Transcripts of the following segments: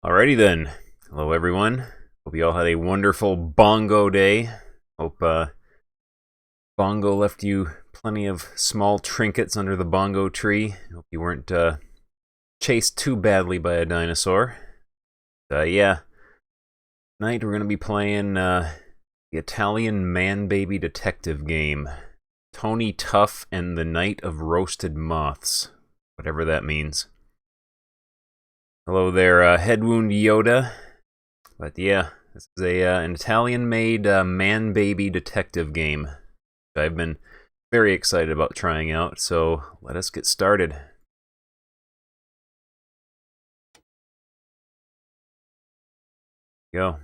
Alrighty then. Hello everyone. Hope you all had a wonderful bongo day. Hope bongo left you plenty of small trinkets under the bongo tree. Hope you weren't chased too badly by a dinosaur. Yeah. Tonight we're going to be playing the Italian man-baby detective game. Tony Tuff and the Night of Roasted Moths. Whatever that means. Hello there, Head Wound Yoda. But yeah, this is an Italian-made man-baby detective game that I've been very excited about trying out, so let us get started. Go.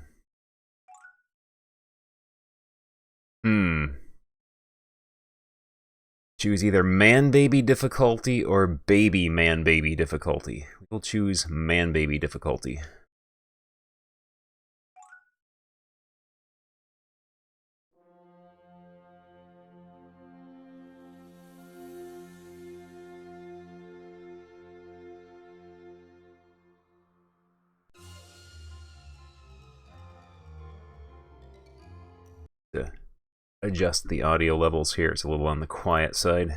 Choose either man-baby difficulty or baby man-baby difficulty. We'll choose man-baby difficulty. To adjust the audio levels here, it's a little on the quiet side.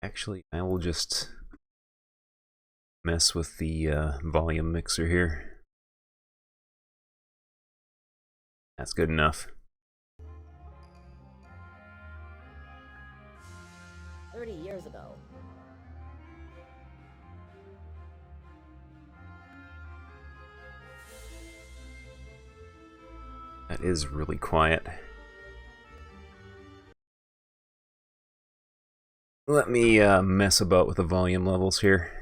Actually, I will just mess with the volume mixer here. That's good enough. 30 years ago. That is really quiet. Let me mess about with the volume levels here.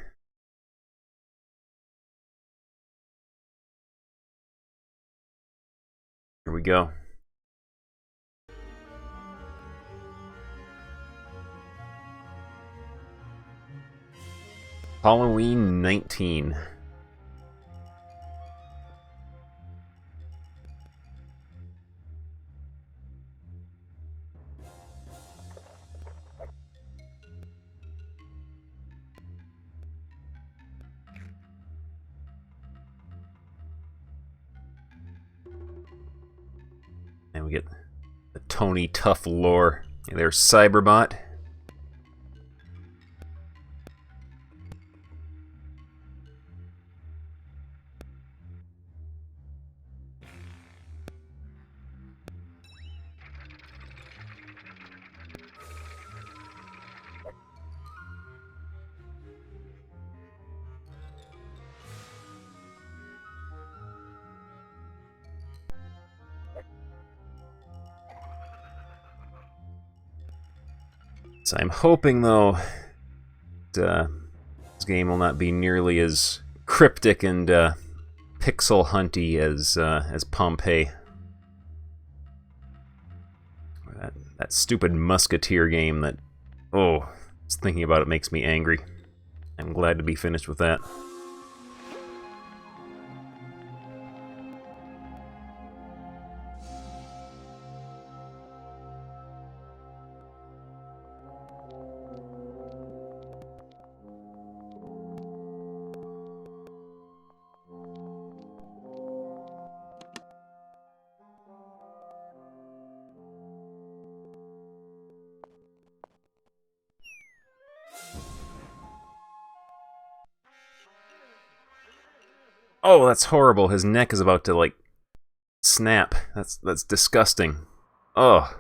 Here we go. Halloween 19. And we get the Tony Tuff lore. Hey, there's Cyberbot. So I'm hoping, though, that this game will not be nearly as cryptic and pixel hunty as Pompeii. Or that stupid Musketeer game that, oh, just thinking about it makes me angry. I'm glad to be finished with that. Oh, that's horrible. His neck is about to, like, snap. That's disgusting. Oh.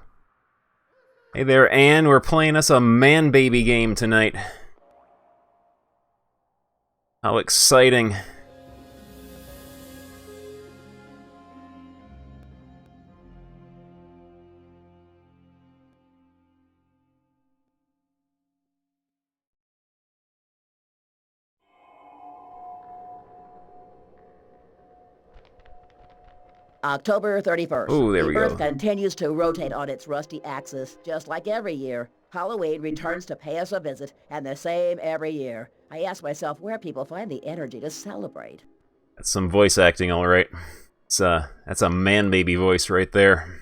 Hey there, Anne. We're playing us a man-baby game tonight. How exciting. October 31st. Oh, there we The Earth go. continues to rotate on its rusty axis, just like every year. Halloween returns to pay us a visit, and the same every year. I ask myself where people find the energy to celebrate. That's some voice acting, all right. That's a man-baby voice right there.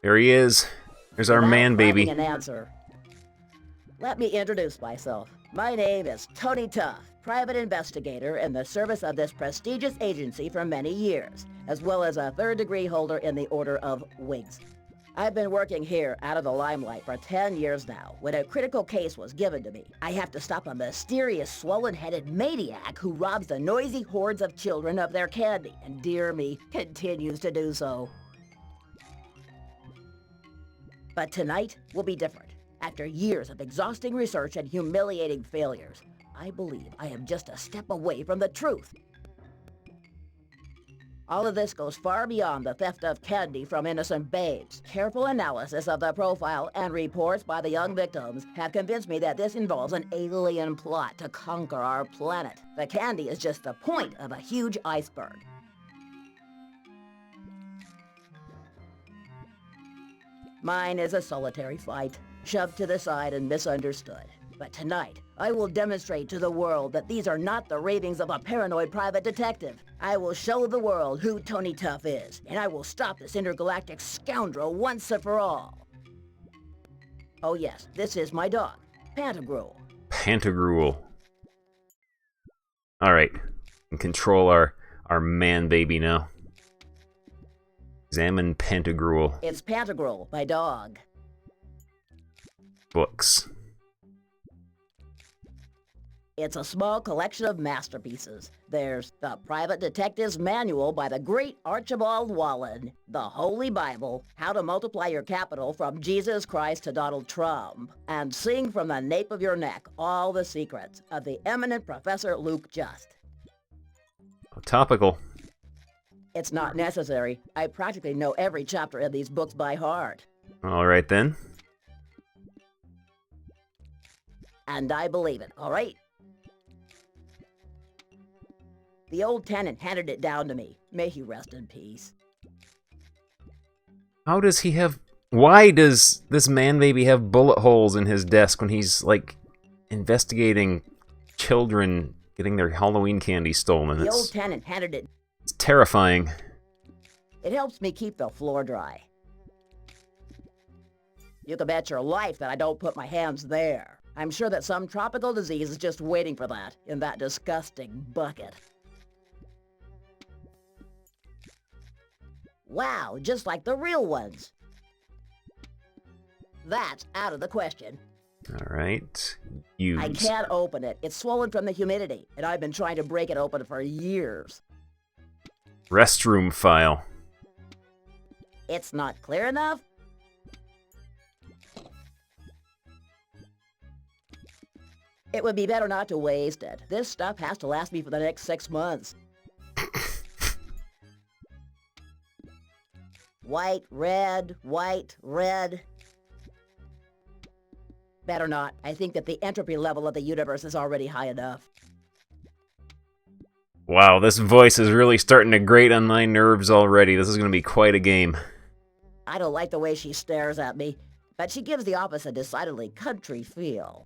There he is. There's our Without man finding baby. an answer. Let me introduce myself. My name is Tony Tuff, private investigator in the service of this prestigious agency for many years, as well as a third-degree holder in the Order of Wigs. I've been working here out of the limelight for 10 years now. When a critical case was given to me, I have to stop a mysterious swollen-headed maniac who robs the noisy hordes of children of their candy, and dear me, continues to do so. But tonight will be different. After years of exhausting research and humiliating failures, I believe I am just a step away from the truth. All of this goes far beyond the theft of candy from innocent babes. Careful analysis of the profile and reports by the young victims have convinced me that this involves an alien plot to conquer our planet. The candy is just the point of a huge iceberg. Mine is a solitary fight, shoved to the side and misunderstood. But tonight, I will demonstrate to the world that these are not the ravings of a paranoid private detective. I will show the world who Tony Tuff is, and I will stop this intergalactic scoundrel once and for all. Oh yes, this is my dog, Pantagruel. Pantagruel. Alright. We can control our man baby now. Examine Pantagruel. It's Pantagruel, my dog. Books. It's a small collection of masterpieces. There's The Private Detective's Manual by the great Archibald Wallen, The Holy Bible, How to Multiply Your Capital from Jesus Christ to Donald Trump, and Sing from the Nape of Your Neck, All the Secrets of the eminent Professor Luke Just. Oh, topical. It's not necessary. I practically know every chapter in these books by heart. Alright then. And I believe it, all right? The old tenant handed it down to me. May he rest in peace. How does he have... Why does this man baby have bullet holes in his desk when he's, like, investigating children getting their Halloween candy stolen? The old tenant handed it. It's terrifying. It helps me keep the floor dry. You can bet your life that I don't put my hands there. I'm sure that some tropical disease is just waiting for that in that disgusting bucket. Wow, just like the real ones. That's out of the question. Alright. Use. I can't open it. It's swollen from the humidity, and I've been trying to break it open for years. Restroom file. It's not clear enough? It would be better not to waste it. This stuff has to last me for the next 6 months. White, red, white, red. Better not. I think that the entropy level of the universe is already high enough. Wow, this voice is really starting to grate on my nerves already. This is going to be quite a game. I don't like the way she stares at me, but she gives the office a decidedly country feel.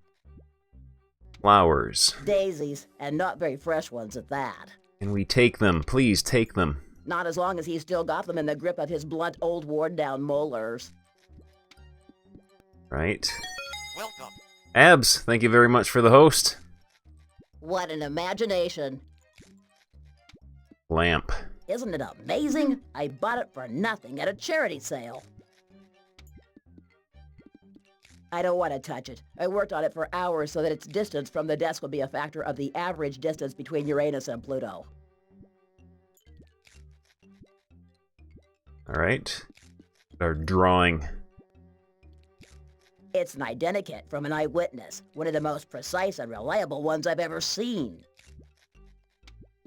Flowers. Daisies, and not very fresh ones at that. Can we take them? Please take them. Not as long as he's still got them in the grip of his blunt, old, worn-down molars. Right. Welcome. Abs, thank you very much for the host. What an imagination. Lamp. Isn't it amazing? I bought it for nothing at a charity sale. I don't want to touch it. I worked on it for hours so that its distance from the desk would be a factor of the average distance between Uranus and Pluto. Alright. Our drawing. It's an identikit from an eyewitness, one of the most precise and reliable ones I've ever seen.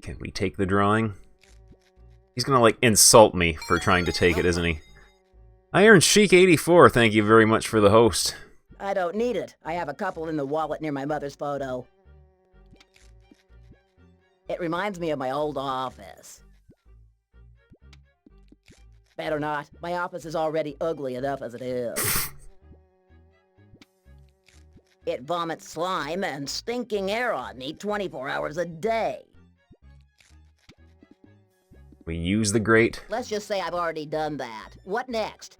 Can we take the drawing? He's gonna, like, insult me for trying to take it, isn't he? Iron Sheik 84, thank you very much for the host. I don't need it. I have a couple in the wallet near my mother's photo. It reminds me of my old office. Better not. My office is already ugly enough as it is. It vomits slime and stinking air on me 24 hours a day. We use the grate. Let's just say I've already done that. What next?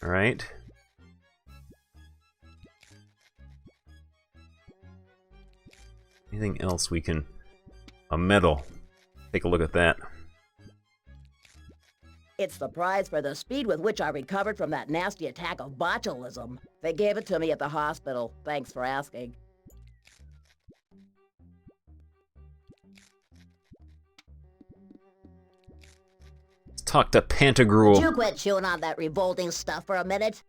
Alright. Anything else we can... A medal. Take a look at that. It's the prize for the speed with which I recovered from that nasty attack of botulism. They gave it to me at the hospital. Thanks for asking. Let's talk to Pantagruel. Would you quit chewing on that revolting stuff for a minute?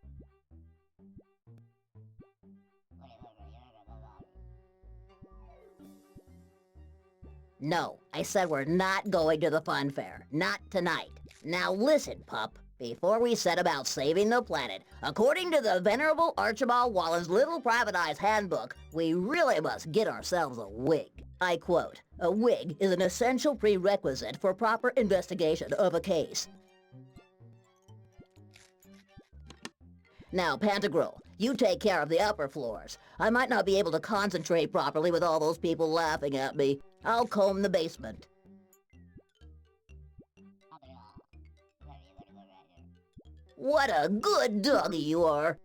No, I said we're not going to the fun fair. Not tonight. Now listen, pup. Before we set about saving the planet, according to the Venerable Archibald Wallen's Little Private Eye's handbook, we really must get ourselves a wig. I quote, "A wig is an essential prerequisite for proper investigation of a case." Now, Pantagruel, you take care of the upper floors. I might not be able to concentrate properly with all those people laughing at me. I'll comb the basement. What a good doggy you are.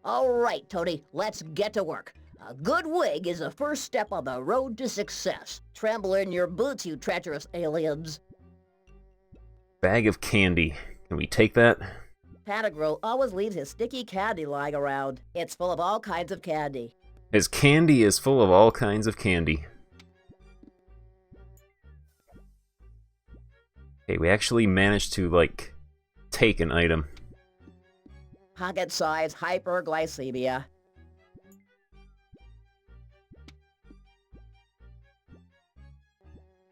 All right, Tony, let's get to work. A good wig is the first step on the road to success. Tremble in your boots, you treacherous aliens. Bag of candy. Can we take that? Pantagruel always leaves his sticky candy lying around. It's full of all kinds of candy. His candy is full of all kinds of candy. Okay, we actually managed to, like, take an item. Pocket-sized hyperglycemia.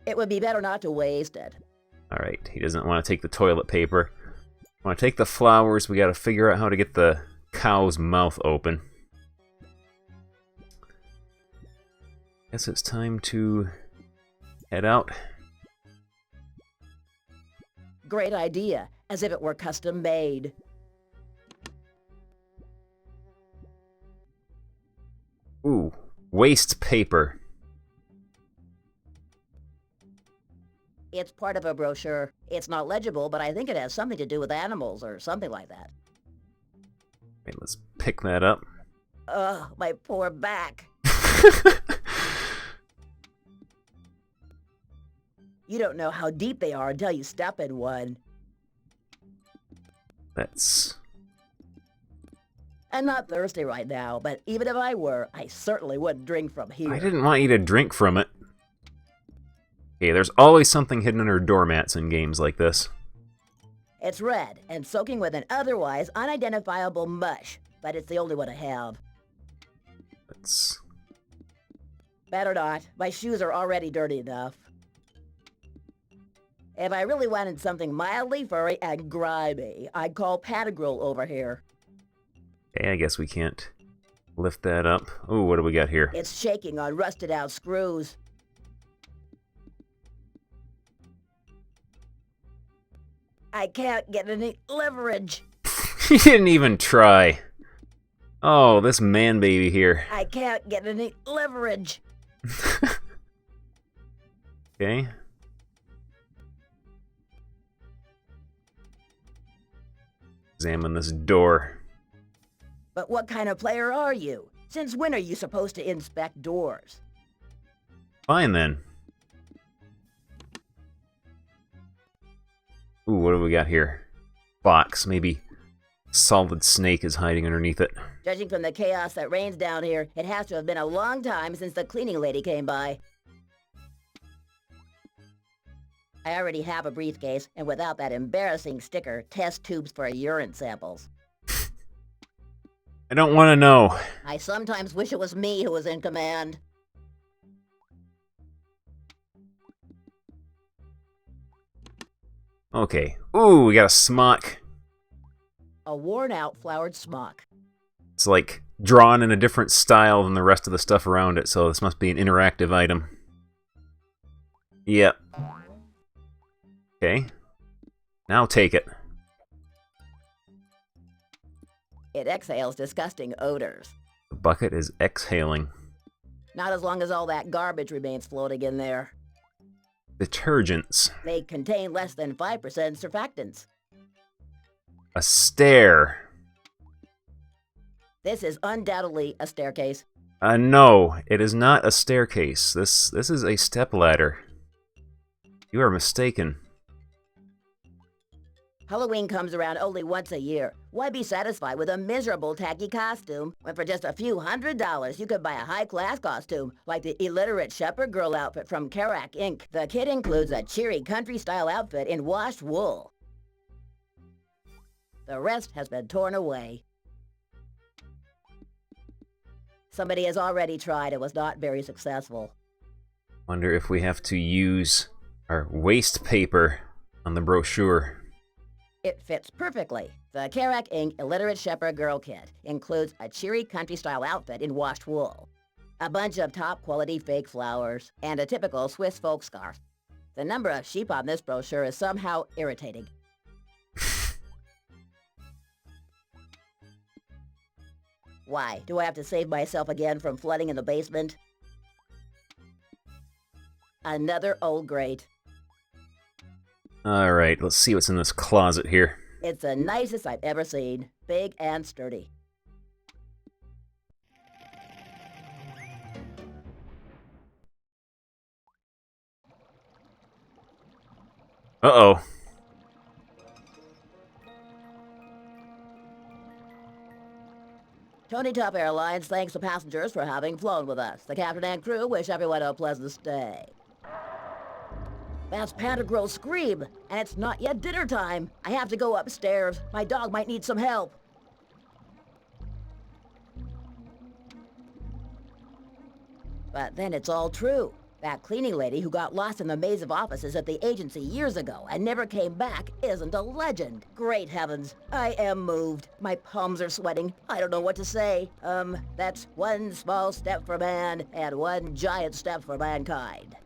It would be better not to waste it. Alright, he doesn't want to take the toilet paper. Want to take the flowers, we gotta figure out how to get the cow's mouth open. Guess it's time to head out. Great idea, as if it were custom made. Ooh, waste paper. It's part of a brochure. It's not legible, but I think it has something to do with animals or something like that. Okay, let's pick that up. Ugh, my poor back. You don't know how deep they are until you step in one. That's... I'm not thirsty right now, but even if I were, I certainly wouldn't drink from here. I didn't want you to drink from it. Okay, there's always something hidden under doormats in games like this. It's red and soaking with an otherwise unidentifiable mush, but it's the only one I have. Let's... Better not. My shoes are already dirty enough. If I really wanted something mildly furry and grimy, I'd call Pantagruel over here. Okay, I guess we can't lift that up. Ooh, what do we got here? It's shaking on rusted out screws. I can't get any leverage. He didn't even try. Oh, this man baby here. I can't get any leverage. Okay. Examine this door. But what kind of player are you? Since when are you supposed to inspect doors? Fine then. Ooh, what do we got here? Box. Maybe Solid Snake is hiding underneath it. Judging from the chaos that reigns down here, it has to have been a long time since the cleaning lady came by. I already have a briefcase, and without that embarrassing sticker, test tubes for urine samples. I don't want to know. I sometimes wish it was me who was in command. Okay. Ooh, we got a smock. A worn-out flowered smock. It's like drawn in a different style than the rest of the stuff around it, so this must be an interactive item. Yep. Okay. Now take it. It exhales disgusting odors. The bucket is exhaling. Not as long as all that garbage remains floating in there. Detergents. They contain less than 5% surfactants. A stair. This is undoubtedly a staircase. No, it is not a staircase. This is a stepladder. You are mistaken. Halloween comes around only once a year. Why be satisfied with a miserable, tacky costume when for just a few $100s you could buy a high-class costume like the illiterate shepherd girl outfit from Carac Inc. The kit includes a cheery country-style outfit in washed wool. The rest has been torn away. Somebody has already tried and was not very successful. Wonder if we have to use our waste paper on the brochure. It fits perfectly. The Carac Inc. Illiterate Shepherd Girl Kit includes a cheery country-style outfit in washed wool, a bunch of top-quality fake flowers, and a typical Swiss folk scarf. The number of sheep on this brochure is somehow irritating. Why? Do I have to save myself again from flooding in the basement? Another old grate. Alright, let's see what's in this closet here. It's the nicest I've ever seen. Big and sturdy. Uh-oh. Tony Top Airlines thanks the passengers for having flown with us. The captain and crew wish everyone a pleasant stay. That's Panda Girl's scream, and it's not yet dinner time. I have to go upstairs. My dog might need some help. But then it's all true. That cleaning lady who got lost in the maze of offices at the agency years ago and never came back isn't a legend. Great heavens, I am moved. My palms are sweating. I don't know what to say. That's one small step for man and one giant step for mankind.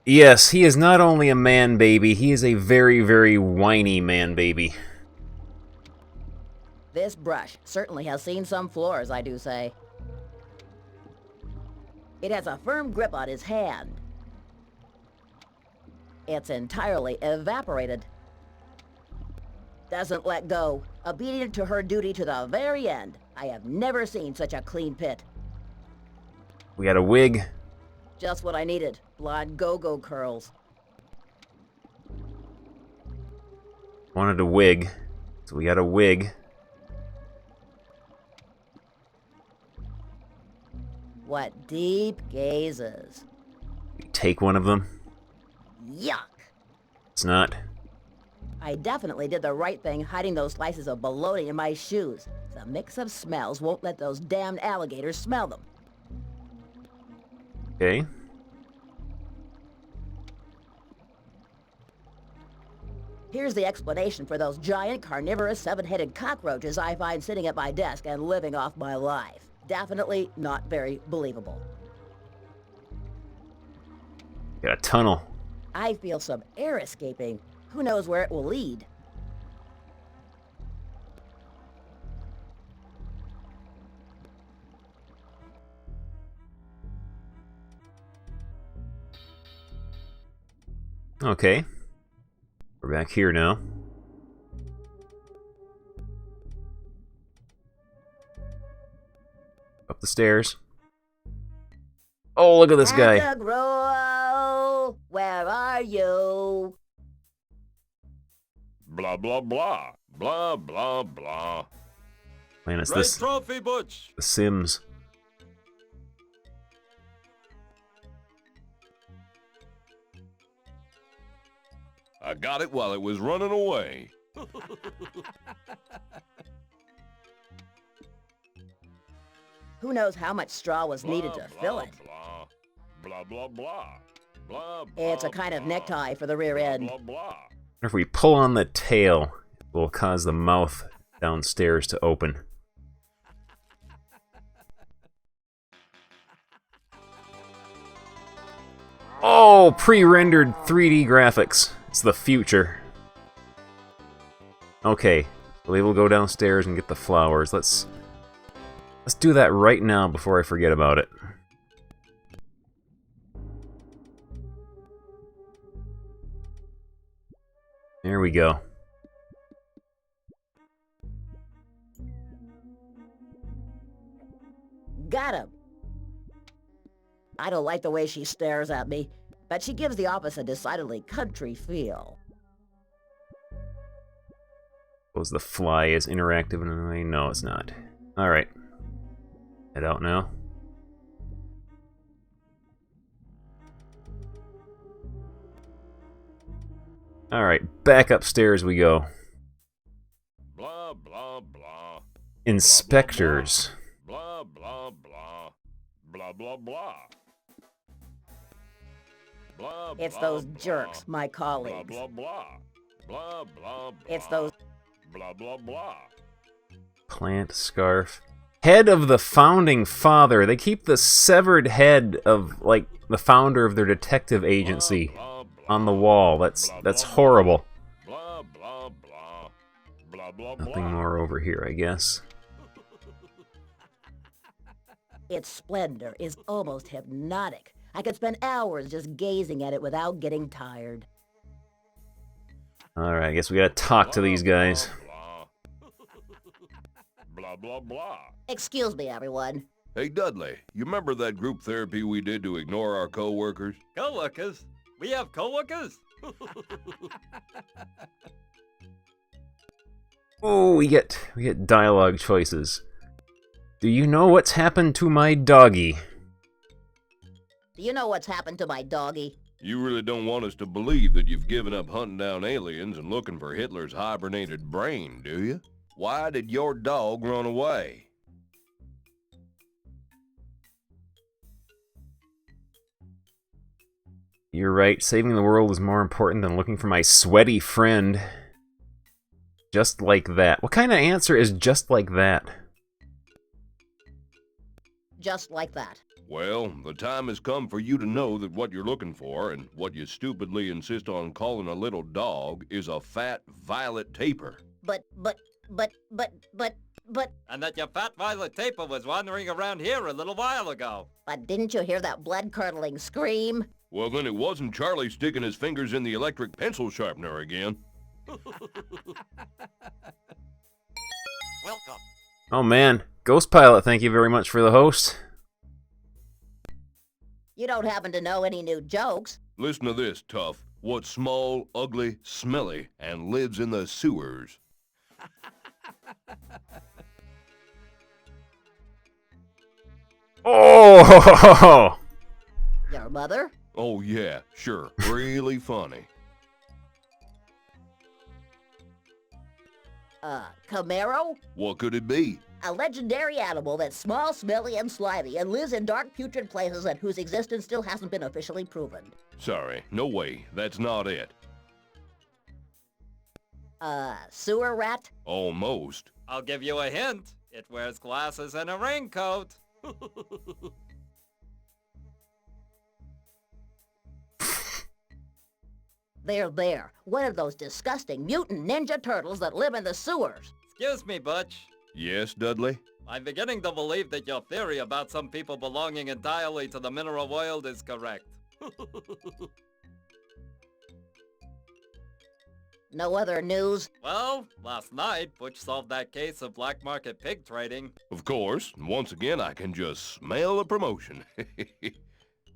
Yes, he is not only a man baby, he is a very, very whiny man baby. This brush certainly has seen some floors, I do say. It has a firm grip on his hand. It's entirely evaporated. Doesn't let go. Obedient to her duty to the very end. I have never seen such a clean pit. We got a wig. Just what I needed. Blonde go-go curls. Wanted a wig, so we got a wig. What deep gazes. We take one of them. Yuck! It's not. I definitely did the right thing hiding those slices of bologna in my shoes. The mix of smells won't let those damned alligators smell them. Okay. Here's the explanation for those giant carnivorous seven-headed cockroaches I find sitting at my desk and living off my life. Definitely not very believable. Got a tunnel. I feel some air escaping. Who knows where it will lead? Okay. We're back here now. Up the stairs. Oh, look at this guy. Santa Grow, where are you? Blah, blah, blah. Blah, blah, blah. Man, it's Great this trophy, Butch. The Sims. I got it while it was running away. Who knows how much straw was needed Blah, to blah, fill it? Blah, blah, blah, blah. Blah, It's a blah, kind of blah. necktie for the rear end. Blah, blah. If we pull on the tail, it will cause the mouth downstairs to open. Oh, pre-rendered 3D graphics. It's the future. Okay, we will go downstairs and get the flowers. Let's do that right now before I forget about it. There we go. Got him. I don't like the way she stares at me, but she gives the office a decidedly country feel. Was the fly as interactive in a way? No, it's not. Alright. Head out now. Alright, back upstairs we go. Blah, blah, blah. Inspectors. Blah, blah, blah. Blah, blah, blah. Blah, It's blah, those blah. jerks, my Blah, colleagues. blah, blah. Blah, blah, blah. It's those... Blah, blah, blah. Plant scarf. Head of the founding father. They keep the severed head of, like, the founder of their detective agency Blah, blah, on the wall. That's horrible. blah, blah, blah. Blah, blah, blah. Nothing more over here, I guess. Its splendor is almost hypnotic. I could spend hours just gazing at it without getting tired. Alright, I guess we gotta talk to these guys. Blah, blah, blah. Excuse me, everyone. Hey, Dudley, you remember that group therapy we did to ignore our coworkers? Co-workers? We have co-workers? Oh, we get dialogue choices. Do you know what's happened to my doggy? Do you know what's happened to my doggy? You really don't want us to believe that you've given up hunting down aliens and looking for Hitler's hibernated brain, do you? Why did your dog run away? You're right, saving the world is more important than looking for my sweaty friend. Just like that. What kind of answer is just like that? Just like that. Well, the time has come for you to know that what you're looking for, and what you stupidly insist on calling a little dog, is a fat violet taper. But... And that your fat violet taper was wandering around here a little while ago. But didn't you hear that blood-curdling scream? Well, then it wasn't Charlie sticking his fingers in the electric pencil sharpener again. Welcome. Oh man, Ghost Pilot, thank you very much for the host. You don't happen to know any new jokes? Listen to this, Tough. What's small, ugly, smelly, and lives in the sewers? Oh! Your mother? Oh yeah, sure. Really funny. Camaro? What could it be? A legendary animal that's small, smelly, and slimy, and lives in dark, putrid places and whose existence still hasn't been officially proven. Sorry, no way. That's not it. Sewer rat? Almost. I'll give you a hint. It wears glasses and a raincoat. There. One of those disgusting mutant ninja turtles that live in the sewers. Excuse me, Butch. Yes, Dudley? I'm beginning to believe that your theory about some people belonging entirely to the mineral world is correct. No other news? Well, last night, Butch solved that case of black market pig trading. Of course. Once again, I can just smell a promotion.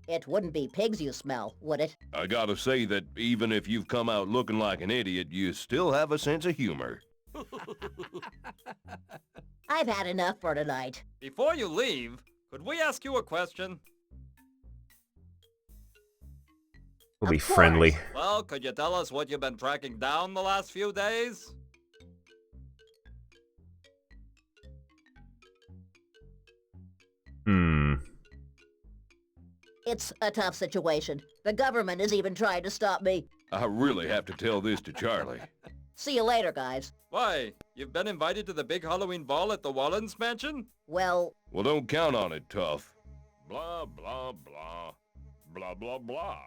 It wouldn't be pigs you smell, would it? I gotta say that even if you've come out looking like an idiot, you still have a sense of humor. I've had enough for tonight. Before you leave, could we ask you a question? We'll be Of course. friendly. Well, could you tell us what you've been tracking down the last few days? It's a tough situation. The government is even trying to stop me. I really have to tell this to Charlie. See you later, guys. Why, you've been invited to the big Halloween ball at the Wallens mansion? Well, Well, don't count on it, Tough. Blah, blah, blah. Blah, blah, blah.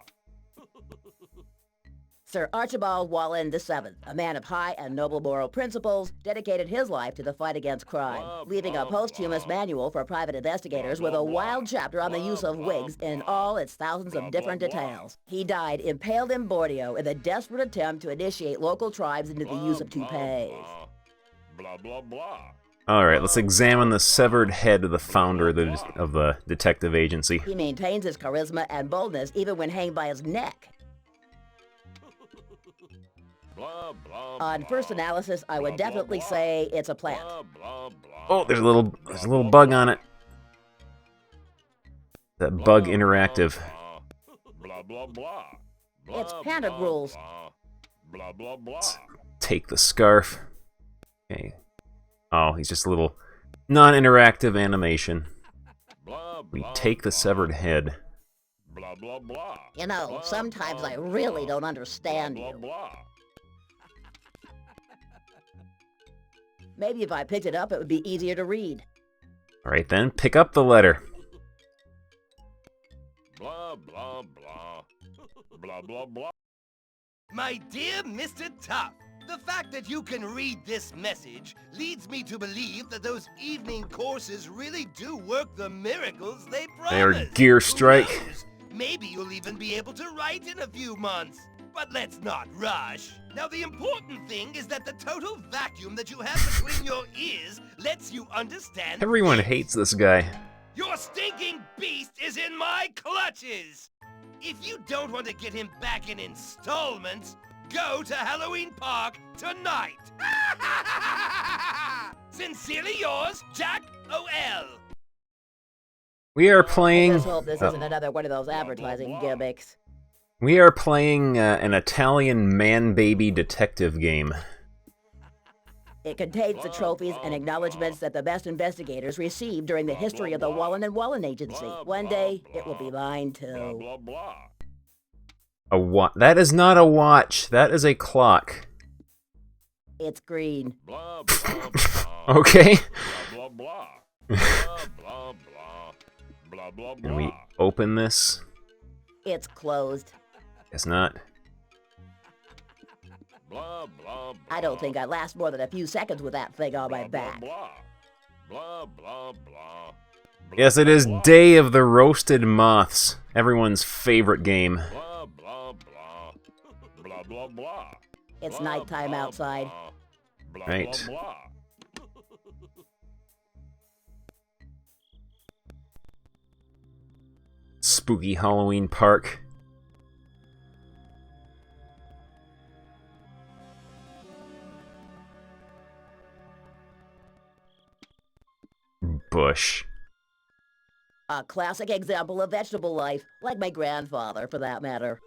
Sir Archibald Wallen VII, a man of high and noble moral principles, dedicated his life to the fight against crime, Blah, leaving a blah, posthumous blah. manual for private investigators Blah, with a blah, wild blah. chapter on the Blah, use of blah, wigs in blah. all its thousands Blah, of different blah, blah. details. He died impaled in Borneo in the desperate attempt to initiate local tribes into the use of Blah, toupees. blah, blah, blah, blah. Alright, let's examine the severed head of the founder of the detective agency. He maintains his charisma and boldness even when hanged by his neck. Blah, blah, On first blah. analysis, I would definitely say it's a plant. Blah, blah, blah. Oh, there's a little bug on it. That bug Blah, interactive. Blah, blah, blah. It's Blah, panda blah, rules. Blah, blah, blah. Take the scarf. Okay. Oh, he's just a little non-interactive animation. Blah, We blah, take the blah. severed head. Blah, blah, blah. You know, Blah, sometimes blah, I really blah. don't understand Blah, you. blah, blah. Maybe if I picked it up, it would be easier to read. Alright then, pick up the letter. Blah, blah, blah. Blah, blah, blah. My dear Mr. Tough, the fact that you can read this message leads me to believe that those evening courses really do work the miracles they promise. They are gear Who strike. knows? Maybe you'll even be able to write in a few months. But let's not rush. Now, the important thing is that the total vacuum that you have between your ears lets you understand. Everyone this. hates this guy. Your stinking beast is in my clutches! If you don't want to get him back in installments, go to Halloween Park tonight! Sincerely yours, Jack O.L. We are I playing... just hope this isn't another one of those advertising gimmicks. We are playing an Italian man-baby detective game. It contains the trophies and acknowledgments that the best investigators received during the history of the Wallen and Wallen Agency. One day, it will be mine Blah, too. blah, blah. That is not a watch. That is a clock. It's green. Blah, blah, blah. Okay. Blah, blah, blah. Blah, blah, blah. Blah, blah, And we blah. open this. It's closed. It's not. Blah, blah, blah. I don't think I'd last more than a few seconds with that thing on my Blah, blah, back. blah. Blah, blah, blah. Yes, it is Day of the Roasted Moths. Everyone's favorite game. Blah, blah, blah. Blah, blah, blah. It's Blah, nighttime blah, outside. Blah, Right. blah, blah. Spooky Halloween Park. Bush. A classic example of vegetable life, like my grandfather, for that matter.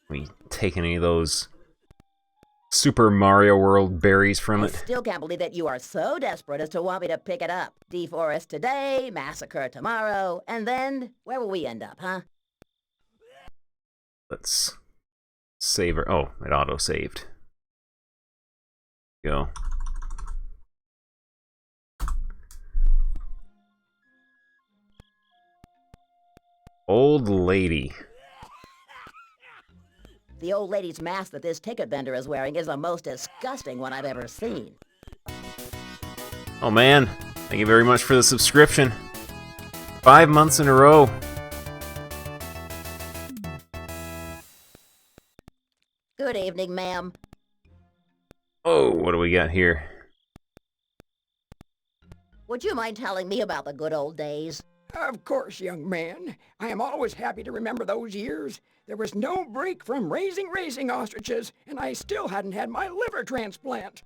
We take any of those Super Mario World berries from I it? still can't believe that you are so desperate as to want me to pick it up. Deforest today, massacre tomorrow, and then where will we end up, huh? Let's save her. Oh, it auto-saved. Go. Old lady. The old lady's mask that this ticket vendor is wearing is the most disgusting one I've ever seen. Oh man, thank you very much for the subscription. 5 months in a row. Good evening, ma'am. Oh, what do we got here? Would you mind telling me about the good old days? Of course, young man. I am always happy to remember those years. There was no break from raising racing ostriches, and I still hadn't had my liver transplant.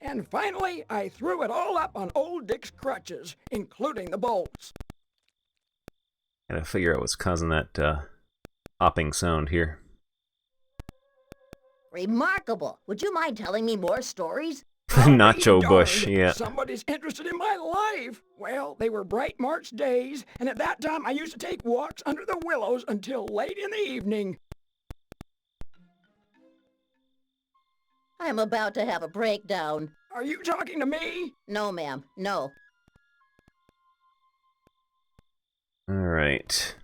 And finally, I threw it all up on old Dick's crutches, including the bolts. Gotta figure out what's causing that hopping sound here. Remarkable. Would you mind telling me more stories? Nacho Darned, Bush, yeah. Somebody's interested in my life. Well, they were bright March days, and at that time I used to take walks under the willows until late in the evening. I'm about to have a breakdown. Are you talking to me? No, ma'am. No. Alright.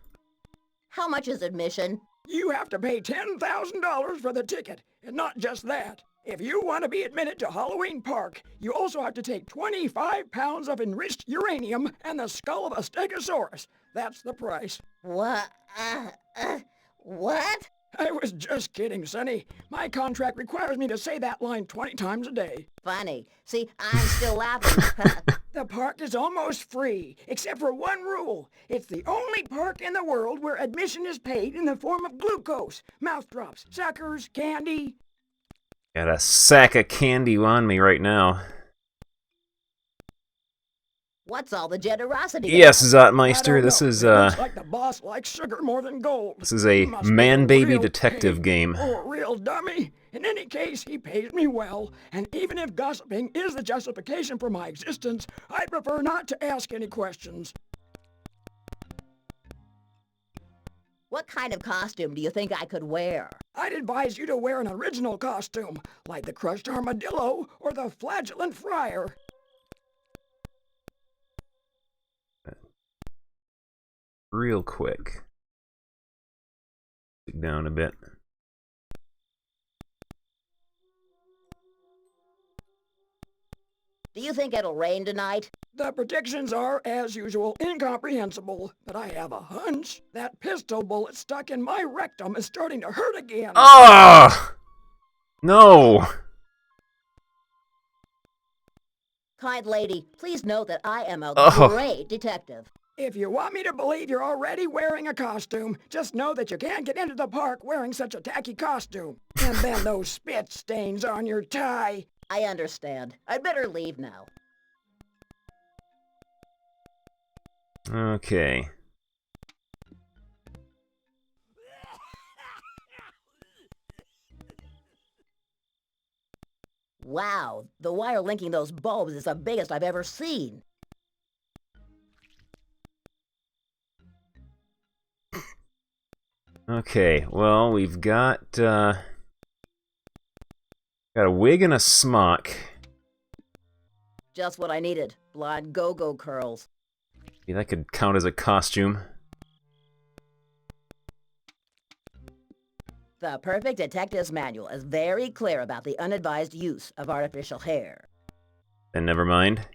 How much is admission? You have to pay $10,000 for the ticket, and not just that. If you want to be admitted to Halloween Park, you also have to take 25 pounds of enriched uranium and the skull of a stegosaurus. That's the price. What? What? I was just kidding, Sonny. My contract requires me to say that line 20 times a day. Funny. See, I'm still laughing. The park is almost free, except for one rule. It's the only park in the world where admission is paid in the form of glucose, mouth drops, suckers, candy. Got a sack of candy on me right now. What's all the generosity Yes, about? Zotmeister, this is It looks like the boss likes sugar more than gold. this is a Must be man-baby real detective pig game. or a real dummy. In any case, he pays me well, and even if gossiping is the justification for my existence, I prefer not to ask any questions. What kind of costume do you think I could wear? I'd advise you to wear an original costume, like the crushed armadillo or the flagellant friar. Real quick. Dig down a bit. Do you think it'll rain tonight? The predictions are, as usual, incomprehensible, but I have a hunch that pistol bullet stuck in my rectum is starting to hurt again. Ah! No! Kind lady, please note that I am a Oh. great detective. If you want me to believe you're already wearing a costume, just know that you can't get into the park wearing such a tacky costume. And then those spit stains on your tie. I understand. I'd better leave now. Okay. Wow, the wire linking those bulbs is the biggest I've ever seen. Okay, well, we've got a wig and a smock. Just what I needed. Blonde go-go curls. Yeah, that could count as a costume. The Perfect Detective's Manual is very clear about the unadvised use of artificial hair. Then never mind.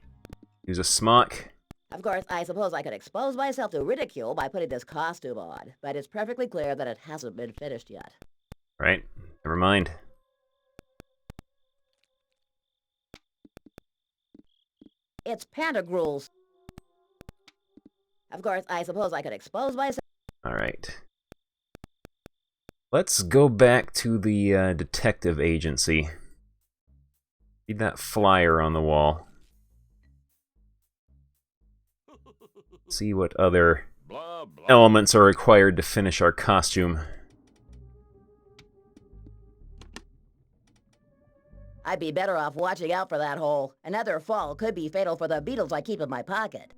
Use a smock. Of course, I suppose I could expose myself to ridicule by putting this costume on, but it's perfectly clear that it hasn't been finished yet. Right, never mind. It's Pantagruel's. Of course, I suppose I could expose myself. Alright. Let's go back to the detective agency. Read that flyer on the wall. See what other Blah, blah. elements are required to finish our costume. I'd be better off watching out for that hole. Another fall could be fatal for the beetles I keep in my pocket.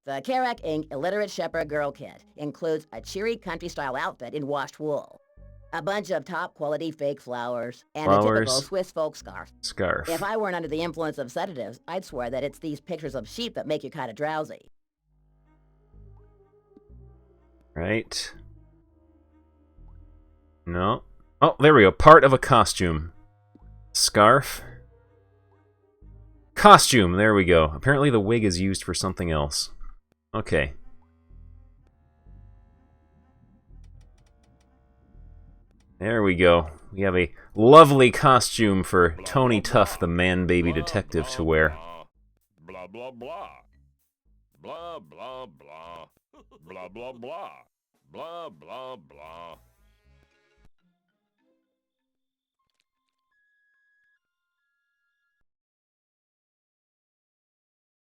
The Kerak Inc. Illiterate Shepherd Girl Kit includes a cheery country-style outfit in washed wool, a bunch of top-quality fake flowers, and a typical Flowers. Swiss folk scarf. Scarf. If I weren't under the influence of sedatives, I'd swear that it's these pictures of sheep that make you kind of drowsy. Right. No. Oh, there we go. Part of a costume. Scarf. Costume. There we go. Apparently the wig is used for something else. Okay. There we go. We have a lovely costume for Blah, Tony blah, Tuff, blah. the man-baby Blah, detective, blah, to wear. Blah, blah, blah. Blah, blah, blah. Blah, blah, blah. Blah, blah, blah.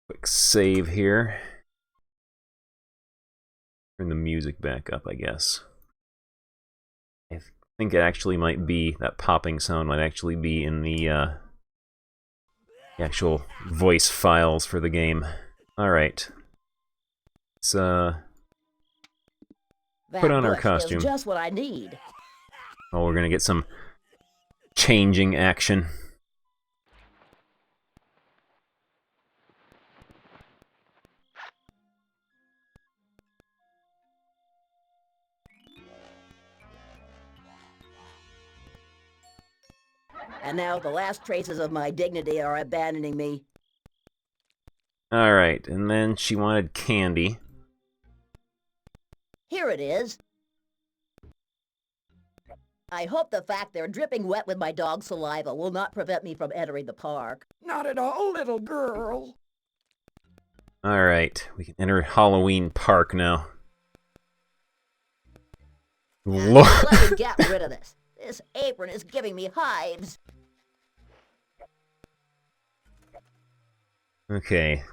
Quick save here. Turn the music back up, I guess. I think it actually might be, that popping sound might actually be in the actual voice files for the game. Alright. Let's That put on our bush costume. is just what I need. Oh, we're gonna get some changing action. And now the last traces of my dignity are abandoning me. Alright, and then she wanted candy. Here it is. I hope the fact they're dripping wet with my dog's saliva will not prevent me from entering the park. Not at all, little girl. Alright, we can enter Halloween Park now. Let me get rid of this. This apron is giving me hives. Okay.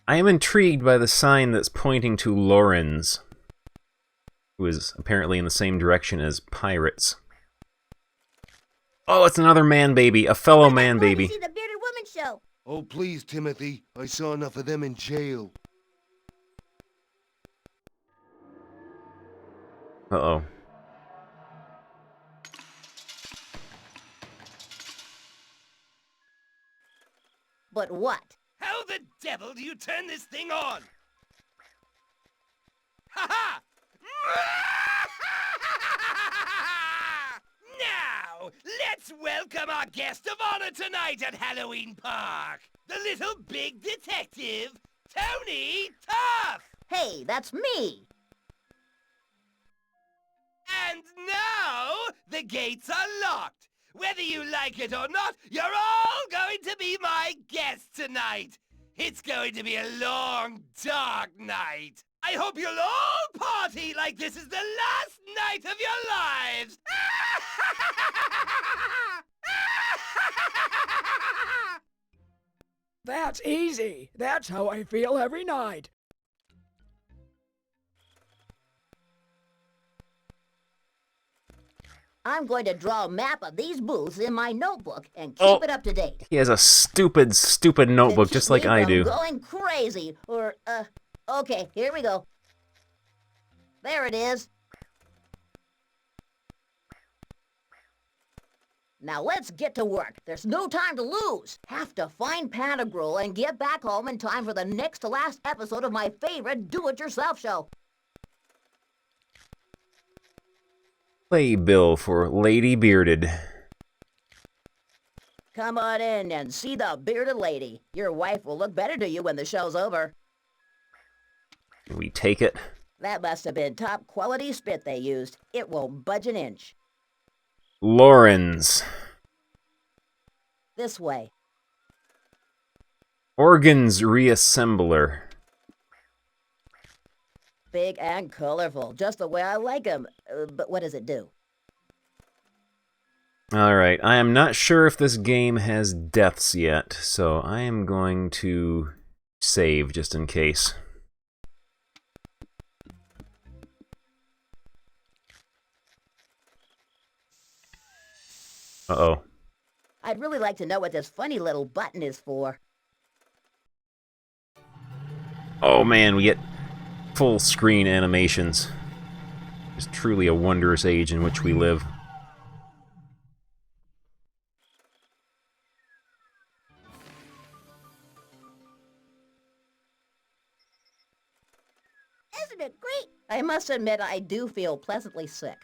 I am intrigued by the sign that's pointing to Lauren's, who is apparently in the same direction as pirates. Oh, it's another man baby, a fellow man baby. See the bearded woman show. Oh, please, Timothy. I saw enough of them in jail. Uh-oh. But what? How the devil do you turn this thing on? Ha ha! Now, let's welcome our guest of honor tonight at Halloween Park, the little big detective, Tony Tough! Hey, that's me! And now, the gates are locked. Whether you like it or not, you're all going to be my guests tonight. It's going to be a long, dark night. I hope you'll all party like this is the last night of your lives. That's easy. That's how I feel every night. I'm going to draw a map of these booths in my notebook and keep Oh. it up to date. He has a stupid, stupid notebook, To just keep like me I from do. Going crazy, or okay, here we go. There it is. Now let's get to work. There's no time to lose. Have to find Pantagruel and get back home in time for the next to last episode of my favorite do-it-yourself show. Playbill for Lady Bearded. Come on in and see the bearded lady. Your wife will look better to you when the show's over. We take it. That must have been top quality spit they used. It won't budge an inch. Lauren's. This way. Organs Reassembler. Big and colorful, just the way I like 'em. But what does it do? Alright, I am not sure if this game has deaths yet, so I am going to save just in case. Uh-oh. I'd really like to know what this funny little button is for. Oh man, we get full screen animations. It's truly a wondrous age in which we live. Isn't it great? I must admit I do feel pleasantly sick.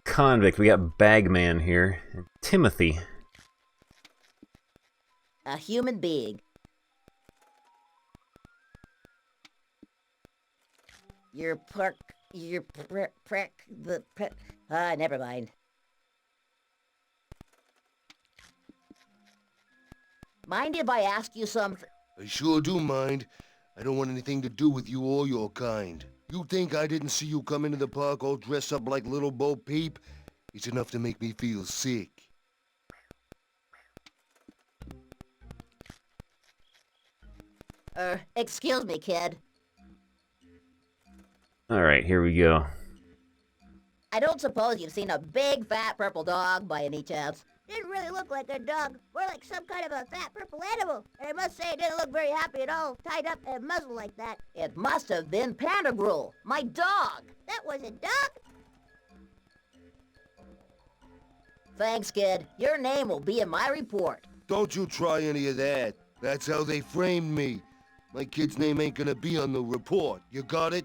Convict, we got Bagman here. And Timothy. A human being. Your never mind. Mind if I ask you something? I sure do mind. I don't want anything to do with you or your kind. You think I didn't see you come into the park all dressed up like Little Bo Peep? It's enough to make me feel sick. Excuse me, kid. Alright, here we go. I don't suppose you've seen a big, fat, purple dog by any chance? Didn't really look like a dog. More like some kind of a fat purple animal. And I must say it didn't look very happy at all, tied up and muzzled like that. It must have been Pantagruel, my dog. That was a dog? Thanks, kid. Your name will be in my report. Don't you try any of that. That's how they framed me. My kid's name ain't gonna be on the report. You got it?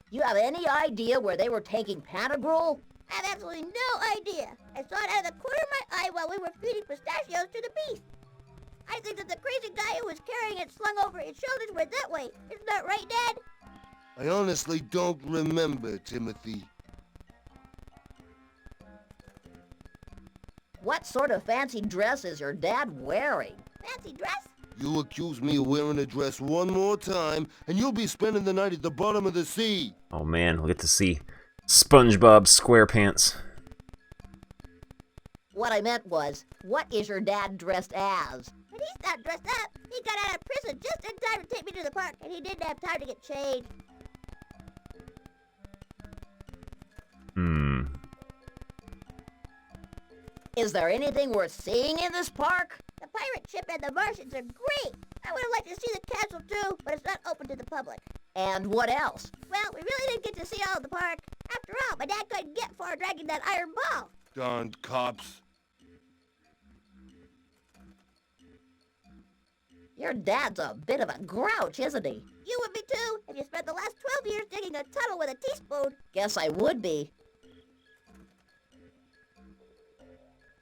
You have any idea where they were taking Pantagruel? I have absolutely no idea. I saw it out of the corner of my eye while we were feeding pistachios to the beast. I think that the crazy guy who was carrying it slung over his shoulders went that way. Isn't that right, Dad? I honestly don't remember, Timothy. What sort of fancy dress is your dad wearing? Fancy dress? You accuse me of wearing a dress one more time, and you'll be spending the night at the bottom of the sea. Oh man, we'll get to see SpongeBob SquarePants. What I meant was, what is your dad dressed as? But he's not dressed up. He got out of prison just in time to take me to the park, and he didn't have time to get changed. Is there anything worth seeing in this park? The pirate ship and the Martians are great. I would have liked to see the castle too, but it's not open to the public. And what else? Well, we really didn't get to see all of the park. After all, my dad couldn't get far dragging that iron ball. Darned cops. Your dad's a bit of a grouch, isn't he? You would be too, if you spent the last 12 years digging a tunnel with a teaspoon. Guess I would be.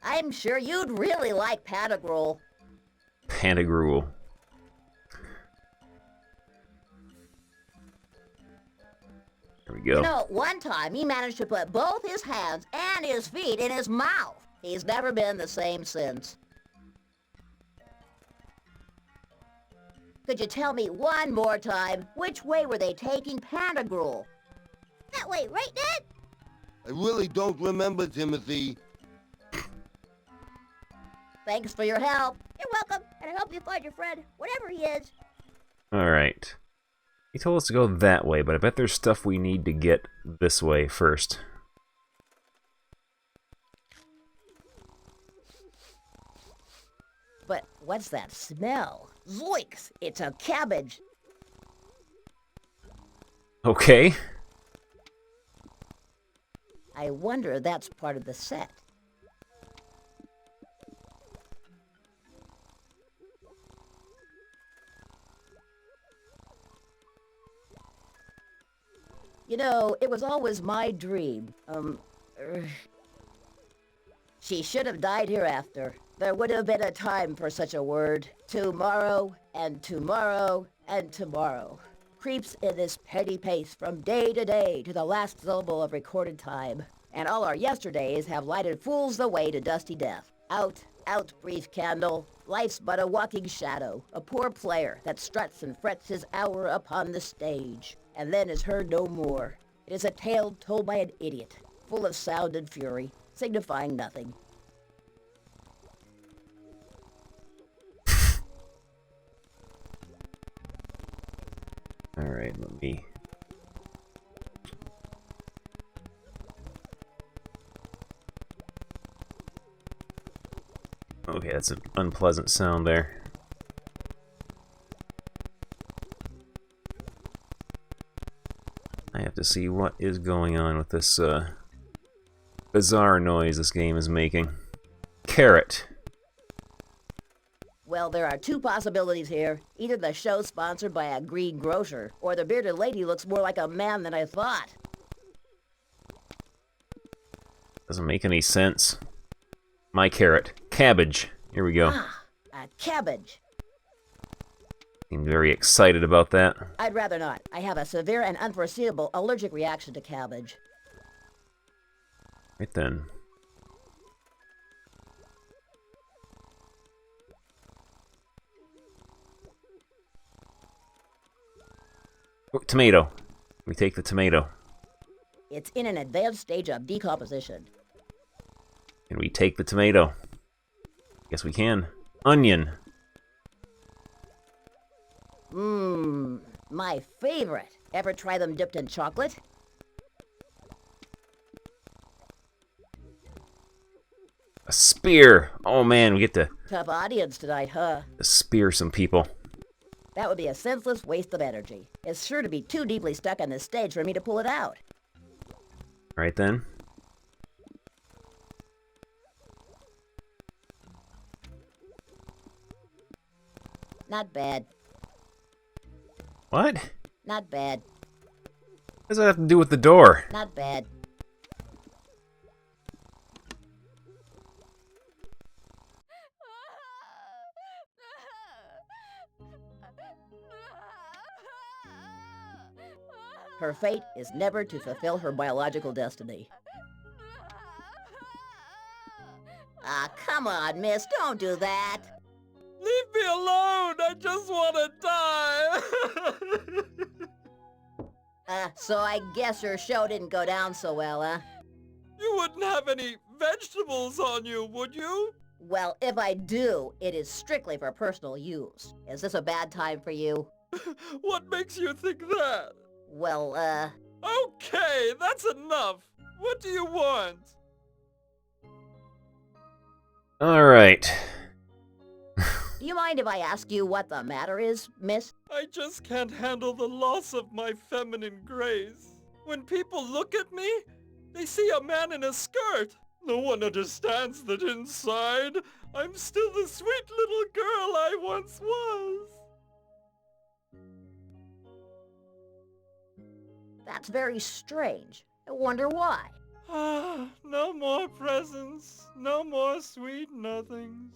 I'm sure you'd really like Pantagruel. Pantagruel. There we go. You know, one time he managed to put both his hands and his feet in his mouth. He's never been the same since. Could you tell me one more time, which way were they taking Pantagruel? That way, right, Dad? I really don't remember, Timothy. Thanks for your help. You're welcome, and I hope you find your friend, whatever he is. Alright. He told us to go that way, but I bet there's stuff we need to get this way first. But what's that smell? Zoinks! It's a cabbage. Okay. I wonder if that's part of the set. You know, it was always my dream. She should have died hereafter. There would have been a time for such a word. Tomorrow, and tomorrow, and tomorrow. Creeps in this petty pace from day to day to the last syllable of recorded time. And all our yesterdays have lighted fools the way to dusty death. Out, out, brief candle. Life's but a walking shadow, a poor player that struts and frets his hour upon the stage, and then is heard no more. It is a tale told by an idiot, full of sound and fury, signifying nothing. Alright, let me... Okay, that's an unpleasant sound there. I have to see what is going on with this bizarre noise this game is making. Carrot. Well, there are two possibilities here. Either the show's sponsored by a green grocer, or the bearded lady looks more like a man than I thought. Doesn't make any sense. My carrot. Cabbage. Here we go. Ah, a cabbage. I'm very excited about that. I'd rather not. I have a severe and unforeseeable allergic reaction to cabbage. Right then. Oh, tomato. We take the tomato. It's in an advanced stage of decomposition. Can we take the tomato? Guess we can. Onion. Mmm, my favorite. Ever try them dipped in chocolate? A spear. Oh man, we get to Tough audience tonight, huh? spear some people. That would be a senseless waste of energy. It's sure to be too deeply stuck on this stage for me to pull it out. Right then. Not bad. What? Not bad. What does that have to do with the door? Not bad. Her fate is never to fulfill her biological destiny. Ah, come on, miss, don't do that. Leave me alone! I just want to die! So I guess your show didn't go down so well, huh? You wouldn't have any vegetables on you, would you? Well, if I do, it is strictly for personal use. Is this a bad time for you? What makes you think that? Well, Okay, that's enough. What do you want? Alright. do you mind if I ask you what the matter is, miss? I just can't handle the loss of my feminine grace. When people look at me, they see a man in a skirt. No one understands that inside, I'm still the sweet little girl I once was. That's very strange. I wonder why. Ah, no more presents, no more sweet nothings.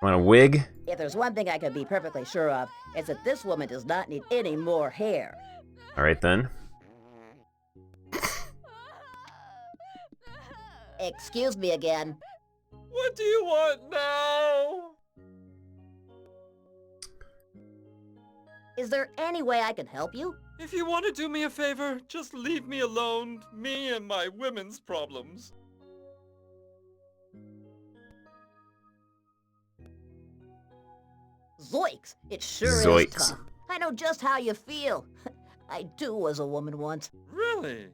Want a wig? If there's one thing I can be perfectly sure of, it's that this woman does not need any more hair. Alright then. Excuse me again. What do you want now? Is there any way I can help you? If you want to do me a favor, just leave me alone, me and my women's problems. Zoinks! It sure is Zoinks. tough. I know just how you feel. I too was a woman once. Really?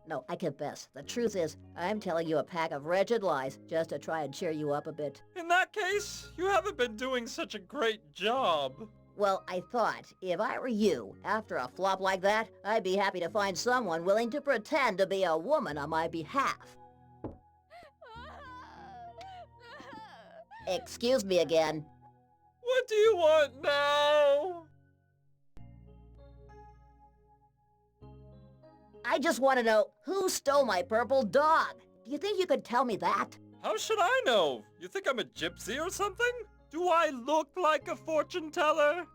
No, I confess. The truth is, I'm telling you a pack of wretched lies just to try and cheer you up a bit. In that case, you haven't been doing such a great job. Well, I thought, if I were you, after a flop like that, I'd be happy to find someone willing to pretend to be a woman on my behalf. Excuse me again. What do you want now? I just want to know, who stole my purple dog? Do you think you could tell me that? How should I know? You think I'm a gypsy or something? Do I look like a fortune teller?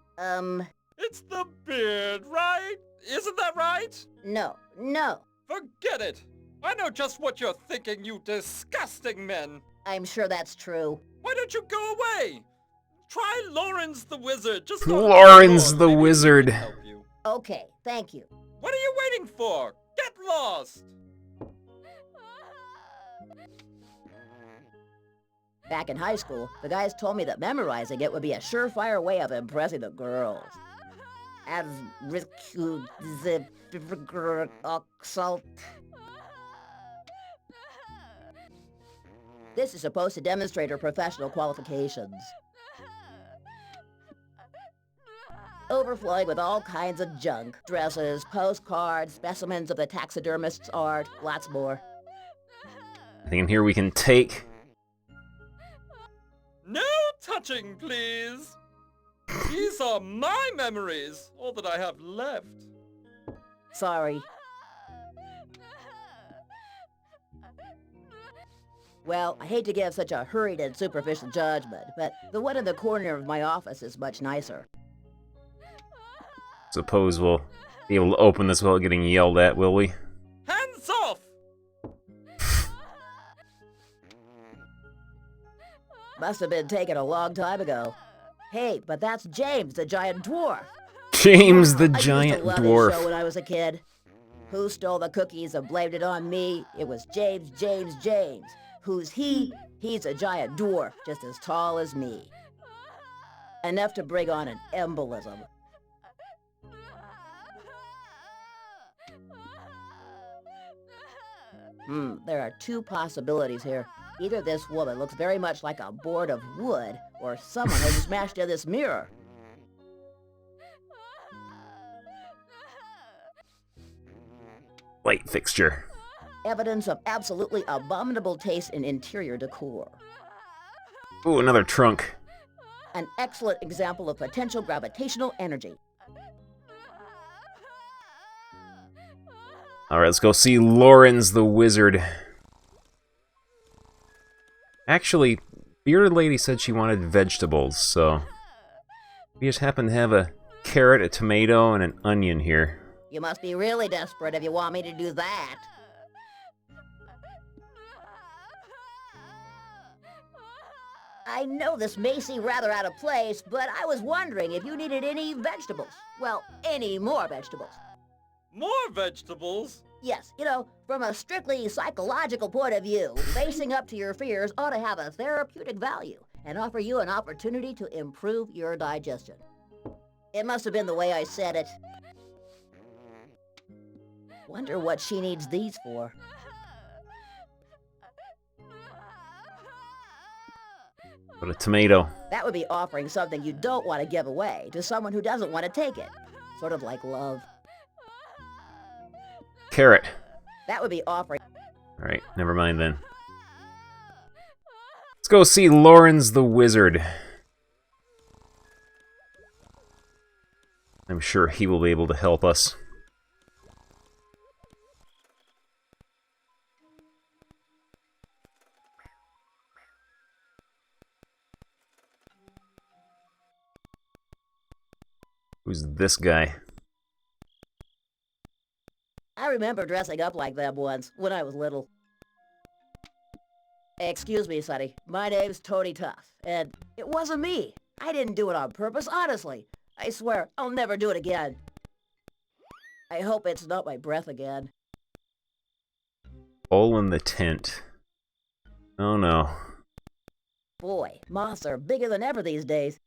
It's the beard, right? Isn't that right? No. Forget it! I know just what you're thinking, you disgusting men! I'm sure that's true. Why don't you go away? Try Lawrence the Wizard, just Lawrence the Wizard. Help you. Okay, thank you. What are you waiting for? Get lost! Back in high school, the guys told me that memorizing it would be a surefire way of impressing the girls. As This is supposed to demonstrate her professional qualifications. Overflowing with all kinds of junk. Dresses, postcards, specimens of the taxidermist's art, lots more. I think in here we can take. No touching, please! These are my memories, all that I have left. Sorry. Well, I hate to give such a hurried and superficial judgment, but the one in the corner of my office is much nicer. Suppose we'll be able to open this without getting yelled at, will we? Hands off! Must have been taken a long time ago. Hey, but that's James, the giant dwarf. James the I giant used to love dwarf. His show when I was a kid. Who stole the cookies and blamed it on me? It was James. Who's he? He's a giant dwarf, just as tall as me. Enough to bring on an embolism. There are two possibilities here. Either this woman looks very much like a board of wood, or someone has smashed in this mirror. Light fixture. Evidence of absolutely abominable taste in interior decor. Ooh, another trunk. An excellent example of potential gravitational energy. Alright, let's go see Lawrence the Wizard. Actually, Bearded lady said she wanted vegetables, so we just happen to have a carrot, a tomato, and an onion here. You must be really desperate if you want me to do that. I know this may seem rather out of place, but I was wondering if you needed any vegetables. Well, any more vegetables. More vegetables? Yes, you know, from a strictly psychological point of view, facing up to your fears ought to have a therapeutic value and offer you an opportunity to improve your digestion. It must have been the way I said it. Wonder what she needs these for. But a tomato. That would be offering something you don't want to give away to someone who doesn't want to take it. Sort of like love. Carrot. That would be offering... Alright, never mind then. Let's go see Lawrence the Wizard. I'm sure he will be able to help us. Who's this guy? I remember dressing up like them once, when I was little. Excuse me, Sonny. My name's Tony Tough, and it wasn't me. I didn't do it on purpose, honestly. I swear, I'll never do it again. I hope it's not my breath again. All in the tent. Oh no. Boy, moths are bigger than ever these days.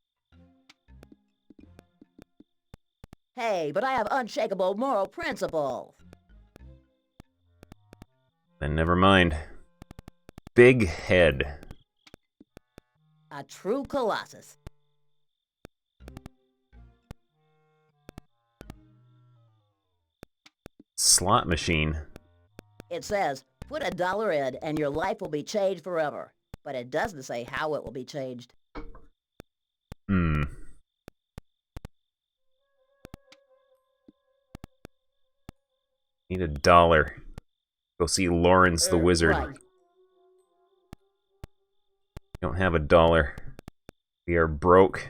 Hey, but I have unshakable moral principles. Then never mind. Big head. A true colossus. Slot machine. It says, put $1 in and your life will be changed forever. But it doesn't say how it will be changed. Need $1. Go see Lawrence the Wizard. Right. Don't have $1. We are broke.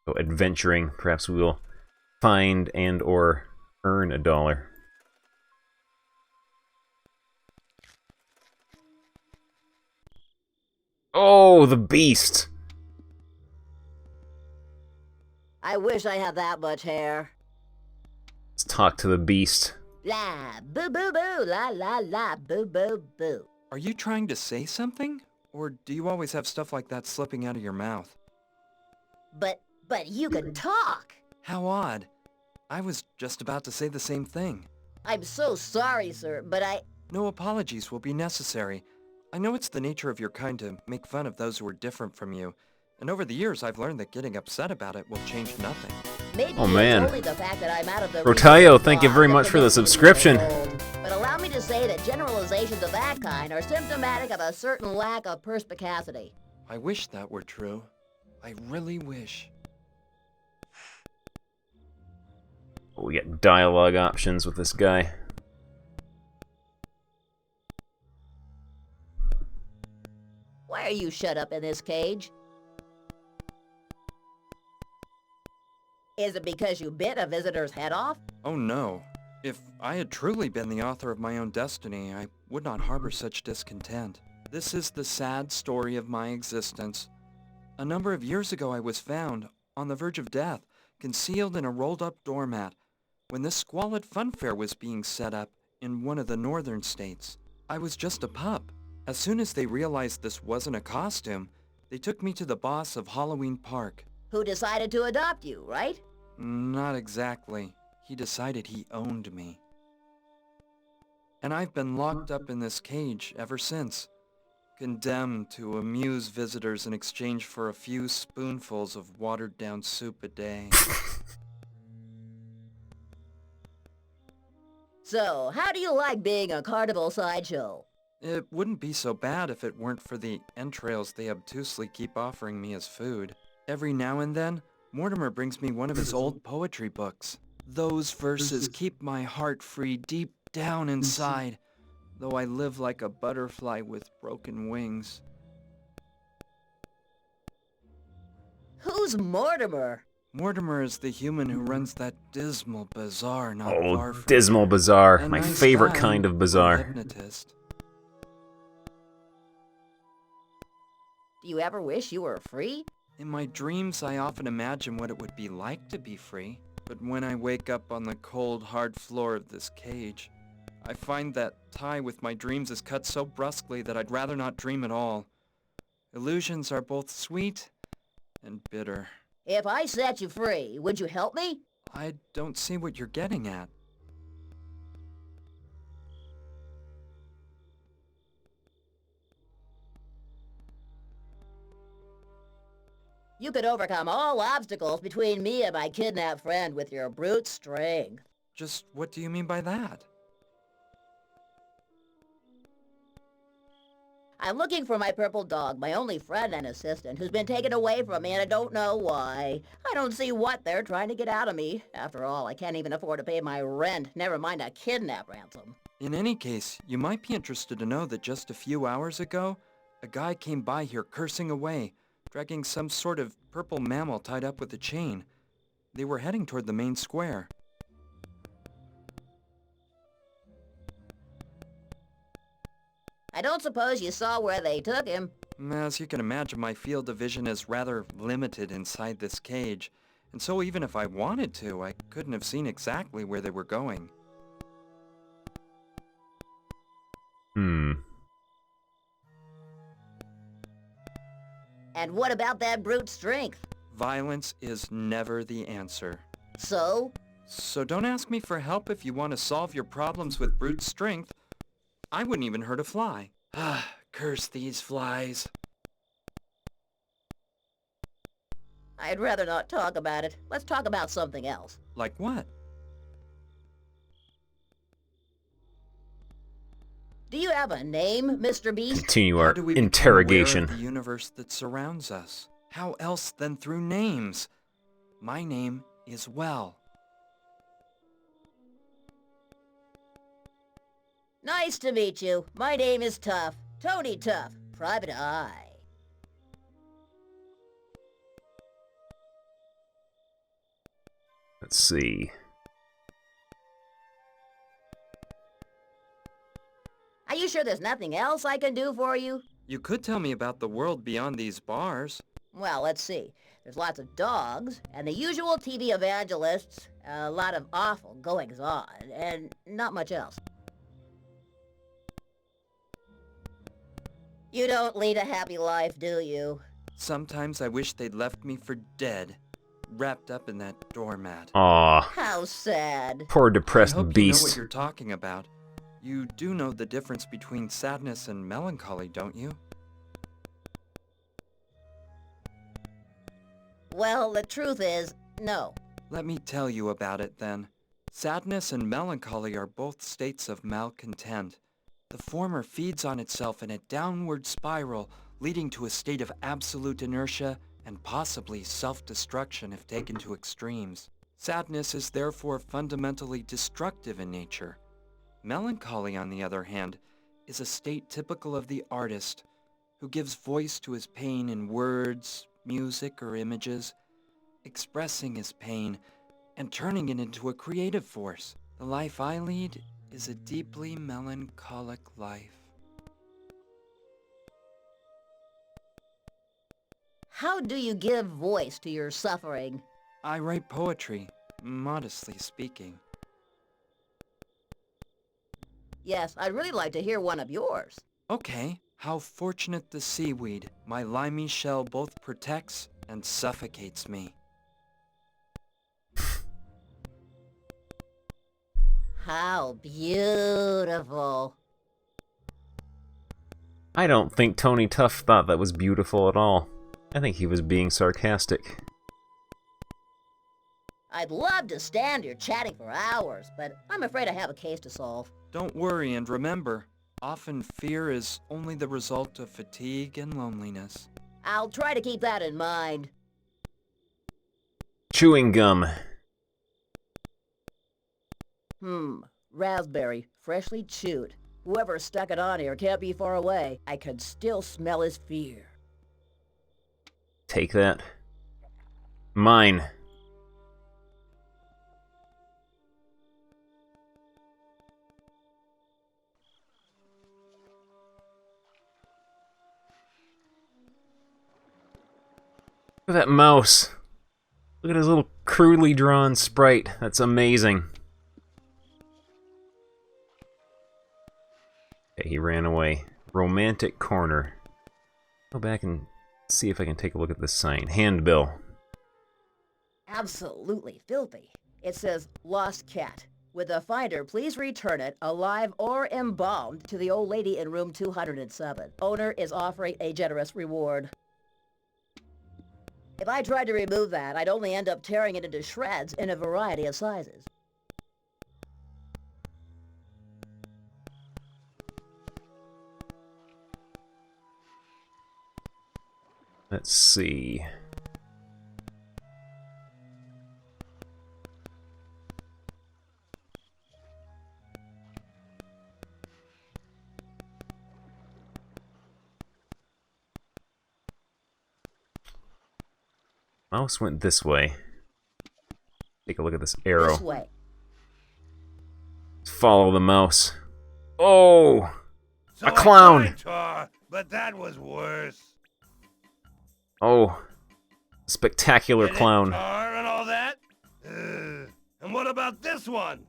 So adventuring, perhaps we will find and or earn $1. Oh, the beast! I wish I had that much hair. Let's talk to the beast. La, boo boo boo, la la la, boo boo boo. Are you trying to say something? Or do you always have stuff like that slipping out of your mouth? But you can talk. How odd. I was just about to say the same thing. I'm so sorry, sir, but No apologies will be necessary. I know it's the nature of your kind to make fun of those who are different from you. And over the years, I've learned that getting upset about it will change nothing. Maybe Oh, man. it's only the fact that I'm out of the Rotayo, research thank you block very that much for the makes me subscription. old. But allow me to say that generalizations of that kind are symptomatic of a certain lack of perspicacity. I wish that were true. I really wish. Oh, we got dialogue options with this guy. Why are you shut up in this cage? Is it because you bit a visitor's head off? Oh no. If I had truly been the author of my own destiny, I would not harbor such discontent. This is the sad story of my existence. A number of years ago I was found, on the verge of death, concealed in a rolled-up doormat, when this squalid funfair was being set up in one of the northern states. I was just a pup. As soon as they realized this wasn't a costume, they took me to the boss of Halloween Park. Who decided to adopt you, right? Not exactly. He decided he owned me. And I've been locked up in this cage ever since, condemned to amuse visitors in exchange for a few spoonfuls of watered-down soup a day. So, how do you like being a carnival sideshow? It wouldn't be so bad if it weren't for the entrails they obtusely keep offering me as food. Every now and then, Mortimer brings me one of his old poetry books. Those verses keep my heart free deep down inside. though I live like a butterfly with broken wings. Who's Mortimer? Mortimer is the human who runs that dismal bazaar not Oh, far from dismal here. bazaar. A My nice favorite guy kind of and a bazaar. hypnotist. Do you ever wish you were free? In my dreams, I often imagine what it would be like to be free. But when I wake up on the cold, hard floor of this cage, I find that tie with my dreams is cut so brusquely that I'd rather not dream at all. Illusions are both sweet and bitter. If I set you free, would you help me? I don't see what you're getting at. You could overcome all obstacles between me and my kidnapped friend with your brute strength. Just what do you mean by that? I'm looking for my purple dog, my only friend and assistant, who's been taken away from me and I don't know why. I don't see what they're trying to get out of me. After all, I can't even afford to pay my rent, never mind a kidnap ransom. In any case, you might be interested to know that just a few hours ago, a guy came by here cursing away, dragging some sort of purple mammal tied up with a chain. They were heading toward the main square. I don't suppose you saw where they took him. As you can imagine, my field of vision is rather limited inside this cage, and so even if I wanted to, I couldn't have seen exactly where they were going. And what about that brute strength? Violence is never the answer. So? So don't ask me for help if you want to solve your problems with brute strength. I wouldn't even hurt a fly. Ah, curse these flies. I'd rather not talk about it. Let's talk about something else. Like what? Do you have a name, Mr. Beast? Continue How our do we become interrogation. aware of the universe that surrounds us? How else than through names? My name is Well. Nice to meet you. My name is Tough. Tony Tough. Private Eye. Let's see. Are you sure there's nothing else I can do for you? You could tell me about the world beyond these bars. Well, let's see. There's lots of dogs, and the usual TV evangelists, a lot of awful goings-on, and not much else. You don't lead a happy life, do you? Sometimes I wish they'd left me for dead, wrapped up in that doormat. Aw, How sad. poor I depressed hope you know what beast. you're talking about. You do know the difference between sadness and melancholy, don't you? Well, the truth is, no. Let me tell you about it then. Sadness and melancholy are both states of malcontent. The former feeds on itself in a downward spiral, leading to a state of absolute inertia and possibly self-destruction if taken to extremes. Sadness is therefore fundamentally destructive in nature. Melancholy, on the other hand, is a state typical of the artist, who gives voice to his pain in words, music, or images, expressing his pain and turning it into a creative force. The life I lead is a deeply melancholic life. How do you give voice to your suffering? I write poetry, modestly speaking. Yes, I'd really like to hear one of yours. Okay, how fortunate the seaweed, my limey shell both protects and suffocates me. How beautiful. I don't think Tony Tough thought that was beautiful at all. I think he was being sarcastic. I'd love to stand here chatting for hours, but I'm afraid I have a case to solve. Don't worry and remember, often fear is only the result of fatigue and loneliness. I'll try to keep that in mind. Chewing gum. Raspberry, freshly chewed. Whoever stuck it on here can't be far away. I can still smell his fear. Take that. Mine. Look at that mouse. Look at his little crudely drawn sprite. That's amazing. Okay, he ran away. Romantic corner. Go back and see if I can take a look at this sign. Handbill. Absolutely filthy. It says, lost cat. With the finder, please return it, alive or embalmed, to the old lady in room 207. Owner is offering a generous reward. If I tried to remove that, I'd only end up tearing it into shreds in a variety of sizes. Let's see. Mouse went this way. Take a look at this arrow. This way. Follow the mouse. Oh! So A clown! I tried, Tar, but that was worse. Oh. Spectacular Get it, clown. Tar and all that? And what about this one?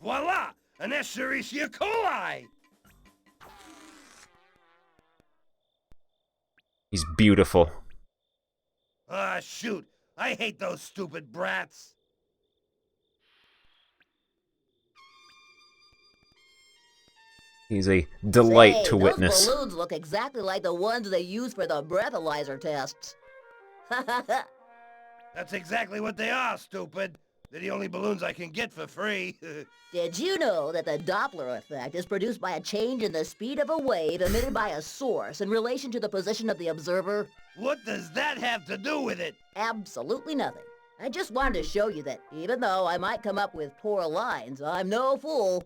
Voila! An Escherichia coli! He's beautiful. Ah, shoot. I hate those stupid brats. He's a delight Say, to witness. Those balloons look exactly like the ones they use for the breathalyzer tests. That's exactly what they are, stupid. They're the only balloons I can get for free. Did you know that the Doppler effect is produced by a change in the speed of a wave emitted by a source in relation to the position of the observer? What does that have to do with it? Absolutely nothing. I just wanted to show you that even though I might come up with poor lines, I'm no fool.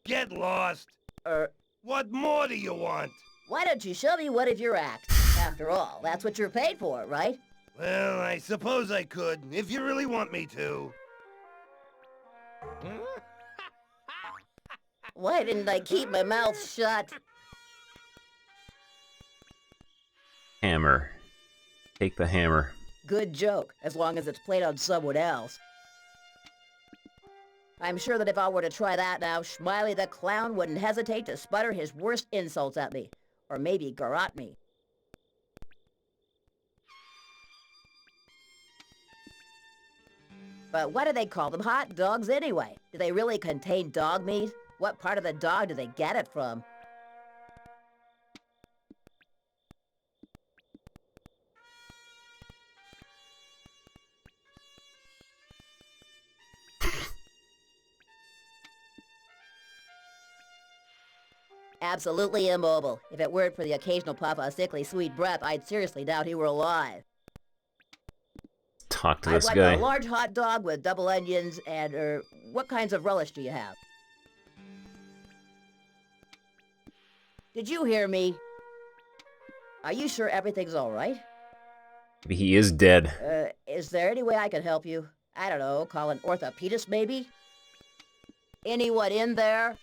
Get lost. What more do you want? Why don't you show me one of your acts? After all, that's what you're paid for, right? Well, I suppose I could, if you really want me to. Why didn't I keep my mouth shut? Hammer. Take the hammer. Good joke, as long as it's played on someone else. I'm sure that if I were to try that now, Smiley the Clown wouldn't hesitate to sputter his worst insults at me. Or maybe garrote me. But why do they call them hot dogs anyway? Do they really contain dog meat? What part of the dog do they get it from? Absolutely immobile. If it weren't for the occasional puff of sickly sweet breath, I'd seriously doubt he were alive. Talk to I'd this like guy. a large hot dog with double onions and, what kinds of relish do you have? Did you hear me? Are you sure everything's all right? Maybe he is dead. Is there any way I can help you? I don't know, call an orthopedist maybe? Anyone in there?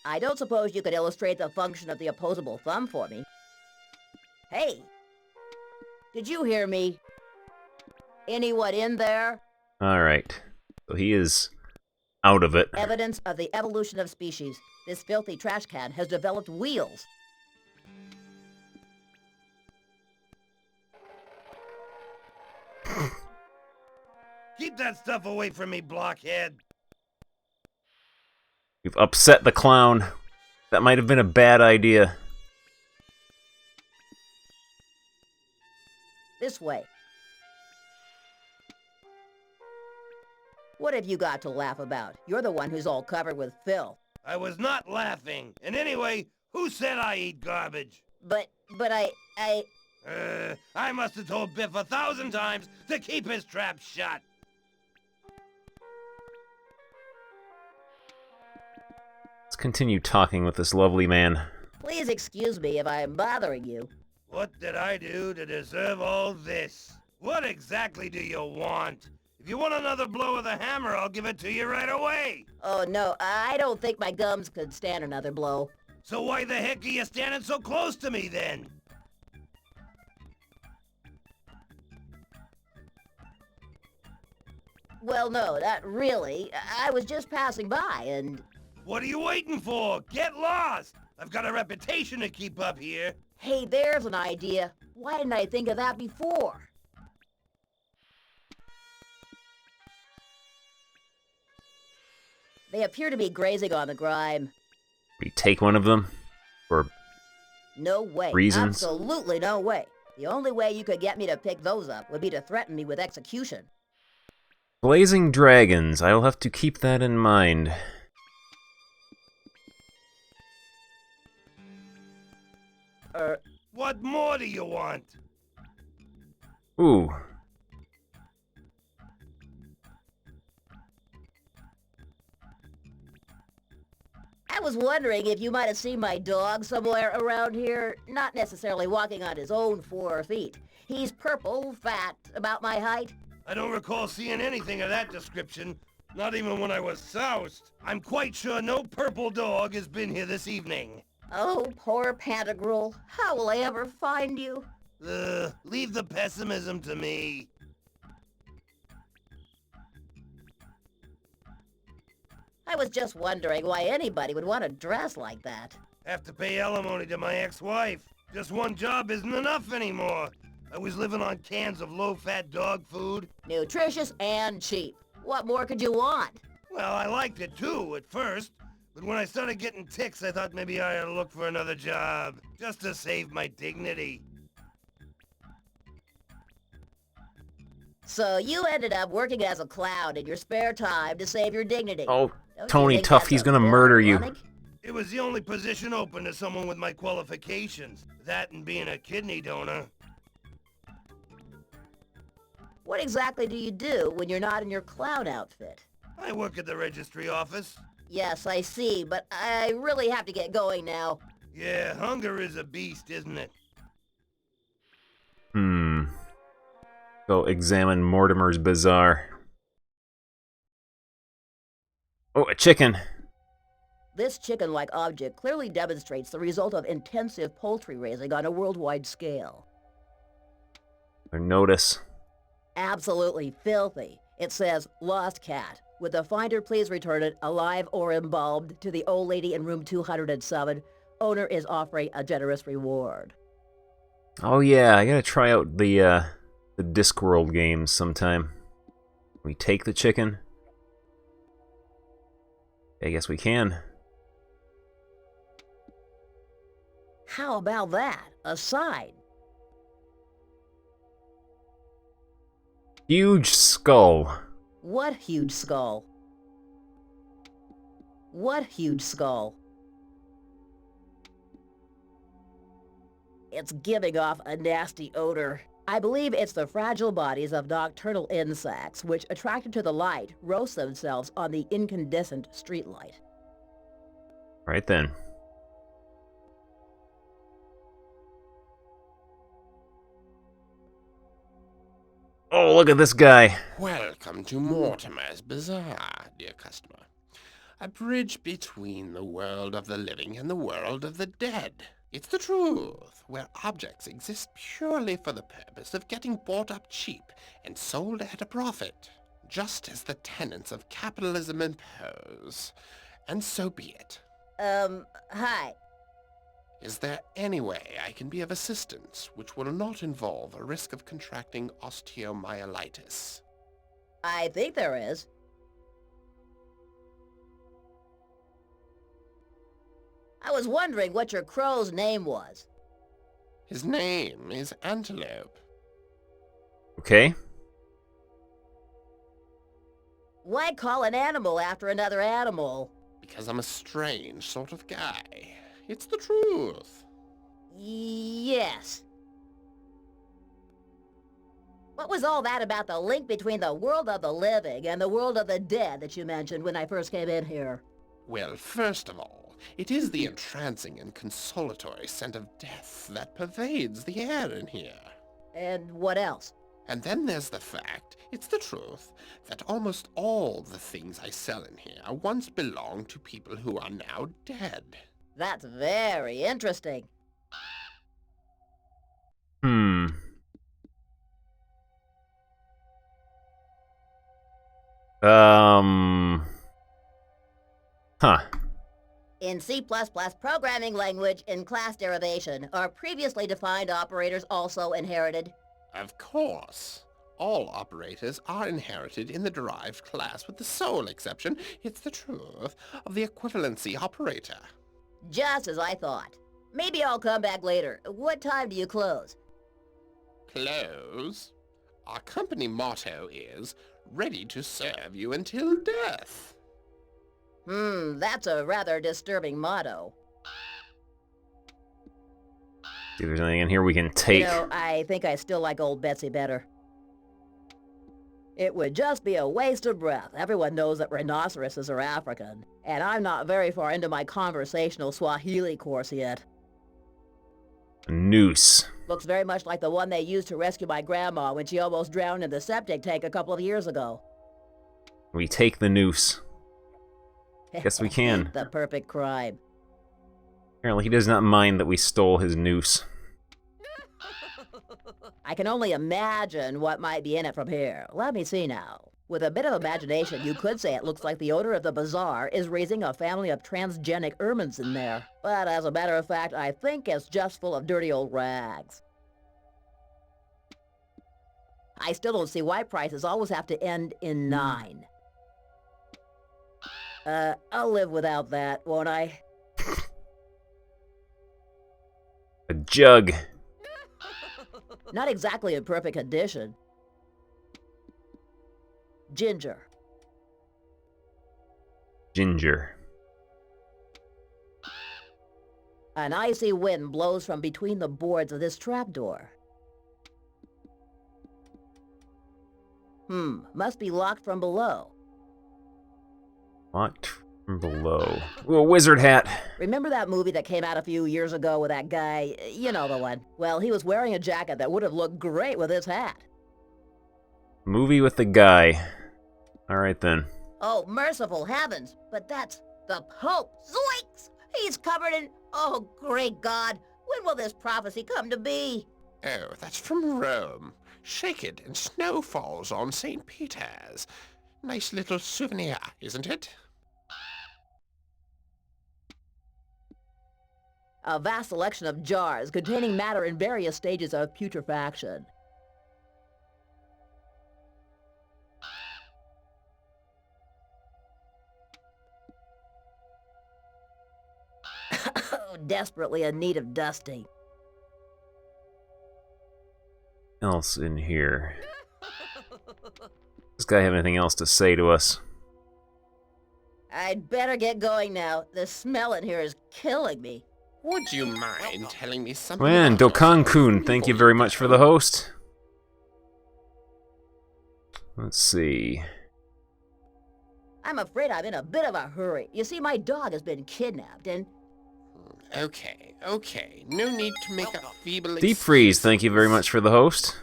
I don't suppose you could illustrate the function of the opposable thumb for me. Hey! Did you hear me? Anyone in there? Alright. So he is out of it. Evidence of the evolution of species. This filthy trash can has developed wheels. Keep that stuff away from me, blockhead. You've upset the clown. That might have been a bad idea. This way. What have you got to laugh about? You're the one who's all covered with filth. I was not laughing. And anyway, who said I eat garbage? But I... I must have told Biff 1,000 times to keep his trap shut. Let's continue talking with this lovely man. Please excuse me if I'm bothering you. What did I do to deserve all this? What exactly do you want? If you want another blow of the hammer, I'll give it to you right away. Oh, no, I don't think my gums could stand another blow. So why the heck are you standing so close to me then? Well, no, not really. I was just passing by and... What are you waiting for? Get lost! I've got a reputation to keep up here. Hey, there's an idea. Why didn't I think of that before? They appear to be grazing on the grime. We take one of them? For No way. reasons? Absolutely no way. The only way you could get me to pick those up would be to threaten me with execution. Blazing dragons. I will have to keep that in mind. What more do you want? Ooh. I was wondering if you might have seen my dog somewhere around here. Not necessarily walking on his own 4 feet. He's purple, fat, about my height. I don't recall seeing anything of that description. Not even when I was soused. I'm quite sure no purple dog has been here this evening. Oh, poor Pantagruel. How will I ever find you? Leave the pessimism to me. I was just wondering why anybody would want to dress like that. Have to pay alimony to my ex-wife. Just one job isn't enough anymore. I was living on cans of low-fat dog food. Nutritious and cheap. What more could you want? Well, I liked it too, at first. But when I started getting tics, I thought maybe I ought to look for another job. Just to save my dignity. So you ended up working as a clown in your spare time to save your dignity. Oh, Don't you Tony think Tough, that's he's a gonna bit murder you. ironic? It was the only position open to someone with my qualifications. That and being a kidney donor. What exactly do you do when you're not in your clown outfit? I work at the registry office. Yes, I see, but I really have to get going now. Yeah, hunger is a beast, isn't it? Go examine Mortimer's bazaar. Oh, a chicken. This chicken-like object clearly demonstrates the result of intensive poultry raising on a worldwide scale. Or notice. Absolutely filthy. It says, lost cat. Would the finder please return it, alive or embalmed, to the old lady in room 207? Owner is offering a generous reward. Oh yeah, I gotta try out the Discworld games sometime. We take the chicken? I guess we can. How about that? A sign. Huge skull. What huge skull? What huge skull? It's giving off a nasty odor. I believe it's the fragile bodies of nocturnal insects which, attracted to the light, roast themselves on the incandescent streetlight. Right then. Oh, look at this guy. Welcome to Mortimer's Bazaar, dear customer. A bridge between the world of the living and the world of the dead. It's the truth, where objects exist purely for the purpose of getting bought up cheap and sold at a profit, just as the tenets of capitalism impose. And so be it. Hi. Is there any way I can be of assistance which will not involve a risk of contracting osteomyelitis? I think there is. I was wondering what your crow's name was. His name is Antelope. Okay. Why call an animal after another animal? Because I'm a strange sort of guy. It's the truth. Yes. What was all that about the link between the world of the living and the world of the dead that you mentioned when I first came in here? Well, first of all, it is the entrancing and consolatory scent of death that pervades the air in here. And what else? And then there's the fact, it's the truth, that almost all the things I sell in here once belonged to people who are now dead. That's very interesting. Hmm. Huh. In C++ programming language in class derivation, are previously defined operators also inherited? Of course. All operators are inherited in the derived class with the sole exception, it's the truth, of the equivalency operator. Just as I thought. Maybe I'll come back later. What time do you close? Close? Our company motto is, ready to serve you until death. That's a rather disturbing motto. See if there's anything in here we can take. You know, I think I still like old Betsy better. It would just be a waste of breath. Everyone knows that rhinoceroses are African, and I'm not very far into my conversational Swahili course yet. A noose. Looks very much like the one they used to rescue my grandma when she almost drowned in the septic tank a couple of years ago. We take the noose. Guess we can. The perfect crime. Apparently he does not mind that we stole his noose. I can only imagine what might be in it from here. Let me see now. With a bit of imagination, you could say it looks like the owner of the bazaar is raising a family of transgenic ermines in there. But as a matter of fact, I think it's just full of dirty old rags. I still don't see why prices always have to end in 9. I'll live without that, won't I? A jug. Not exactly in perfect condition. Ginger. Ginger. An icy wind blows from between the boards of this trapdoor. Must be locked from below. Locked from below. Ooh, a wizard hat. Remember that movie that came out a few years ago with that guy? You know the one. Well, he was wearing a jacket that would have looked great with his hat. Movie with the guy. Alright then. Oh, merciful heavens. But that's the Pope. Zoinks! He's covered in... Oh, great God. When will this prophecy come to be? Oh, that's from Rome. Shake it and snow falls on St. Peter's. Nice little souvenir, isn't it? A vast selection of jars containing matter in various stages of putrefaction. Desperately in need of dusting. Else in here. Does this guy have anything else to say to us? I'd better get going now. The smell in here is killing me. Would you mind telling me something Man, about Dokkan-kun, yourself thank you before very much for the host. Let's see. I'm afraid I'm in a bit of a hurry. You see, my dog has been kidnapped and... Okay. No need to make a feeble Deep Freeze, thank you very much for the host.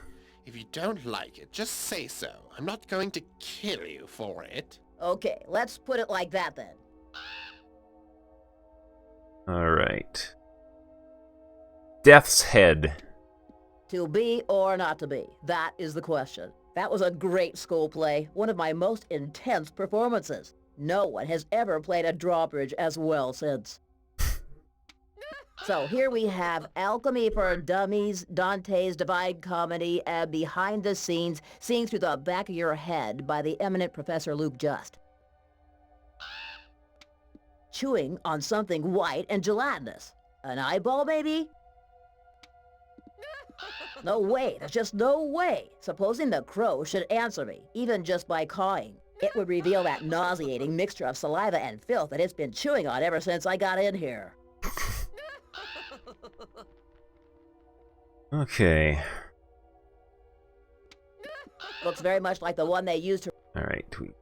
If you don't like it, just say so. I'm not going to kill you for it. Okay, let's put it like that then. Alright. Death's Head. To be or not to be? That is the question. That was a great school play, one of my most intense performances. No one has ever played a drawbridge as well since. So here we have Alchemy for Dummies, Dante's Divine Comedy, and Behind the Scenes, Seeing Through the Back of Your Head by the eminent Professor Luke Just. Chewing on something white and gelatinous. An eyeball, maybe? No way, there's just no way. Supposing the crow should answer me, even just by cawing. It would reveal that nauseating mixture of saliva and filth that it's been chewing on ever since I got in here. Okay. Looks very much like the one they used to... Alright, we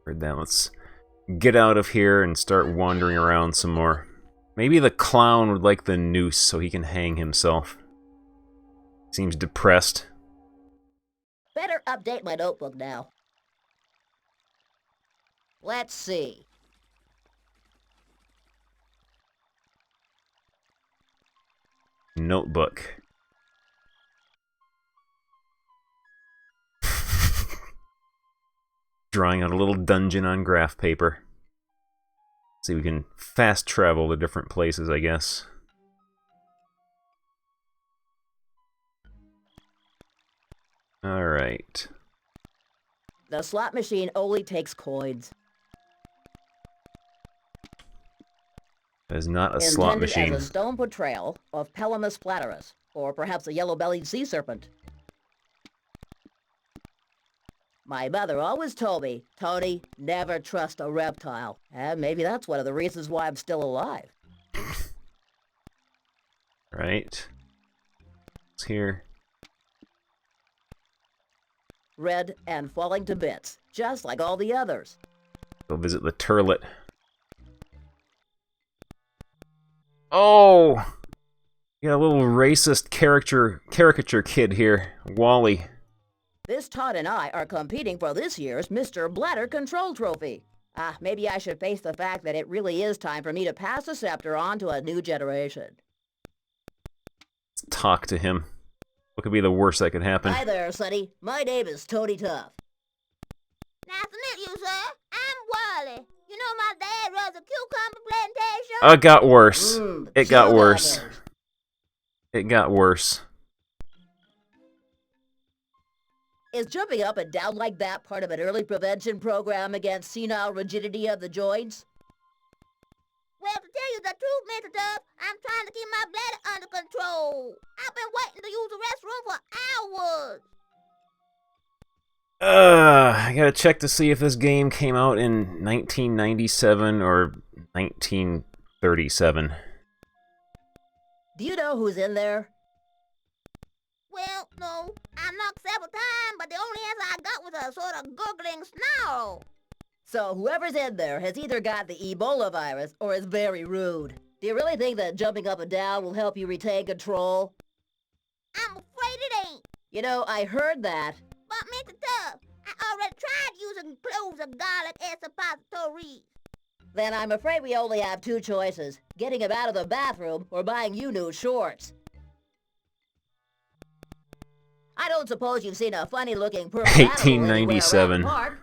heard that. Let's get out of here and start wandering around some more. Maybe the clown would like the noose so he can hang himself. Seems depressed. Better update my notebook now. Let's see. Notebook. Drawing out a little dungeon on graph paper. See, we can fast travel to different places, I guess. Alright. The slot machine only takes coins. That is not a slot Intended machine. as a stone portrayal of Pelamus flatterus, or perhaps a yellow-bellied sea serpent. My mother always told me, Tony, never trust a reptile. And maybe that's one of the reasons why I'm still alive. Right. It's here. Red and falling to bits, just like all the others. Go visit the turlet. Oh! You got a little racist caricature kid here, Wally. This Todd and I are competing for this year's Mr. Bladder Control Trophy. Maybe I should face the fact that it really is time for me to pass the scepter on to a new generation. Let's talk to him. What could be the worst that could happen? Hi there, Sonny. My name is Tony Tough. Nice to meet you, sir. I'm Wally. You know my dad runs a cucumber plantation? It got worse. It got sugar worse. gatherers. It got worse. Is jumping up and down like that part of an early prevention program against senile rigidity of the joints? Well, to tell you the truth, Mr. Duff, I'm trying to keep my bladder under control. I've been waiting to use the restroom for hours. I gotta check to see if this game came out in 1997 or 1937. Do you know who's in there? Well, no, I knocked several times, but the only answer I got was a sort of gurgling snarl. So whoever's in there has either got the Ebola virus or is very rude. Do you really think that jumping up and down will help you retain control? I'm afraid it ain't. You know, I heard that. But, Mr. Tubb, I already tried using cloves of garlic as suppositories. Then I'm afraid we only have two choices. Getting him out of the bathroom or buying you new shorts. I don't suppose you've seen a funny-looking purple animal anywhere around 1897. the park.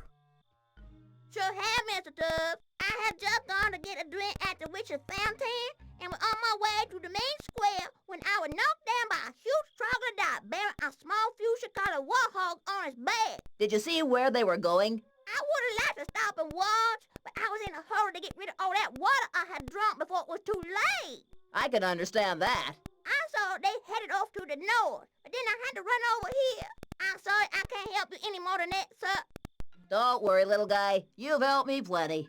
Sure have, Mr. Tubb. I had just gone to get a drink at the Witch's Fountain and was on my way to the main square when I was knocked down by a huge troglodyte bearing a small fuchsia-colored warthog on its back. Did you see where they were going? I would have liked to stop and watch, but I was in a hurry to get rid of all that water I had drunk before it was too late. I can understand that. I saw they headed off to the north, but then I had to run over here. I'm sorry I can't help you any more than that, sir. Don't worry, little guy. You've helped me plenty.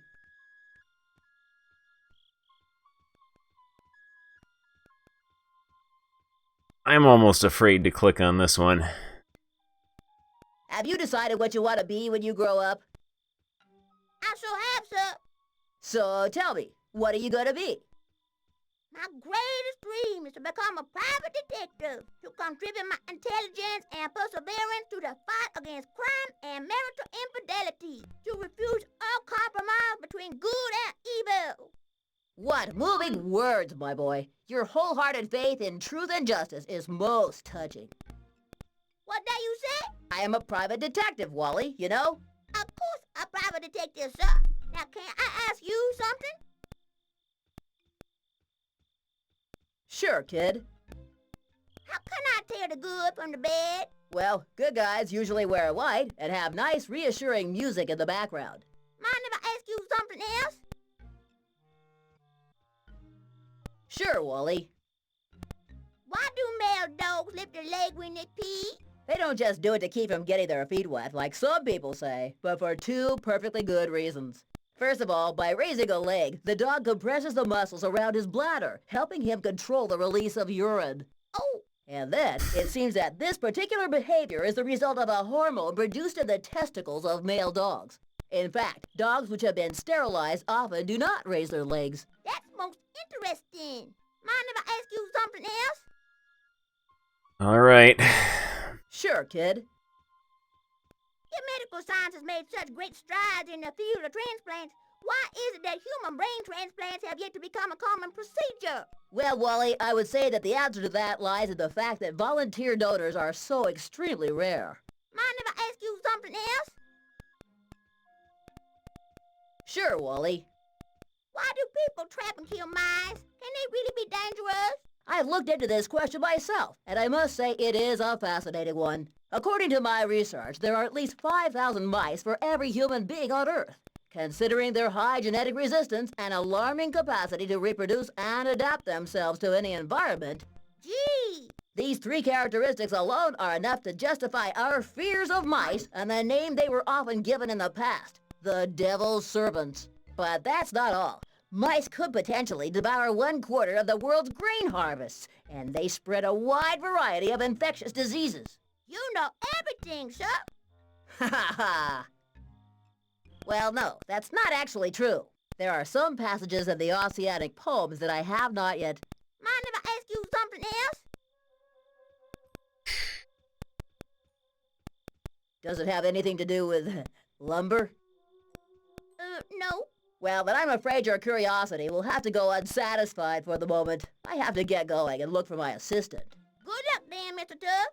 I'm almost afraid to click on this one. Have you decided what you want to be when you grow up? I sure have, sir. So tell me, what are you going to be? My greatest dream is to become a private detective, to contribute my intelligence and perseverance to the fight against crime and marital infidelity, to refuse all compromise between good and evil. What moving words, my boy. Your wholehearted faith in truth and justice is most touching. What did you say? I am a private detective, Wally, you know? Of course, a private detective, sir. Now, can I ask you something? Sure, kid. How can I tell the good from the bad? Well, good guys usually wear white and have nice, reassuring music in the background. Mind if I ask you something else? Sure, Wally. Why do male dogs lift their leg when they pee? They don't just do it to keep from getting their feet wet, like some people say, but for two perfectly good reasons. First of all, by raising a leg, the dog compresses the muscles around his bladder, helping him control the release of urine. Oh, And then, it seems that this particular behavior is the result of a hormone produced in the testicles of male dogs. In fact, dogs which have been sterilized often do not raise their legs. That's most interesting. Mind if I ask you something else? Alright. Sure, kid. If medical science has made such great strides in the field of transplants, why is it that human brain transplants have yet to become a common procedure? Well, Wally, I would say that the answer to that lies in the fact that volunteer donors are so extremely rare. Mind if I ask you something else? Sure, Wally. Why do people trap and kill mice? Can they really be dangerous? I've looked into this question myself, and I must say it is a fascinating one. According to my research, there are at least 5,000 mice for every human being on Earth. Considering their high genetic resistance and alarming capacity to reproduce and adapt themselves to any environment, Gee! these 3 characteristics alone are enough to justify our fears of mice and the name they were often given in the past, the devil's servants. But that's not all. Mice could potentially devour 1/4 of the world's grain harvests, and they spread a wide variety of infectious diseases. You know everything, sir. Ha ha ha! Well, no, that's not actually true. There are some passages in the Ossianic poems that I have not yet... Mind if I ask you something else? Does it have anything to do with lumber? No. Well, then I'm afraid your curiosity will have to go unsatisfied for the moment. I have to get going and look for my assistant. Good luck then, Mr. Tuff.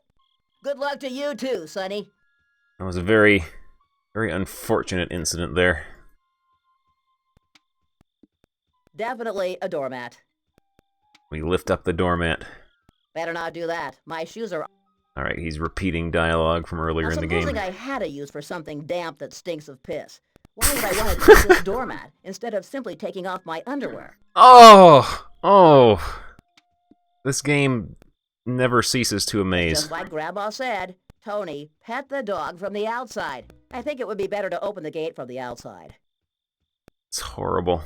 Good luck to you too, Sonny. That was a very unfortunate incident there. Definitely a doormat. We lift up the doormat. Better not do that. My shoes are... Alright, he's repeating dialogue from earlier in the game. Supposing I had a use for something damp that stinks of piss. Why would I want to take this doormat instead of simply taking off my underwear? Oh! This game never ceases to amaze. Just like Grandma said, Tony, pet the dog from the outside. I think it would be better to open the gate from the outside. It's horrible.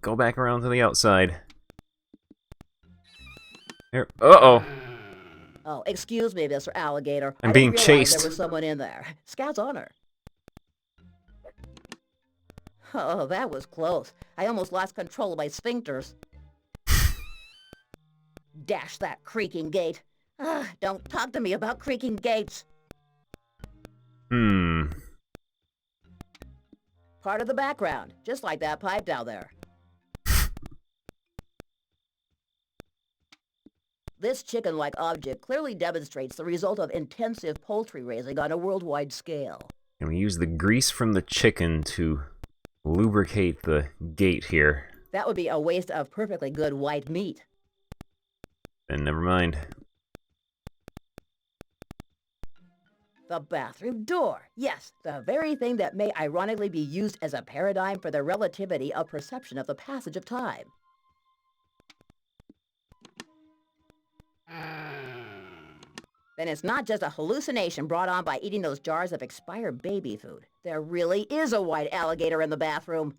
Go back around to the outside. Here. Uh-oh. Oh, excuse me, Mr. Alligator. I'm I being didn't realize chased. There was someone in there. Scout's honor. Oh, that was close. I almost lost control of my sphincters. Dash that creaking gate. Don't talk to me about creaking gates. Part of the background, just like that pipe down there. This chicken-like object clearly demonstrates the result of intensive poultry raising on a worldwide scale. And we use the grease from the chicken to lubricate the gate here. That would be a waste of perfectly good white meat. Then never mind. The bathroom door. Yes, the very thing that may ironically be used as a paradigm for the relativity of perception of the passage of time. Then it's not just a hallucination brought on by eating those jars of expired baby food. There really is a white alligator in the bathroom.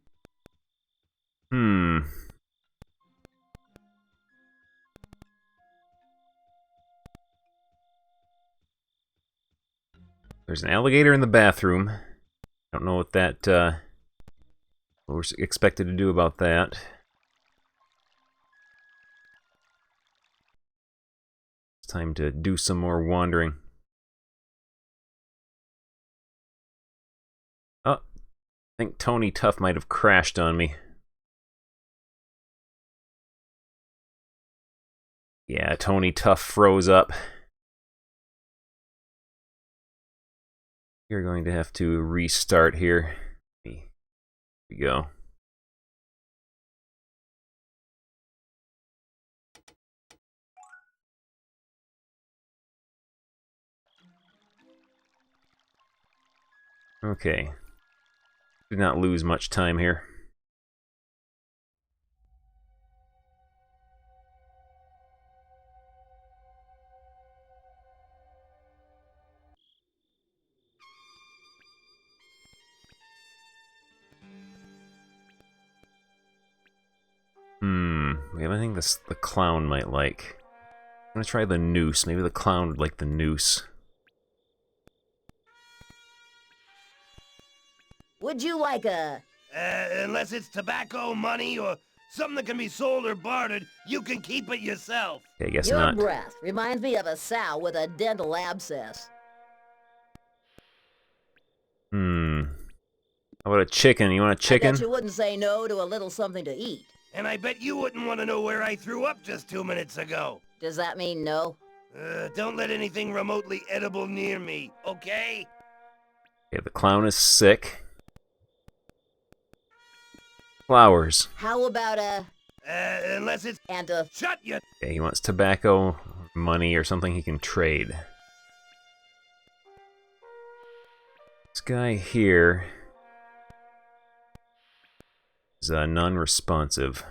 There's an alligator in the bathroom. Don't know what that, what we're expected to do about that. It's time to do some more wandering. Oh, I think Tony Tuff might have crashed on me. Yeah, Tony Tuff froze up. You're going to have to restart here. Here we go. Okay. Did not lose much time here. We have anything the clown might like. gonna try the noose. Maybe the clown would like the noose. Would you like a... Unless it's tobacco, money, or something that can be sold or bartered, you can keep it yourself. Okay, I guess Your not. breath reminds me of a sow with a dental abscess. Hmm. How about a chicken? You want a I chicken? bet you wouldn't say no to a little something to eat. And I bet you wouldn't want to know where I threw up just 2 minutes ago. Does that mean no? Don't let anything remotely edible near me, okay? Okay, the clown is sick. Flowers. How about Unless it's... and a... Shut you... Okay, he wants tobacco, money, or something he can trade. This guy here is non-responsive.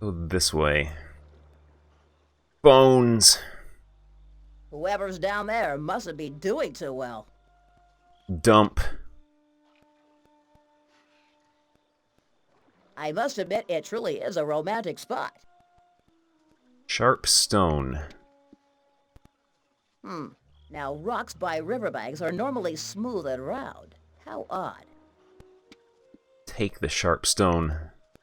Go this way. Bones! Whoever's down there mustn't be doing too well. Dump. I must admit, it truly is a romantic spot. Sharp stone. Now, rocks by riverbanks are normally smooth and round. How odd. Take the sharp stone.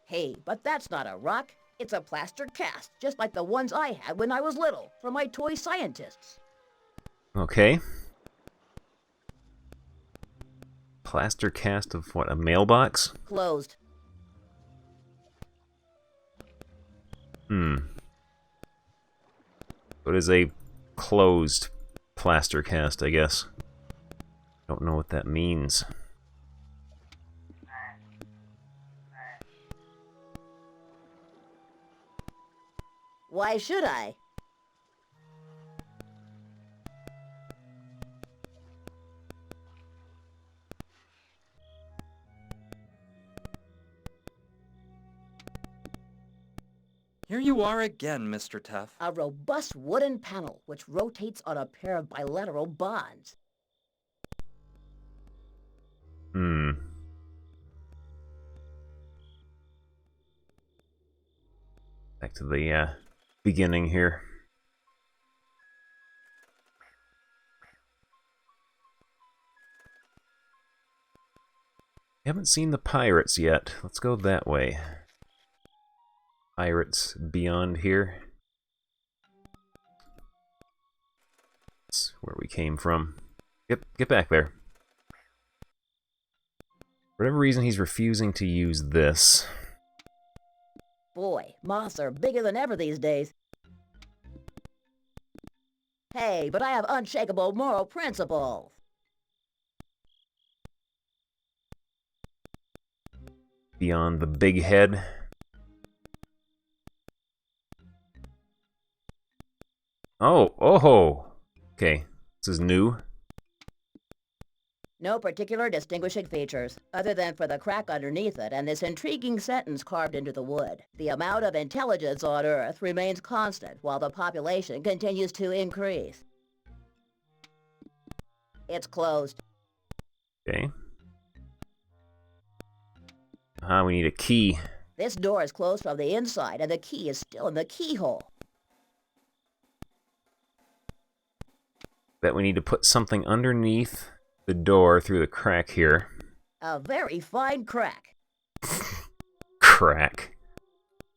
Hey, but that's not a rock. It's a plaster cast, just like the ones I had when I was little, for my toy scientists. Okay. Plaster cast of what, a mailbox? Closed. What is a closed plaster cast, I guess? Don't know what that means. Why should I? Here you are again, Mr. Tuff. A robust wooden panel which rotates on a pair of bilateral bonds. Back to the beginning here. Haven't seen the pirates yet. Let's go that way. Pirates beyond here. That's where we came from. Get back there. For whatever reason, he's refusing to use this. Boy, moths are bigger than ever these days. Hey, but I have unshakable moral principles. Beyond the big head. Oh! Okay, this is new. No particular distinguishing features, other than for the crack underneath it and this intriguing sentence carved into the wood. The amount of intelligence on Earth remains constant while the population continues to increase. It's closed. Okay. We need a key. This door is closed from the inside and the key is still in the keyhole. Bet we need to put something underneath the door through the crack here. A very fine crack. Crack.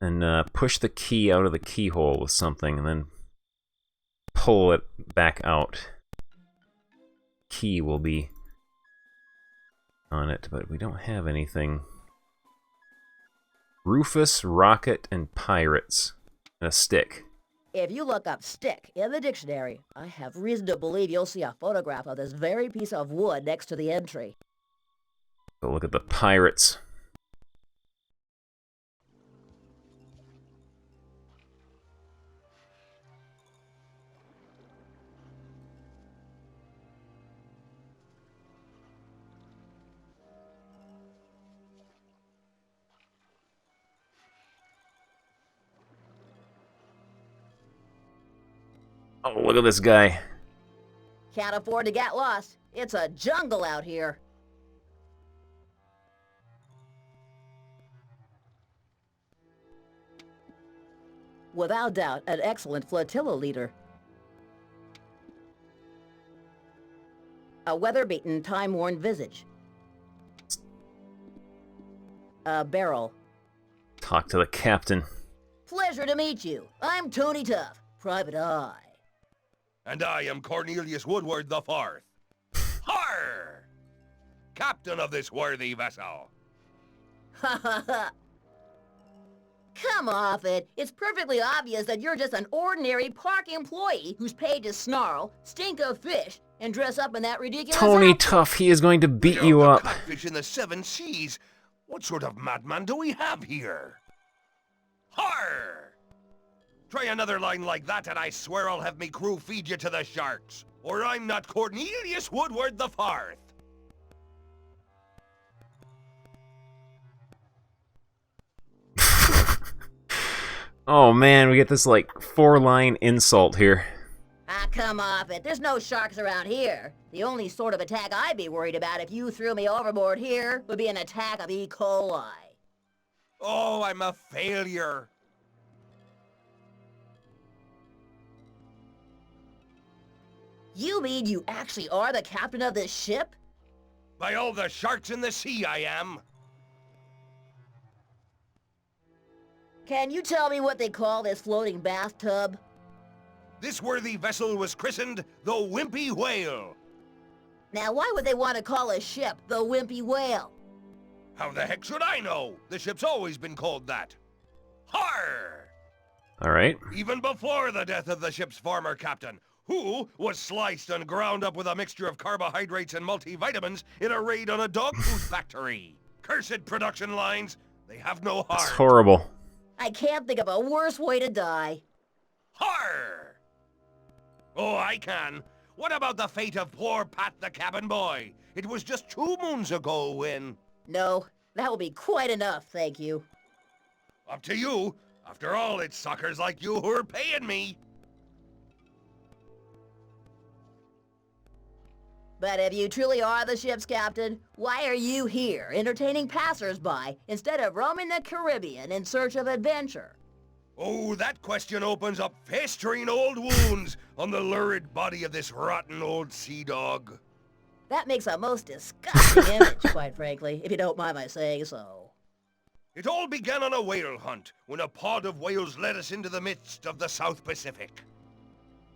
And push the key out of the keyhole with something and then pull it back out. Key will be on it, but we don't have anything. Rufus, rocket, and pirates. And a stick. If you look up stick in the dictionary, I have reason to believe you'll see a photograph of this very piece of wood next to the entry. Go look at the pirates. Oh, look at this guy. Can't afford to get lost. It's a jungle out here. Without doubt, an excellent flotilla leader. A weather-beaten, time-worn visage. A barrel. Talk to the captain. Pleasure to meet you. I'm Tony Tough, Private Eye. And I am Cornelius Woodward the Fourth. Har! Captain of this worthy vessel. Ha ha ha! Come off it. It's perfectly obvious that you're just an ordinary park employee who's paid to snarl, stink of fish, and dress up in that ridiculous Tony outfit. Tough, he is going to beat You're you the up. catfish in the seven seas. What sort of madman do we have here? Har! Try another line like that and I swear I'll have me crew feed you to the sharks. Or I'm not Cornelius Woodward the Fourth. Oh man, we get this like 4-line insult here. Ah, come off it. There's no sharks around here. The only sort of attack I'd be worried about if you threw me overboard here would be an attack of E. coli. Oh, I'm a failure. You mean you actually are the captain of this ship? By all the sharks in the sea, I am. Can you tell me what they call this floating bathtub? This worthy vessel was christened the Wimpy Whale. Now, why would they want to call a ship the Wimpy Whale? How the heck should I know? The ship's always been called that. Har! Alright. Even before the death of the ship's former captain, who was sliced and ground up with a mixture of carbohydrates and multivitamins in a raid on a dog food factory. Cursed production lines, they have no heart. It's horrible. I can't think of a worse way to die. Har! Oh, I can. What about the fate of poor Pat the cabin boy? It was just 2 moons ago when... No, that will be quite enough, thank you. Up to you. After all, it's suckers like you who are paying me. But if you truly are the ship's captain, why are you here, entertaining passers-by, instead of roaming the Caribbean in search of adventure? Oh, that question opens up festering old wounds on the lurid body of this rotten old sea dog. That makes a most disgusting image, quite frankly, if you don't mind my saying so. It all began on a whale hunt, when a pod of whales led us into the midst of the South Pacific.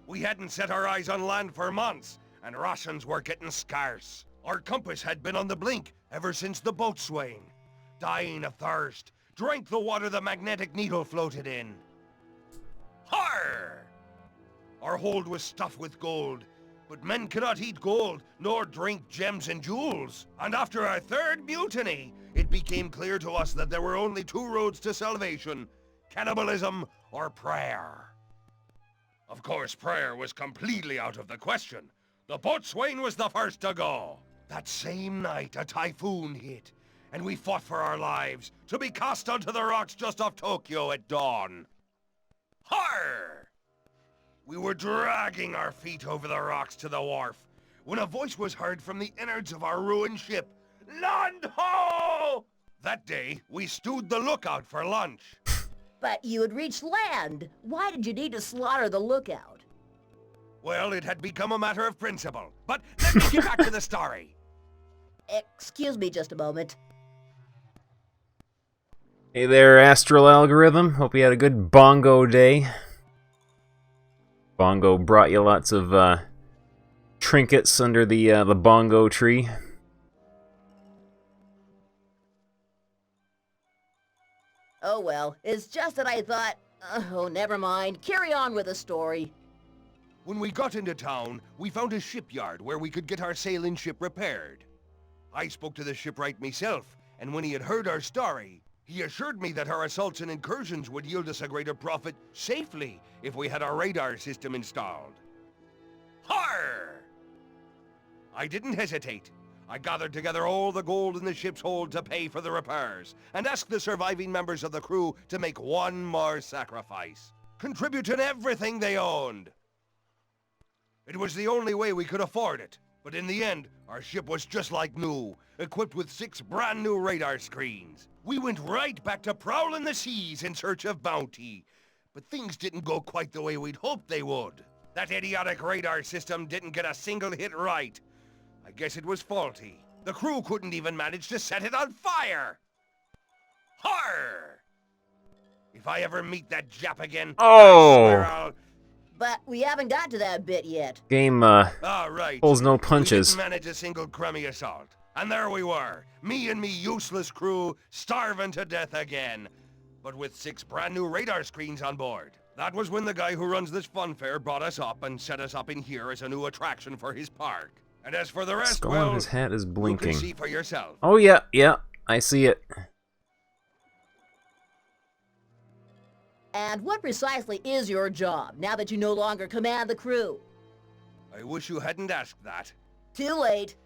We hadn't set our eyes on land for months, and rations were getting scarce. Our compass had been on the blink ever since the boatswain, dying of thirst, drank the water the magnetic needle floated in. Har! Our hold was stuffed with gold, but men cannot eat gold, nor drink gems and jewels. And after our 3rd mutiny, it became clear to us that there were only 2 roads to salvation: cannibalism or prayer. Of course, prayer was completely out of the question. The boatswain was the first to go. That same night, a typhoon hit, and we fought for our lives, to be cast onto the rocks just off Tokyo at dawn. Har! We were dragging our feet over the rocks to the wharf, when a voice was heard from the innards of our ruined ship. Land ho! That day, we stewed the lookout for lunch. But you had reached land. Why did you need to slaughter the lookout? Well, it had become a matter of principle. But let me get back to the story. Excuse me just a moment. Hey there, Astral Algorithm. Hope you had a good bongo day. Bongo brought you lots of trinkets under the bongo tree. Oh well, it's just that I thought... oh, never mind. Carry on with the story. When we got into town, we found a shipyard where we could get our sailing ship repaired. I spoke to the shipwright myself, and when he had heard our story, he assured me that our assaults and incursions would yield us a greater profit safely if we had our radar system installed. Har! I didn't hesitate. I gathered together all the gold in the ship's hold to pay for the repairs, and asked the surviving members of the crew to make one more sacrifice, contributing everything they owned. It was the only way we could afford it, but in the end, our ship was just like new, equipped with 6 brand new radar screens. We went right back to prowling the seas in search of bounty, but things didn't go quite the way we'd hoped they would. That idiotic radar system didn't get a single hit right. I guess it was faulty. The crew couldn't even manage to set it on fire. Har! If I ever meet that Jap again, I swear I'll... But we haven't got to that bit yet. Game, right. pulls no We punches. didn't manage a single crummy assault. And there we were, me and me useless crew, starving to death again. But with 6 brand new radar screens on board. That was when the guy who runs this fun fair brought us up and set us up in here as a new attraction for his park. And as for the rest, Skull well, on his hat is you blinking. can see for yourself. Oh yeah, I see it. And what precisely is your job, now that you no longer command the crew? I wish you hadn't asked that. Too late.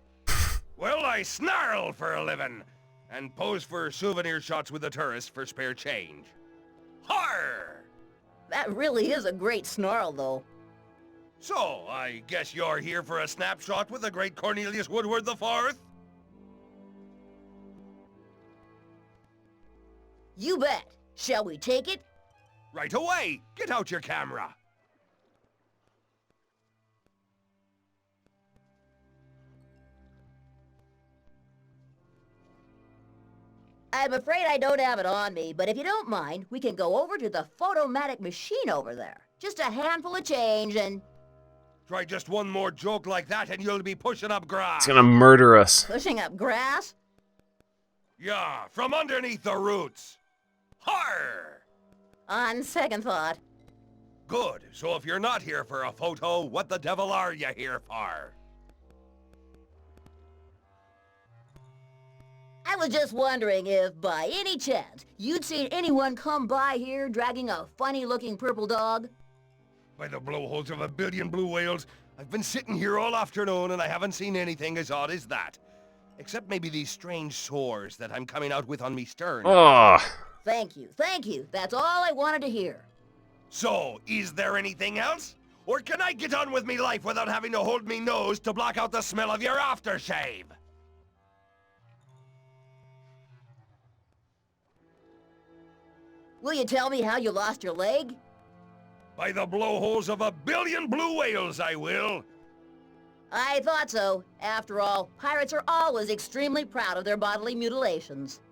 Well, I snarl for a living, and pose for souvenir shots with the tourists for spare change. Har! That really is a great snarl, though. So, I guess you're here for a snapshot with the great Cornelius Woodward IV? You bet. Shall we take it? Right away! Get out your camera! I'm afraid I don't have it on me, but if you don't mind, we can go over to the photomatic machine over there. Just a handful of change and... Try just one more joke like that and you'll be pushing up grass. It's gonna murder us. Pushing up grass? Yeah, from underneath the roots. Har! On second thought. Good. So if you're not here for a photo, what the devil are you here for? I was just wondering if, by any chance, you'd seen anyone come by here dragging a funny-looking purple dog? By the blowholes of a billion blue whales, I've been sitting here all afternoon and I haven't seen anything as odd as that. Except maybe these strange sores that I'm coming out with on me stern. Oh. Thank you, thank you. That's all I wanted to hear. So, is there anything else? Or can I get on with me life without having to hold me nose to block out the smell of your aftershave? Will you tell me how you lost your leg? By the blowholes of a billion blue whales, I will. I thought so. After all, pirates are always extremely proud of their bodily mutilations.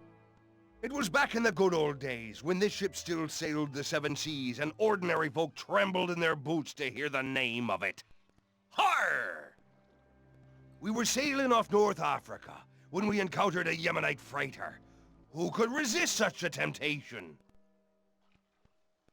It was back in the good old days, when this ship still sailed the 7 seas, and ordinary folk trembled in their boots to hear the name of it. Har! We were sailing off North Africa, when we encountered a Yemenite freighter. Who could resist such a temptation?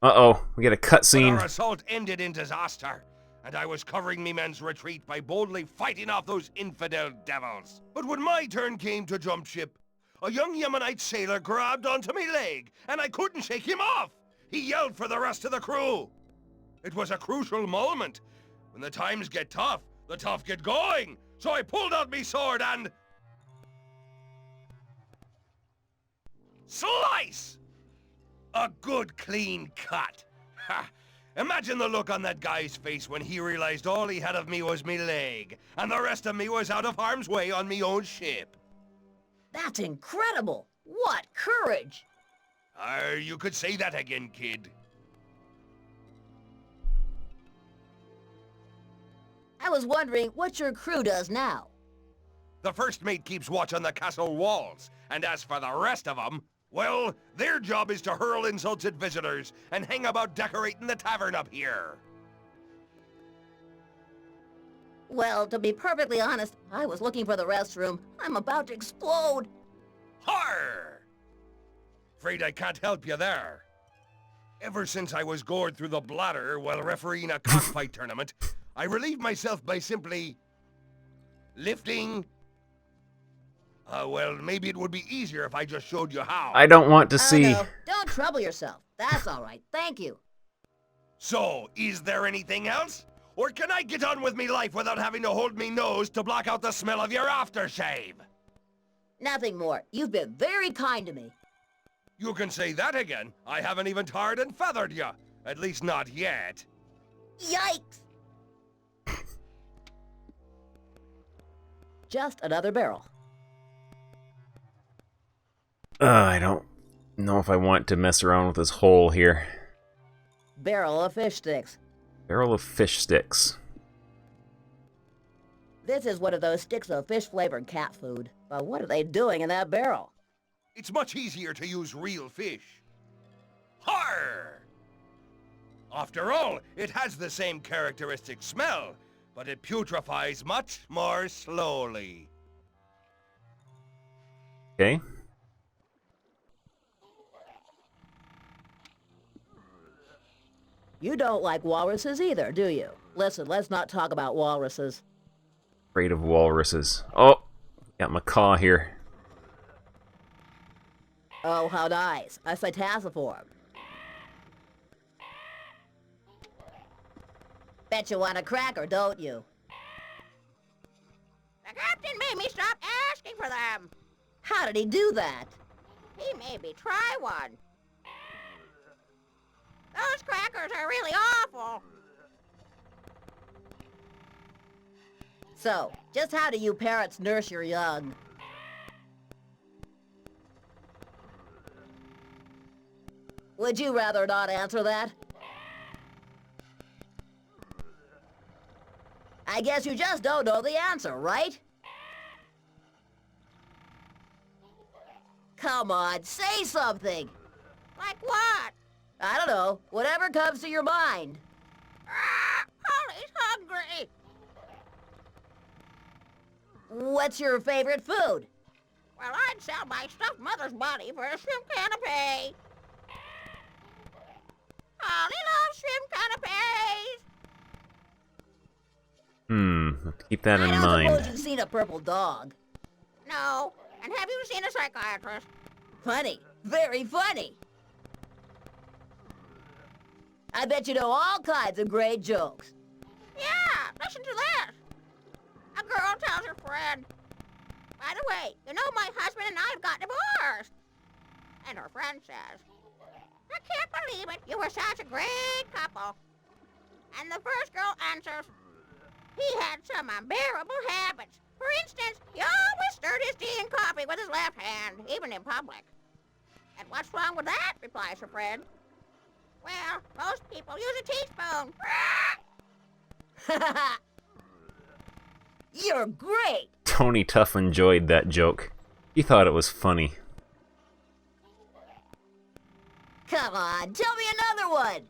Uh-oh, we get a But cutscene. our assault ended in disaster, and I was covering me men's retreat by boldly fighting off those infidel devils. But when my turn came to jump ship, a young Yemenite sailor grabbed onto me leg, and I couldn't shake him off. He yelled for the rest of the crew. It was a crucial moment. When the times get tough, the tough get going. So I pulled out me sword and... Slice! A good clean cut. Ha! Imagine the look on that guy's face when he realized all he had of me was me leg, and the rest of me was out of harm's way on me own ship. That's incredible! What courage! You could say that again, kid. I was wondering what your crew does now. The first mate keeps watch on the castle walls, and as for the rest of them, well, their job is to hurl insults at visitors and hang about decorating the tavern up here. Well, to be perfectly honest, I was looking for the restroom. I'm about to explode. Har! Afraid I can't help you there. Ever since I was gored through the bladder while refereeing a cockfight tournament, I relieved myself by simply... lifting... well, maybe it would be easier if I just showed you how. I don't want to see. No, don't trouble yourself. That's all right. Thank you. So, is there anything else? Or can I get on with me life without having to hold me nose to block out the smell of your aftershave? Nothing more. You've been very kind to me. You can say that again. I haven't even tarred and feathered you. At least not yet. Yikes! Just another barrel. I don't know if I want to mess around with this hole here. Barrel of fish sticks. Barrel of fish sticks. This is one of those sticks of fish-flavored cat food. But what are they doing in that barrel? It's much easier to use real fish. Har! After all, it has the same characteristic smell, but it putrefies much more slowly. Okay. You don't like walruses either, do you? Listen, let's not talk about walruses. Afraid of walruses. Oh, got macaw here. Oh, how nice. A cytasiform. Bet you want a cracker, don't you? The captain made me stop asking for them. How did he do that? He made me try one. Those crackers are really awful. So, just how do you parrots nurse your young? Would you rather not answer that? I guess you just don't know the answer, right? Come on, say something. Like what? I don't know, whatever comes to your mind. Ah, Polly's hungry. What's your favorite food? Well, I'd sell my stuffed mother's body for a shrimp canapé. Polly loves shrimp canapés. Have to keep that in I don't mind. suppose you've seen a purple dog. No. And have you seen a psychiatrist? Funny. Very funny. I bet you know all kinds of great jokes. Yeah, listen to this. A girl tells her friend, by the way, you know my husband and I have got divorced. And her friend says, I can't believe it. You were such a great couple. And the first girl answers, he had some unbearable habits. For instance, he always stirred his tea and coffee with his left hand, even in public. And what's wrong with that, replies her friend. Well, most people use a teaspoon. You're great. Tony Tuff enjoyed that joke. He thought it was funny. Come on, tell me another one.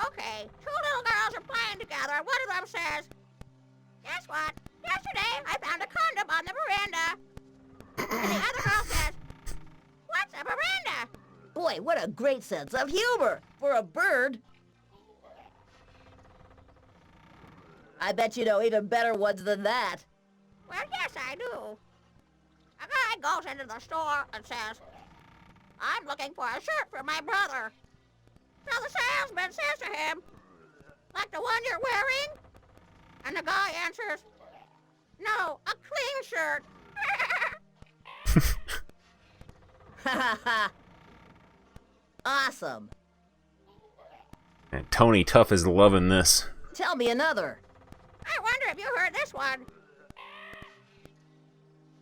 Okay, two little girls are playing together, and one of them says, guess what? Yesterday, I found a condom on the veranda. And the other girl says, what's a veranda? Boy, what a great sense of humor for a bird. I bet you know even better ones than that. Well, yes, I do. A guy goes into the store and says, I'm looking for a shirt for my brother. So the salesman says to him, like the one you're wearing? And the guy answers, no, a clean shirt. Awesome. And Tony Tuff is loving this. Tell me another. I wonder if you heard this one.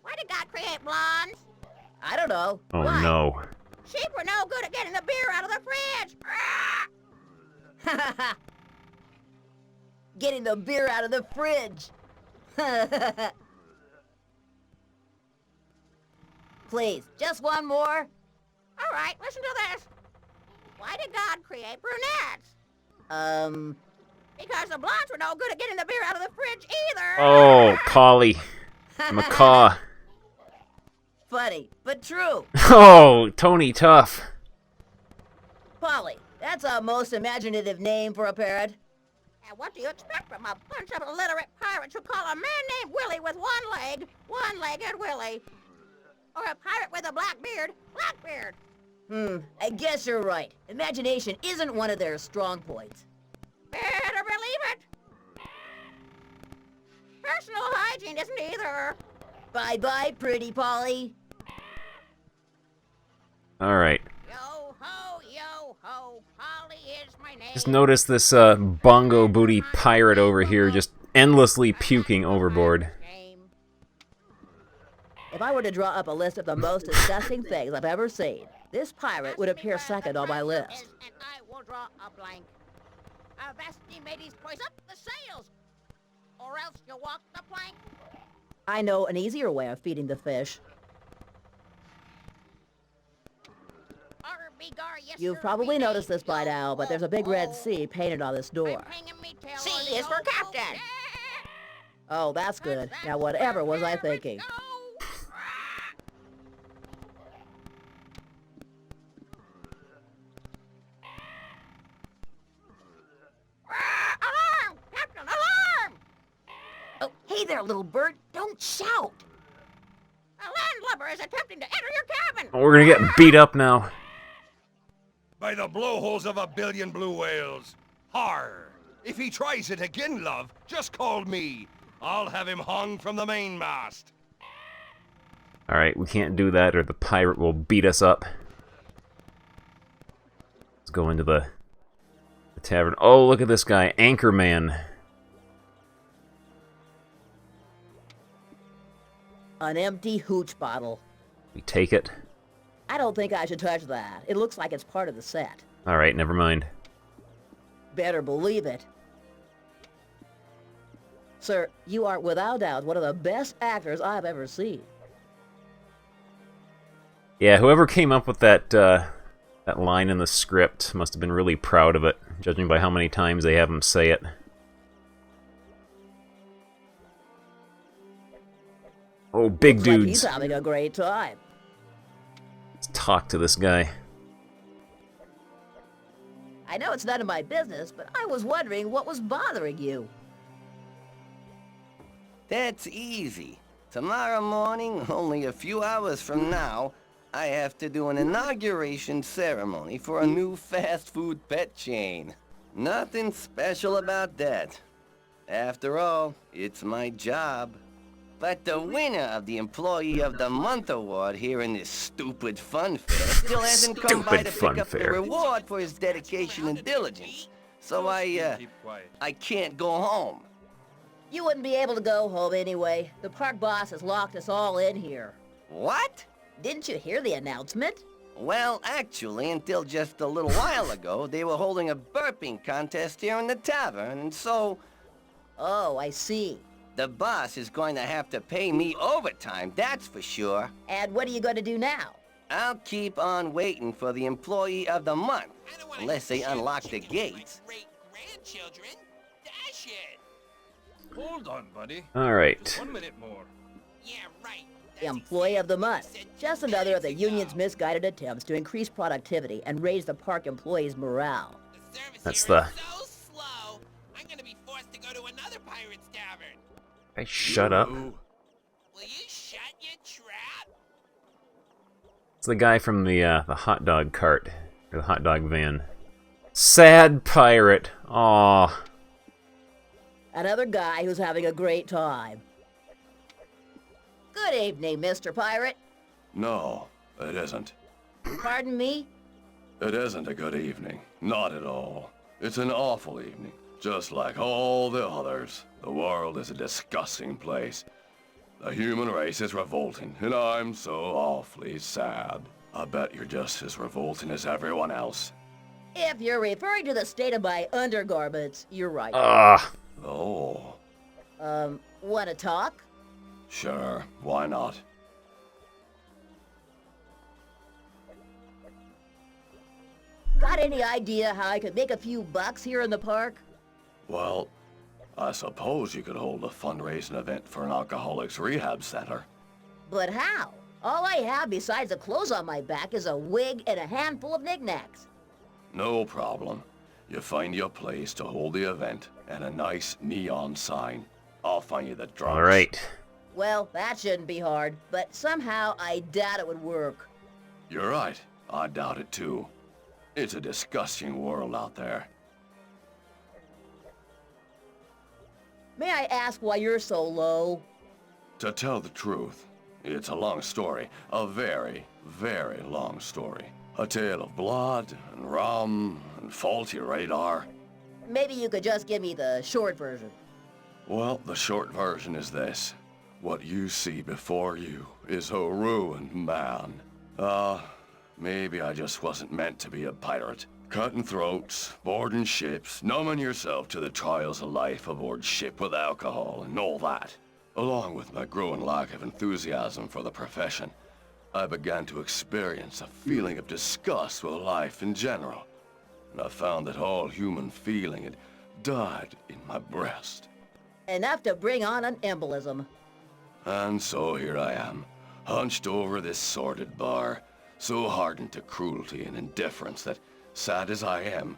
Why did God create blondes? I don't know. Oh Why? no. Sheep were no good at getting the beer out of the fridge. Getting the beer out of the fridge. Please, just one more. All right, listen to this. Why did God create brunettes? Because the blondes were no good at getting the beer out of the fridge either. Oh, Polly. Macaw. Funny, but true. Oh, Tony Tuff. Polly, that's a most imaginative name for a parrot. And what do you expect from a bunch of illiterate pirates who call a man named Willie with one leg, one-legged Willie? Or a pirate with a black beard, Blackbeard? I guess you're right. Imagination isn't one of their strong points. Better believe it. Personal hygiene isn't either. Bye-bye, pretty Polly. Alright. Yo ho, Polly is my name. Just notice this bongo booty pirate over here just endlessly puking overboard. If I were to draw up a list of the most disgusting things I've ever seen, this pirate would appear second on my list. And I will draw a blank. Vasti mateys, hoist up the sails, or else you walk the plank. I know an easier way of feeding the fish. Arr, begar, yes, You've sir, probably be noticed this by Yo, now, but there's a big red C painted on this door. I'm hanging me tail C on the is for old captain. boat. Oh, that's good. Now, whatever was I thinking? Alarm! Captain, alarm! Oh, hey there, little bird. Don't shout. A landlubber is attempting to enter your cabin. Oh, we're gonna get beat up now. By the blowholes of a billion blue whales. Har! If he tries it again, love, just call me. I'll have him hung from the mainmast. Alright, we can't do that or the pirate will beat us up. Let's go into the tavern. Oh, look at this guy, Anchorman. An empty hooch bottle. We take it. I don't think I should touch that. It looks like it's part of the set. Alright, never mind. Better believe it. Sir, you are without doubt one of the best actors I've ever seen. Yeah, whoever came up with that line in the script must have been really proud of it, judging by how many times they have him say it. Oh, big Looks like dudes. he's having a great time. Let's talk to this guy. I know it's none of my business, but I was wondering what was bothering you. That's easy. Tomorrow morning, only a few hours from now, I have to do an inauguration ceremony for a new fast food pet chain. Nothing special about that. After all, it's my job. But the winner of the Employee of the Month award here in this stupid fun fair still hasn't come by to pick up the reward for his dedication and diligence. So I can't go home. You wouldn't be able to go home anyway. The park boss has locked us all in here. What? Didn't you hear the announcement? Well, actually, until just a little while ago, they were holding a burping contest here in the tavern, and so... Oh, I see. The boss is going to have to pay me overtime, that's for sure. And what are you going to do now? I'll keep on waiting for the Employee of the Month, unless they unlock the gates. Great-grandchildren, dash it! Hold on, buddy. Alright. 1 minute more. Yeah, right. Employee of the Month. Just another of the union's misguided attempts to increase productivity and raise the park employees' morale. That's the... So slow, I'm gonna be forced to go to another pirate's tavern. Hey, shut up. Will you shut your trap? It's the guy from the hot dog cart, or the hot dog van. Sad pirate. Aw. Another guy who's having a great time. Good evening, Mr. Pirate. No, it isn't. Pardon me? It isn't a good evening. Not at all. It's an awful evening, just like all the others. The world is a disgusting place. The human race is revolting, and I'm so awfully sad. I bet you're just as revolting as everyone else. If you're referring to the state of my undergarments, you're right. Oh. Wanna talk? Sure, why not? Got any idea how I could make a few bucks here in the park? Well, I suppose you could hold a fundraising event for an alcoholics rehab center. But how? All I have besides the clothes on my back is a wig and a handful of knickknacks. No problem. You find your place to hold the event and a nice neon sign. I'll find you the drums. Alright. Well, that shouldn't be hard, but somehow I doubt it would work. You're right. I doubt it too. It's a disgusting world out there. May I ask why you're so low? To tell the truth, it's a long story. A very, very long story. A tale of blood and rum and faulty radar. Maybe you could just give me the short version. Well, the short version is this. What you see before you is a ruined man. Maybe I just wasn't meant to be a pirate. Cutting throats, boarding ships, numbing yourself to the trials of life aboard ship with alcohol and all that. Along with my growing lack of enthusiasm for the profession, I began to experience a feeling of disgust with life in general. And I found that all human feeling had died in my breast. Enough to bring on an embolism. And so here I am, hunched over this sordid bar, so hardened to cruelty and indifference that, sad as I am,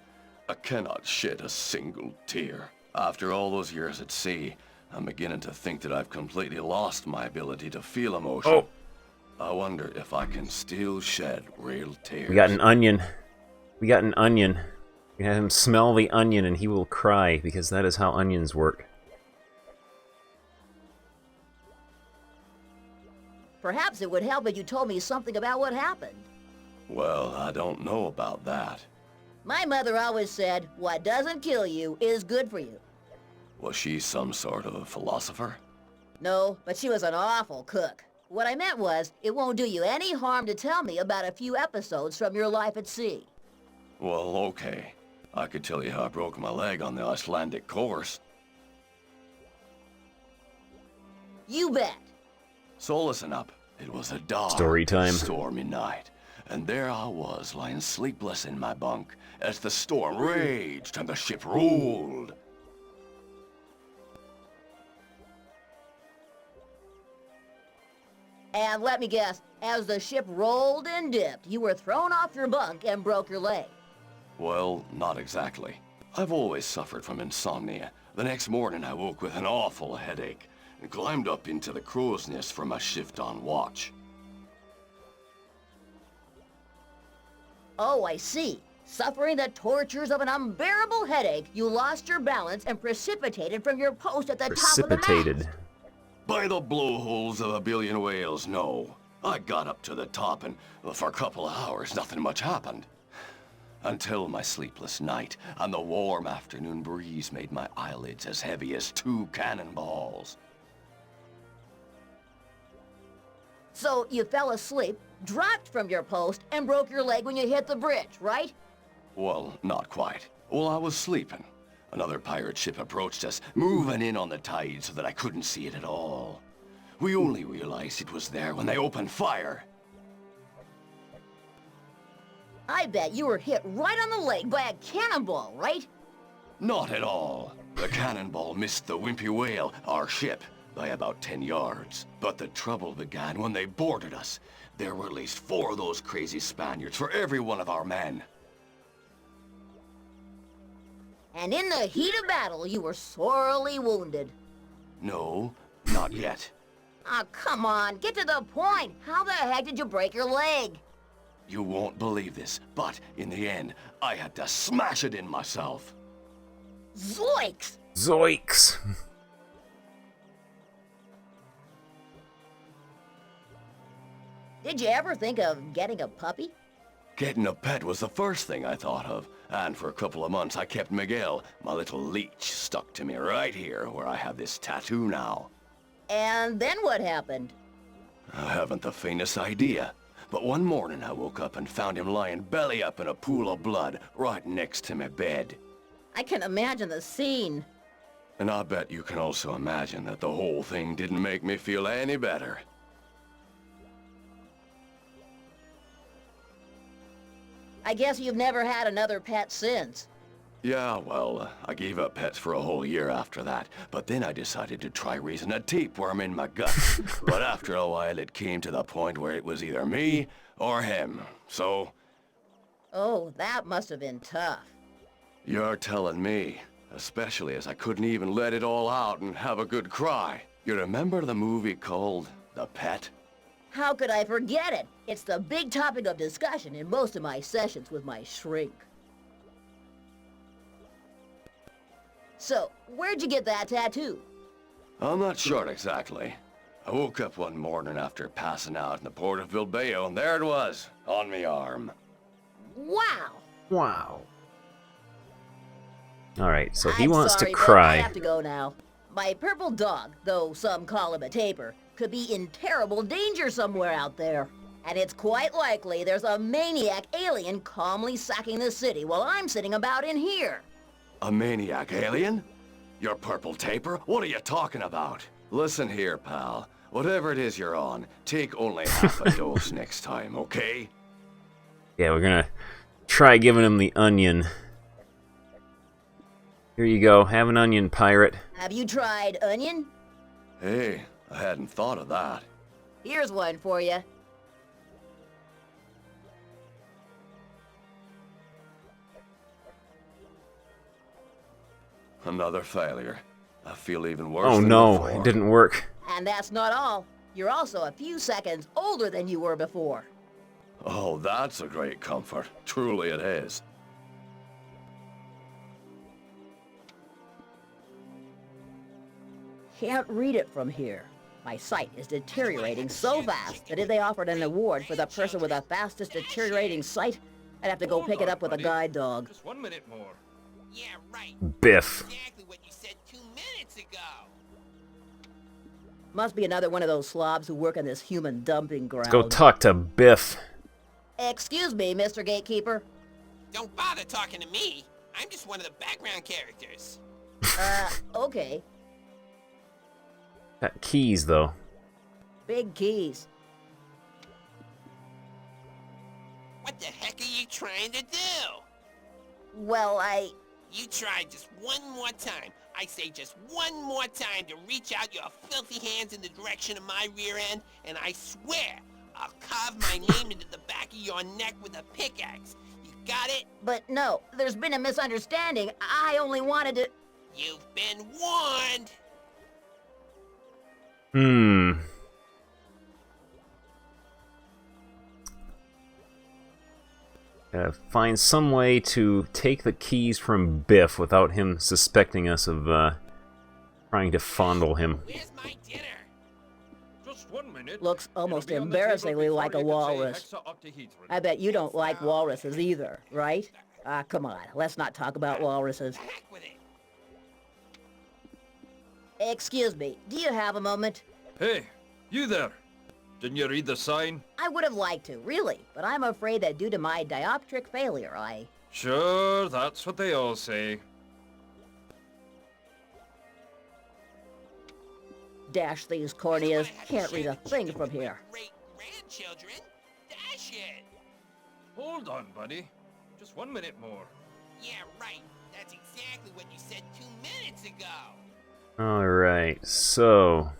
I cannot shed a single tear. After all those years at sea, I'm beginning to think that I've completely lost my ability to feel emotion. Oh. I wonder if I can still shed real tears. We got an onion. We got an onion. We have him smell the onion and he will cry, because that is how onions work. Perhaps it would help if you told me something about what happened. Well, I don't know about that. My mother always said, what doesn't kill you is good for you. Was she some sort of a philosopher? No, but she was an awful cook. What I meant was, it won't do you any harm to tell me about a few episodes from your life at sea. Well, okay. I could tell you how I broke my leg on the Icelandic course. You bet. So listen up. It was a dark, Story time. stormy night, and there I was lying sleepless in my bunk as the storm raged and the ship rolled. And let me guess, as the ship rolled and dipped, you were thrown off your bunk and broke your leg. Well, not exactly. I've always suffered from insomnia. The next morning I woke with an awful headache and climbed up into the crow's nest for my shift on watch. Oh, I see. Suffering the tortures of an unbearable headache, you lost your balance and precipitated from your post at the top of the Precipitated. mast. By the blowholes of a billion whales, no. I got up to the top and, well, for a couple of hours, nothing much happened. Until my sleepless night, and the warm afternoon breeze made my eyelids as heavy as 2 cannonballs. So you fell asleep, dropped from your post, and broke your leg when you hit the bridge, right? Well, not quite. While I was sleeping, another pirate ship approached us, moving in on the tide so that I couldn't see it at all. We only realized it was there when they opened fire. I bet you were hit right on the leg by a cannonball, right? Not at all. The cannonball missed the wimpy whale, our ship, by about 10 yards. But the trouble began when they boarded us. There were at least 4 of those crazy Spaniards for every one of our men. And in the heat of battle, you were sorely wounded. No, not yet. Ah, come on, get to the point. How the heck did you break your leg? You won't believe this, but in the end, I had to smash it in myself. Zoinks! Zoinks! Did you ever think of getting a puppy? Getting a pet was the first thing I thought of, and for a couple of months I kept Miguel, my little leech, stuck to me right here where I have this tattoo now. And then what happened? I haven't the faintest idea, but one morning I woke up and found him lying belly up in a pool of blood right next to my bed. I can imagine the scene. And I bet you can also imagine that the whole thing didn't make me feel any better. I guess you've never had another pet since. Yeah, well, I gave up pets for a whole year after that, but then I decided to try raising a tapeworm in my gut. But after a while, it came to the point where it was either me or him, so... Oh, that must have been tough. You're telling me, especially as I couldn't even let it all out and have a good cry. You remember the movie called The Pet? How could I forget it? It's the big topic of discussion in most of my sessions with my shrink. So, where'd you get that tattoo? I'm not sure exactly. I woke up one morning after passing out in the port of Bilbao, and there it was, on my arm. Wow! Wow. Alright, so he I'm wants sorry, to but cry. I have to go now. My purple dog, though some call him a taper, could be in terrible danger somewhere out there. And it's quite likely there's a maniac alien calmly sacking the city while I'm sitting about in here. A maniac alien? Your purple taper? What are you talking about? Listen here, pal. Whatever it is you're on, take only half a dose next time, okay? Yeah, we're gonna try giving him the onion. Here you go. Have an onion, pirate. Have you tried onion? Hey, I hadn't thought of that. Here's one for you. Another failure. I feel even worse Oh than no, before. it didn't work. And that's not all. You're also a few seconds older than you were before. Oh, that's a great comfort. Truly it is. Can't read it from here. My sight is deteriorating so fast that if they offered an award for the person with the fastest deteriorating sight, I'd have to go pick it up with a guide dog. Just 1 minute more. Yeah, right. Biff. Exactly what you said 2 minutes ago. Must be another one of those slobs who work in this human dumping ground. Go talk to Biff. Excuse me, Mr. Gatekeeper. Don't bother talking to me. I'm just one of the background characters. Okay. Got keys, though. Big keys. What the heck are you trying to do? Well, You try just one more time. I say just one more time to reach out your filthy hands in the direction of my rear end, and I swear I'll carve my name into the back of your neck with a pickaxe. You got it? But no, there's been a misunderstanding. I only wanted to... You've been warned. Find some way to take the keys from Biff without him suspecting us of trying to fondle him. Where's my dinner? Just 1 minute. Looks almost It'll be on the table embarrassingly before like a you can say walrus. hexaoctahedron. I bet you don't like walruses either, right? Come on, let's not talk about walruses. Heck with it. Excuse me, do you have a moment? Hey, you there. Didn't you read the sign? I would have liked to, really, but I'm afraid that due to my dioptric failure, I... Sure, that's what they all say. Dash these corneas. Can't read a thing from here. Great grandchildren. Dash it. Hold on, buddy. Just 1 minute more. Yeah, right. That's exactly what you said 2 minutes ago. Alright, so...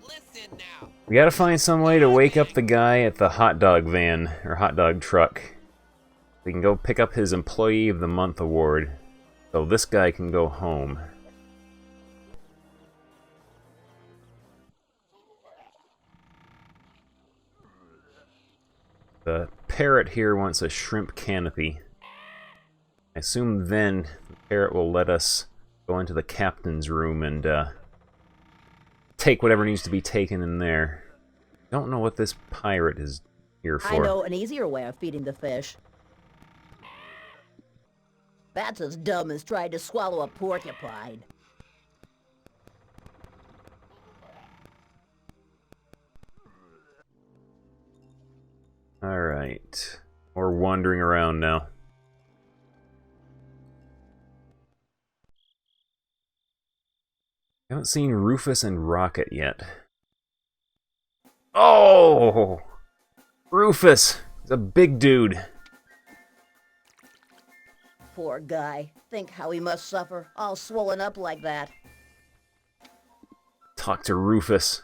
Listen now. we gotta find some way to wake up the guy at the hot dog van, or hot dog truck. We can go pick up his Employee of the Month award, so this guy can go home. The parrot here wants a shrimp canopy. I assume then the parrot will let us go into the captain's room and take whatever needs to be taken in there. Don't know what this pirate is here for. I know an easier way of feeding the fish. That's as dumb as trying to swallow a porcupine. Alright. We're wandering around now. I haven't seen Rufus and Rocket yet. Oh! Rufus! He's a big dude. Poor guy. Think how he must suffer, all swollen up like that. Talk to Rufus.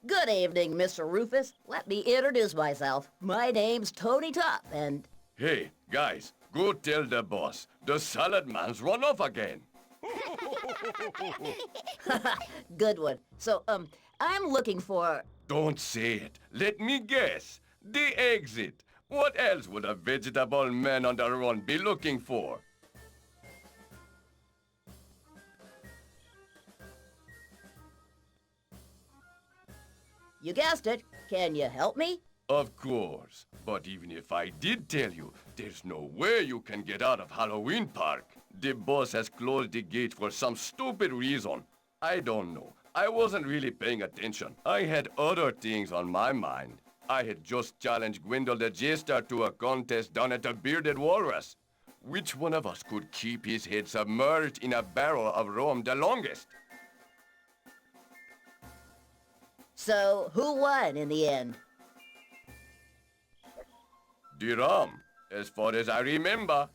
Good evening, Mr. Rufus. Let me introduce myself. My name's Tony Tuff, and... Hey, guys, go tell the boss. The salad man's run off again. Good one. So, I'm looking for... Don't say it. Let me guess. The exit. What else would a vegetable man on the run be looking for? You guessed it. Can you help me? Of course. But even if I did tell you, there's no way you can get out of Halloween Park. The boss has closed the gate for some stupid reason. I don't know. I wasn't really paying attention. I had other things on my mind. I had just challenged Gwendol the Jester to a contest down at the Bearded Walrus. Which one of us could keep his head submerged in a barrel of rum the longest? So, who won in the end? The rum, as far as I remember.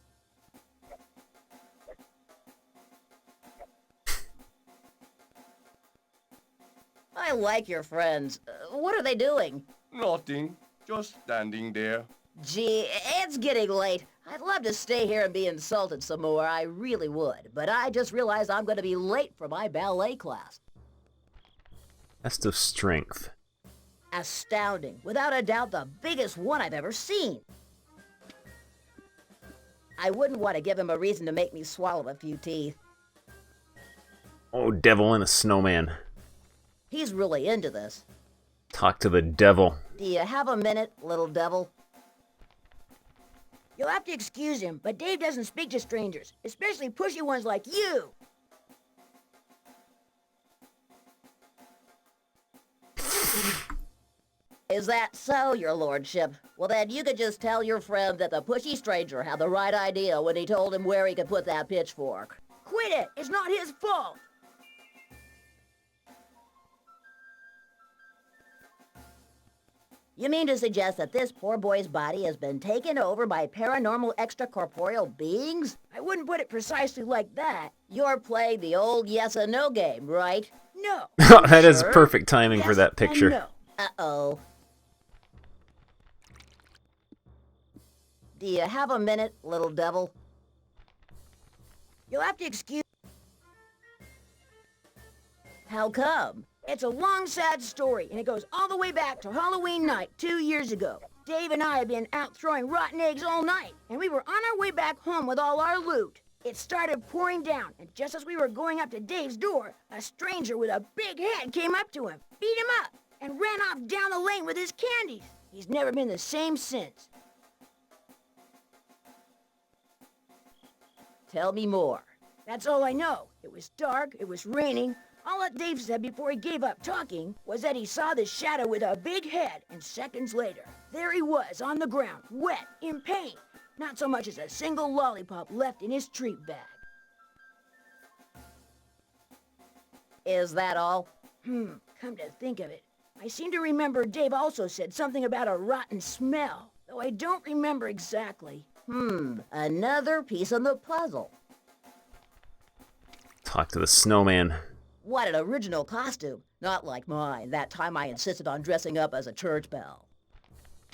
I like your friends. What are they doing? Nothing. Just standing there. Gee, it's getting late. I'd love to stay here and be insulted some more, I really would. But I just realized I'm going to be late for my ballet class. Test of strength. Astounding. Without a doubt, the biggest one I've ever seen. I wouldn't want to give him a reason to make me swallow a few teeth. Oh, devil and a snowman. He's really into this. Talk to the devil. Do you have a minute, little devil? You'll have to excuse him, but Dave doesn't speak to strangers, especially pushy ones like you. Is that so, your lordship? Well then, you could just tell your friend that the pushy stranger had the right idea when he told him where he could put that pitchfork. Quit it! It's not his fault! You mean to suggest that this poor boy's body has been taken over by paranormal extracorporeal beings? I wouldn't put it precisely like that. You're playing the old yes and no game, right? No. That is Sure. perfect timing for Yes that and picture. no. Uh-oh. Do you have a minute, little devil? You'll have to excuse... How come? It's a long, sad story, and it goes all the way back to Halloween night 2 years ago. Dave and I had been out throwing rotten eggs all night, and we were on our way back home with all our loot. It started pouring down, and just as we were going up to Dave's door, a stranger with a big head came up to him, beat him up, and ran off down the lane with his candies. He's never been the same since. Tell me more. That's all I know. It was dark, it was raining. All that Dave said before he gave up talking was that he saw this shadow with a big head, and seconds later, there he was on the ground, wet, in pain. Not so much as a single lollipop left in his treat bag. Is that all? Come to think of it, I seem to remember Dave also said something about a rotten smell, though I don't remember exactly. Another piece of the puzzle. Talk to the snowman. What an original costume. Not like mine, that time I insisted on dressing up as a church bell.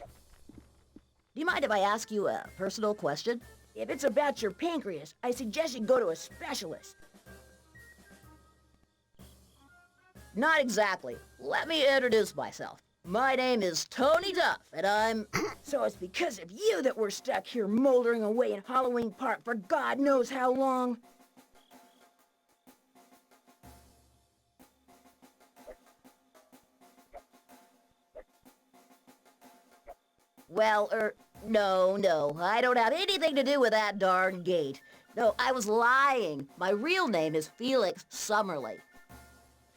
Do you mind if I ask you a personal question? If it's about your pancreas, I suggest you go to a specialist. Not exactly. Let me introduce myself. My name is Tony Duff, and I'm... So it's because of you that we're stuck here moldering away in Halloween Park for God knows how long? Well, no, I don't have anything to do with that darn gate. No, I was lying. My real name is Felix Summerly.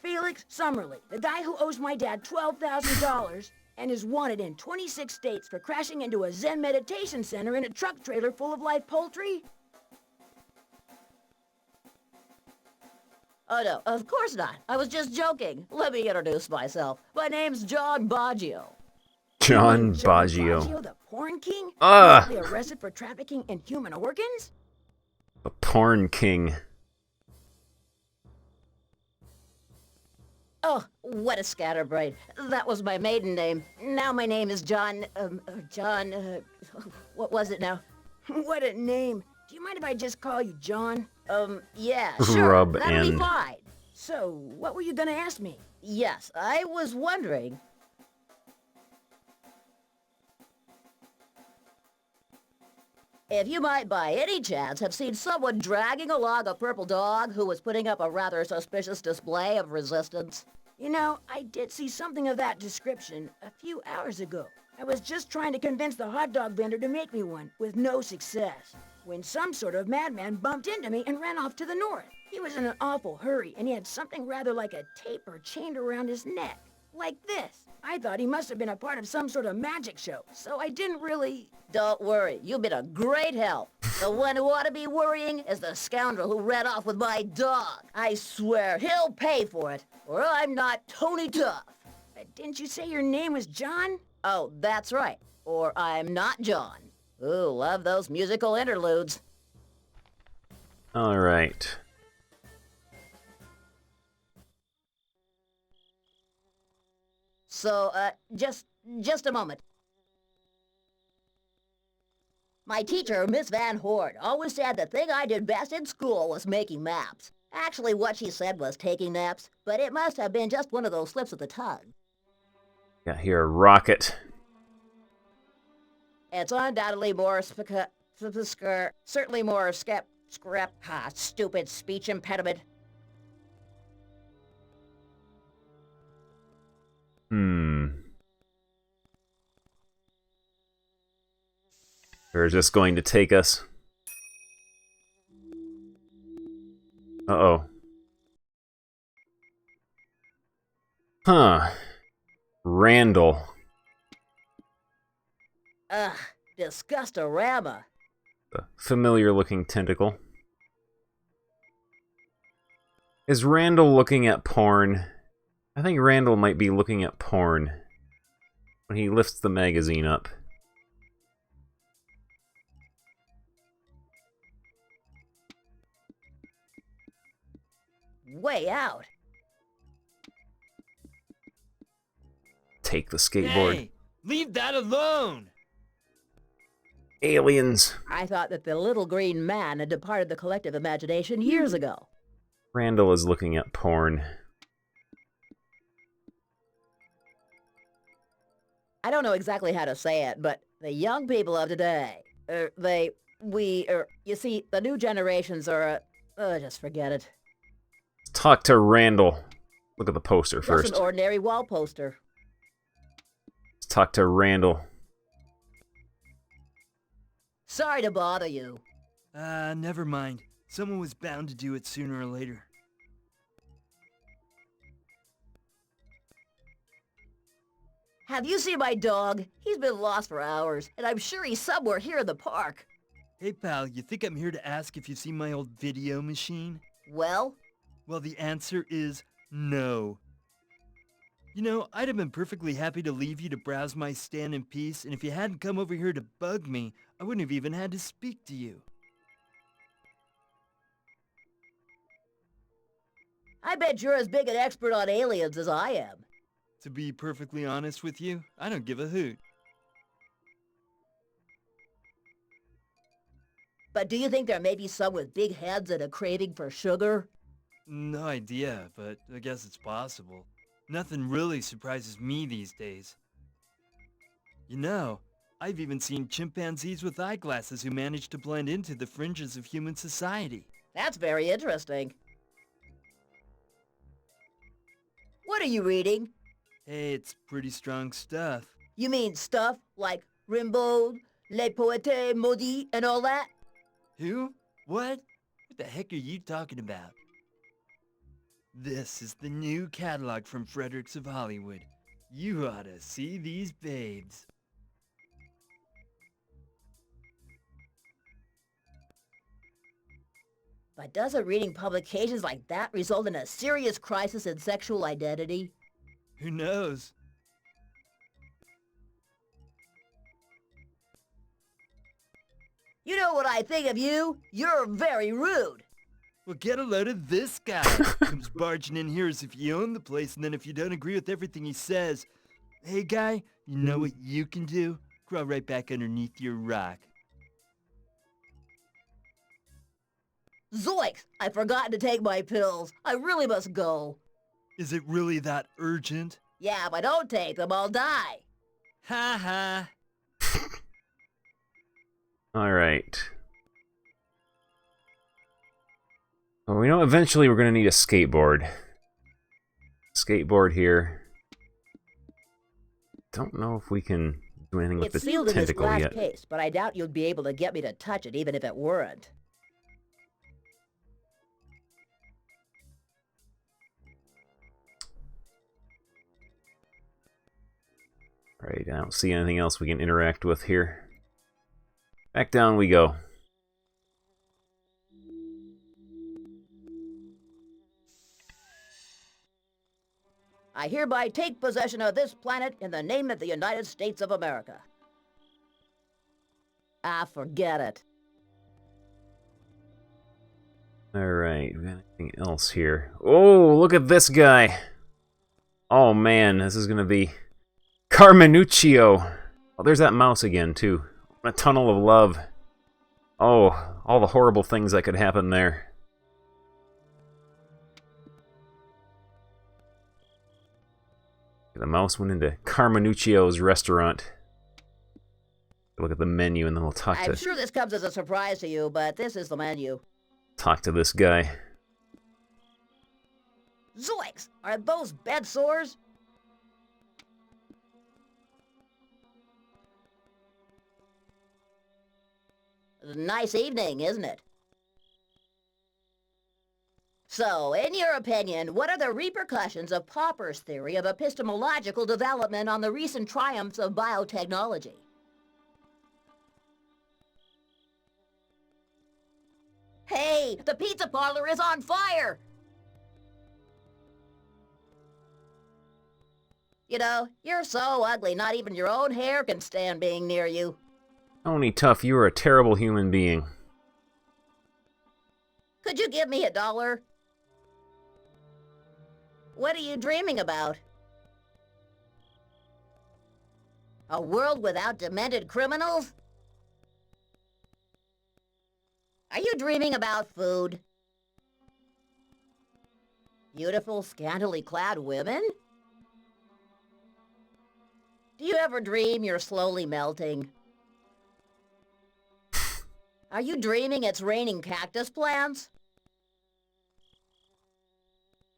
Felix Summerly, the guy who owes my dad $12,000 and is wanted in 26 states for crashing into a Zen meditation center in a truck trailer full of live poultry? Oh no, of course not. I was just joking. Let me introduce myself. My name's John Baggio. John John Baggio. the porn king? Ah! Recently arrested for trafficking in human organs? A porn king. Oh, what a scatterbrain. That was my maiden name. Now my name is what was it now? What a name. Do you mind if I just call you John? Yeah, sure. Rub That'll be and- fine. So, what were you gonna ask me? Yes, I was wondering... if you might by any chance have seen someone dragging along a purple dog who was putting up a rather suspicious display of resistance. You know, I did see something of that description a few hours ago. I was just trying to convince the hot dog vendor to make me one, with no success, when some sort of madman bumped into me and ran off to the north. He was in an awful hurry, and he had something rather like a taper chained around his neck, like this. I thought he must have been a part of some sort of magic show, so I didn't really... Don't worry, you've been a great help. The one who ought to be worrying is the scoundrel who ran off with my dog. I swear he'll pay for it, or I'm not Tony Duff. Didn't you say your name was John? Oh, that's right. Or I'm not John. Ooh, love those musical interludes. All right. So, just a moment. My teacher, Miss Van Horde, always said the thing I did best in school was making maps. Actually, what she said was taking naps, but it must have been just one of those slips of the tongue. Got here a rocket. It's undoubtedly more certainly more stupid speech impediment. Where is this going to take us? Uh-oh. Huh. Randall. Ugh, disgustorama. A familiar-looking tentacle. Is Randall looking at porn? I think Randall might be looking at porn when he lifts the magazine up. Way out. Take the skateboard. Hey, leave that alone! Aliens. I thought that the little green man had departed the collective imagination years ago. Randall is looking at porn. I don't know exactly how to say it, but the young people of today, you see, the new generations are, just forget it. Talk to Randall. Look at the poster first. Just an ordinary wall poster. Let's talk to Randall. Sorry to bother you. Never mind. Someone was bound to do it sooner or later. Have you seen my dog? He's been lost for hours, and I'm sure he's somewhere here in the park. Hey pal, you think I'm here to ask if you've seen my old video machine? Well? Well, the answer is no. You know, I'd have been perfectly happy to leave you to browse my stand in peace, and if you hadn't come over here to bug me, I wouldn't have even had to speak to you. I bet you're as big an expert on aliens as I am. To be perfectly honest with you, I don't give a hoot. But do you think there may be some with big heads and a craving for sugar? No idea, but I guess it's possible. Nothing really surprises me these days. You know, I've even seen chimpanzees with eyeglasses who manage to blend into the fringes of human society. That's very interesting. What are you reading? Hey, it's pretty strong stuff. You mean stuff like Rimbaud, Les Poètes Maudits, and all that? Who? What? What the heck are you talking about? This is the new catalog from Fredericks of Hollywood. You ought to see these babes. But doesn't reading publications like that result in a serious crisis in sexual identity? Who knows? You know what I think of you? You're very rude. Well, get a load of this guy. Comes barging in here as if you own the place, and then if you don't agree with everything he says, hey guy, you know what you can do? Crawl right back underneath your rock. Zoinks! I've forgotten to take my pills. I really must go. Is it really that urgent? Yeah, if I don't take them, I'll die. Ha ha. Alright. Well, we know eventually we're going to need a skateboard. Skateboard here. Don't know if we can do anything with It's the sealed in this tentacle glass yet. case, but I doubt you'd be able to get me to touch it even if it weren't. Right, I don't see anything else we can interact with here. Back down we go. I hereby take possession of this planet in the name of the United States of America. Ah, forget it. Alright, we got anything else here? Oh, look at this guy! Oh man, this is gonna be Carmenuccio! Oh, there's that mouse again, too. A tunnel of love. Oh, all the horrible things that could happen there. The mouse went into Carmenuccio's restaurant. Look at the menu and then we'll talk I'm sure this comes as a surprise to you, but this is the menu. to this guy. Zoinks! Are those bed sores? Nice evening, isn't it? So, in your opinion, what are the repercussions of Popper's theory of epistemological development on the recent triumphs of biotechnology? Hey, the pizza parlor is on fire! You know, you're so ugly, not even your own hair can stand being near you. Tony Tough, you are a terrible human being. Could you give me $1? What are you dreaming about? A world without demented criminals? Are you dreaming about food? Beautiful, scantily clad women? Do you ever dream you're slowly melting? Are you dreaming it's raining cactus plants?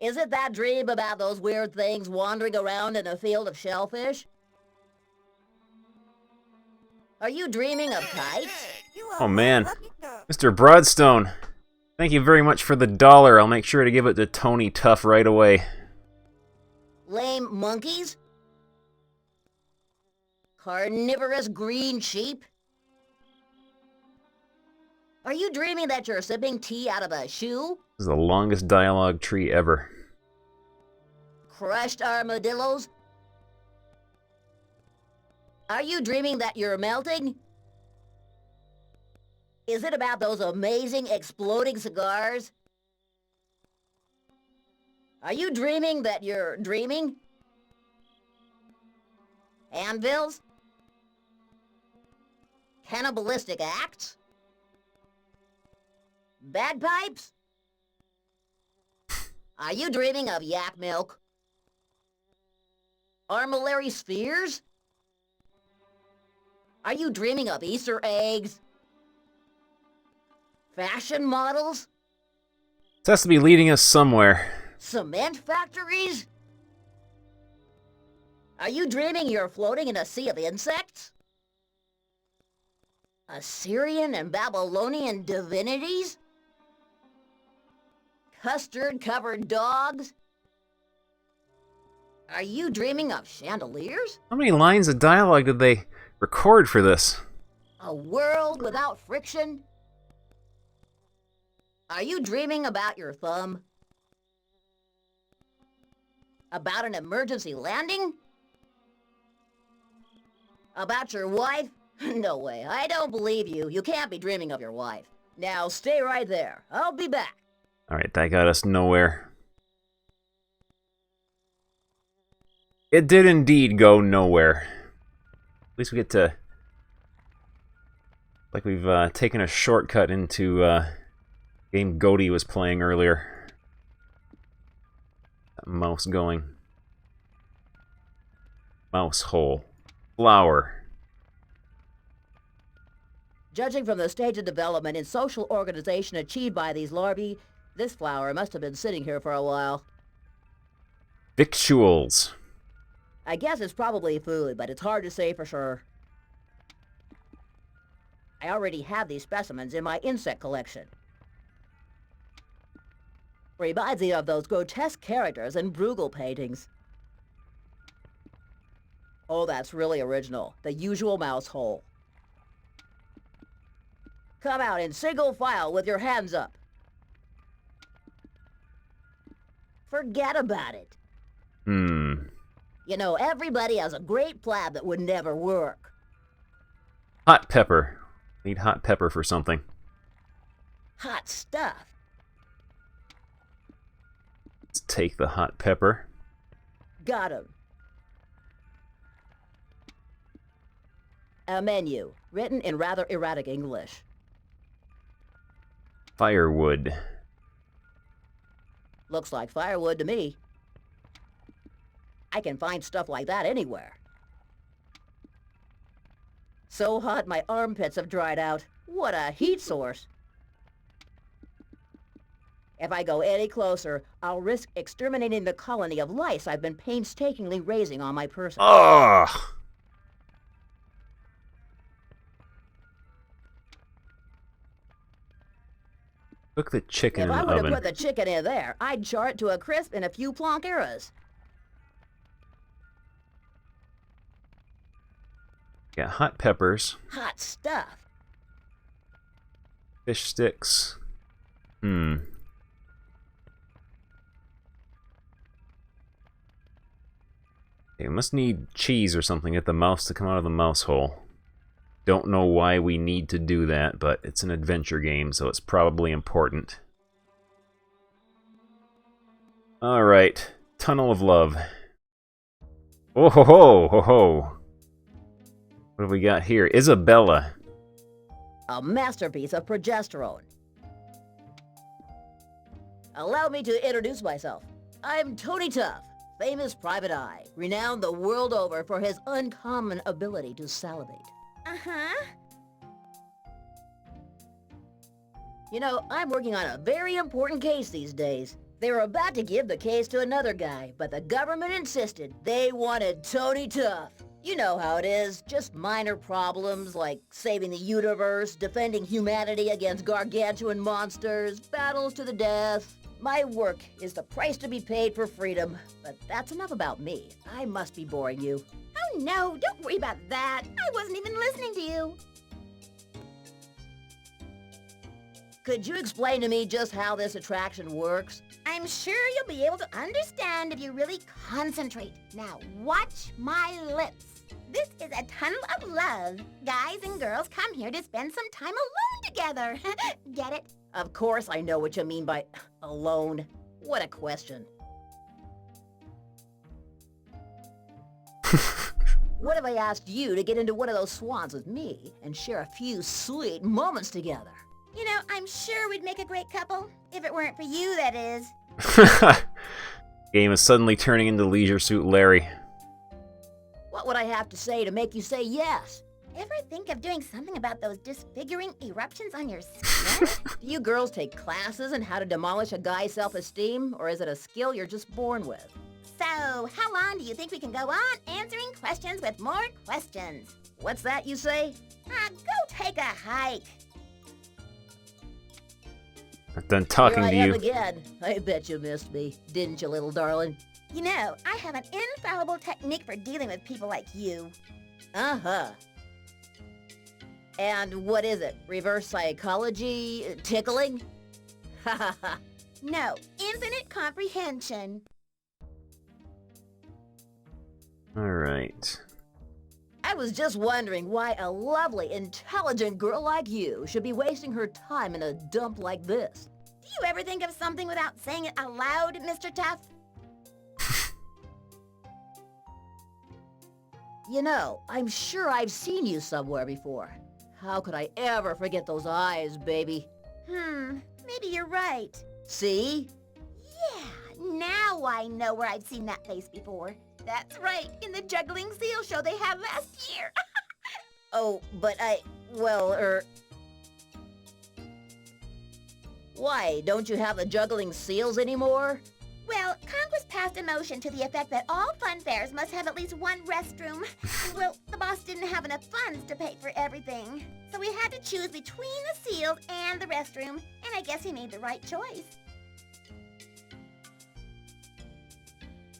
Is it that dream about those weird things wandering around in a field of shellfish? Are you dreaming of kites? Oh man, Mr. Broadstone, thank you very much for the $1. I'll make sure to give it to Tony Tough right away. Lame monkeys? Carnivorous green sheep? Are you dreaming that you're sipping tea out of a shoe? This is the longest dialogue tree ever. Crushed armadillos? Are you dreaming that you're melting? Is it about those amazing exploding cigars? Are you dreaming that you're dreaming? Anvils? Cannibalistic acts? Bagpipes? Are you dreaming of yak milk? Armillary spheres? Are you dreaming of Easter eggs? Fashion models? This has to be leading us somewhere. Cement factories? Are you dreaming you're floating in a sea of insects? Assyrian and Babylonian divinities? Custard-covered dogs? Are you dreaming of chandeliers? How many lines of dialogue did they record for this? A world without friction? Are you dreaming about your thumb? About an emergency landing? About your wife? No way, I don't believe you. You can't be dreaming of your wife. Now stay right there. I'll be back. Alright, that got us nowhere. It did indeed go nowhere. At least we get to... like we've taken a shortcut into game Goaty was playing earlier. That mouse going. Mouse hole. Flower. Judging from the stage of development and social organization achieved by these larvae, this flower must have been sitting here for a while. Victuals. I guess it's probably food, but it's hard to say for sure. I already have these specimens in my insect collection. Reminds me of those grotesque characters in Bruegel paintings. Oh, that's really original. The usual mouse hole. Come out in single file with your hands up. Forget about it. You know, everybody has a great plan that would never work. Hot pepper. Need hot pepper for something. Hot stuff. Let's take the hot pepper. Got him. A menu, written in rather erratic English. Firewood. Looks like firewood to me. I can find stuff like that anywhere. So hot my armpits have dried out. What a heat source. If I go any closer, I'll risk exterminating the colony of lice I've been painstakingly raising on my person. Ugh! Cook the chicken If in I the would have oven. put the chicken in there, I'd char it to a crisp in a few plonk eras. Got hot peppers. Hot stuff. Fish sticks. Okay, we must need cheese or something. Get the mouse to come out of the mouse hole. Don't know why we need to do that, but it's an adventure game, so it's probably important. Alright. Tunnel of Love. Oh ho ho ho ho! What have we got here? Isabella. A masterpiece of progesterone. Allow me to introduce myself. I'm Tony Tuff, famous private eye, renowned the world over for his uncommon ability to salivate. Uh-huh. You know, I'm working on a very important case these days. They were about to give the case to another guy, but the government insisted they wanted Tony Tuff. You know how it is, just minor problems like saving the universe, defending humanity against gargantuan monsters, battles to the death. My work is the price to be paid for freedom, but that's enough about me. I must be boring you. Oh no, don't worry about that. I wasn't even listening to you. Could you explain to me just how this attraction works? I'm sure you'll be able to understand if you really concentrate. Now watch my lips. This is a tunnel of love. Guys and girls come here to spend some time alone together. Get it? Of course I know what you mean by alone. What a question. What if I asked you to get into one of those swans with me and share a few sweet moments together? You know, I'm sure we'd make a great couple. If it weren't for you, that is. Game is suddenly turning into Leisure Suit Larry. What would I have to say to make you say yes? Ever think of doing something about those disfiguring eruptions on your skin? Do you girls take classes in how to demolish a guy's self-esteem, or is it a skill you're just born with? So, how long do you think we can go on answering questions with more questions? What's that you say? Go take a hike. I'm done talking Here to I am you. again. I bet you missed me, didn't you, little darling? You know, I have an infallible technique for dealing with people like you. Uh-huh. And what is it? Reverse psychology? Tickling? Ha ha ha. No, infinite comprehension. Alright. I was just wondering why a lovely, intelligent girl like you should be wasting her time in a dump like this. Do you ever think of something without saying it aloud, Mr. Tuff? You know, I'm sure I've seen you somewhere before. How could I ever forget those eyes, baby? Maybe you're right. See? Yeah, now I know where I've seen that face before. That's right, in the juggling seal show they had last year. Oh, but why, don't you have the juggling seals anymore? Well, Congress passed passed a motion to the effect that all fun fairs must have at least one restroom. Well, the boss didn't have enough funds to pay for everything. So we had to choose between the seals and the restroom, and I guess he made the right choice.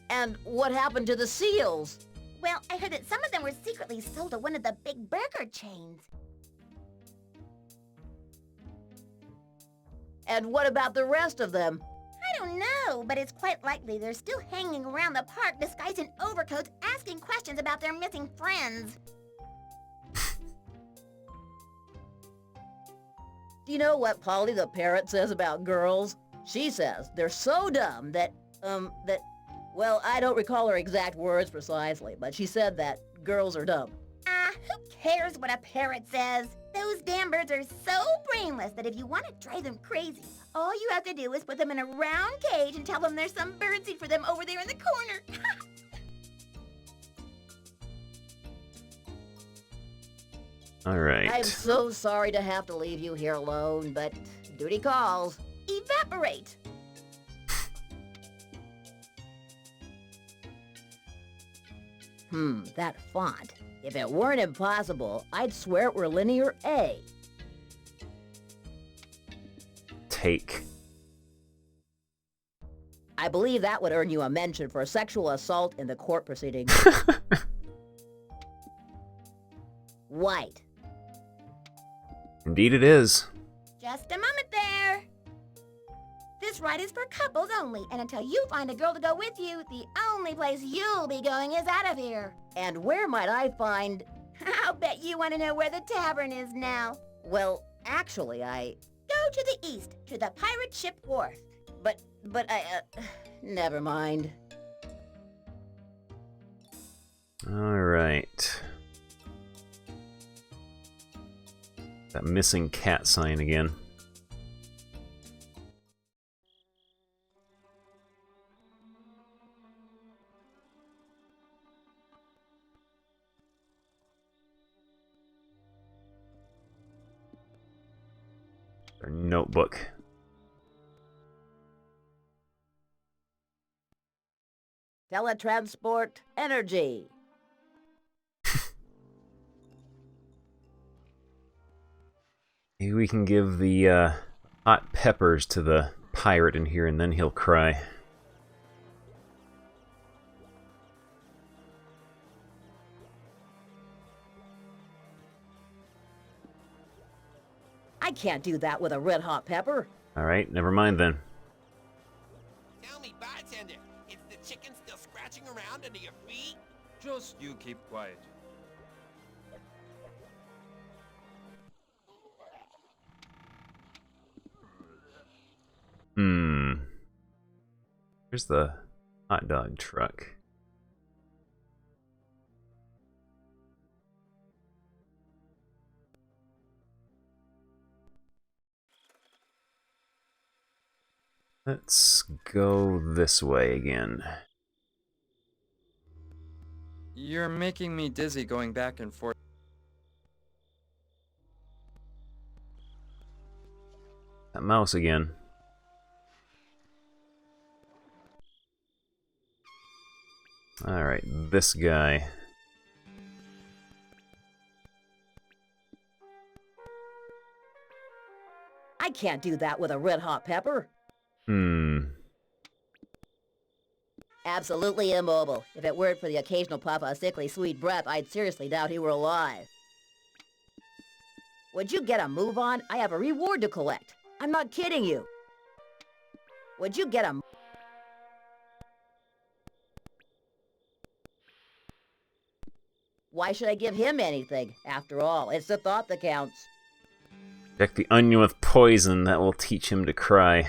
And what happened to the seals? Well, I heard that some of them were secretly sold to one of the big burger chains. And what about the rest of them? I don't know, but it's quite likely they're still hanging around the park disguised in overcoats asking questions about their missing friends. Do you know what Polly the parrot says about girls? She says they're so dumb that, well, I don't recall her exact words precisely, but she said that girls are dumb. Who cares what a parrot says? Those damn birds are so brainless that if you want to drive them crazy, all you have to do is put them in a round cage and tell them there's some birdseed for them over there in the corner. All right. I'm so sorry to have to leave you here alone, but duty calls. Evaporate. That font. If it weren't impossible, I'd swear it were linear A. Take. I believe that would earn you a mention for sexual assault in the court proceedings. White. Indeed it is. Just a moment there. This ride is for couples only, and until you find a girl to go with you, the only place you'll be going is out of here. And where might I find... I'll bet you want to know where the tavern is now. Well, actually, Go to the east, to the pirate ship wharf. But never mind. All right. That missing cat sign again. Our notebook. Teletransport energy. Maybe we can give the hot peppers to the pirate in here and then he'll cry. I can't do that with a red hot pepper. Alright, never mind then. Tell me, bartender, is the chicken still scratching around under your feet? Just you keep quiet. Here's the hot dog truck. Let's go this way again. You're making me dizzy going back and forth. That mouse again. Alright, this guy. I can't do that with a red hot pepper. Absolutely immobile. If it weren't for the occasional puff of sickly sweet breath, I'd seriously doubt he were alive. Would you get a move on? I have a reward to collect. I'm not kidding you. Would you get a... Why should I give him anything? After all, it's the thought that counts. Deck the onion with poison, that will teach him to cry.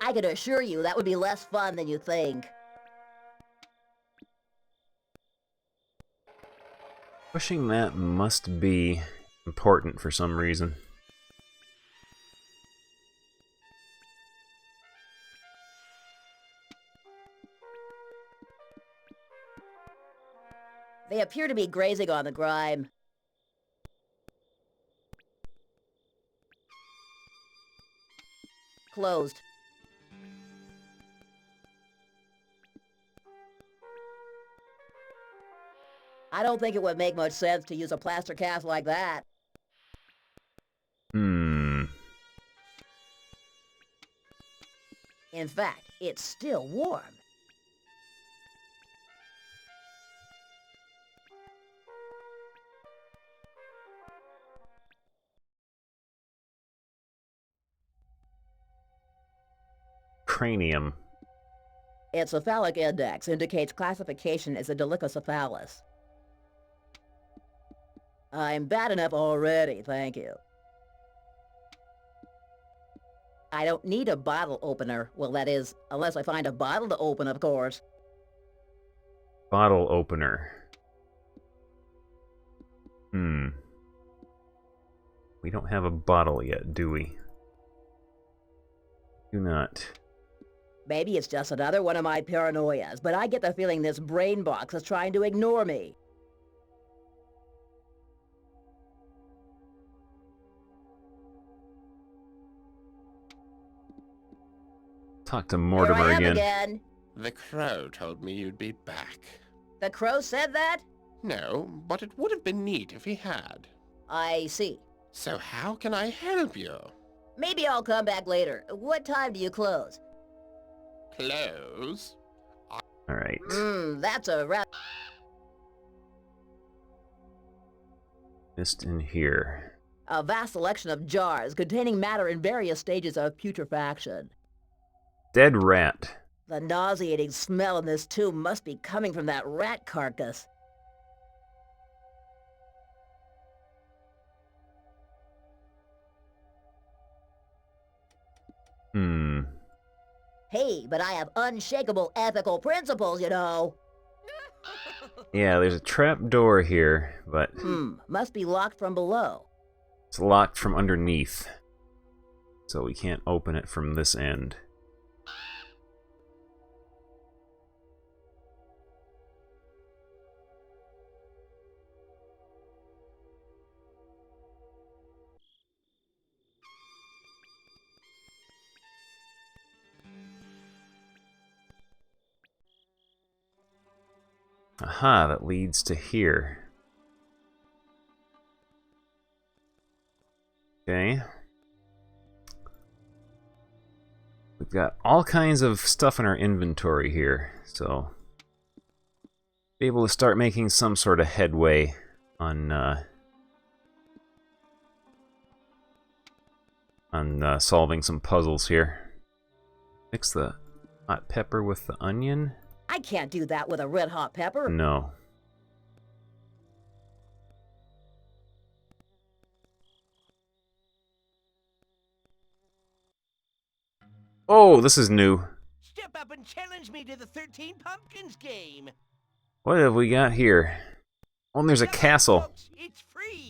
I can assure you that would be less fun than you think. Pushing that must be important for some reason. They appear to be grazing on the grime. Closed. I don't think it would make much sense to use a plaster cast like that. Hmm. In fact, it's still warm. Cranium. Its cephalic index indicates classification as a dolichocephalus. I'm bad enough already, thank you. I don't need a bottle opener. Well, that is, unless I find a bottle to open, of course. Bottle opener. We don't have a bottle yet, do we? Do not. Maybe it's just another one of my paranoias, but I get the feeling this brain box is trying to ignore me. Talk to Mortimer Here I am again. again. The crow told me you'd be back. The crow said that? No, but it would have been neat if he had. I see. So how can I help you? Maybe I'll come back later. What time do you close? Close? Alright. That's a Just in here. a vast selection of jars containing matter in various stages of putrefaction. Dead rat. The nauseating smell in this tomb must be coming from that rat carcass. Hey, but I have unshakable ethical principles, you know. Yeah, there's a trap door here, but Must be locked from below. it's locked from underneath. So we can't open it from this end. Aha, that leads to here. Okay. We've got all kinds of stuff in our inventory here, so be able to start making some sort of headway on solving some puzzles here. Mix the hot pepper with the onion. I can't do that with a red hot pepper. No. Oh, this is new. Step up and challenge me to the 13 Pumpkins game. What have we got here? Oh, and there's a Come on, castle. folks, it's free.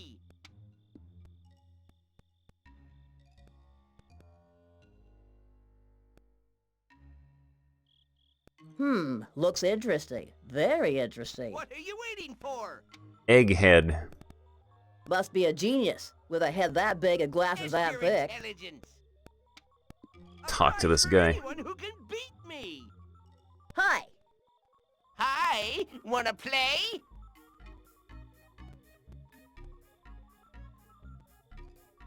Looks interesting. Very interesting. What are you waiting for? Egghead. Must be a genius with a head that big and glasses Test that your thick. intelligence. A Talk to prize this for guy. Anyone who can beat me. Hi. Hi, wanna play?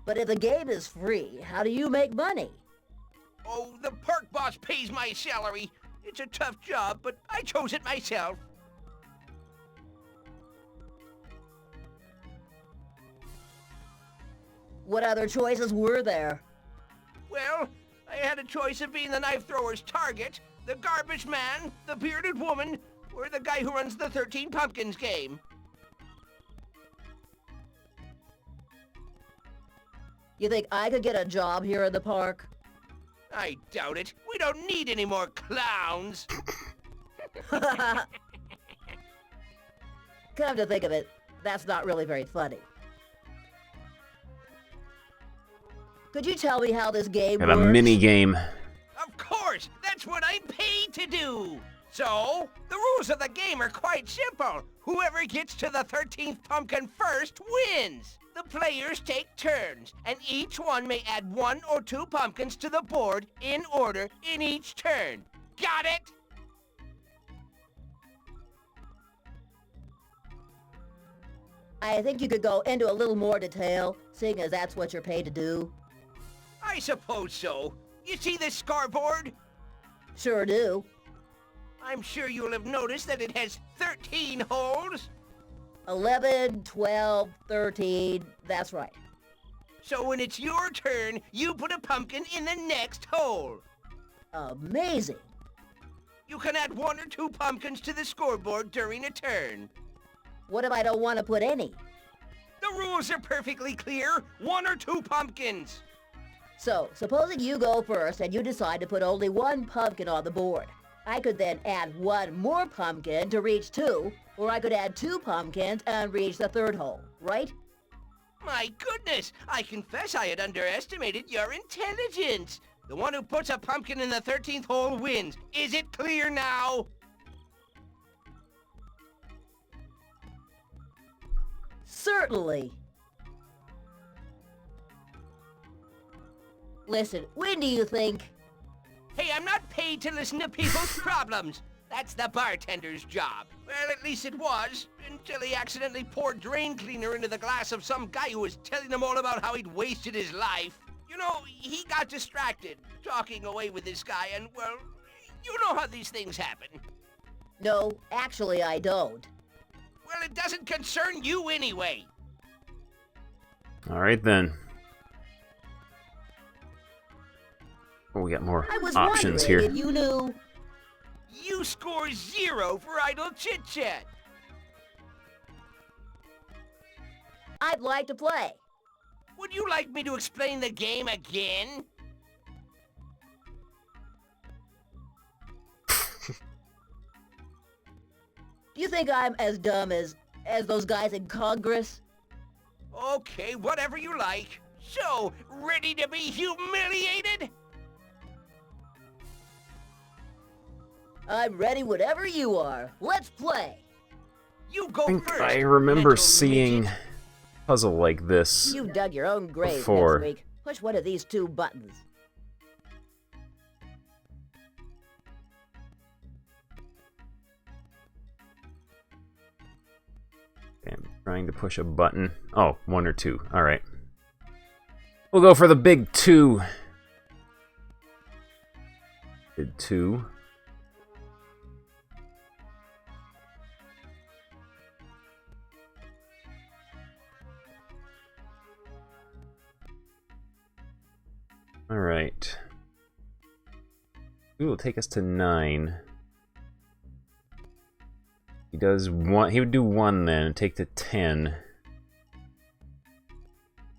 But if the game is free, how do you make money? Oh, the park boss pays my salary. It's a tough job, but I chose it myself. What other choices were there? Well, I had a choice of being the knife thrower's target, the garbage man, the bearded woman, or the guy who runs the 13 Pumpkins game. You think I could get a job here in the park? I doubt it. We don't need any more clowns. Come to think of it, that's not really very funny. Could you tell me how this game Got works? a mini game. Of course, that's what I'm paid to do. So, the rules of the game are quite simple. Whoever gets to the 13th pumpkin first wins. The players take turns, and each one may add 1 or 2 pumpkins to the board in order in each turn. Got it? I think you could go into a little more detail, seeing as that's what you're paid to do. I suppose so. You see this scoreboard? Sure do. I'm sure you'll have noticed that it has 13 holes. 11, 12, 13, that's right. So when it's your turn, you put a pumpkin in the next hole. Amazing. You can add 1 or 2 pumpkins to the scoreboard during a turn. What if I don't want to put any? The rules are perfectly clear. 1 or 2 pumpkins. So, supposing you go first and you decide to put only 1 pumpkin on the board. I could then add 1 more pumpkin to reach 2, or I could add 2 pumpkins and reach the 3rd hole, right? My goodness, I confess I had underestimated your intelligence. The one who puts a pumpkin in the 13th hole wins. Is it clear now? Certainly. Listen, when do you think... Hey, I'm not paid to listen to people's problems. That's the bartender's job. Well, at least it was, until he accidentally poured drain cleaner into the glass of some guy who was telling him all about how he'd wasted his life. You know, he got distracted, talking away with this guy, and, well, you know how these things happen. No, actually I don't. Well, it doesn't concern you anyway. Alright then. Oh, we got more I was options wondering here. if you knew... You score 0 for idle chit-chat. I'd like to play. Would you like me to explain the game again? Do you think I'm as dumb as those guys in Congress? Okay, whatever you like. So, ready to be humiliated? I'm ready whenever you are. Let's play. You go I think first. I remember mental seeing midget. a puzzle like this. You dug your own grave Before. next week. Push one of these 2 buttons. Okay, I'm trying to push a button. Oh, 1 or 2. Alright. We'll go for the big 2. Did 2. Alright. Ooh, it'll take us to 9. He does 1. He would do 1 then and take to 10.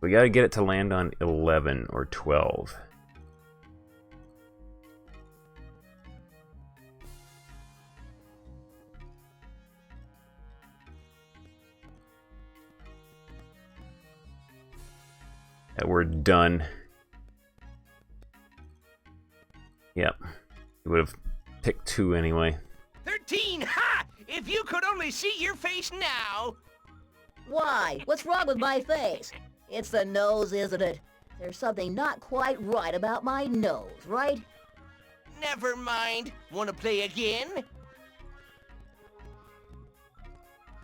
We gotta get it to land on 11 or 12. That we're done. Yep. He would have picked 2 anyway. 13! Ha! If you could only see your face now! Why? What's wrong with my face? It's the nose, isn't it? There's something not quite right about my nose, right? Never mind. Want to play again?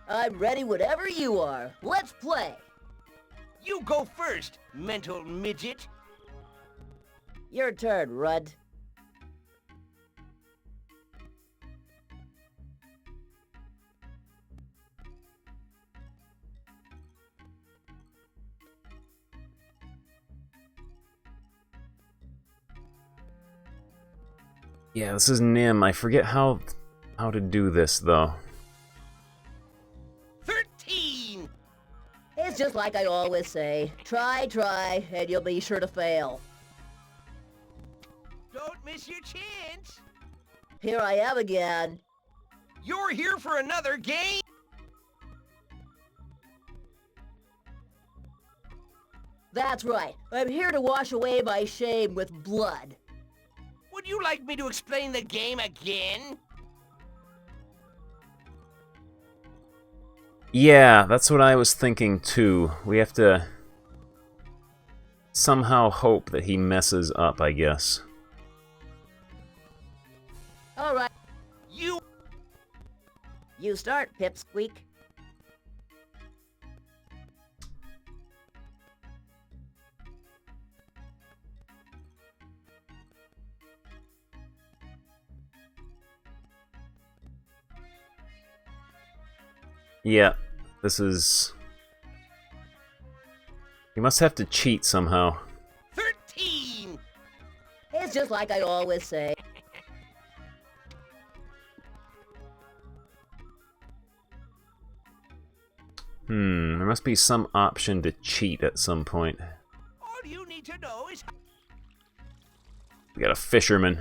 I'm ready whenever you are. Let's play. You go first, mental midget. Your turn, Rudd. Yeah, this is Nim. I forget how to do this though. 13! It's just like I always say. Try, and you'll be sure to fail. Don't miss your chance. Here I am again. You're here for another game? That's right. I'm here to wash away my shame with blood. Would you like me to explain the game again? Yeah, that's what I was thinking too. We have to somehow hope that he messes up, I guess. All right. You You start, Pipsqueak. Yeah, this is... You must have to cheat somehow. 13. It's just like I always say. There must be some option to cheat at some point. All you need to know is We got a fisherman.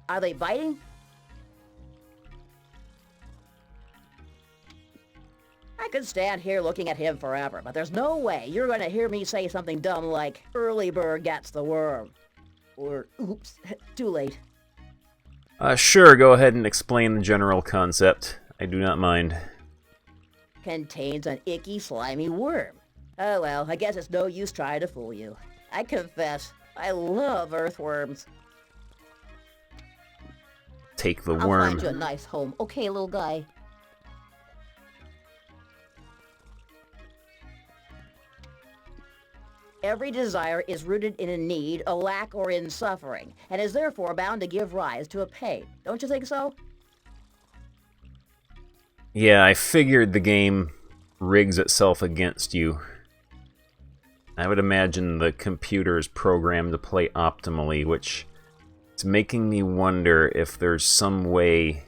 Are they biting? I could stand here looking at him forever, but there's no way you're gonna hear me say something dumb like, early bird gets the worm. Or, oops, too late. Sure, go ahead and explain the general concept. I do not mind. Contains an icky, slimy worm. Oh well, I guess it's no use trying to fool you. I confess, I love earthworms. Take the I'll worm. find you a nice home, okay, little guy? Every desire is rooted in a need, a lack, or in suffering, and is therefore bound to give rise to a pain. Don't you think so? Yeah, I figured the game rigs itself against you. I would imagine the computer is programmed to play optimally, which is making me wonder if there's some way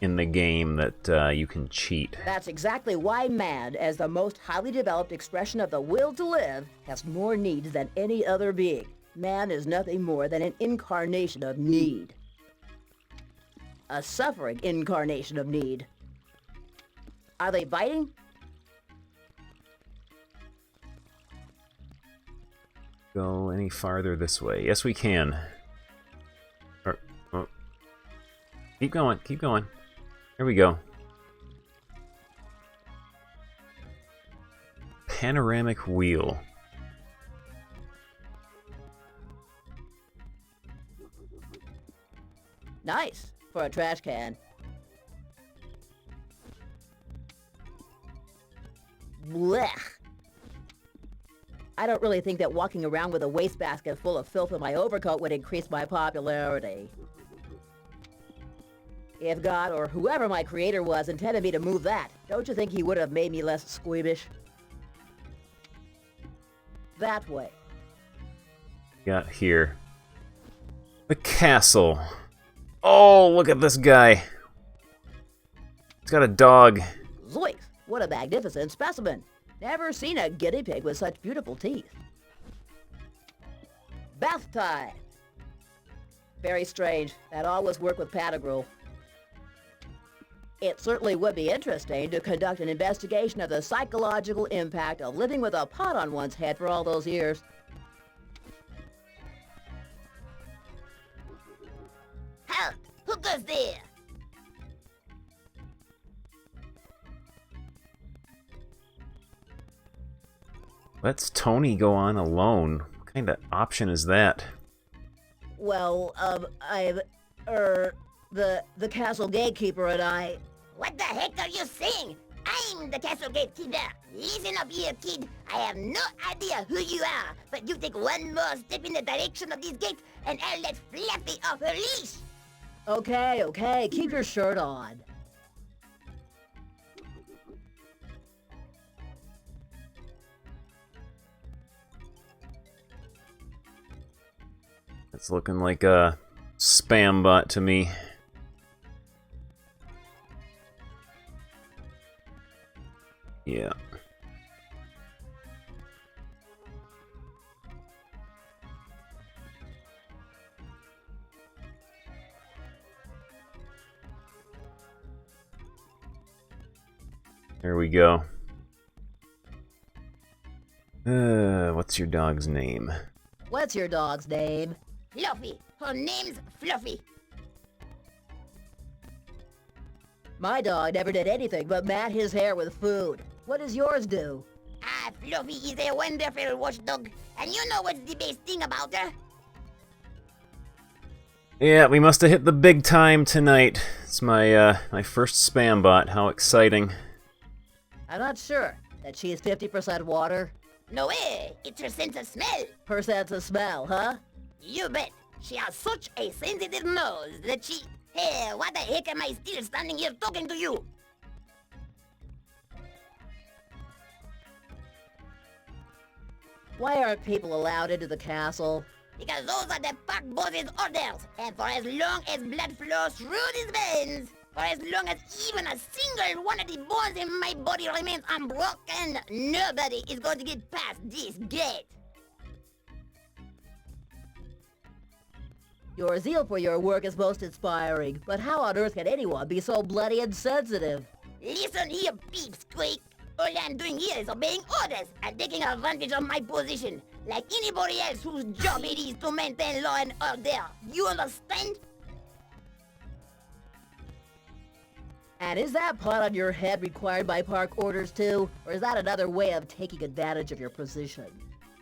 in the game that you can cheat. That's exactly why man, as the most highly developed expression of the will to live, has more needs than any other being. Man is nothing more than an incarnation of need. A suffering incarnation of need. Are they biting? Go any farther this way? Yes, we can. Oh. Keep going, keep going. Here we go. Panoramic wheel. Nice, for a trash can. Blech. I don't really think that walking around with a wastebasket full of filth in my overcoat would increase my popularity. If God, or whoever my creator was, intended me to move that, don't you think he would have made me less squeamish? That way. Got here. The castle. Oh, look at this guy. He's got a dog. Zoinks! What a magnificent specimen! Never seen a guinea pig with such beautiful teeth. Bath time! Very strange. That always worked with Pantagruel. It certainly would be interesting to conduct an investigation of the psychological impact of living with a pot on one's head for all those years. Halt! Who goes there? Let's Tony go on alone. What kind of option is that? Well, the castle gatekeeper and I... What the heck are you saying? I'm the castle gatekeeper. Listen up here, kid. I have no idea who you are, but you take one more step in the direction of these gates, and I'll let Fluffy off her leash. Okay, okay, keep your shirt on. It's looking like a spam bot to me. Yeah. There we go. What's your dog's name? What's your dog's name? Fluffy. Her name's Fluffy. My dog never did anything but mat his hair with food. What does yours do? Ah, Fluffy is a wonderful watchdog. And you know what's the best thing about her? Yeah, we must have hit the big time tonight. It's my my first spam bot. How exciting. I'm not sure. That she's 50% water? No way. It's her sense of smell. Her sense of smell, huh? You bet. She has such a sensitive nose that she... Hey, what the heck am I still standing here talking to you? Why aren't people allowed into the castle? Because those are the park boss's orders. And for as long as blood flows through these veins, for as long as even a single one of the bones in my body remains unbroken, nobody is going to get past this gate. Your zeal for your work is most inspiring, but how on earth can anyone be so bloody insensitive? Listen here, peepsqueak. All I'm doing here is obeying orders and taking advantage of my position, like anybody else whose job it is to maintain law and order. You understand? And is that pot on your head required by park orders too? Or is that another way of taking advantage of your position?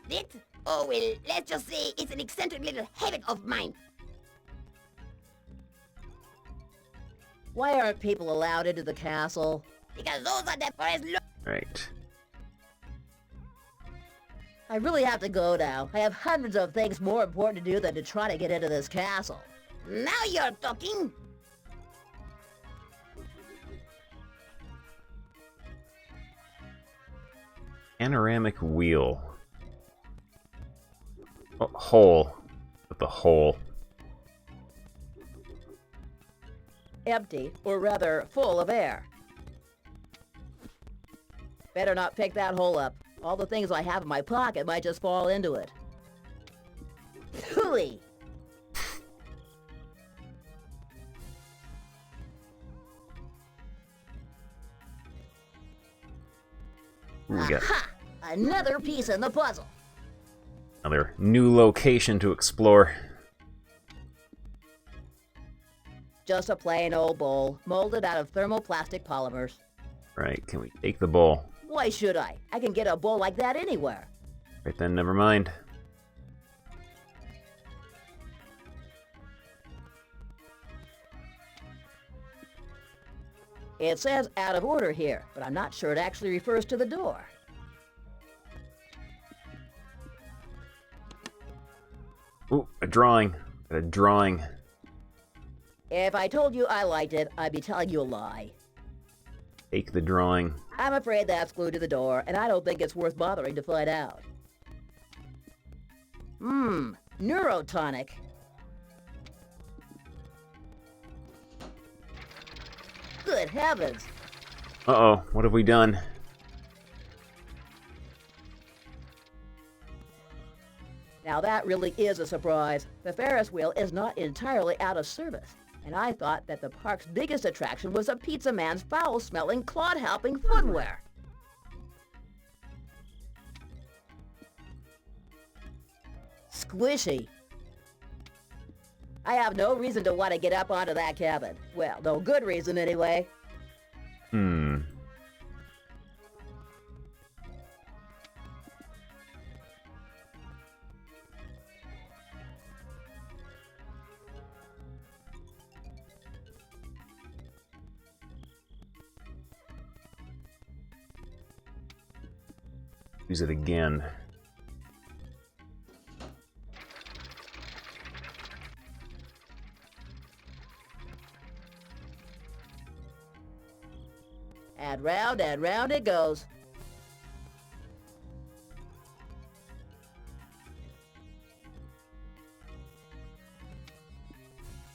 That? Oh well, let's just say it's an eccentric little habit of mine. Why aren't people allowed into the castle? Because those are the forest Right. I really have to go now. I have hundreds of things more important to do than to try to get into this castle. Now you're talking. Panoramic wheel. Oh, hole. With the hole. Empty, or rather, full of air. Better not pick that hole up. All the things I have in my pocket might just fall into it. Hooey! We got Aha! Another piece in the puzzle. another new location to explore. Just a plain old bowl, molded out of thermoplastic polymers. Right, can we take the bowl? Why should I? I can get a bowl like that anywhere. Right then, never mind. It says out of order here, but I'm not sure it actually refers to the door. Ooh, a drawing. A drawing. If I told you I liked it, I'd be telling you a lie. Take the drawing. I'm afraid that's glued to the door, and I don't think it's worth bothering to find out. Neurotonic. Good heavens! Uh-oh, what have we done? Now that really is a surprise. The Ferris wheel is not entirely out of service, and I thought that the park's biggest attraction was a pizza man's foul-smelling, clod-helping footwear. Squishy. I have no reason to want to get up onto that cabin. Well, no good reason anyway. Use it again. And round it goes.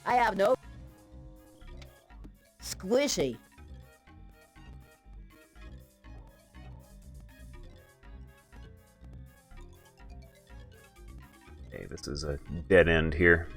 I have no... Squishy. This is a dead end here.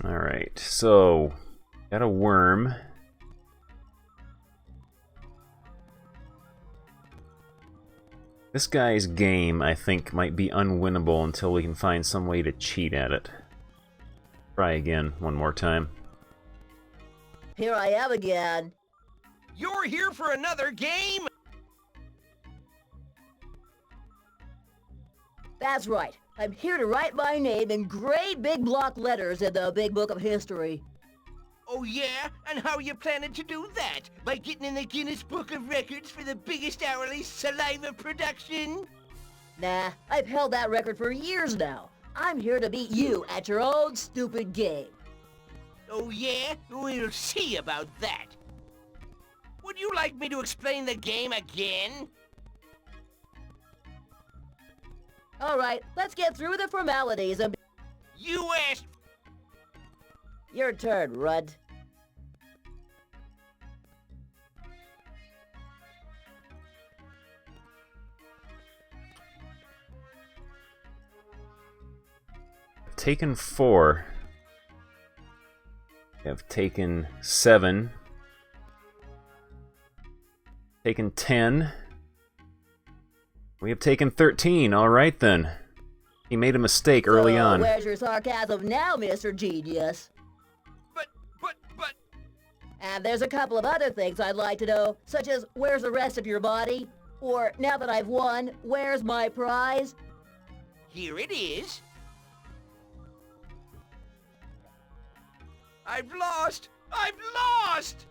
Alright, so got a worm. This guy's game, I think, might be unwinnable until we can find some way to cheat at it. Try again one more time. Here I am again. You're here for another game? That's right. I'm here to write my name in great big block letters in the big book of history. Oh yeah? And how are you planning to do that? By getting in the Guinness Book of Records for the biggest hourly saliva production? Nah, I've held that record for years now. I'm here to beat you at your own stupid game. Oh yeah? We'll see about that. Would you like me to explain the game again? Alright, let's get through the formalities and... You asked... Your turn, Rudd. Taken 4. We have taken 7. Taken 10. We have taken 13. Alright then. He made a mistake early on. Where's your sarcasm now, Mr. Genius? But... And there's a couple of other things I'd like to know, such as where's the rest of your body? Or, now that I've won, where's my prize? Here it is. I've lost! I've lost!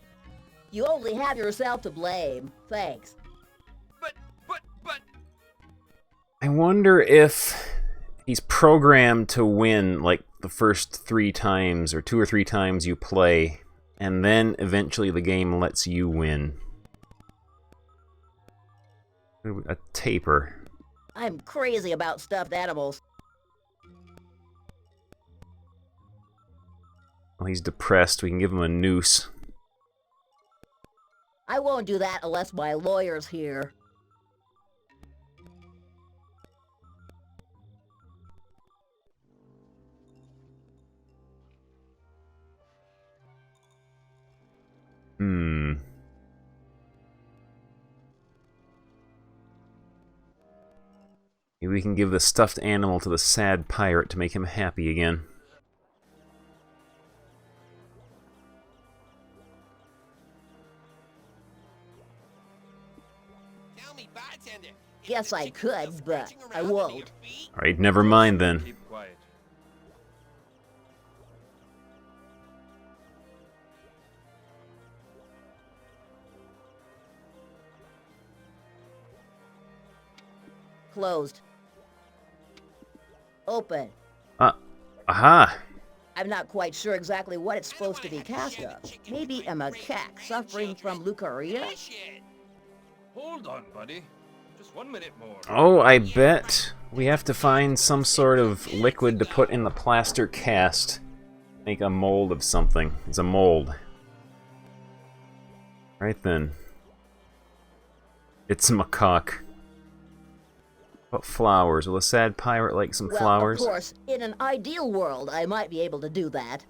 You only have yourself to blame. Thanks. But... I wonder if he's programmed to win like the first 3 times or 2 or 3 times you play, and then eventually the game lets you win. A taper. I'm crazy about stuffed animals. Well, he's depressed. We can give him a noose. I won't do that unless my lawyer's here. Maybe we can give the stuffed animal to the sad pirate to make him happy again. Tell me, bartender. Guess I could, but I won't. Alright, never mind then. Keep quiet. Closed. Open. Aha! I'm not quite sure exactly what it's supposed to be cast of. Maybe a macaque suffering from leukorrhea? Hold on, buddy. Just 1 minute more. Oh, I bet we have to find some sort of liquid to put in the plaster cast. Make a mold of something. It's a mold. Right then. It's a macaque. What flowers? Will a sad pirate like some flowers? Well, of course, in an ideal world, I might be able to do that.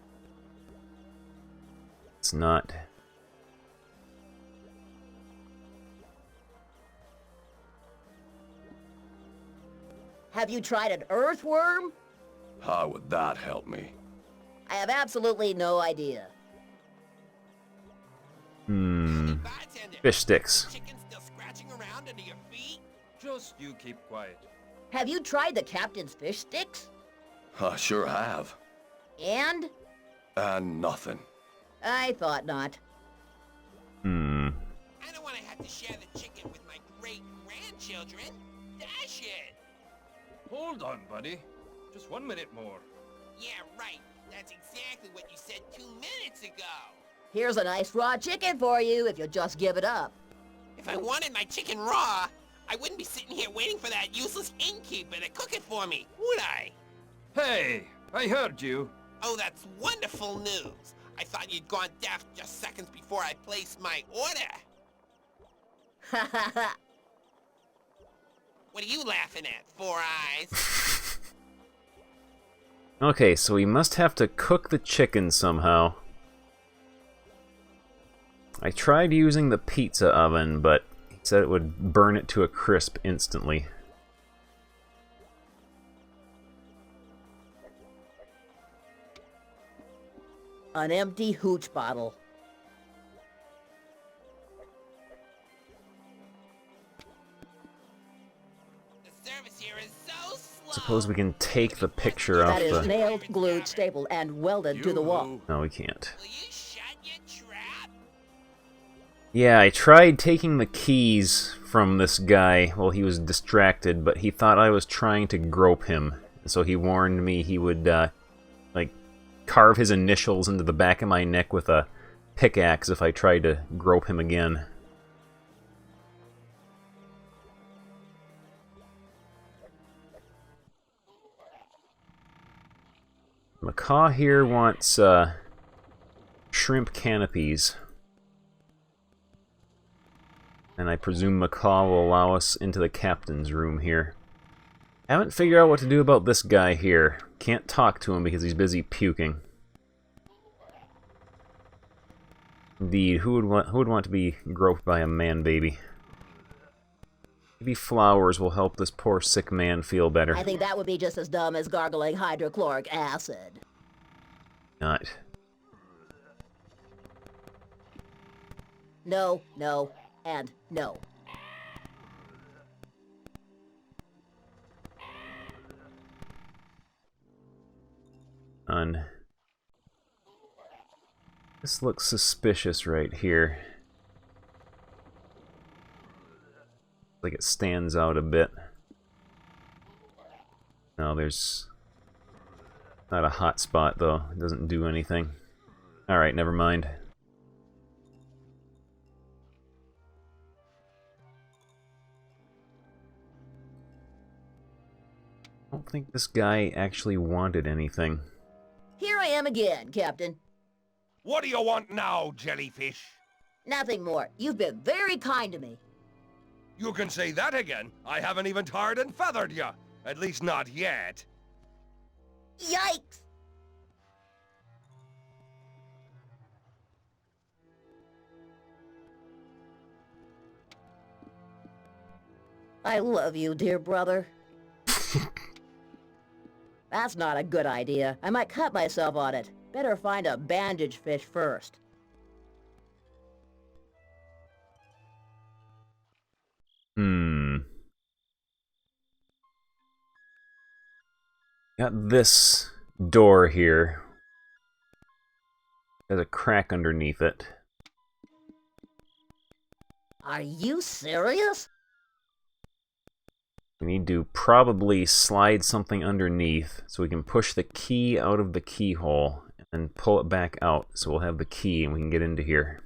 It's not. Have you tried an earthworm? How would that help me? I have absolutely no idea. Fish sticks. Chicken still scratching around under your feet? Just you keep quiet. Have you tried the captain's fish sticks? I sure have. And? And nothing. I thought not. I don't want to have to share the chicken with my great-grandchildren. Dash it! Hold on, buddy. Just 1 minute more. Yeah, right. That's exactly what you said 2 minutes ago. Here's a nice raw chicken for you if you'll just give it up. If I wanted my chicken raw, I wouldn't be sitting here waiting for that useless innkeeper to cook it for me, would I? Hey, I heard you. Oh, that's wonderful news. I thought you'd gone deaf just seconds before I placed my order. Ha ha ha. What are you laughing at, Four Eyes? Okay, so we must have to cook the chicken somehow. I tried using the pizza oven, but he said it would burn it to a crisp instantly. An empty hooch bottle. The service here is so slow. Suppose we can take the picture off That is the... nailed, glued, stapled, and welded to the wall. No, we can't. Will you shut your trap? Yeah, I tried taking the keys from this guy while he was distracted, but he thought I was trying to grope him. So he warned me he would, like, carve his initials into the back of my neck with a pickaxe if I tried to grope him again. Macaw here wants, shrimp canopies. And I presume Macaw will allow us into the captain's room here. Haven't figured out what to do about this guy here. Can't talk to him because he's busy puking. Indeed, who would want to be groped by a man baby? Maybe flowers will help this poor sick man feel better. I think that would be just as dumb as gargling hydrochloric acid. Not. No, no, and no. None. This looks suspicious right here. Like it stands out a bit. No, there's not a hot spot though. It doesn't do anything. Alright, never mind. I don't think this guy actually wanted anything. Here I am again, Captain. What do you want now, jellyfish? Nothing more. You've been very kind to me. You can say that again. I haven't even tarred and feathered you. At least not yet. Yikes! I love you, dear brother. That's not a good idea. I might cut myself on it. Better find a bandage fish first. Got this door here. There's a crack underneath it. Are you serious? We need to probably slide something underneath so we can push the key out of the keyhole and then pull it back out so we'll have the key and we can get into here.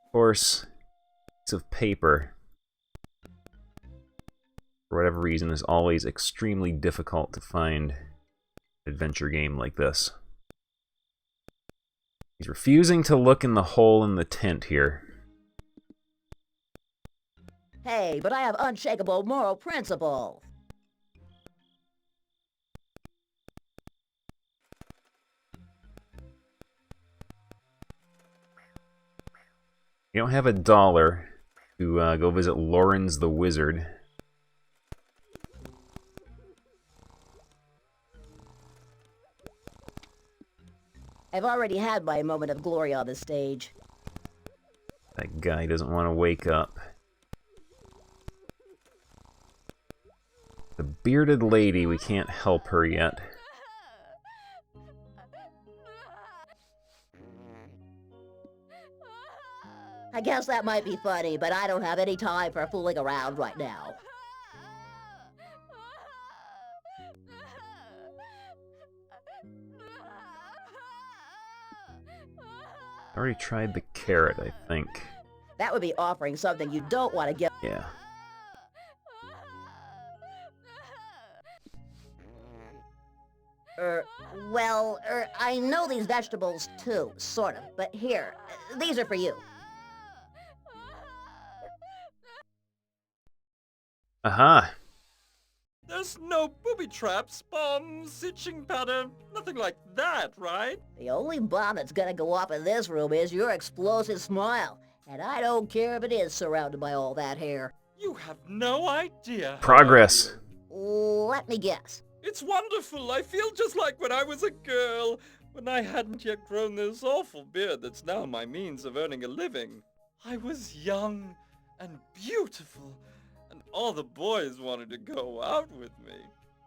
Of course, piece of paper, for whatever reason, is always extremely difficult to find an adventure game like this. He's refusing to look in the hole in the tent here. Hey, but I have unshakable moral principles. You don't have $1 to go visit Lawrence the Wizard. I've already had my moment of glory on the stage. That guy doesn't want to wake up. The bearded lady, we can't help her yet. I guess that might be funny, but I don't have any time for fooling around right now. I already tried the carrot, I think. That would be offering something you don't want to give. Yeah. I know these vegetables too, sort of, but here, these are for you. Aha! There's no booby traps, bombs, itching powder, nothing like that, right? The only bomb that's gonna go off in this room is your explosive smile, and I don't care if it is surrounded by all that hair. You have no idea. Progress! Let me guess. It's wonderful. I feel just like when I was a girl, when I hadn't yet grown this awful beard that's now my means of earning a living. I was young and beautiful, and all the boys wanted to go out with me.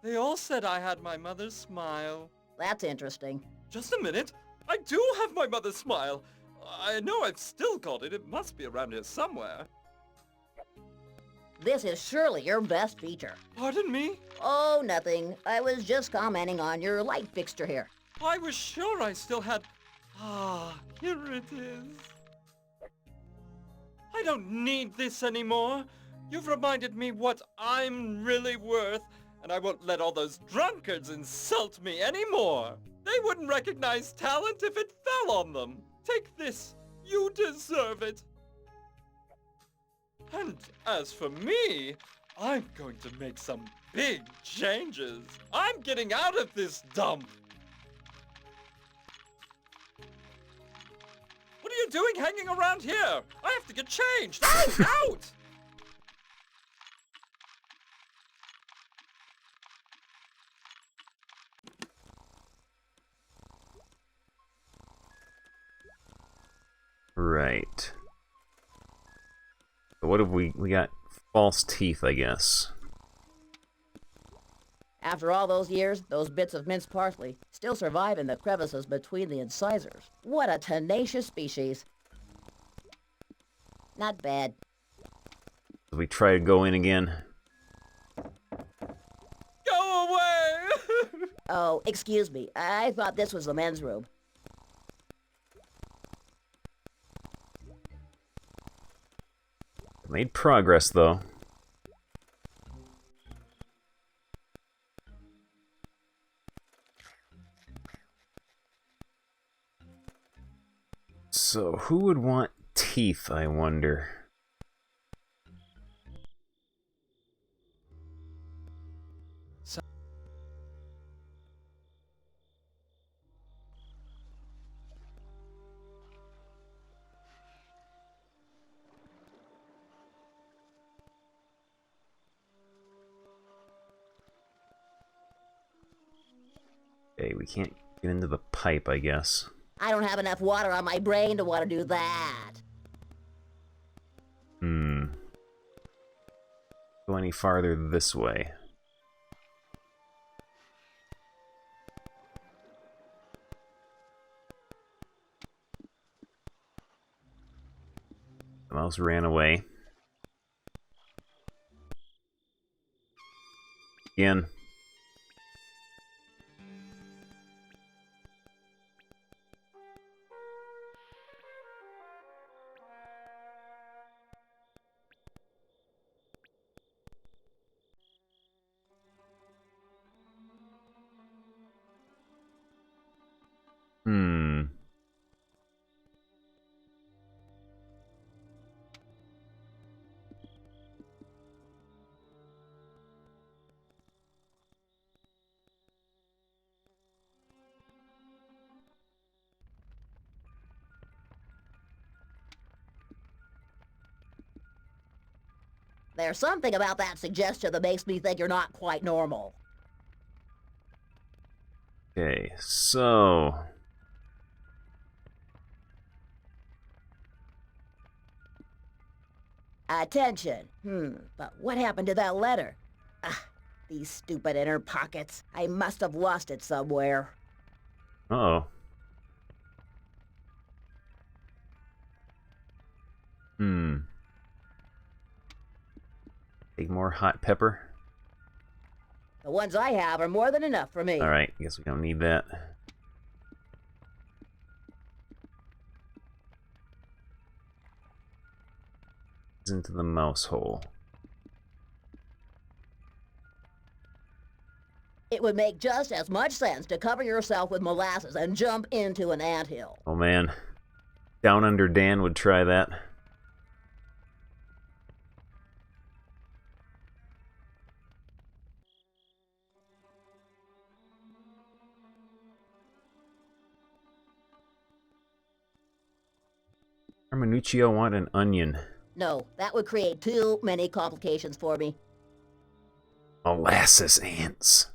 They all said I had my mother's smile. That's interesting. Just a minute. I do have my mother's smile. I know I've still got it. It must be around here somewhere. This is surely your best feature. Pardon me? Oh, nothing. I was just commenting on your light fixture here. I was sure I still had... Ah, here it is. I don't need this anymore. You've reminded me what I'm really worth, and I won't let all those drunkards insult me anymore. They wouldn't recognize talent if it fell on them. Take this. You deserve it. And as for me, I'm going to make some big changes. I'm getting out of this dump. What are you doing hanging around here? I have to get changed. Out! Right. So what have we got? False teeth, I guess. After all those years, those bits of minced parsley still survive in the crevices between the incisors. What a tenacious species. Not bad. We try to go in again. Go away! Oh, excuse me. I thought this was the men's room. Made progress, though. So, who would want teeth, I wonder? Okay, we can't get into the pipe, I guess. I don't have enough water on my brain to want to do that. Go any farther this way. The mouse ran away. Again. There's something about that suggestion that makes me think you're not quite normal. Okay, so... Attention. But what happened to that letter? Ah, these stupid inner pockets. I must have lost it somewhere. Uh-oh. Take more hot pepper. The ones I have are more than enough for me. Alright, guess we don't need that. into the mouse hole. It would make just as much sense to cover yourself with molasses and jump into an anthill. Oh man. Down Under Dan would try that. Or Minuccio want an onion. No, that would create too many complications for me. Molasses ants.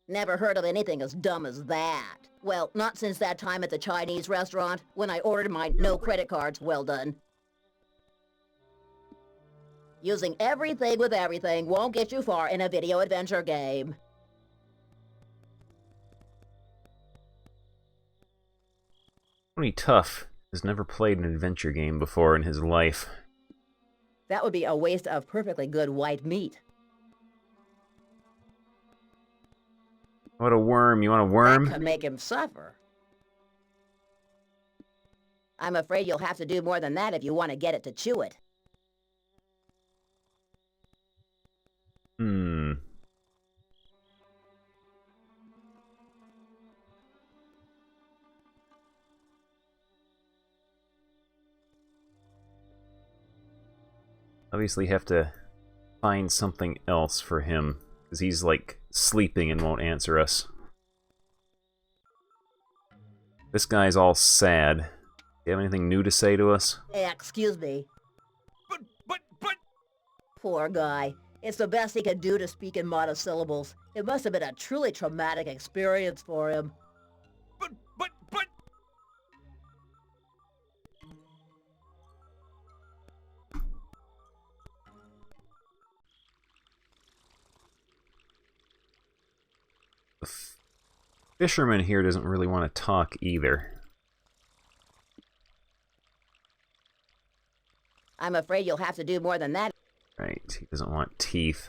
Never heard of anything as dumb as that. Well, not since that time at the Chinese restaurant, when I ordered my no credit cards well done. Using everything with everything won't get you far in a video adventure game. Tony Tough has never played an adventure game before in his life. That would be a waste of perfectly good white meat. What a worm. You want a worm? That could make him suffer. I'm afraid you'll have to do more than that if you want to get it to chew it. Obviously have to find something else for him, because he's like sleeping and won't answer us. This guy's all sad. Do you have anything new to say to us? Excuse me. But... Poor guy. It's the best he could do to speak in monosyllables. It must have been a truly traumatic experience for him. But... The fisherman here doesn't really want to talk either. I'm afraid you'll have to do more than that. Right, he doesn't want teeth.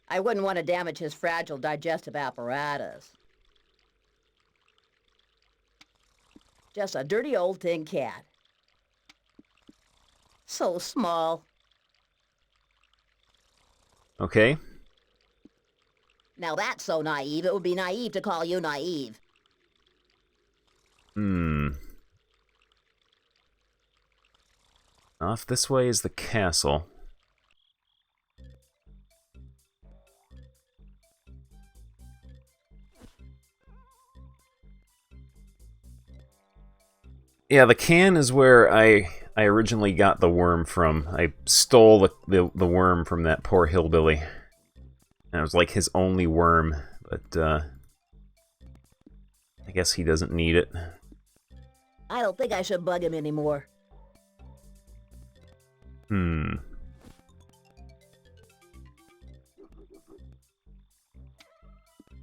I wouldn't want to damage his fragile digestive apparatus. Just a dirty old tin cat. So small. Okay. Now that's so naive, it would be naive to call you naive. Off this way is the castle. Yeah, the can is where I originally got the worm from. I stole the worm from that poor hillbilly. And it was like his only worm, but I guess he doesn't need it. I don't think I should bug him anymore.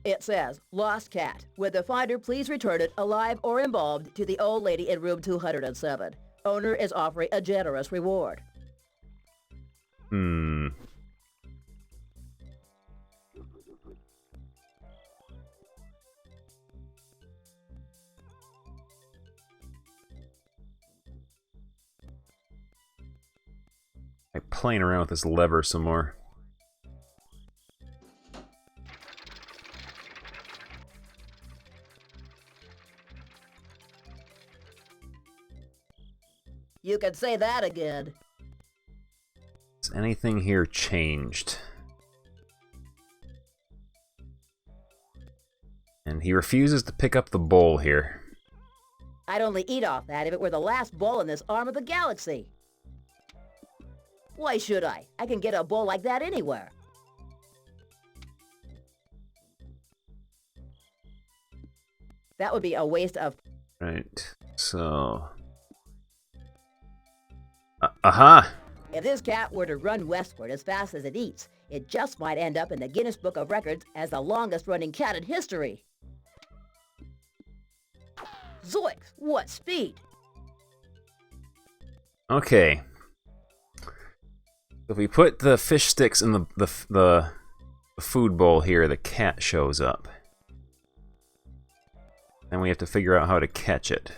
It says, lost cat. Would the finder please return it, alive or embalmed, to the old lady in room 207. Owner is offering a generous reward. I'm playing around with this lever some more. You can say that again. Has anything here changed? And he refuses to pick up the bowl here. I'd only eat off that if it were the last bowl in this arm of the galaxy. Why should I? I can get a bowl like that anywhere. That would be a waste of... Right, so... Aha! If this cat were to run westward as fast as it eats, it just might end up in the Guinness Book of Records as the longest-running cat in history. Zoinks! What speed! Okay. If we put the fish sticks in the food bowl here, the cat shows up. Then we have to figure out how to catch it.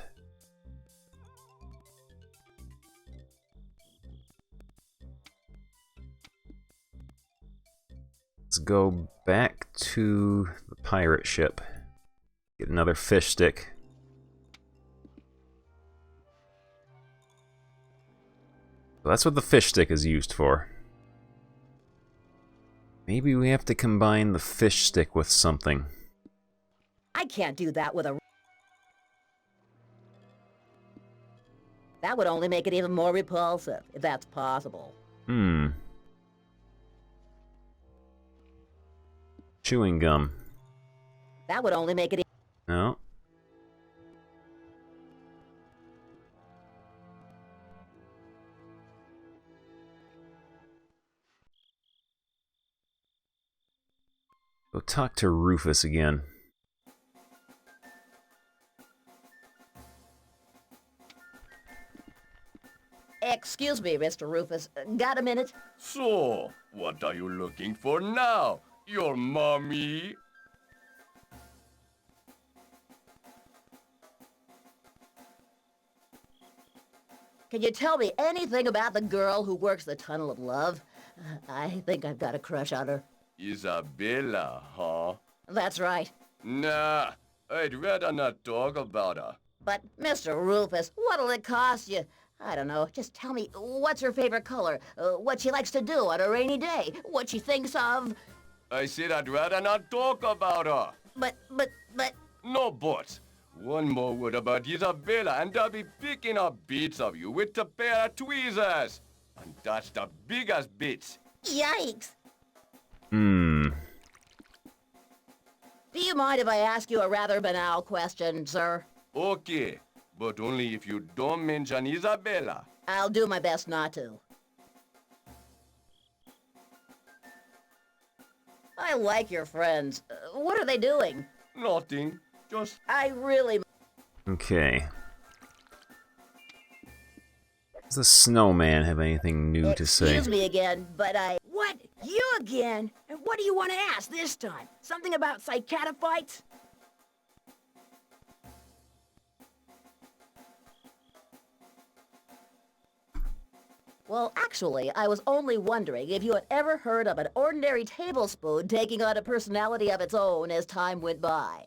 go back to the pirate ship. Get another fish stick. So that's what the fish stick is used for. Maybe we have to combine the fish stick with something. I can't do that with a... That would only make it even more repulsive, if that's possible. Chewing gum. That would only make it... No. Go talk to Rufus again. Excuse me, Mr. Rufus. Got a minute? So, what are you looking for now? Your mommy? Can you tell me anything about the girl who works the Tunnel of Love? I think I've got a crush on her. Isabella, huh? That's right. Nah, I'd rather not talk about her. But, Mr. Rufus, what'll it cost you? I don't know. Just tell me, what's her favorite color? What she likes to do on a rainy day? What she thinks of? I said I'd rather not talk about her. But... No buts. One more word about Isabella and I'll be picking up bits of you with a pair of tweezers. And that's the biggest bits. Yikes! Hmm. Do you mind if I ask you a rather banal question, sir? Okay, but only if you don't mention Isabella. I'll do my best not to. I like your friends. What are they doing? Nothing. Just... I really... Okay. Does the snowman have anything new to say? Excuse me again, but I... What? You again? And what do you want to ask this time? Something about psycatophytes? Well, actually, I was only wondering if you had ever heard of an ordinary tablespoon taking on a personality of its own as time went by.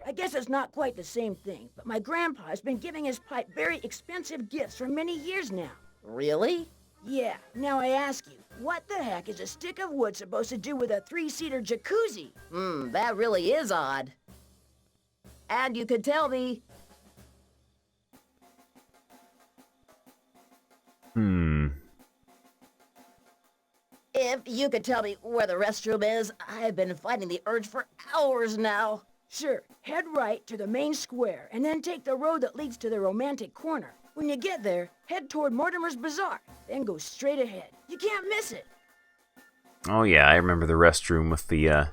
I guess it's not quite the same thing, but my grandpa's been giving his pipe very expensive gifts for many years now. Really? Yeah, now I ask you, what the heck is a stick of wood supposed to do with a 3-seater jacuzzi? That really is odd. And you could tell me... If you could tell me where the restroom is, I've been fighting the urge for hours now. Sure, head right to the main square, and then take the road that leads to the romantic corner. When you get there, head toward Mortimer's Bazaar, then go straight ahead. You can't miss it. Oh yeah, I remember the restroom with the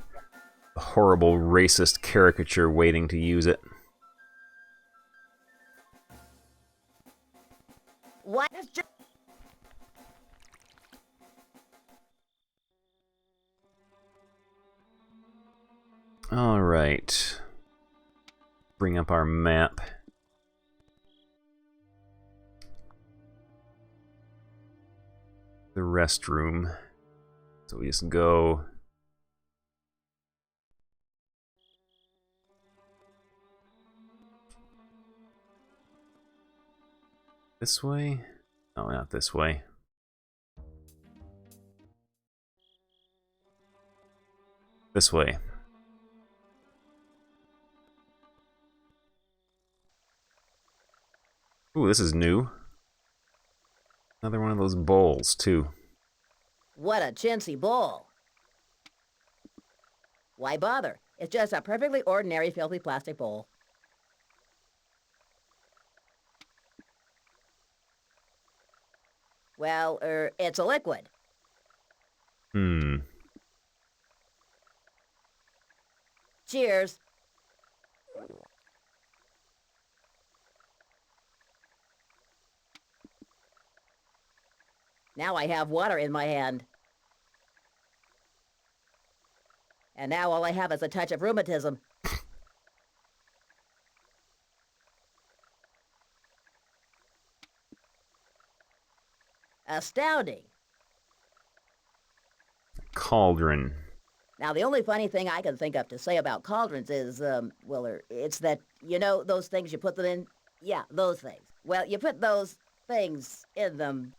horrible racist caricature waiting to use it. What? That's just... Alright. Bring up our map. The restroom. So we just go... this way? No, not this way. This way. Ooh, this is new. Another one of those bowls, too. What a chintzy bowl. Why bother? It's just a perfectly ordinary filthy plastic bowl. Well, it's a liquid. Cheers. Now I have water in my hand. And now all I have is a touch of rheumatism. Astounding. Cauldron. Now, the only funny thing I can think of to say about cauldrons is, well, it's that, you know, those things you put them in? Yeah, those things. Well, you put those things in them.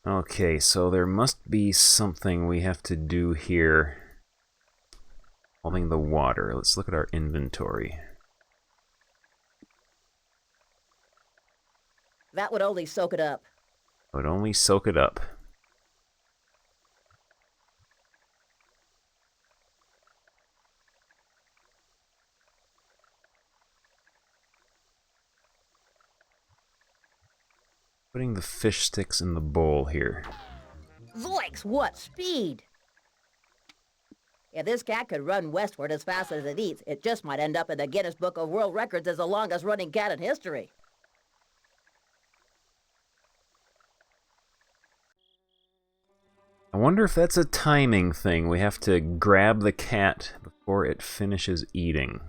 Okay, so there must be something we have to do here involving the water. Let's look at our inventory. That would only soak it up. It would only soak it up. Putting the fish sticks in the bowl here. Zoinks, what speed! If this cat could run westward as fast as it eats, it just might end up in the Guinness Book of World Records as the longest running cat in history. I wonder if that's a timing thing. We have to grab the cat before it finishes eating.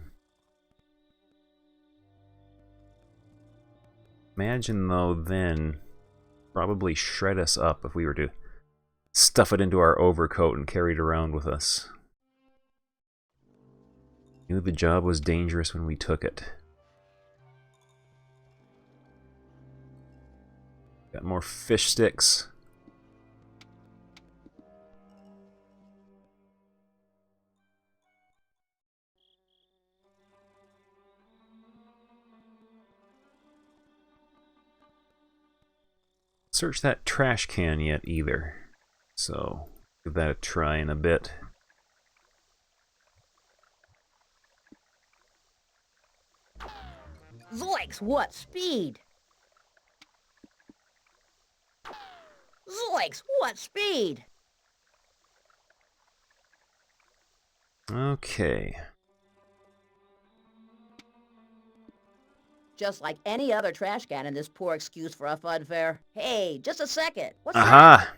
Imagine, though, then probably shred us up if we were to stuff it into our overcoat and carry it around with us. Knew the job was dangerous when we took it. Got more fish sticks. Search that trash can yet either, so give that a try in a bit. Zoinks, what speed! Zoinks, what speed! Okay. Just like any other trash can in this poor excuse for a fun fair. Hey, just a second. What's Aha!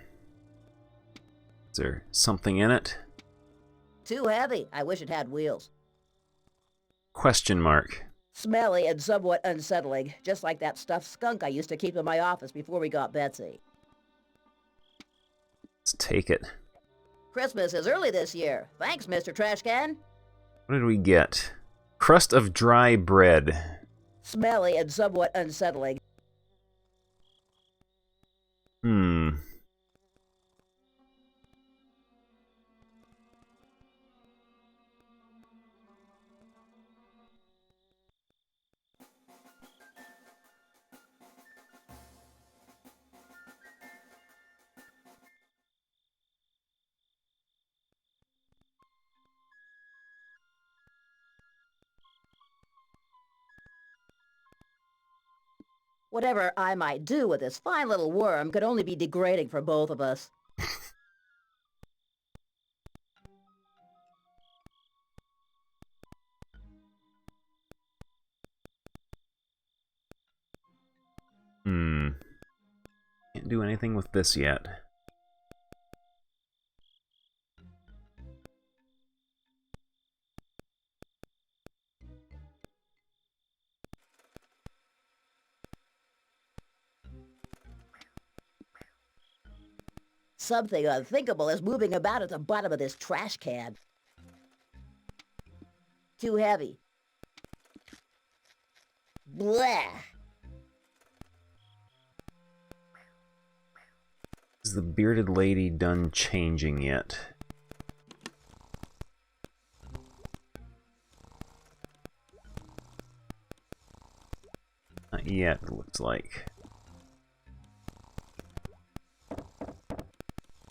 Is there something in it? that? Too heavy. I wish it had wheels. Question mark. Smelly and somewhat unsettling, just like that stuffed skunk I used to keep in my office before we got Betsy. Let's take it. Christmas is early this year. Thanks, Mr. Trash Can. What did we get? Crust of dry bread. Smelly and somewhat unsettling. Whatever I might do with this fine little worm could only be degrading for both of us. Can't do anything with this yet. Something unthinkable is moving about at the bottom of this trash can. Too heavy. Blah! Is the bearded lady done changing yet? Not yet, it looks like.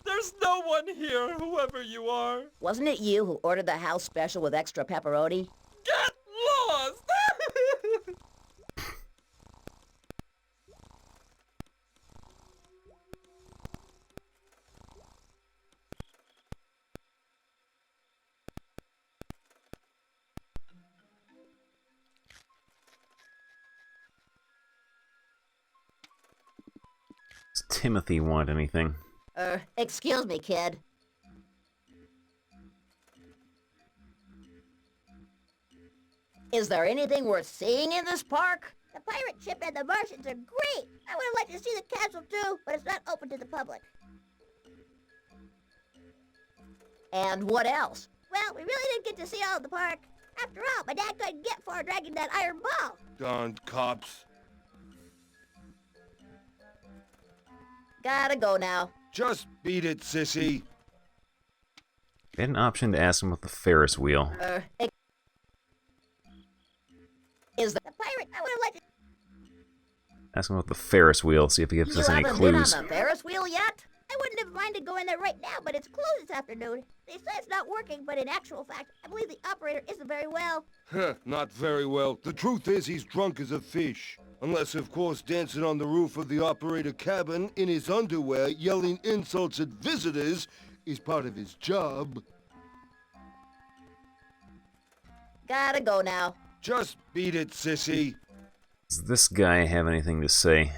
There's no one here, whoever you are. Wasn't it you who ordered the house special with extra pepperoni? Get lost! Does Timothy want anything? Excuse me, kid. Is there anything worth seeing in this park? The pirate ship and the Martians are great. I would have liked to see the castle too, but it's not open to the public. And what else? Well, we really didn't get to see all of the park. After all, my dad couldn't get far dragging that iron ball. Darned cops. Gotta go now. Just beat it, sissy. We had an option to ask him with the Ferris wheel. Is The pirate, I would have liked to... Ask him with the Ferris wheel, see if he gives you us any haven't been on clues. the Ferris wheel yet? I wouldn't have minded going there right now, but it's closed this afternoon. They say it's not working, but in actual fact, I believe the operator isn't very well. Huh, not very well. The truth is he's drunk as a fish. Unless, of course, dancing on the roof of the operator cabin in his underwear, yelling insults at visitors, is part of his job. Gotta go now. Just beat it, sissy. Does this guy have anything to say?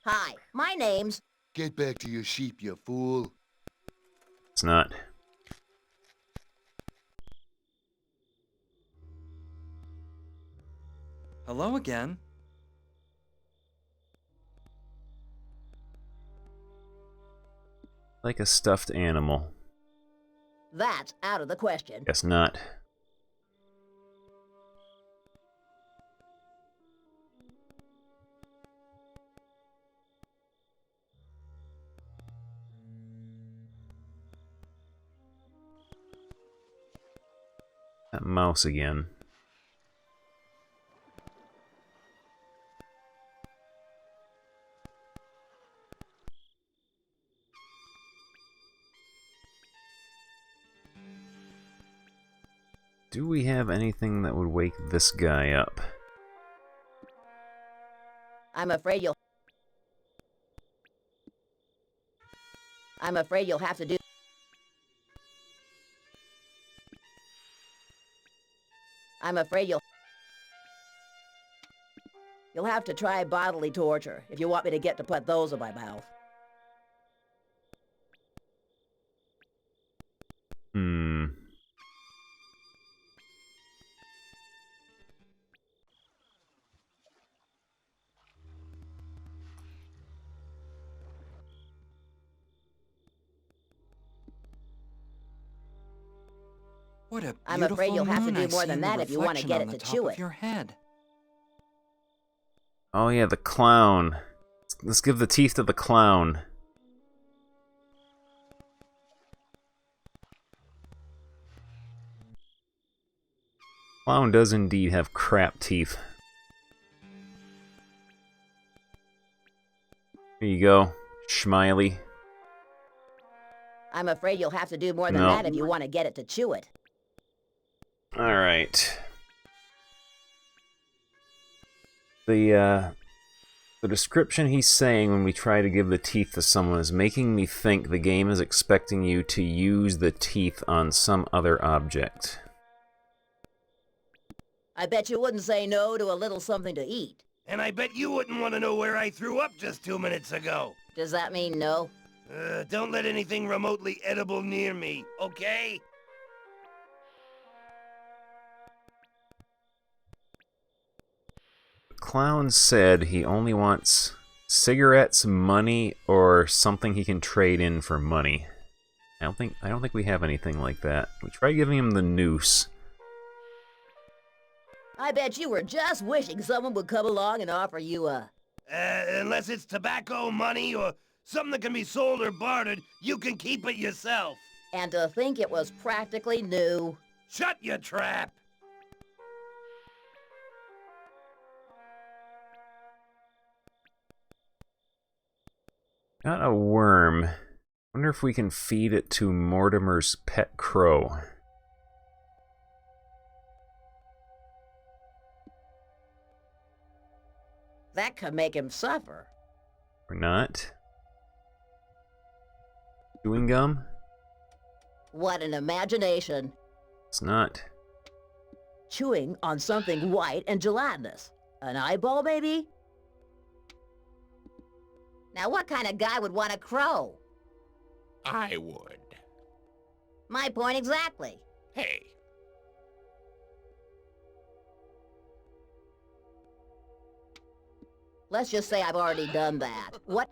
Hi, my name's... Get back to your sheep, you fool. It's not. Hello again. Like a stuffed animal. That's out of the question. Guess not. That mouse again. Do we have anything that would wake this guy up? I'm afraid you'll have to do... I'm afraid you'll have to try bodily torture if you want me to get to put those in my mouth. What a I'm beautiful afraid you'll have to moon do more I see than in the that if you want to reflection get on it the to top chew of it. your head. Oh yeah, the clown. Let's give the teeth to the clown. Clown does indeed have crap teeth. Here you go, Schmiley. I'm afraid you'll have to do more than No. that if you want to get it to chew it. Alright. The description he's saying when we try to give the teeth to someone is making me think the game is expecting you to use the teeth on some other object. I bet you wouldn't say no to a little something to eat. And I bet you wouldn't want to know where I threw up just 2 minutes ago. Does that mean no? Don't let anything remotely edible near me, okay? The clown said he only wants cigarettes, money, or something he can trade in for money. I don't think we have anything like that. We tried giving him the noose. I bet you were just wishing someone would come along and offer you a... Unless it's tobacco, money, or something that can be sold or bartered, you can keep it yourself. And to think it was practically new. Shut your trap! Got a worm. Wonder if we can feed it to Mortimer's pet crow. That could make him suffer. Or not. Chewing gum? What an imagination. It's not. Chewing on something white and gelatinous. An eyeball, maybe? Now what kind of guy would want a crow? I would. My point exactly. Hey, Let's just say I've already done that. What?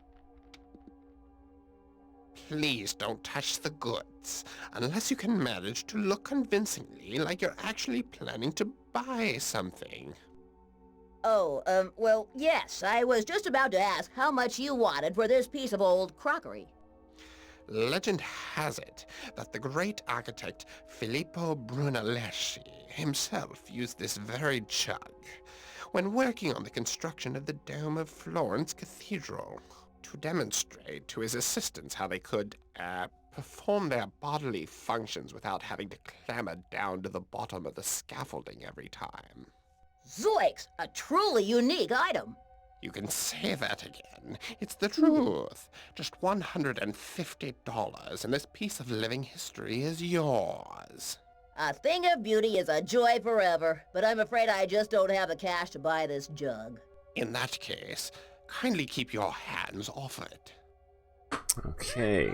please don't touch the goods, unless you can manage to look convincingly like you're actually planning to buy something. Oh, well, yes, I was just about to ask how much you wanted for this piece of old crockery. Legend has it that the great architect Filippo Brunelleschi himself used this very jug when working on the construction of the Dome of Florence Cathedral to demonstrate to his assistants how they could, perform their bodily functions without having to clamber down to the bottom of the scaffolding every time. Zoinks! A truly unique item. You can say that again. It's the truth. Just $150, and this piece of living history is yours. A thing of beauty is a joy forever, but I'm afraid I just don't have the cash to buy this jug. In that case, kindly keep your hands off it. Okay.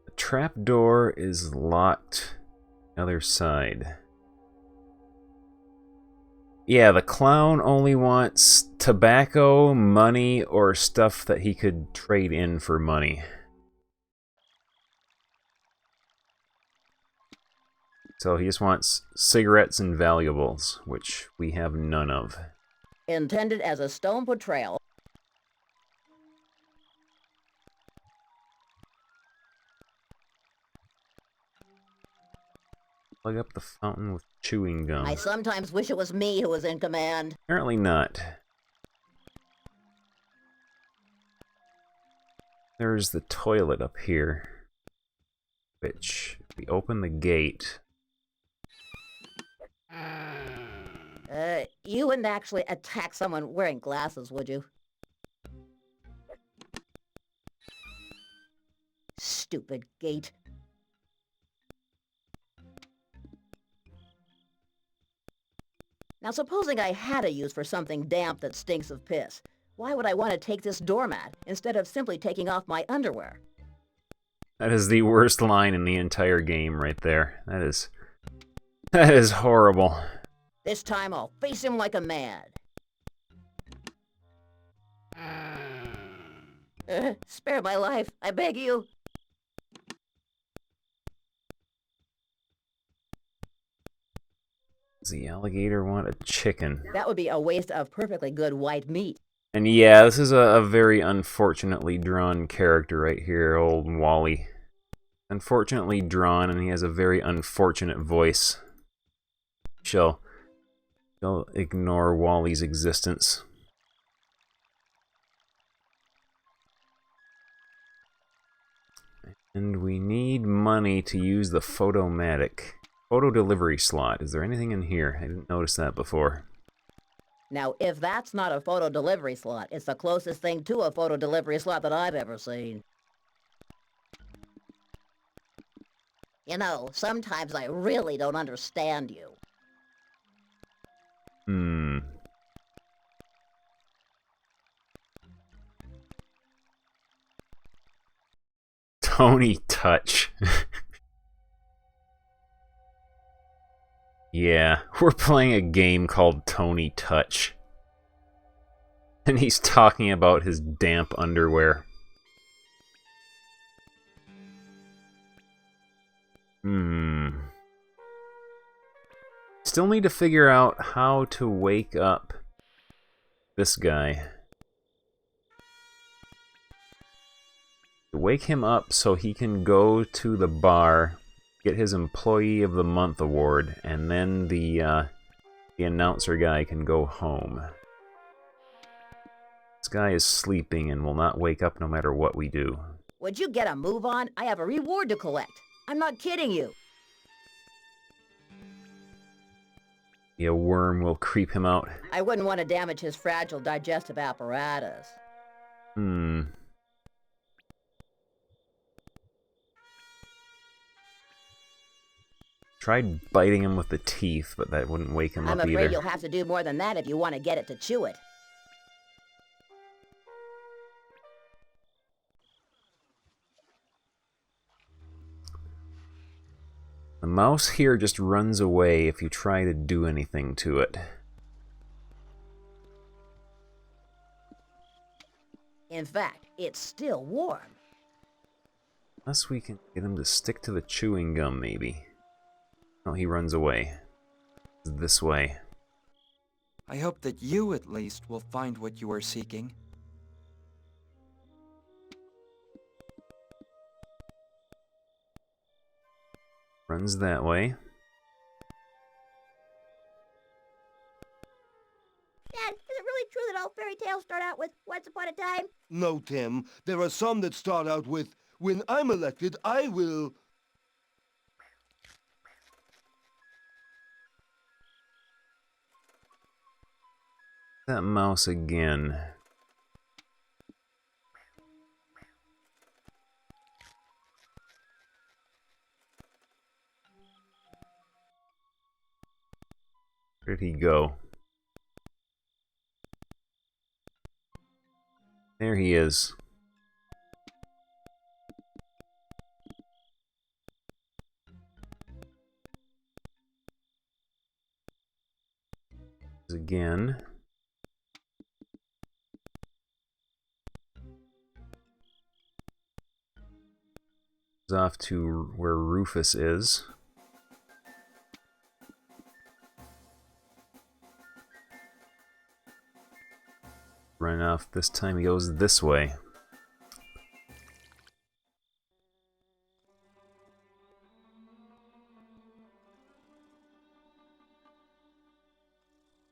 The trapdoor is locked. Other side. Yeah, the clown only wants tobacco, money, or stuff that he could trade in for money. So he just wants cigarettes and valuables, which we have none of. Intended as a stone portrayal. Plug up the fountain with chewing gum. I sometimes wish it was me who was in command. Apparently not. There's the toilet up here, which, if we open the gate... You wouldn't actually attack someone wearing glasses, would you? Stupid gate. Now, supposing I had a use for something damp that stinks of piss, why would I want to take this doormat instead of simply taking off my underwear? That is the worst line in the entire game right there. That is horrible. This time I'll face him like a man. Spare my life, I beg you. Does the alligator want a chicken? That would be a waste of perfectly good white meat. And yeah, this is a very unfortunately drawn character right here, old Wally. Unfortunately drawn, and he has a very unfortunate voice. Shall ignore Wally's existence. And we need money to use the Photomatic. Photo delivery slot. Is there anything in here? I didn't notice that before. Now, if that's not a photo delivery slot, it's the closest thing to a photo delivery slot that I've ever seen. You know, sometimes I really don't understand you. Tony Touch. Yeah, we're playing a game called Tony Touch. And he's talking about his damp underwear. Still need to figure out how to wake up this guy. Wake him up so he can go to the bar, get his Employee of the Month award, and then the announcer guy can go home. This guy is sleeping and will not wake up no matter what we do. Would you get a move on? I have a reward to collect. I'm not kidding you. A worm will creep him out. I wouldn't want to damage his fragile digestive apparatus. Tried biting him with the teeth, but that wouldn't wake him I'm up afraid either. you'll have to do more than that if you want to get it to chew it. The mouse here just runs away if you try to do anything to it. In fact, it's still warm. Unless we can get him to stick to the chewing gum, maybe. Oh, he runs away. This way. I hope that you, at least, will find what you are seeking. Runs that way. Dad, is it really true that all fairy tales start out with once upon a time? No, Tim. There are some that start out with, when I'm elected, I will... That mouse again. Where did he go? There he is. Again. Off to where Rufus is. Run off. This time he goes this way.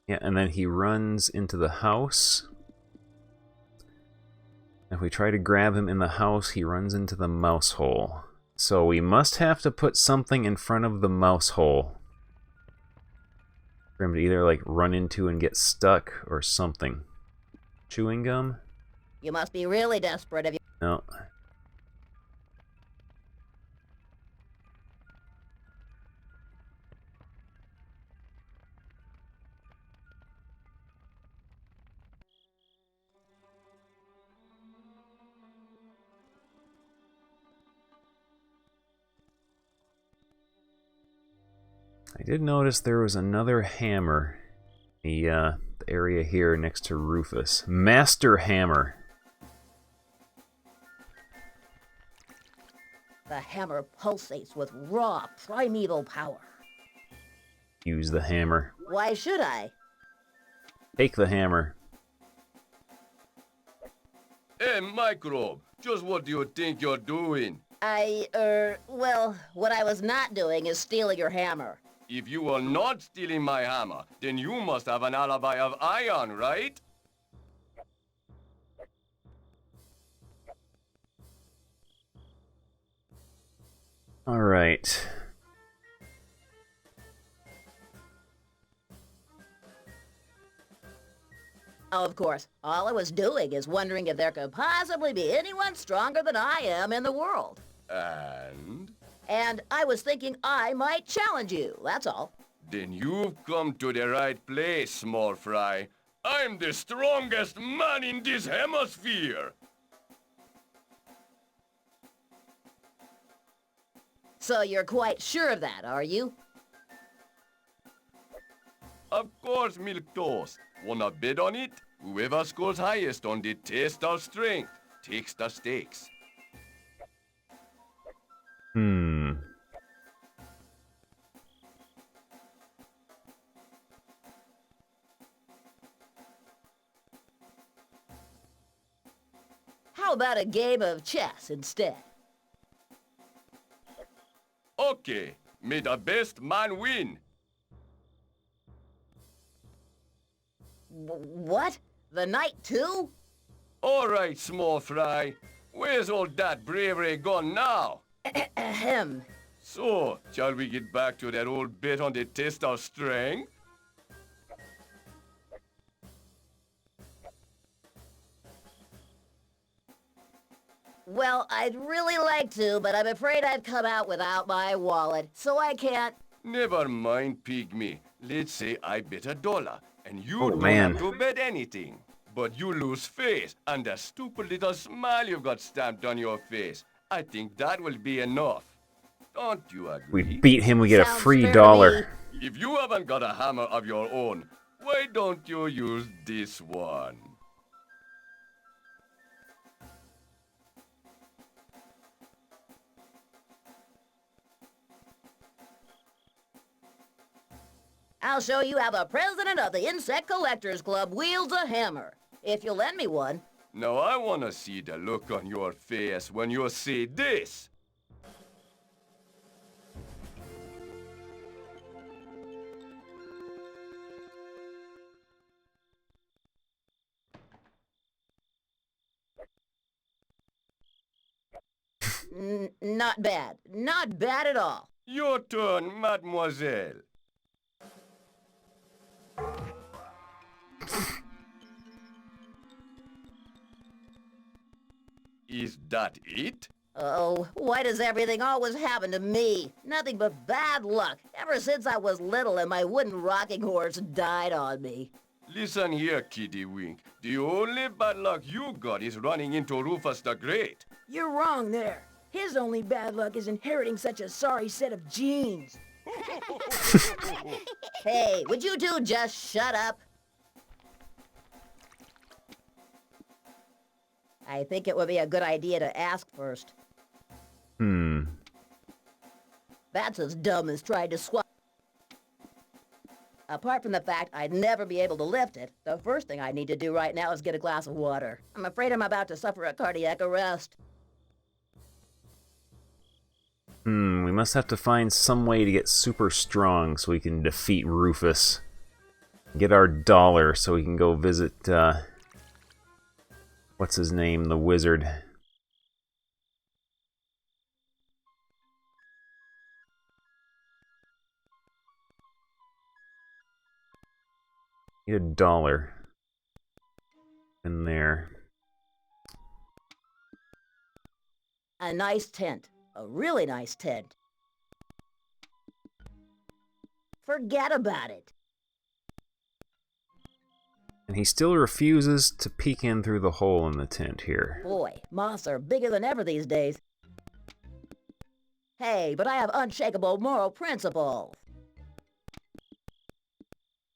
Yeah, and then he runs into the house. If we try to grab him in the house, he runs into the mouse hole. So we must have to put something in front of the mouse hole for him to either like run into and get stuck or something. Chewing gum? You must be really desperate if you... No. I did notice there was another hammer in the area here next to Rufus. Master Hammer. The hammer pulsates with raw, primeval power. Use the hammer. Why should I? Take the hammer. Hey, Microbe, just what do you think you're doing? Well, what I was not doing is stealing your hammer. If you are not stealing my hammer, then you must have an alibi of iron, right? All right. Oh, of course. All I was doing is wondering if there could possibly be anyone stronger than I am in the world. And? And I was thinking I might challenge you, that's all. Then you've come to the right place, small fry. I'm the strongest man in this hemisphere. So you're quite sure of that, are you? Of course, Milquetoast. Wanna bet on it? Whoever scores highest on the test of strength takes the stakes. How about a game of chess instead? Okay, may the best man win. What? The night too? All right, small fry. Where's all that bravery gone now? Ahem. So, shall we get back to that old bet on the test of strength? Well, I'd really like to, but I'm afraid I've come out without my wallet, so I can't... Never mind, pygmy. Let's say I bet $1, and you Oh, don't man. have to bet anything. But you lose face, and that stupid little smile you've got stamped on your face. I think that will be enough. Don't you We agree? beat him, we get a Sounds free fair to dollar. me. If you haven't got a hammer of your own, why don't you use this one? I'll show you how the president of the Insect Collectors Club wields a hammer. If you'll lend me one. Now I want to see the look on your face when you see this. Not bad. Not bad at all. Your turn, mademoiselle. Is that it? Oh, why does everything always happen to me? Nothing but bad luck, ever since I was little and my wooden rocking horse died on me. Listen here, Kitty Wink. The only bad luck you got is running into Rufus the Great. You're wrong there. His only bad luck is inheriting such a sorry set of genes. Hey, would you two just shut up? I think it would be a good idea to ask first. That's as dumb as trying to swap. Apart from the fact I'd never be able to lift it, the first thing I need to do right now is get a glass of water. I'm afraid I'm about to suffer a cardiac arrest. We must have to find some way to get super strong so we can defeat Rufus. Get our dollar so we can go visit, what's his name, the wizard. Need $1 in there. A nice tent. A really nice tent. Forget about it. And he still refuses to peek in through the hole in the tent here. Boy, moths are bigger than ever these days. Hey, but I have unshakable moral principles.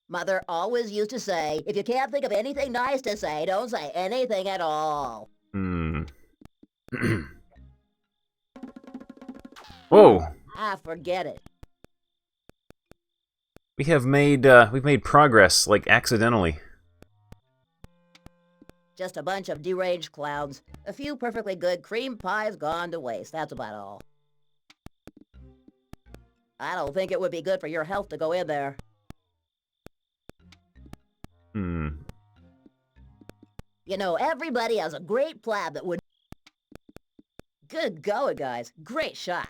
Mother always used to say, if you can't think of anything nice to say, don't say anything at all. Whoa! Ah, forget it. We've made progress, like accidentally. Just a bunch of deranged clowns. A few perfectly good cream pies gone to waste. That's about all. I don't think it would be good for your health to go in there. You know, everybody has a great plan that would... Good going, guys. Great shot.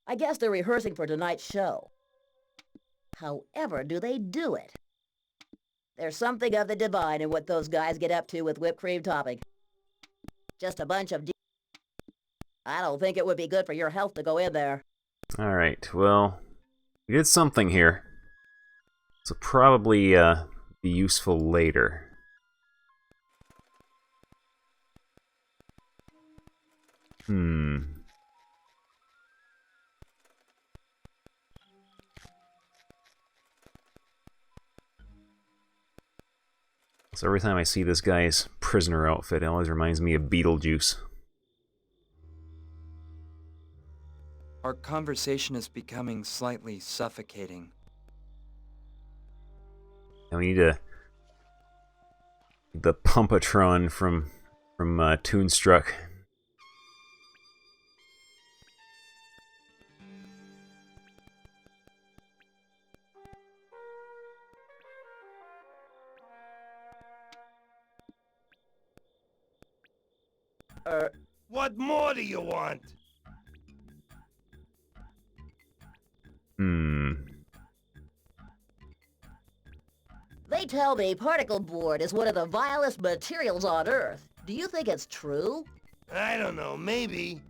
I guess they're rehearsing for tonight's show. However do they do it? There's something of the divine in what those guys get up to with whipped cream topping. Just a bunch of... I don't think it would be good for your health to go in there. Alright, well, we did something here. So probably be useful later. So every time I see this guy's prisoner outfit, it always reminds me of Beetlejuice. Our conversation is becoming slightly suffocating. And we need the Pumpatron from Toonstruck. What more do you want? They tell me particle board is one of the vilest materials on Earth. Do you think it's true? I don't know, maybe.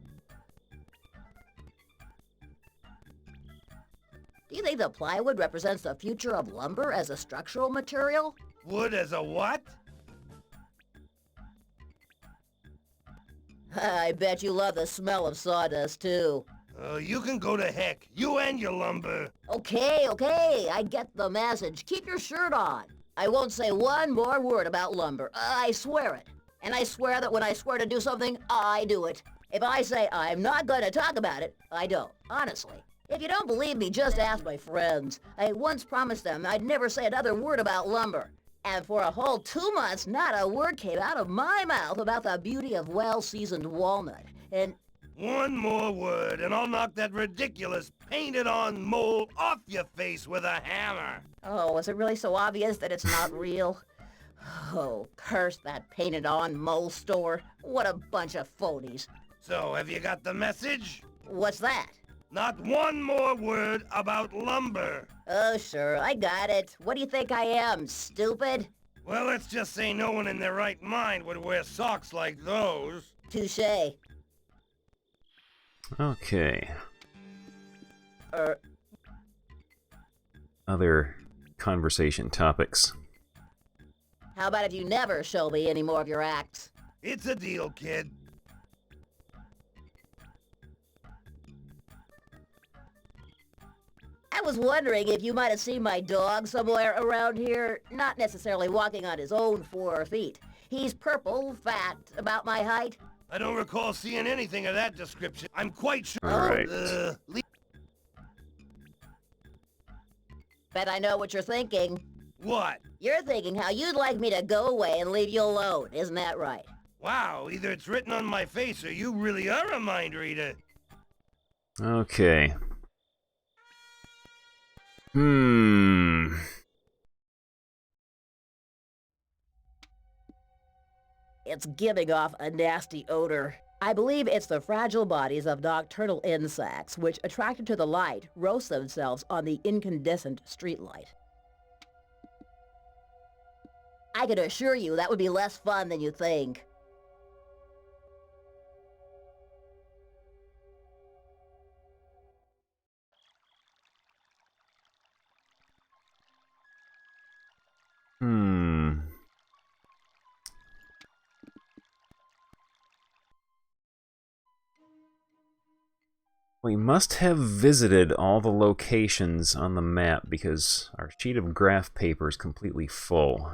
Do you think the plywood represents the future of lumber as a structural material? Wood as a what? I bet you love the smell of sawdust, too. You can go to heck. You and your lumber. Okay, I get the message. Keep your shirt on. I won't say one more word about lumber. I swear it. And I swear that when I swear to do something, I do it. If I say I'm not going to talk about it, I don't. Honestly. If you don't believe me, just ask my friends. I once promised them I'd never say another word about lumber. And for a whole 2 months, not a word came out of my mouth about the beauty of well-seasoned walnut. And One more word, and I'll knock that ridiculous painted-on mole off your face with a hammer. oh, was it really so obvious that it's not real? Oh, curse that painted-on mole store. What a bunch of phonies. So, have you got the message? What's that? Not one more word about lumber. Oh, sure, I got it. What do you think I am, stupid? Well, let's just say no one in their right mind would wear socks like those. Touché. Okay. Er, Other conversation topics. how about if you never show me any more of your acts? It's a deal, kid. I was wondering if you might have seen my dog somewhere around here, not necessarily walking on his own 4 feet. He's purple, fat, about my height. I don't recall seeing anything of that description. I'm quite sure. All right. Bet I know what you're thinking. What? You're thinking how you'd like me to go away and leave you alone, isn't that right? Wow, either it's written on my face or you really are a mind reader. Okay. It's giving off a nasty odor. I believe it's the fragile bodies of nocturnal insects which, attracted to the light, roast themselves on the incandescent streetlight. I can assure you that would be less fun than you think. We must have visited all the locations on the map because our sheet of graph paper is completely full.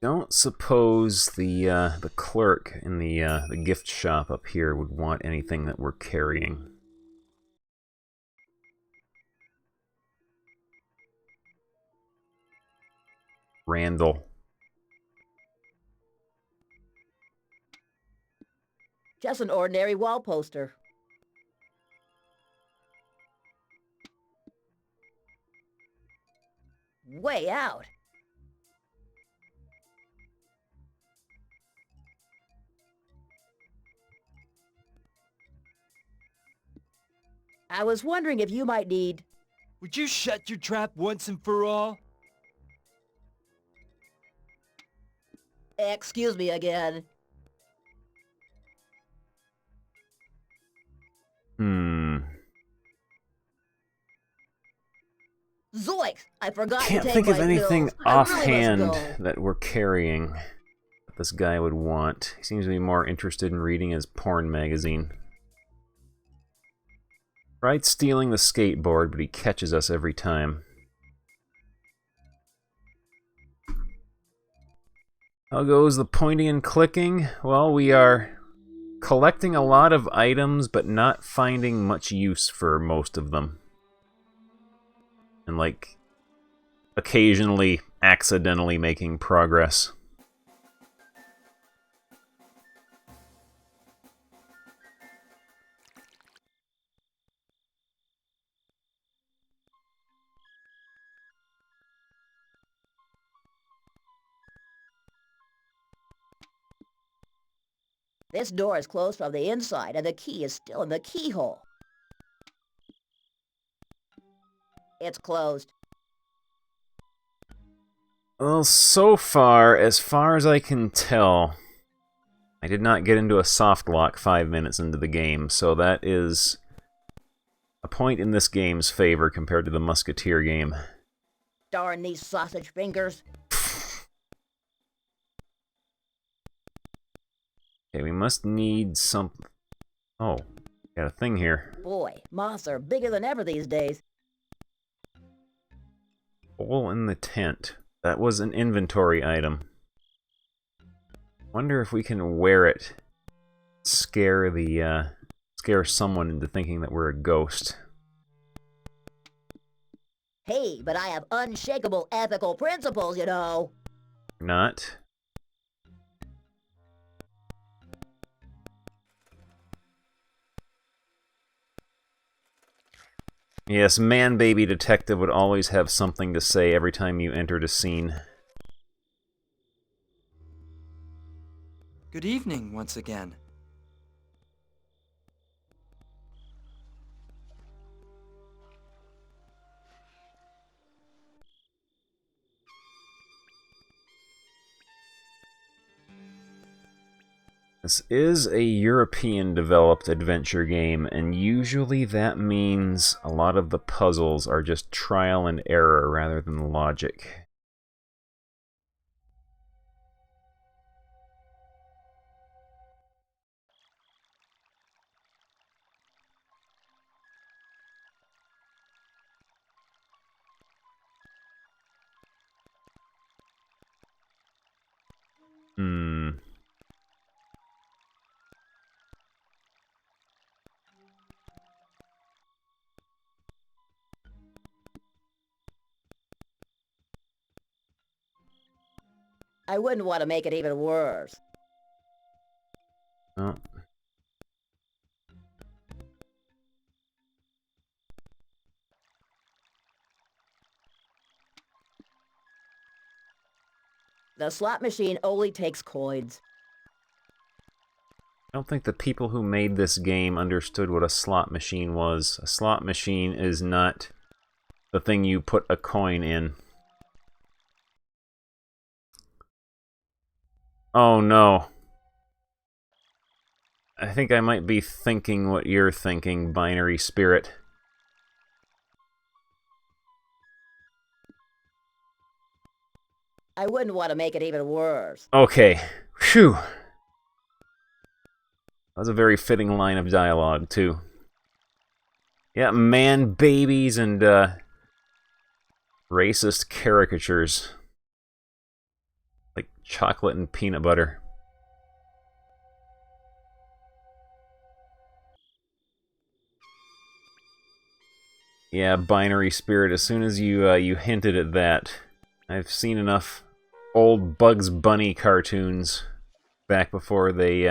Don't suppose the clerk in the gift shop up here would want anything that we're carrying. Randall. Just an ordinary wall poster. Way out. I was wondering if you might need... Would you shut your trap once and for all? Excuse me again. Zoinks! I forgot to Can't take think of my anything pills. I really must offhand go. that we're carrying that this guy would want. He seems to be more interested in reading his porn magazine. Tried stealing the skateboard, but he catches us every time. How goes the pointing and clicking? Well, we are collecting a lot of items, but not finding much use for most of them. And, like, occasionally, accidentally making progress. This door is closed from the inside, and the key is still in the keyhole. It's closed. Well, so far as I can tell, I did not get into a soft lock 5 minutes into the game, so that is a point in this game's favor compared to the Musketeer game. Darn these sausage fingers. Okay, we must need some... Oh, got a thing here. Boy, moths are bigger than ever these days. Hole in the tent. That was an inventory item. Wonder if we can wear it. Scare someone into thinking that we're a ghost. Hey, but I have unshakable ethical principles, you know. Not. Yes, man-baby detective would always have something to say every time you entered a scene. Good evening once again. This is a European-developed adventure game, and usually that means a lot of the puzzles are just trial and error rather than logic. I wouldn't want to make it even worse. Oh. The slot machine only takes coins. I don't think the people who made this game understood what a slot machine was. A slot machine is not the thing you put a coin in. Oh no. I think I might be thinking what you're thinking, Binary Spirit. I wouldn't want to make it even worse. Okay. Phew. That was a very fitting line of dialogue, too. Yeah, man babies and, racist caricatures. Like chocolate and peanut butter. Yeah, Binary Spirit, as soon as you hinted at that, I've seen enough old Bugs Bunny cartoons back before they,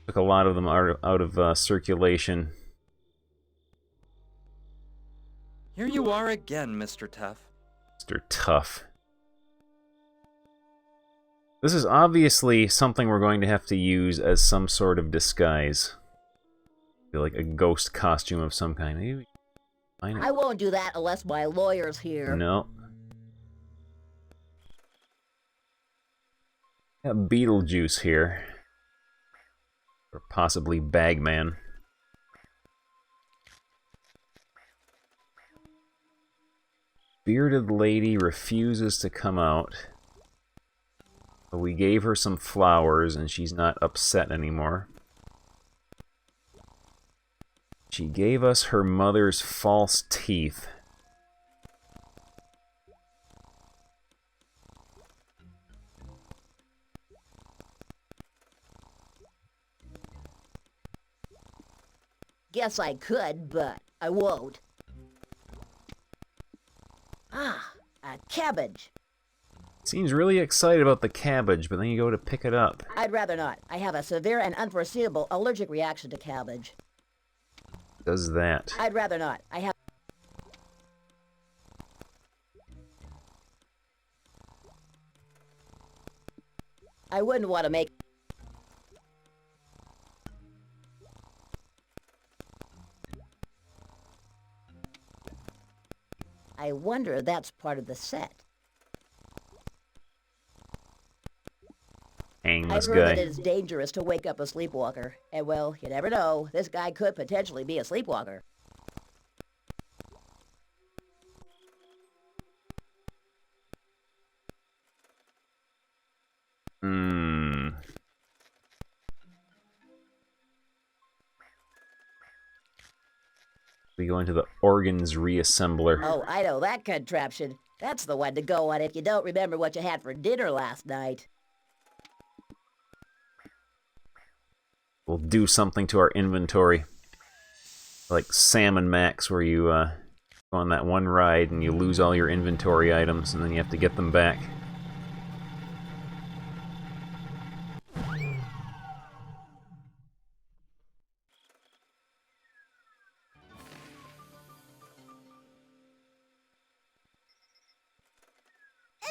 took a lot of them out of circulation. Here you are again, Mr. Tough. Mr. Tough. This is obviously something we're going to have to use as some sort of disguise. Feel like a ghost costume of some kind. Maybe. I won't do that unless my lawyer's here. No. Got Beetlejuice here. Or possibly Bagman. Bearded lady refuses to come out. But we gave her some flowers and she's not upset anymore. She gave us her mother's false teeth. Guess I could, but I won't. Ah, a cabbage. Seems really excited about the cabbage, but then you go to pick it up. I'd rather not. I have a severe and unforeseeable allergic reaction to cabbage. Does that. I'd rather not. I wouldn't want to make... I wonder if that's part of the set. Hang I've this heard that guy. it is dangerous to wake up a sleepwalker. And well, you never know. This guy could potentially be a sleepwalker. Hmm. We go into the organs reassembler. Oh, I know that contraption. That's the one to go on if you don't remember what you had for dinner last night. We'll do something to our inventory. Like Sam and Max, where you go on that one ride and you lose all your inventory items and then you have to get them back.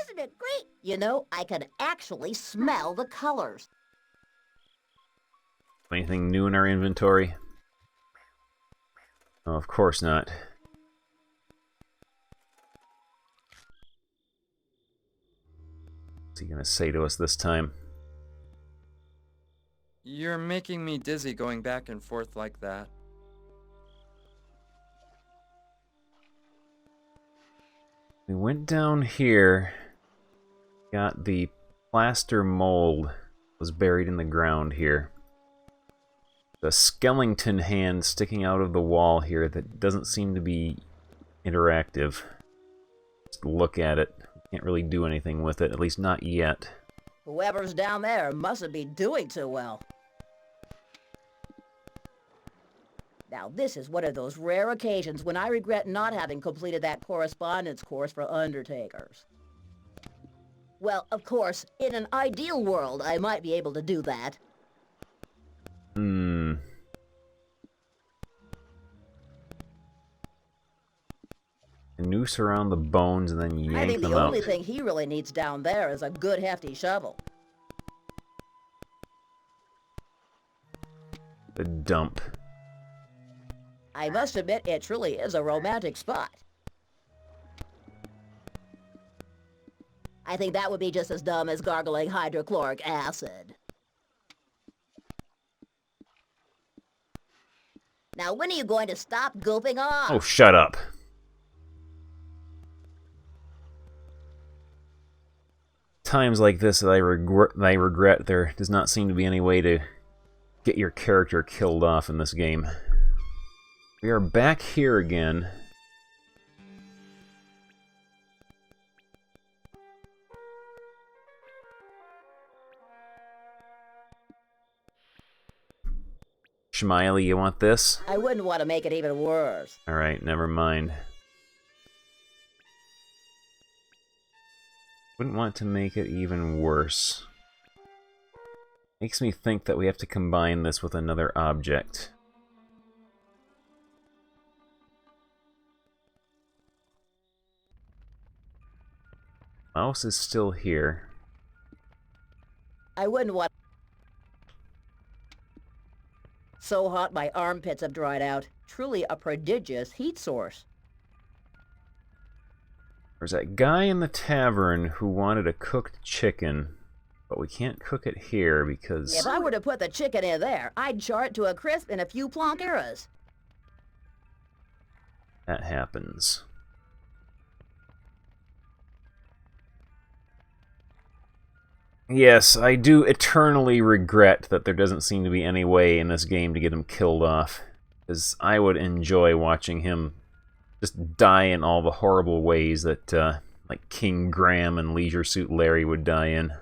Isn't it great? You know, I can actually smell the colors. Anything new in our inventory? Oh, of course not. What's he gonna say to us this time? You're making me dizzy going back and forth like that. We went down here, got the plaster mold, was buried in the ground here. The skeleton hand sticking out of the wall here that doesn't seem to be interactive. Just look at it. Can't really do anything with it, at least not yet. Whoever's down there mustn't be doing too well. Now, this is one of those rare occasions when I regret not having completed that correspondence course for undertakers. Well, of course, in an ideal world, I might be able to do that. Hmm. A noose around the bones and then I yank think them the out. only thing he really needs down there is a good hefty shovel. The dump. I must admit, it truly is a romantic spot. I think that would be just as dumb as gargling hydrochloric acid. Now, when are you going to stop goofing off? Oh, shut up. Times like this that I regret there does not seem to be any way to get your character killed off in this game. We are back here again. Schmiley, you want this? I wouldn't want to make it even worse. Alright, never mind. Wouldn't want to make it even worse. Makes me think that we have to combine this with another object. Mouse is still here. I wouldn't want... So hot my armpits have dried out. Truly a prodigious heat source. There's that guy in the tavern who wanted a cooked chicken, but we can't cook it here because... If I were to put the chicken in there, I'd char it to a crisp in a few plonk eras. that happens. Yes, I do eternally regret that there doesn't seem to be any way in this game to get him killed off, because I would enjoy watching him just die in all the horrible ways that, like, King Graham and Leisure Suit Larry would die in.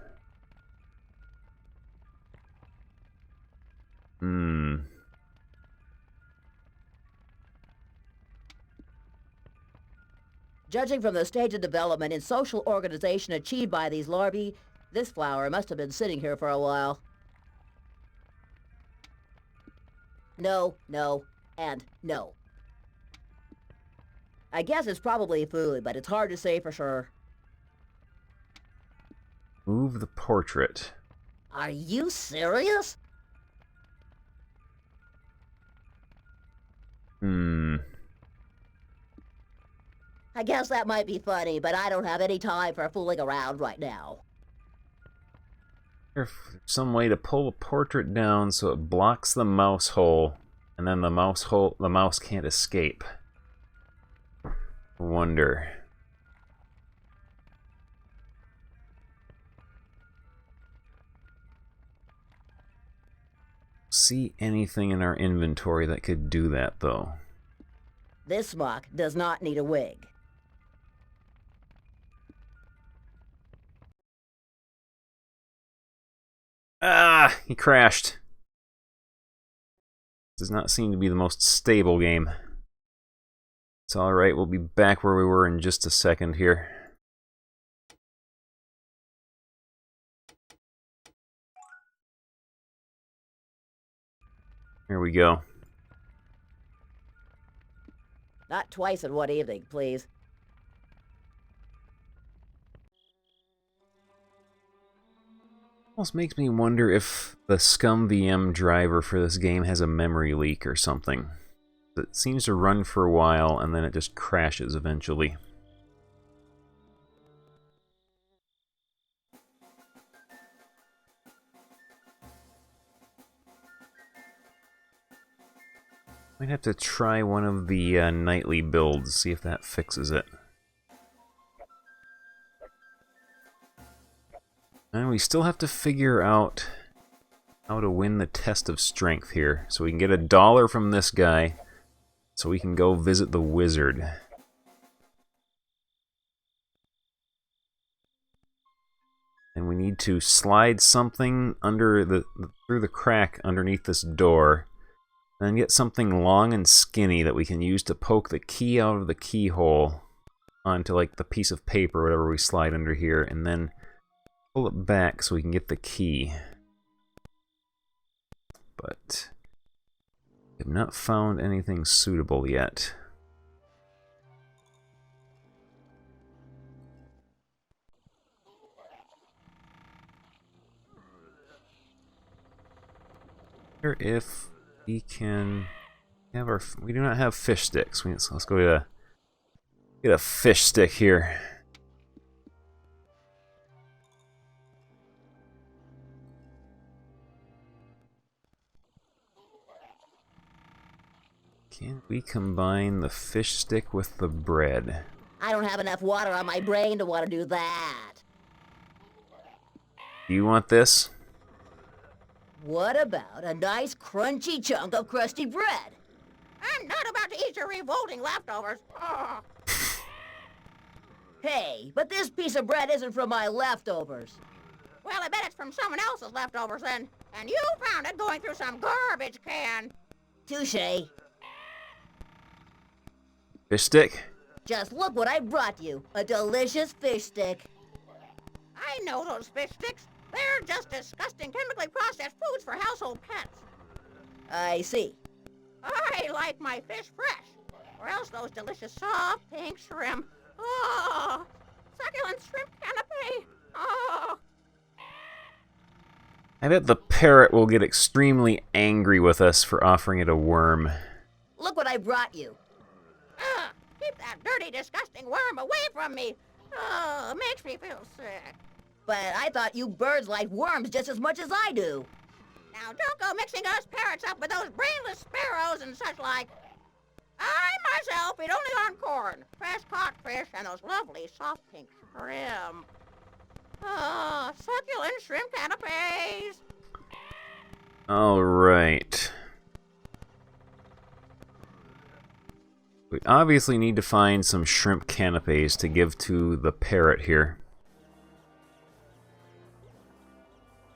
Judging from the stage of development and social organization achieved by these larvae, this flower must have been sitting here for a while. No, no, and no. I guess it's probably food, but it's hard to say for sure. Move the portrait. Are you serious? I guess that might be funny, but I don't have any time for fooling around right now. There's some way to pull the portrait down so it blocks the mouse hole, and then the mouse can't escape. Wonder. See anything in our inventory that could do that, though. This smock does not need a wig. Ah, he crashed. Does not seem to be the most stable game. It's alright, we'll be back where we were in just a second here. Here we go. Not twice in one evening, please. Almost makes me wonder if the Scum VM driver for this game has a memory leak or something. It seems to run for a while and then it just crashes eventually. Might have to try one of the nightly builds, see if that fixes it. And we still have to figure out how to win the test of strength here. So we can get $1 from this guy, so we can go visit the wizard. And we need to slide something under through the crack underneath this door. And then get something long and skinny that we can use to poke the key out of the keyhole onto like the piece of paper or whatever we slide under here, and then pull it back so we can get the key. But we have not found anything suitable yet. Here, if we can have our, we do not have fish sticks. So let's go get a fish stick here. Can we combine the fish stick with the bread? I don't have enough water on my brain to want to do that. Do you want this? What about a nice crunchy chunk of crusty bread? I'm not about to eat your revolting leftovers. Oh. Hey, but this piece of bread isn't from my leftovers. Well, I bet it's from someone else's leftovers then. And you found it going through some garbage can. Touché. Fish stick? Just look what I brought you. A delicious fish stick. I know those fish sticks. They're just disgusting chemically processed foods for household pets. I see. I like my fish fresh. Or else those delicious soft pink shrimp. Oh, succulent shrimp canapé. Oh. I bet the parrot will get extremely angry with us for offering it a worm. Look what I brought you. Keep that dirty, disgusting worm away from me. Oh, it makes me feel sick. But I thought you birds liked worms just as much as I do. Now don't go mixing us parrots up with those brainless sparrows and such like. I myself eat only on corn, fresh caught fish, and those lovely soft pink shrimp. Oh, succulent shrimp canapés. All right. We obviously need to find some shrimp canapes to give to the parrot here.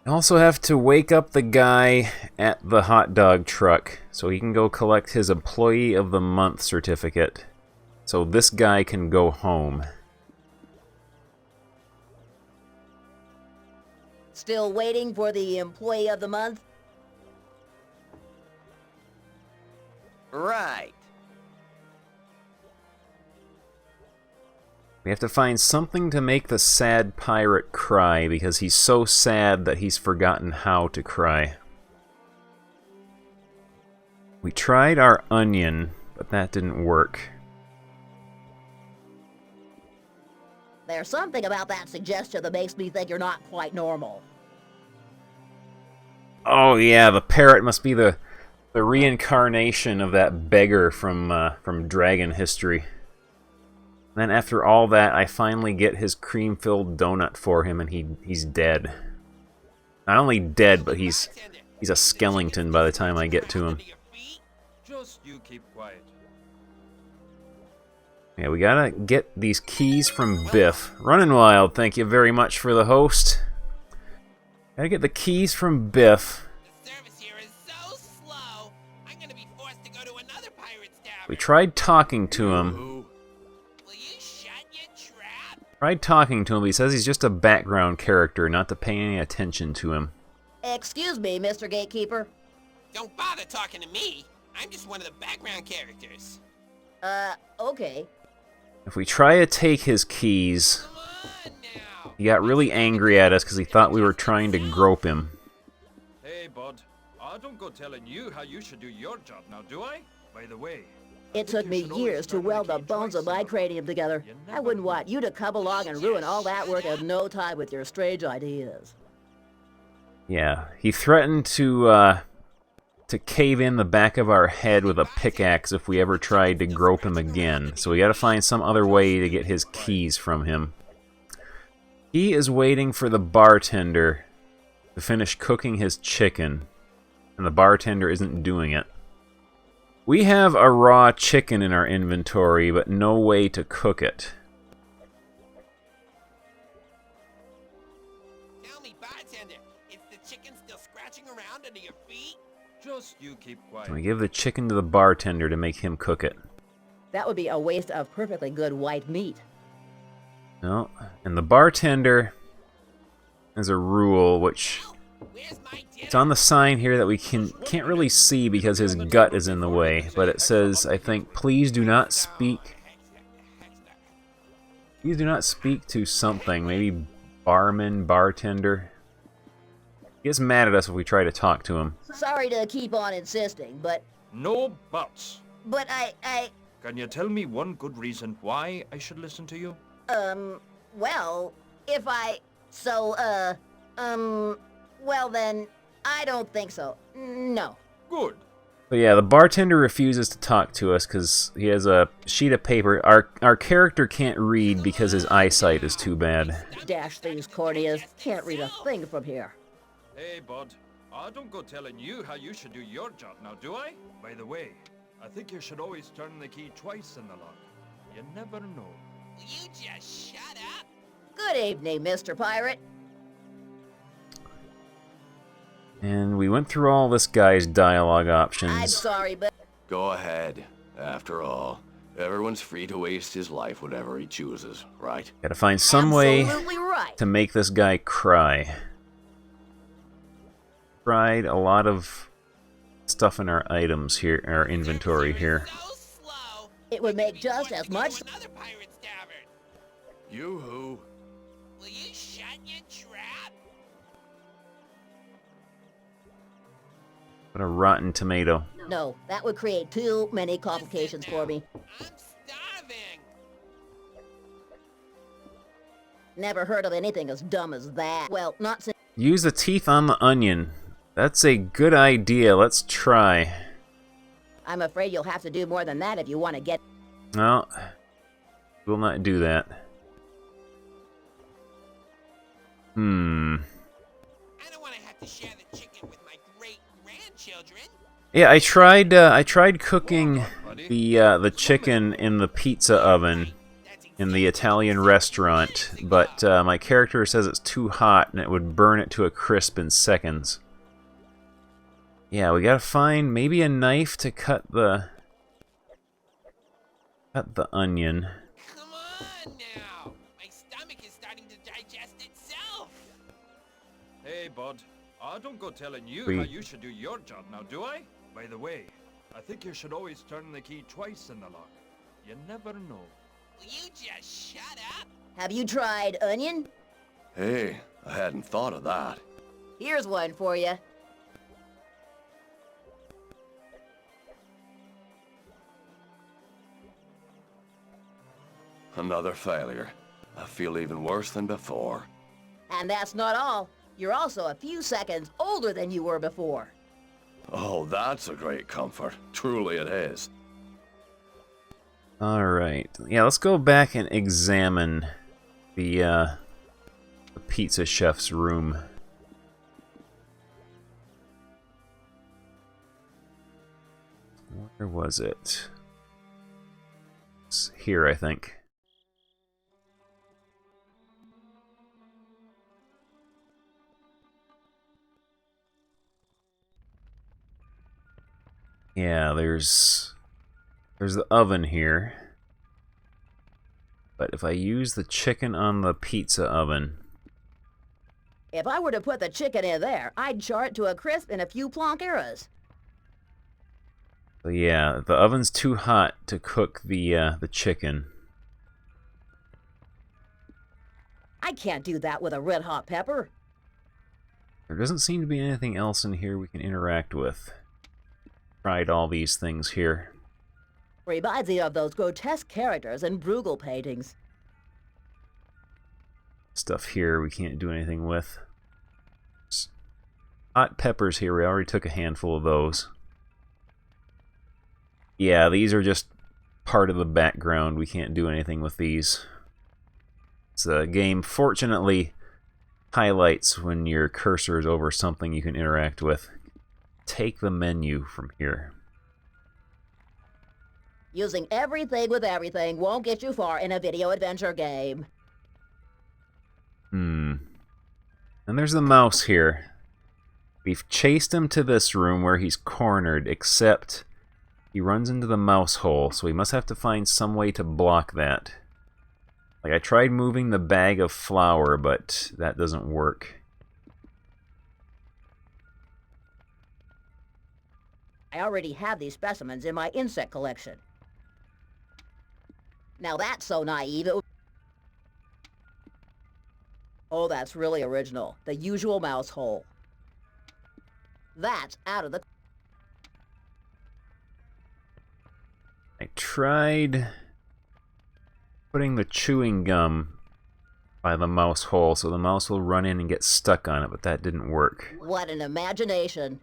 I also have to wake up the guy at the hot dog truck so he can go collect his Employee of the Month certificate. So this guy can go home. Still waiting for the Employee of the Month? Right. We have to find something to make the sad pirate cry because he's so sad that he's forgotten how to cry. We tried our onion, but that didn't work. There's something about that suggestion that makes me think you're not quite normal. Oh yeah, the parrot must be the reincarnation of that beggar from Dragon history. Then after all that, I finally get his cream-filled donut for him, and he's dead. Not only dead, but he's a skeleton by the time I get to him. Just you keep quiet. Yeah, we gotta get these keys from Biff. Running Wild, thank you very much for the host. Gotta get the keys from Biff. The service here is so slow. I'm gonna be forced to go to another pirate's tavern. We tried talking to him. Will you shut your trap? Tried talking to him, but he says he's just a background character, not to pay any attention to him. Excuse me, Mr. Gatekeeper. Don't bother talking to me. I'm just one of the background characters. Okay. If we try to take his keys, Come on now. he got really angry at us because he thought we were trying to grope him. Hey, bud. I don't go telling you how you should do your job now, do I? By the way, It took me years to weld the bones of my cranium together. I wouldn't want you to come along and ruin all that work in no time with your strange ideas. Yeah, he threatened to cave in the back of our head with a pickaxe if we ever tried to grope him again. So we gotta find some other way to get his keys from him. He is waiting for the bartender to finish cooking his chicken, and the bartender isn't doing it. We have a raw chicken in our inventory, but no way to cook it. Tell me, bartender, is the chicken still scratching around under your feet? just you keep quiet. Can we give the chicken to the bartender to make him cook it? That would be a waste of perfectly good white meat. No, and the bartender has a rule which Where's my dinner? it's on the sign here that we can't really see because his gut is in the way, but it says, I think, please do not speak. Please do not speak to something, maybe barman, bartender. He gets mad at us if we try to talk to him. Sorry to keep on insisting, but No buts. I Can you tell me one good reason why I should listen to you? well, well then, I don't think so. No. Good. But yeah, the bartender refuses to talk to us because he has a sheet of paper. Our character can't read because his eyesight is too bad. Dash these corneas. Can't read a thing from here. Hey, bud. I don't go telling you how you should do your job now, do I? By the way, I think you should always turn the key twice in the lock. You never know. Will you just shut up? Good evening, Mr. Pirate. And we went through all this guy's dialogue I'm options. sorry, but Go ahead. After all, everyone's free to waste his life whatever he chooses, right? Gotta find some way absolutely right. to make this guy cry. Tried a lot of stuff in our items here, our inventory here. So slow. It would make just as much. Another pirate's tavern. You-hoo. Will you shut your trap? What a rotten tomato. No, that would create too many complications for me. I'm starving. Never heard of anything as dumb as that. Well, not since. Use the teeth on the onion. That's a good idea. Let's try. I'm afraid you'll have to do more than that if you want to get. No, we'll not do that. I don't want to have to share the chicken with my great-grandchildren. Yeah, I tried cooking the chicken in the pizza oven in the Italian restaurant, but my character says it's too hot and it would burn it to a crisp in seconds. Yeah, we gotta find maybe a knife to cut the onion. Come on now. My stomach is starting to digest itself. Hey, bud. I don't go telling you We- how you should do your job now, do I? By the way, I think you should always turn the key twice in the lock. You never know. Will you just shut up? Have you tried onion? Hey, I hadn't thought of that. Here's one for you. Another failure. I feel even worse than before. And that's not all. You're also a few seconds older than you were before. Oh, that's a great comfort. Truly it is. Alright. Yeah, let's go back and examine the pizza chef's room. Where was it? It's here, I think. Yeah, there's the oven here. But if I use the chicken on the pizza oven... If I were to put the chicken in there, I'd char it to a crisp in a few plonk eras. So yeah, the oven's too hot to cook the chicken. I can't do that with a red hot pepper. There doesn't seem to be anything else in here we can interact with. Tried all these things here. Reminds me of those grotesque characters in Bruegel paintings. Stuff here we can't do anything with. Hot peppers here, we already took a handful of those. Yeah, these are just part of the background. We can't do anything with these. The game fortunately highlights when your cursor is over something you can interact with. Take the menu from here. Using everything with everything won't get you far in a video adventure game. And there's the mouse here. We've chased him to this room where he's cornered, except he runs into the mouse hole, so we must have to find some way to block that. Like, I tried moving the bag of flour, but that doesn't work. I already have these specimens in my insect collection. Now that's so naive. Oh, that's really original. The usual mouse hole. That's out of the... I tried putting the chewing gum by the mouse hole so the mouse will run in and get stuck on it, but that didn't work. What an imagination.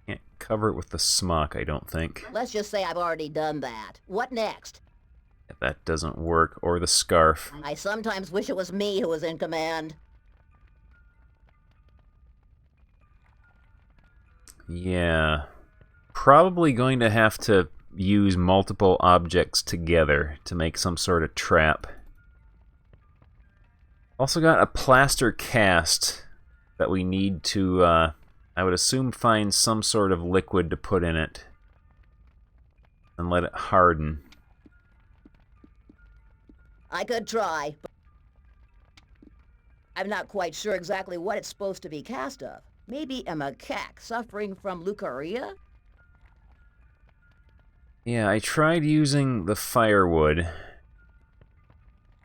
Can't cover it with the smock, I don't think. Let's just say I've already done that. What next? If that doesn't work, or the scarf. I sometimes wish it was me who was in command. Yeah. Probably going to have to use multiple objects together to make some sort of trap. Also got a plaster cast that we need to, I would assume, find some sort of liquid to put in it and let it harden. I could try, but I'm not quite sure exactly what it's supposed to be cast of. Maybe a macaque suffering from leukorrhea? Yeah, I tried using the firewood.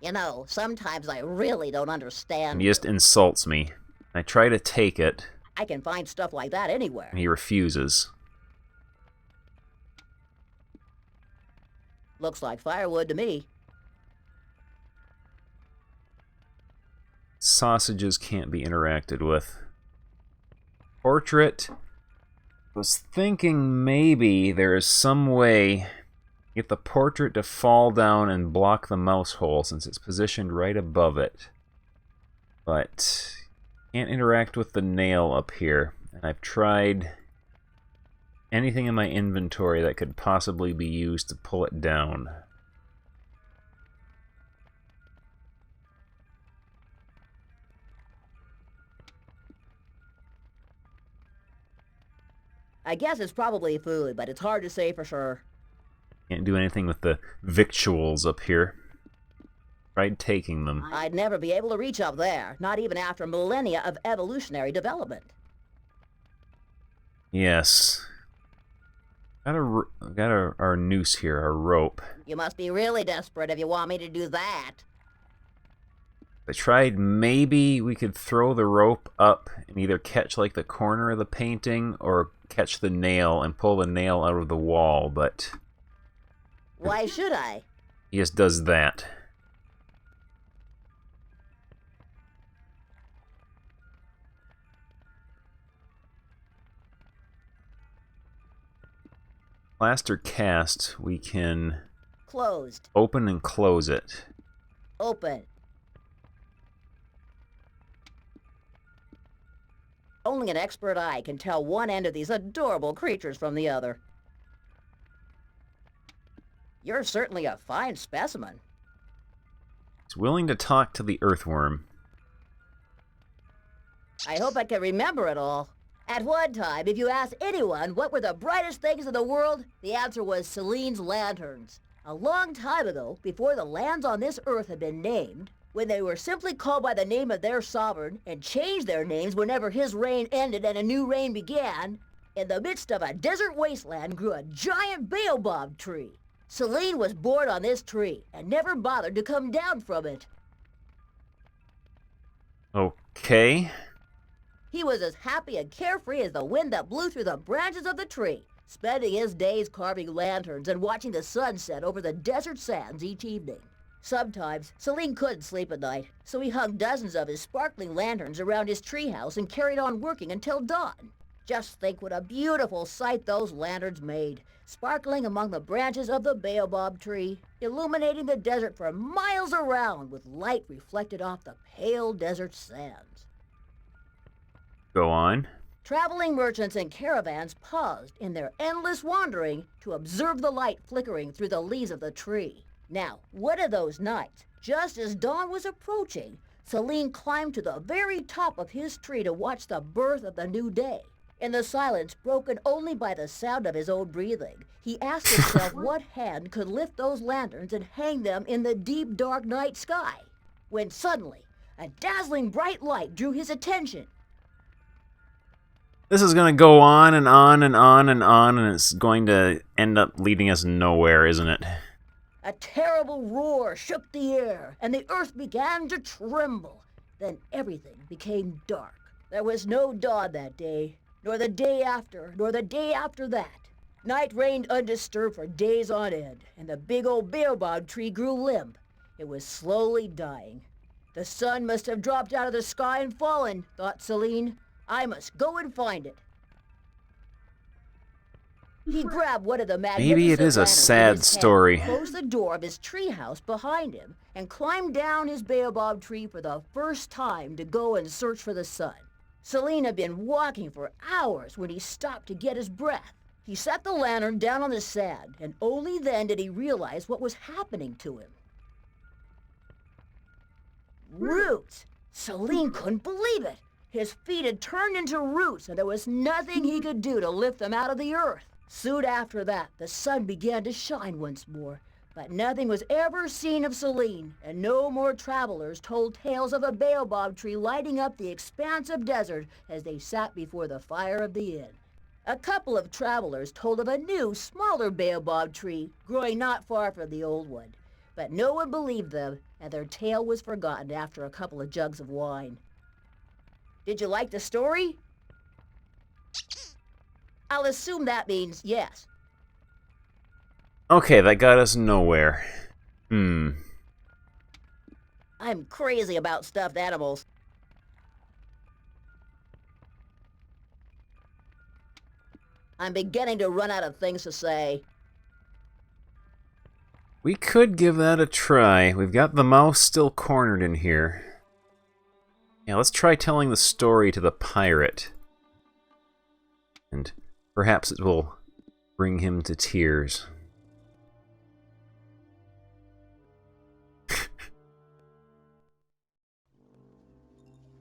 You know, sometimes I really don't understand. And he just insults me. I try to take it. I can find stuff like that anywhere. And he refuses. Looks like firewood to me. Sausages can't be interacted with. Portrait. I was thinking maybe there is some way to get the portrait to fall down and block the mouse hole since it's positioned right above it. But can't interact with the nail up here. And I've tried anything in my inventory that could possibly be used to pull it down. I guess it's probably food, but it's hard to say for sure. Can't do anything with the victuals up here. Tried taking them. I'd never be able to reach up there, not even after millennia of evolutionary development. Yes. Got our noose here, our rope. You must be really desperate if you want me to do that. I tried, maybe we could throw the rope up and either catch like the corner of the painting or catch the nail and pull the nail out of the wall, but Why should I? he just does that. Plaster cast, we can Closed. open and close it. Open. Only an expert eye can tell one end of these adorable creatures from the other. You're certainly a fine specimen. He's willing to talk to the earthworm. I hope I can remember it all. At one time, if you asked anyone what were the brightest things in the world, the answer was Celine's lanterns. A long time ago, before the lands on this earth had been named, when they were simply called by the name of their sovereign and changed their names whenever his reign ended and a new reign began, in the midst of a desert wasteland grew a giant baobab tree. Celine was born on this tree and never bothered to come down from it. Okay. He was as happy and carefree as the wind that blew through the branches of the tree, spending his days carving lanterns and watching the sun set over the desert sands each evening. Sometimes, Celine couldn't sleep at night, so he hung dozens of his sparkling lanterns around his treehouse and carried on working until dawn. Just think what a beautiful sight those lanterns made, sparkling among the branches of the baobab tree, illuminating the desert for miles around with light reflected off the pale desert sands. Go on. Traveling merchants and caravans paused in their endless wandering to observe the light flickering through the leaves of the tree. Now, one of those nights, just as dawn was approaching, Celine climbed to the very top of his tree to watch the birth of the new day. In the silence broken only by the sound of his own breathing, he asked himself what hand could lift those lanterns and hang them in the deep, dark night sky. When suddenly, a dazzling bright light drew his attention. This is going to go on and on and on and on, and it's going to end up leading us nowhere, isn't it? A terrible roar shook the air, and the earth began to tremble. Then everything became dark. There was no dawn that day, nor the day after, nor the day after that. Night reigned undisturbed for days on end, and the big old baobab tree grew limp. It was slowly dying. The sun must have dropped out of the sky and fallen, thought Celine. I must go and find it. He grabbed one of the magnificent Maybe it is a lanterns in sad his hand, story. closed the door of his treehouse behind him, and climbed down his baobab tree for the first time to go and search for the sun. Celine had been walking for hours when he stopped to get his breath. He set the lantern down on the sand, and only then did he realize what was happening to him. Roots! Celine couldn't believe it. His feet had turned into roots, and there was nothing he could do to lift them out of the earth. Soon after that, the sun began to shine once more, but nothing was ever seen of Celine, and no more travelers told tales of a baobab tree lighting up the expansive desert as they sat before the fire of the inn. A couple of travelers told of a new, smaller baobab tree growing not far from the old one, but no one believed them, and their tale was forgotten after a couple of jugs of wine. Did you like the story? I'll assume that means yes. Okay, that got us nowhere. I'm crazy about stuffed animals. I'm beginning to run out of things to say. We could give that a try. We've got the mouse still cornered in here. Yeah, let's try telling the story to the pirate. And perhaps it will bring him to tears.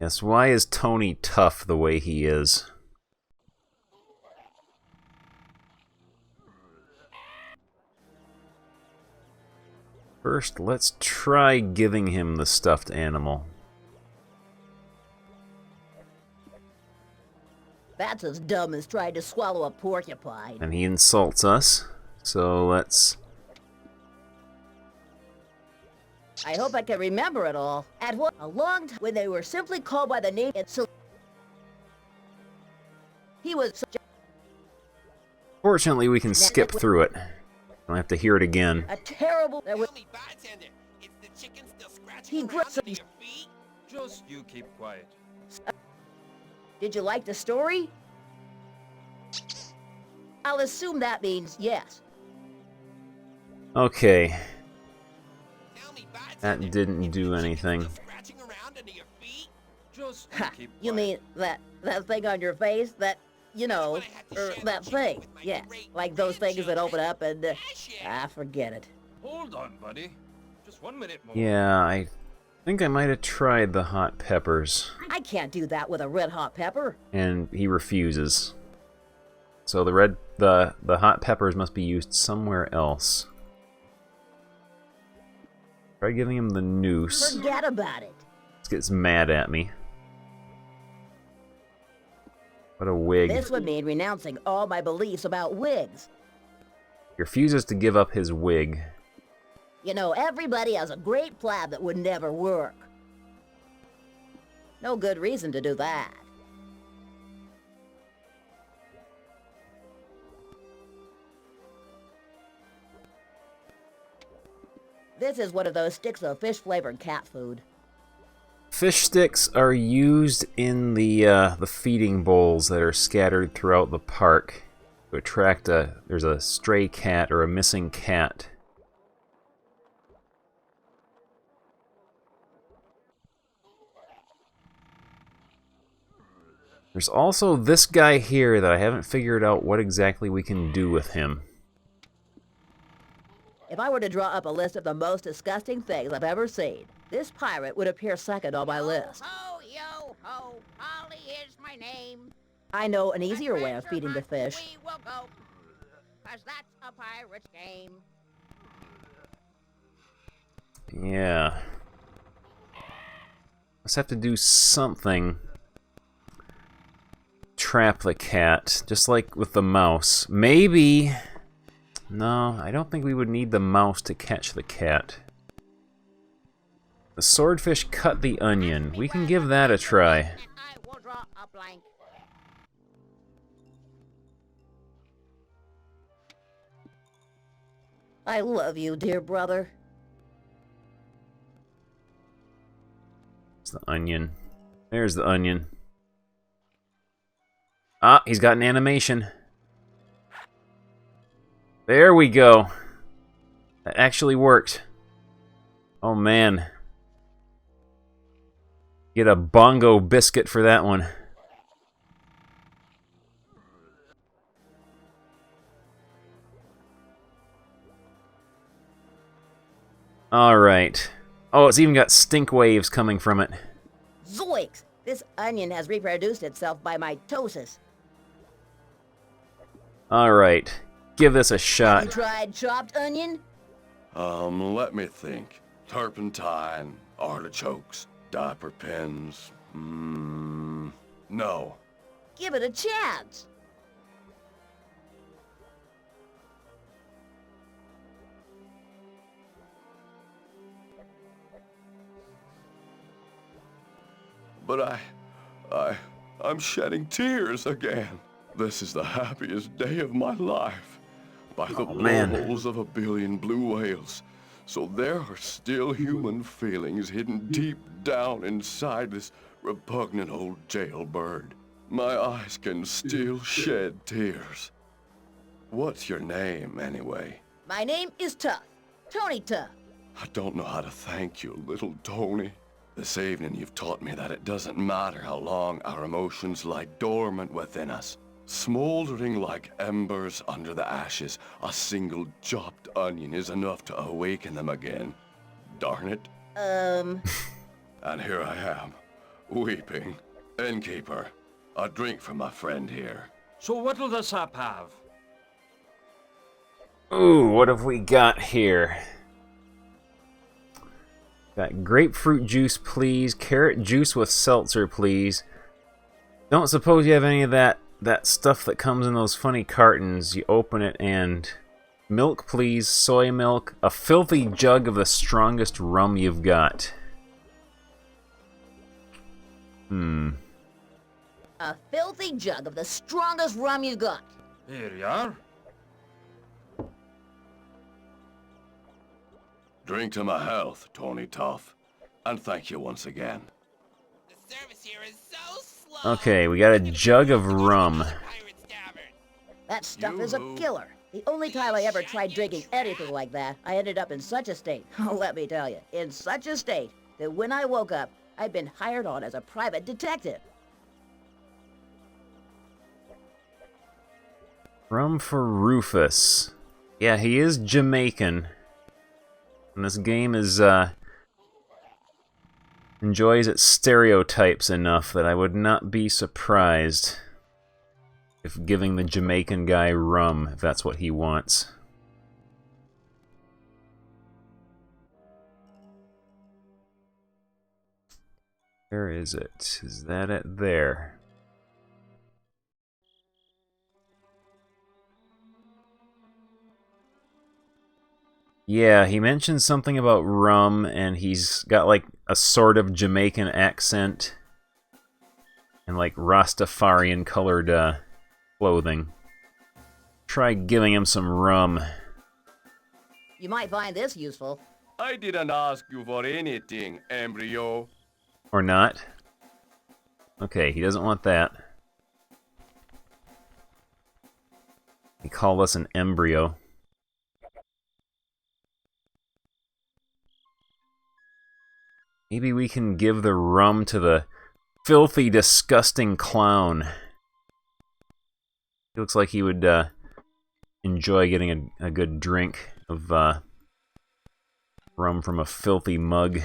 Yes, why is Tony tough the way he is? First, let's try giving him the stuffed animal. That's as dumb as trying to swallow a porcupine. And he insults us, so let's I hope I can remember it all. At what a long time when they were simply called by the name and so he was such Fortunately, we can skip through it. Don't have to hear it again. a terrible there was, Tell me, bartender, is the chicken still scratching he around gripped under your feet? Just you keep quiet. Did you like the story? I'll assume that means yes. Okay, Tell me, that bartender, didn't is do the chicken anything. still scratching around under your feet? Just you Ha! keep quiet. You mean that thing on your face? That you know, or that thing? Yeah, like those things that open up and forget it. Hold on, buddy. Just 1 minute more. Yeah, I think I might have tried the hot peppers. I can't do that with a red hot pepper. And he refuses. So the hot peppers must be used somewhere else. Try giving him the noose. Forget about it. He gets mad at me. What a wig. This would mean renouncing all my beliefs about wigs. He refuses to give up his wig. You know, everybody has a great plan that would never work. No good reason to do that. This is one of those sticks of fish-flavored cat food. Fish sticks are used in the feeding bowls that are scattered throughout the park to attract there's a stray cat or a missing cat. There's also this guy here that I haven't figured out what exactly we can do with him. If I were to draw up a list of the most disgusting things I've ever seen, this pirate would appear second on my list. Ho, yo, ho, Polly is my name. I know an easier way of feeding the fish. We will go, 'cause that's a pirate's game. Yeah. Let's have to do something. Trap the cat, just like with the mouse. Maybe... No, I don't think we would need the mouse to catch the cat. The swordfish cut the onion. We can give that a try. And I will draw a blank. I love you, dear brother. It's the onion. There's the onion. Ah, he's got an animation. There we go. That actually worked. Oh man. Get a bongo biscuit for that one. Alright. Oh, it's even got stink waves coming from it. Zoinks! This onion has reproduced itself by mitosis. Alright. Give this a You shot. tried chopped onion? Let me think. Turpentine, artichokes, diaper pins. No. Give it a chance. But I'm shedding tears again. This is the happiest day of my life. By the man. blowholes of a billion blue whales. So there are still human feelings hidden deep down inside this repugnant old jailbird. My eyes can still shed tears. What's your name, anyway? My name is Tough. Tony Tough. I don't know how to thank you, little Tony. This evening you've taught me that it doesn't matter how long our emotions lie dormant within us. Smoldering like embers under the ashes, a single chopped onion is enough to awaken them again. Darn it. And here I am, weeping. Innkeeper, a drink for my friend here. So what'll the sap have? Ooh, what have we got here? Got grapefruit juice, please. Carrot juice with seltzer, please. Don't suppose you have any of that stuff that comes in those funny cartons. You open it and Milk, please. Soy milk. A filthy jug of the strongest rum you've got. A filthy jug of the strongest rum you got. Here you are. Drink to my health, Tony Tough. And thank you once again. The service here is so slow. Okay, we got a jug of rum. That stuff is a killer. The only time I ever tried drinking anything like that, I ended up in such a state, let me tell you, in such a state, that when I woke up, I'd been hired on as a private detective. Rum for Rufus. Yeah, he is Jamaican. And this game is, enjoys its stereotypes enough that I would not be surprised if giving the Jamaican guy rum, if that's what he wants. Where is it? Is that it there? Yeah, he mentioned something about rum, and he's got like a sort of Jamaican accent and like Rastafarian colored clothing. Try giving him some rum. You might find this useful. I didn't ask you for anything, embryo. Or not. Okay, he doesn't want that. He called us an embryo. Maybe we can give the rum to the filthy, disgusting clown. He looks like he would enjoy getting a good drink of rum from a filthy mug.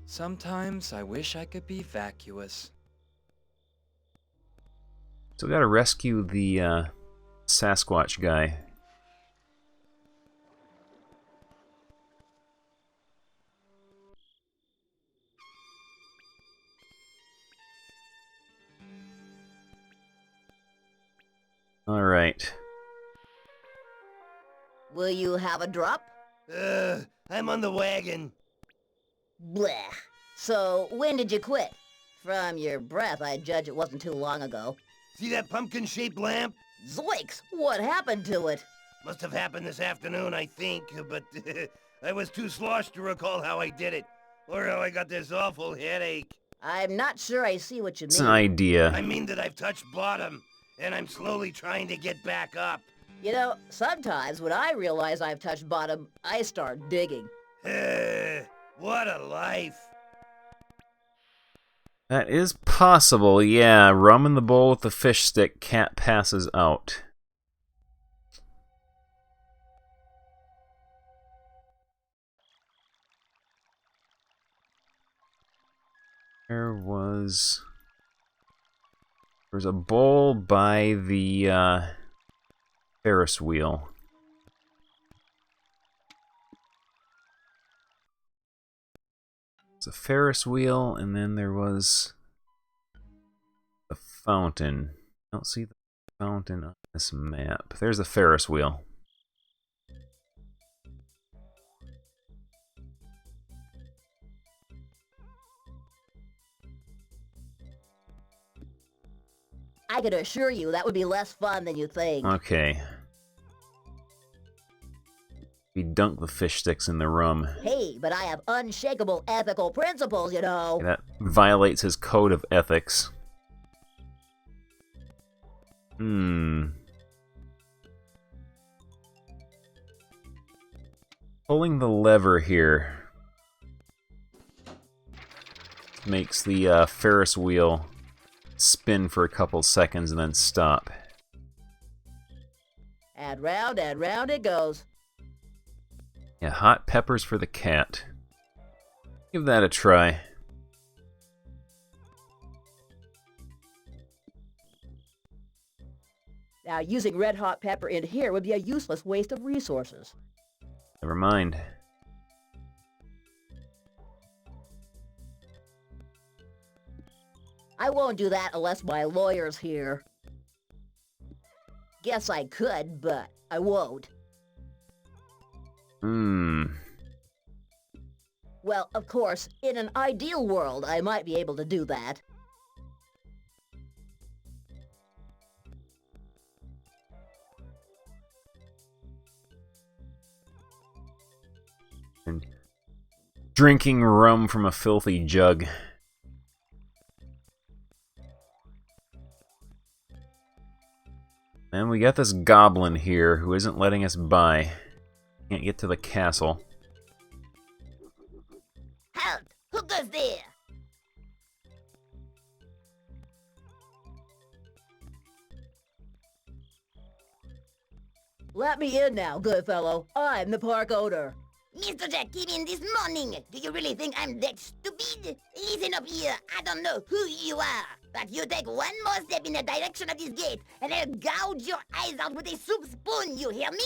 Sometimes I wish I could be vacuous. So we gotta rescue the Sasquatch guy. Alright. Will you have a drop? I'm on the wagon. Blech. So, when did you quit? From your breath, I judge it wasn't too long ago. See that pumpkin-shaped lamp? Zoinks! What happened to it? Must have happened this afternoon, I think, but I was too sloshed to recall how I did it, or how I got this awful headache. I'm not sure I see what you It's mean. an idea. I mean that I've touched bottom, and I'm slowly trying to get back up. You know, sometimes when I realize I've touched bottom, I start digging. What a life. That is possible, yeah. Rum in the bowl with the fish stick, cat passes out. There's a bowl by the Ferris wheel. It's a Ferris wheel, and then there was a fountain. I don't see the fountain on this map. There's a Ferris wheel. I can assure you that would be less fun than you think. Okay. We dunk the fish sticks in the rum. Hey, but I have unshakable ethical principles, you know. That violates his code of ethics. Pulling the lever here makes the Ferris wheel spin for a couple seconds and then stop. And round it goes. Yeah, hot peppers for the cat. Give that a try. Now, using red hot pepper in here would be a useless waste of resources. Never mind. I won't do that unless my lawyer's here. Guess I could, but I won't. Well, of course, in an ideal world, I might be able to do that. And drinking rum from a filthy jug. And we got this goblin here who isn't letting us by. Can't get to the castle. Halt! Who goes there? Let me in now, good fellow. I'm the park owner. Mr. Jack came in this morning. Do you really think I'm that stupid? Listen up here. I don't know who you are, but you take one more step in the direction of this gate, and I'll gouge your eyes out with a soup spoon, you hear me?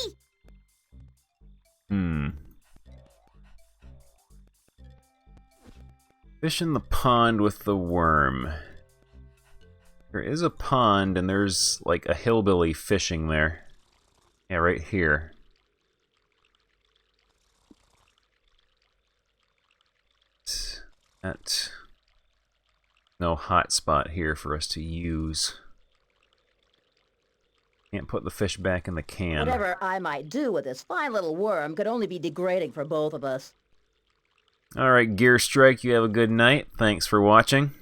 Fish in the pond with the worm. There is a pond, and there's like a hillbilly fishing there. Yeah, right here. That no hot spot here for us to use. Can't put the fish back in the can. Whatever I might do with this fine little worm could only be degrading for both of us. Alright, Gear Strike, you have a good night. Thanks for watching.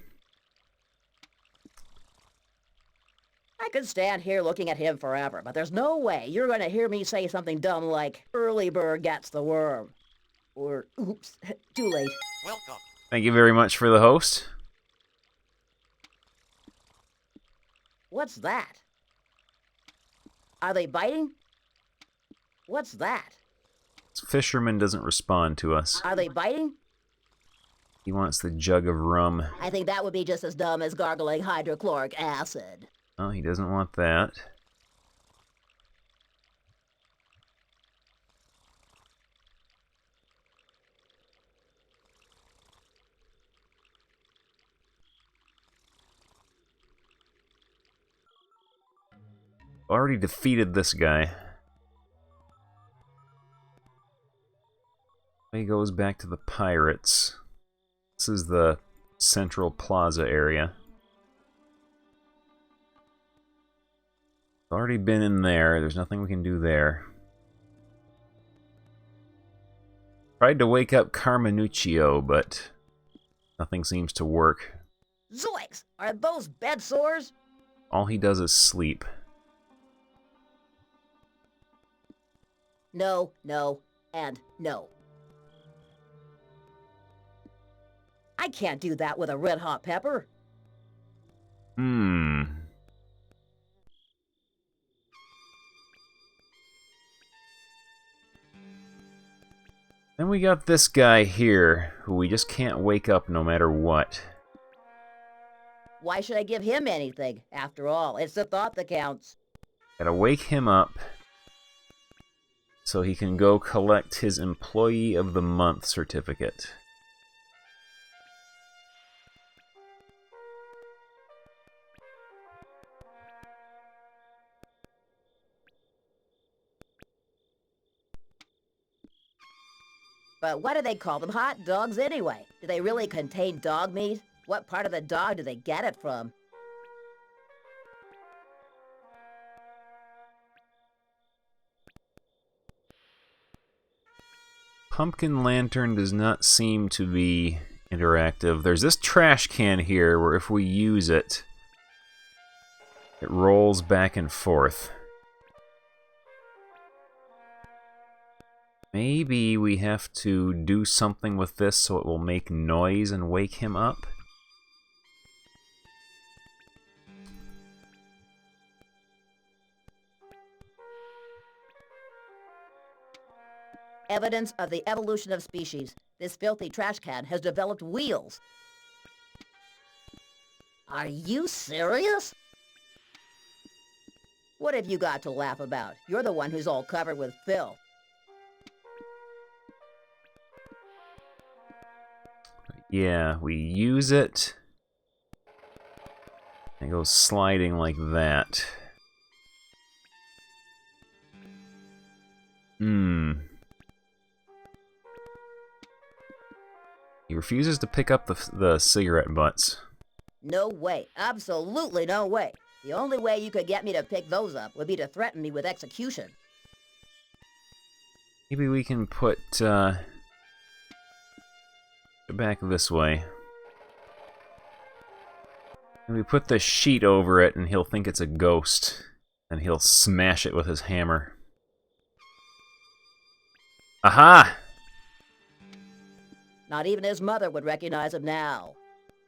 I could stand here looking at him forever, but there's no way you're going to hear me say something dumb like, early bird gets the worm. Or, oops, too late. Welcome. Thank you very much for the host. What's that? Are they biting? What's that? This fisherman doesn't respond to us. Are they biting? He wants the jug of rum. I think that would be just as dumb as gargling hydrochloric acid. Oh, he doesn't want that. Already defeated this guy. He goes back to the pirates. This is the Central Plaza area. Already been in there. There's nothing we can do there. Tried to wake up Carmenuccio, but nothing seems to work. Zoinks! Are those bed sores? All he does is sleep. No, no, and no. I can't do that with a red hot pepper. Then we got this guy here, who we just can't wake up no matter what. Why should I give him anything? After all, it's the thought that counts. Gotta wake him up so he can go collect his Employee of the Month certificate. But why do they call them hot dogs anyway? Do they really contain dog meat? What part of the dog do they get it from? Pumpkin Lantern does not seem to be interactive. There's this trash can here where if we use it, it rolls back and forth. Maybe we have to do something with this so it will make noise and wake him up? Evidence of the evolution of species. This filthy trash can has developed wheels. Are you serious? What have you got to laugh about? You're the one who's all covered with filth. Yeah, we use it. It goes sliding like that. He refuses to pick up the cigarette butts. No way. Absolutely no way. The only way you could get me to pick those up would be to threaten me with execution. Maybe we can put it back this way. And we put the sheet over it, and he'll think it's a ghost, and he'll smash it with his hammer. Aha! Not even his mother would recognize him now.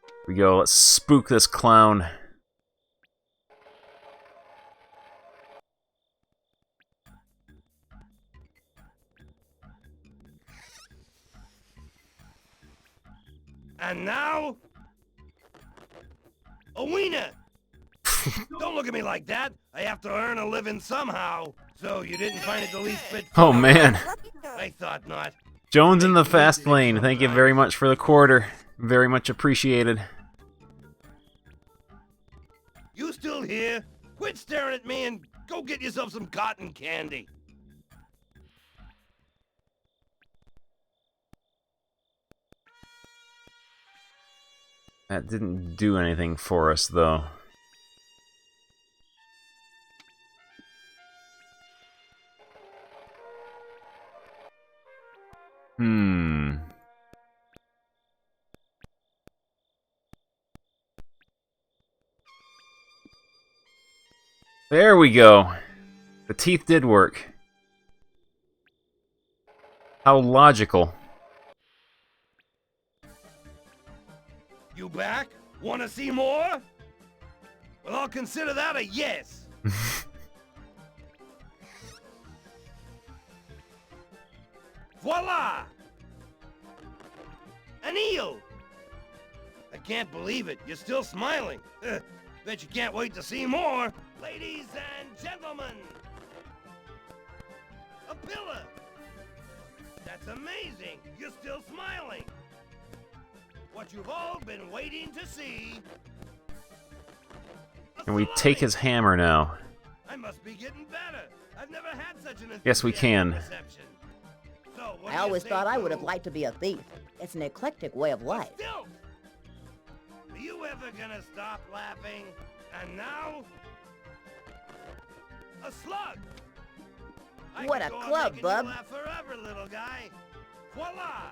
Here we go. Let's spook this clown. And now, a wiener. Don't look at me like that. I have to earn a living somehow. So you didn't find it the least bit Oh funny? man. I thought not. Jones in the fast lane. Thank you very much for the quarter. Very much appreciated. You still here? Quit staring at me and go get yourself some cotton candy. That didn't do anything for us, though. There we go. The teeth did work. How logical. You back? Want to see more? Well, I'll consider that a yes. Voila! An eel! I can't believe it. You're still smiling. Bet you can't wait to see more. Ladies and gentlemen, a pillar. That's amazing. You're still smiling. What you've all been waiting to see. Can we take his hammer now? I must be getting better. I've never had such an Yes, we can. reception. So, what I do you always say thought I would to- have liked to be a thief. It's an eclectic way of life. Still! Are you ever gonna stop laughing? And now, a slug. I What could a go on club, making bub. You laugh forever, little guy. Voila!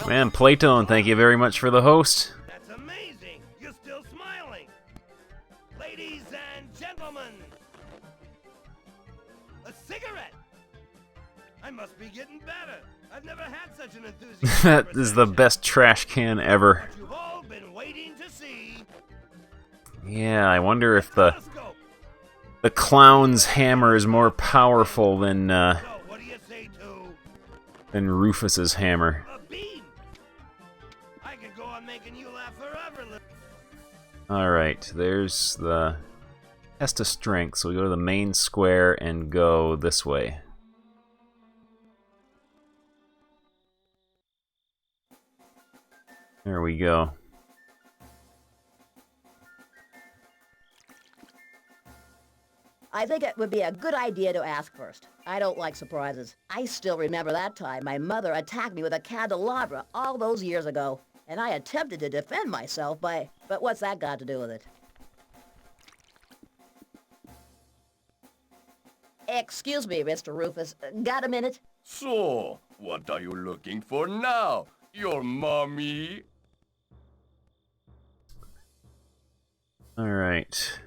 Man, Playtone, thank you very much for the host. That's amazing. You're still smiling. Ladies and gentlemen, a cigarette. I must be getting better. I've never had such an enthusiastic That is the reception. best trash can ever. What you've all been waiting to see. Yeah, I wonder if the Telescope. clown's hammer is more powerful than So, what do you say to Rufus's hammer. a bean? I could go on making you laugh forever. Alright, there's the test of strength. So we go to the main square and go this way. There we go. I think it would be a good idea to ask first. I don't like surprises. I still remember that time my mother attacked me with a candelabra all those years ago, and I attempted to defend myself by... But what's that got to do with it? Excuse me, Mr. Rufus. Got a minute? So, what are you looking for now? Your mommy? Alright.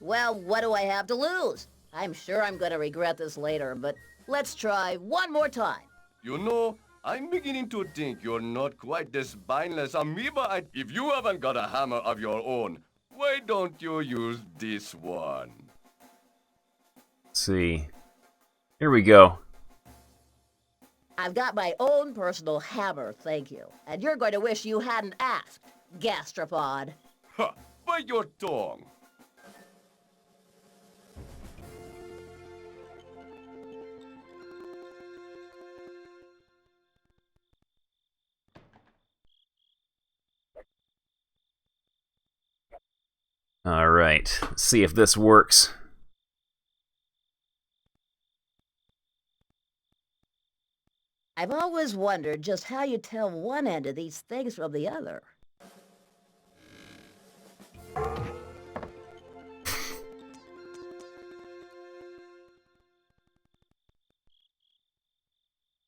Well, what do I have to lose? I'm sure I'm gonna regret this later, but let's try one more time. You know, I'm beginning to think you're not quite this spineless amoeba. If you haven't got a hammer of your own, why don't you use this one? Let's see. Here we go. I've got my own personal hammer, thank you. And you're going to wish you hadn't asked, gastropod. Ha! Bite your tongue! Alright, let's see if this works. I've always wondered just how you tell one end of these things from the other.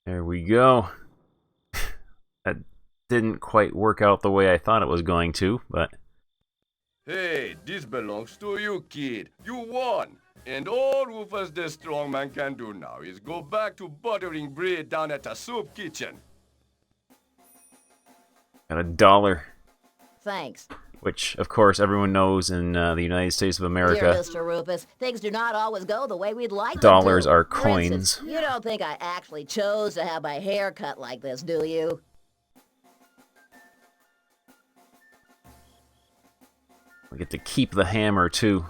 There we go. That didn't quite work out the way I thought it was going to, but... Hey, this belongs to you, kid. You won. And all Rufus the Strongman can do now is go back to buttering bread down at the soup kitchen. Got $1. Thanks. Which, of course, everyone knows in the United States of Dear America, Mr. Rufus, things do not always go the way we'd like dollars them to. are For instance, coins. you don't think I actually chose to have my hair cut like this, do you? We get to keep the hammer, too.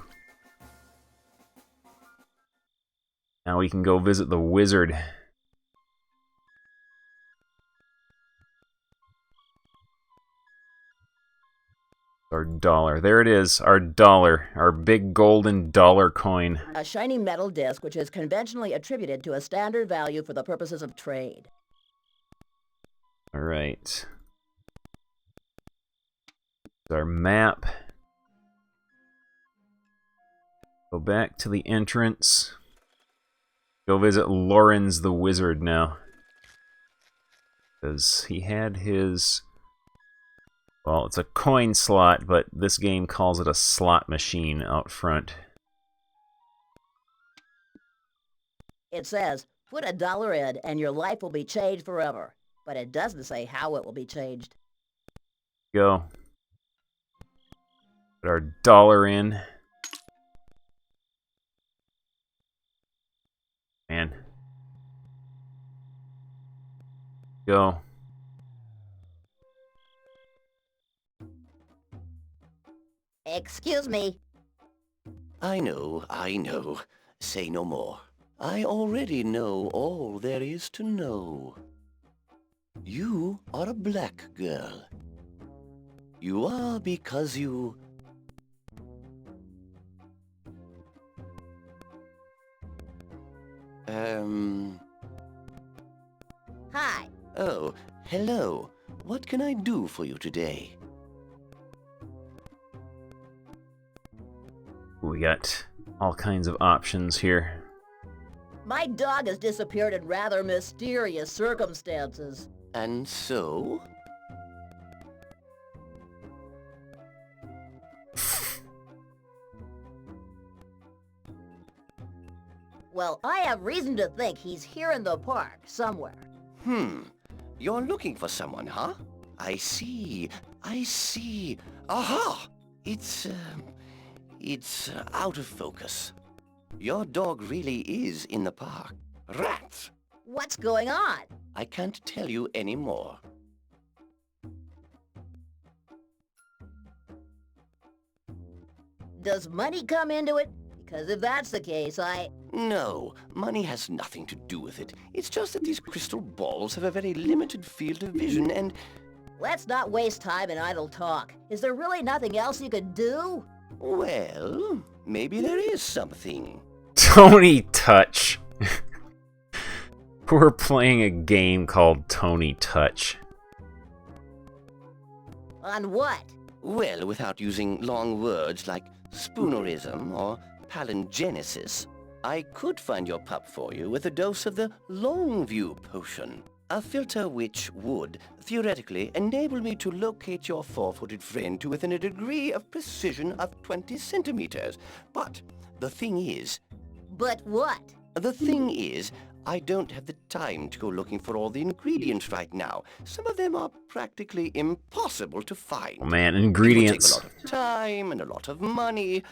Now we can go visit the wizard. Our dollar. There it is, our dollar. Our big golden dollar coin. A shiny metal disc which is conventionally attributed to a standard value for the purposes of trade. Alright. Our map. Go back to the entrance. Go visit Lawrence the Wizard now. Because he had his... Well, it's a coin slot, but this game calls it a slot machine out front. It says, put $1 in and your life will be changed forever. But it doesn't say how it will be changed. Go. Put our dollar in. Man. Go. Excuse me. I know. Say no more. I already know all there is to know. You are a black girl. You are because you... Hi. Oh, hello. What can I do for you today? We got all kinds of options here. My dog has disappeared in rather mysterious circumstances. And so? Well, I have reason to think he's here in the park, somewhere. You're looking for someone, huh? I see. Aha! It's out of focus. Your dog really is in the park. Rats! What's going on? I can't tell you any more. Does money come into it? Because if that's the case, No, money has nothing to do with it. It's just that these crystal balls have a very limited field of vision and... Let's not waste time in idle talk. Is there really nothing else you could do? Well, maybe there is something. Tony Touch. We're playing a game called Tony Touch. On what? Well, without using long words like spoonerism or palingenesis, I could find your pup for you with a dose of the Longview potion. A filter which would, theoretically, enable me to locate your four-footed friend to within a degree of precision of 20 centimeters. But the thing is... But what? The thing is, I don't have the time to go looking for all the ingredients right now. Some of them are practically impossible to find. Oh man, ingredients. It will take a lot of time and a lot of money.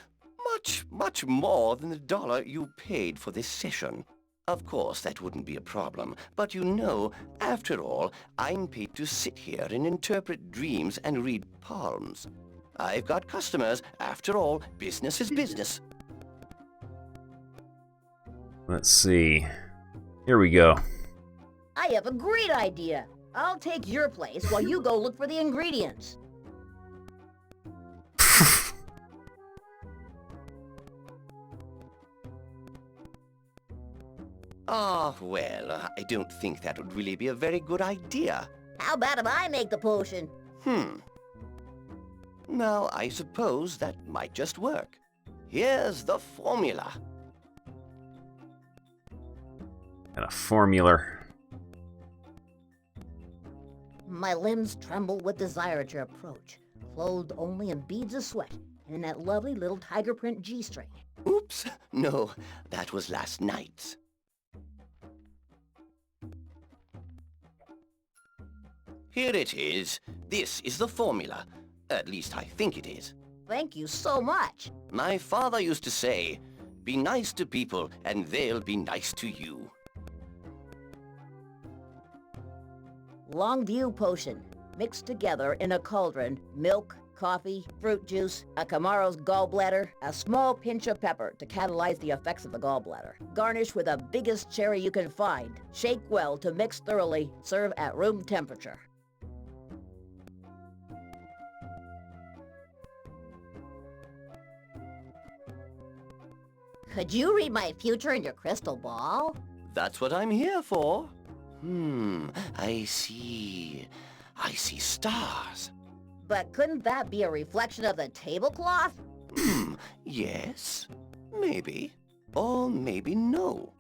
Much more than the $1 you paid for this session. Of course, that wouldn't be a problem, but you know, after all, I'm paid to sit here and interpret dreams and read palms. I've got customers. After all, business is business. Let's see. Here we go. I have a great idea. I'll take your place while you go look for the ingredients. Ah, well, I don't think that would really be a very good idea. How about if I make the potion? Now, I suppose that might just work. Here's the formula. And a formula. My limbs tremble with desire at your approach, clothed only in beads of sweat and in that lovely little tiger print G-string. Oops, no, that was last night's. Here it is. This is the formula. At least I think it is. Thank you so much. My father used to say, be nice to people and they'll be nice to you. Longview potion, mixed together in a cauldron, milk, coffee, fruit juice, a Camaro's gallbladder, a small pinch of pepper to catalyze the effects of the gallbladder. Garnish with the biggest cherry you can find. Shake well to mix thoroughly. Serve at room temperature. Could you read my future in your crystal ball? That's what I'm here for. I see. I see stars. But couldn't that be a reflection of the tablecloth? Yes. Maybe. Or maybe no.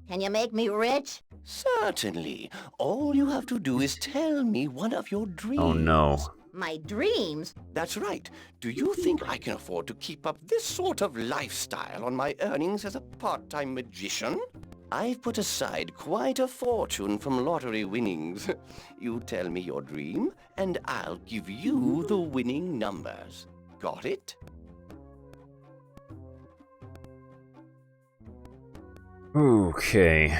Can you make me rich? Certainly. All you have to do is tell me one of your dreams. Oh no. My dreams? That's right. Do you think I can afford to keep up this sort of lifestyle on my earnings as a part-time magician? I've put aside quite a fortune from lottery winnings. You tell me your dream, and I'll give you the winning numbers. Got it? Okay.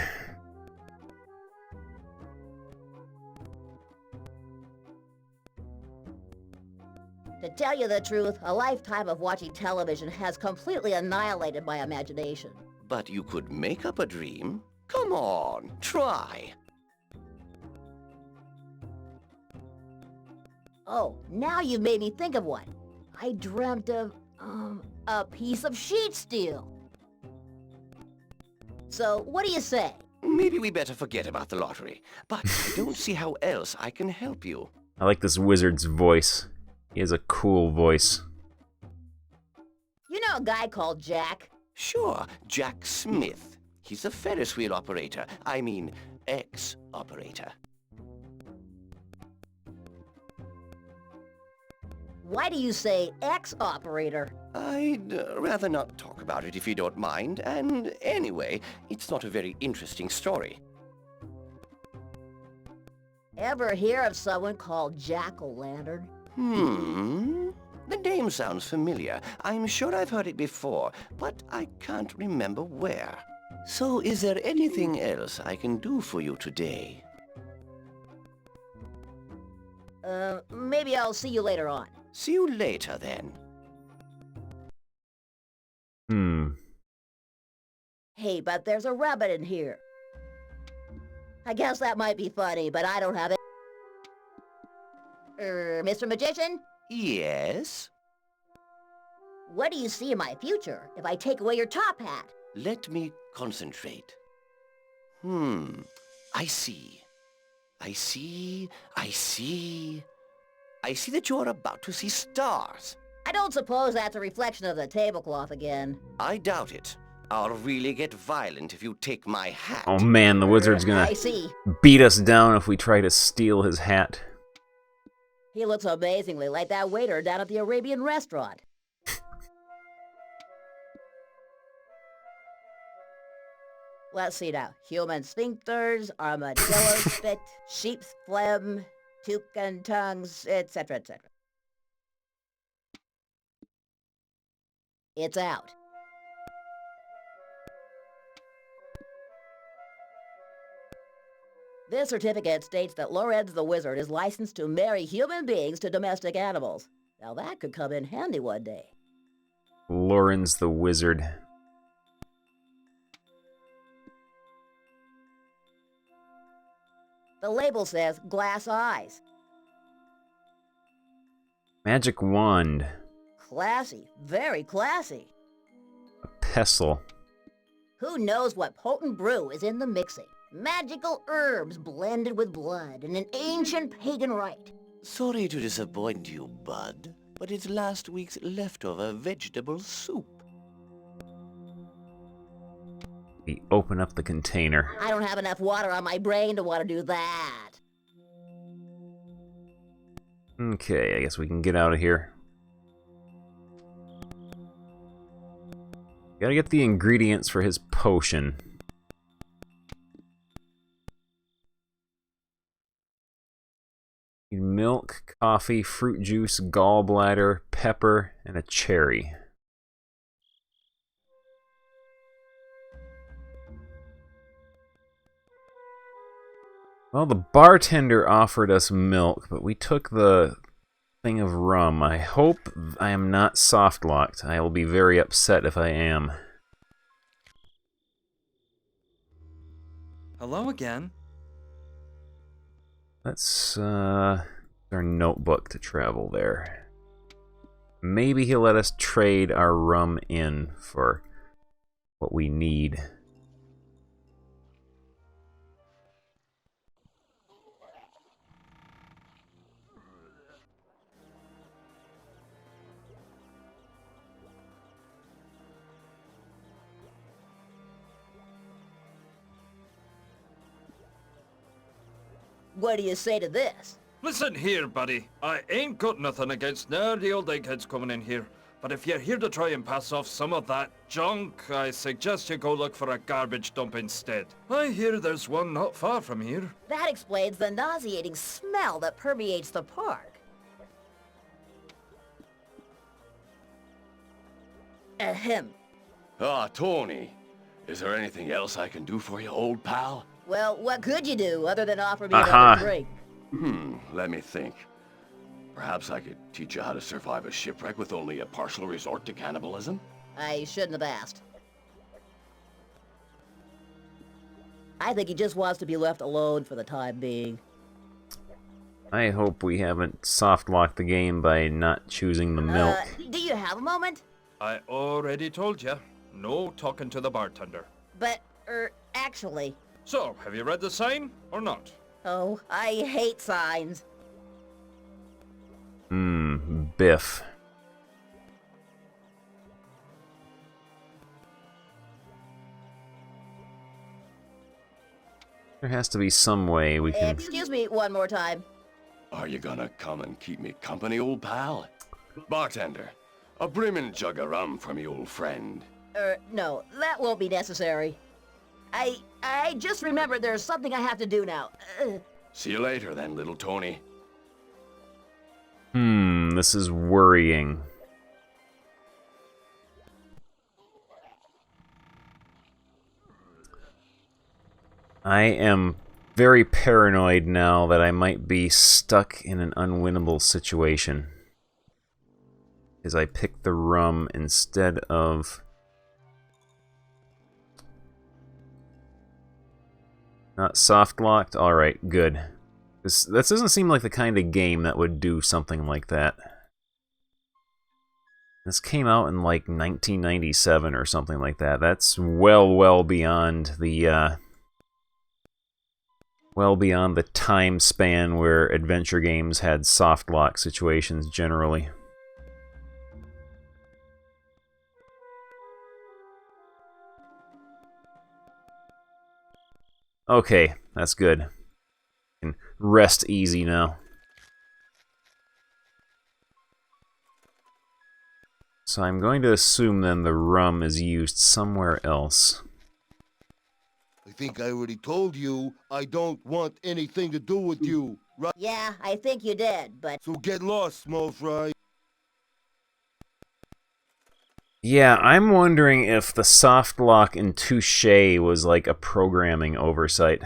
To tell you the truth, a lifetime of watching television has completely annihilated my imagination. But you could make up a dream. Come on, try. Oh, now you've made me think of one. I dreamt of, a piece of sheet steel. So, what do you say? Maybe we better forget about the lottery. But I don't see how else I can help you. I like this wizard's voice. He has a cool voice. You know a guy called Jack? Sure, Jack Smith. He's a Ferris wheel operator. I mean, ex-operator. Why do you say ex-operator? I'd rather not talk about it if you don't mind. And anyway, it's not a very interesting story. Ever hear of someone called Jack-o'-lantern? The name sounds familiar. I'm sure I've heard it before, but I can't remember where. So is there anything else I can do for you today? Maybe I'll see you later on. See you later, then. Hey, but there's a rabbit in here. I guess that might be funny, but I don't have it. Mr. Magician? Yes? What do you see in my future if I take away your top hat? Let me concentrate. I see. I see that you're about to see stars. I don't suppose that's a reflection of the tablecloth again. I doubt it. I'll really get violent if you take my hat. Oh man, the wizard's gonna I see. beat us down if we try to steal his hat. He looks amazingly like that waiter down at the Arabian restaurant. Let's see now. Human sphincters, armadillo spit, sheep's phlegm, toucan tongues, etc., etc. It's out. This certificate states that Lorenz the Wizard is licensed to marry human beings to domestic animals. Now that could come in handy one day. Lorenz the Wizard. The label says glass eyes. Magic wand. Classy, very classy. pestle. Who knows what potent brew is in the mixing? Magical herbs blended with blood and an ancient pagan rite. Sorry to disappoint you, Bud, but it's last week's leftover vegetable soup. We open up the container. I don't have enough water on my brain to want to do that. Okay, I guess we can get out of here. Gotta get the ingredients for his potion. Need milk, coffee, fruit juice, gallbladder, pepper, and a cherry. Well, the bartender offered us milk, but we took the thing of rum. I hope I am not soft-locked. I will be very upset if I am. Hello again. Let's, our notebook to travel there. Maybe he'll let us trade our rum in for what we need. What do you say to this? Listen here, buddy. I ain't got nothing against nerdy old eggheads coming in here. But if you're here to try and pass off some of that junk, I suggest you go look for a garbage dump instead. I hear there's one not far from here. That explains the nauseating smell that permeates the park. Ahem. Ah, Tony. Is there anything else I can do for you, old pal? Well, what could you do other than offer me another drink? Let me think. Perhaps I could teach you how to survive a shipwreck with only a partial resort to cannibalism? I shouldn't have asked. I think he just wants to be left alone for the time being. I hope we haven't soft-locked the game by not choosing the milk. Do you have a moment? I already told you. No talking to the bartender. But, actually... So, have you read the sign, or not? Oh, I hate signs. Biff. There has to be some way we can... Excuse me one more time. Are you gonna come and keep me company, old pal? Bartender, a brimmin' jug of rum for me old friend. No, that won't be necessary. I just remembered there's something I have to do now. See you later then, little Tony. This is worrying. I am very paranoid now that I might be stuck in an unwinnable situation. As I picked the rum instead of... Not soft-locked? Alright, good. This doesn't seem like the kind of game that would do something like that. This came out in like 1997 or something like that. That's well beyond the time span where adventure games had soft-lock situations generally. Okay, that's good. I can rest easy now. So I'm going to assume then the rum is used somewhere else. I think I already told you I don't want anything to do with you, right? Yeah, I think you did, but... So get lost, small fry. Yeah, I'm wondering if the soft lock in Touche was like a programming oversight.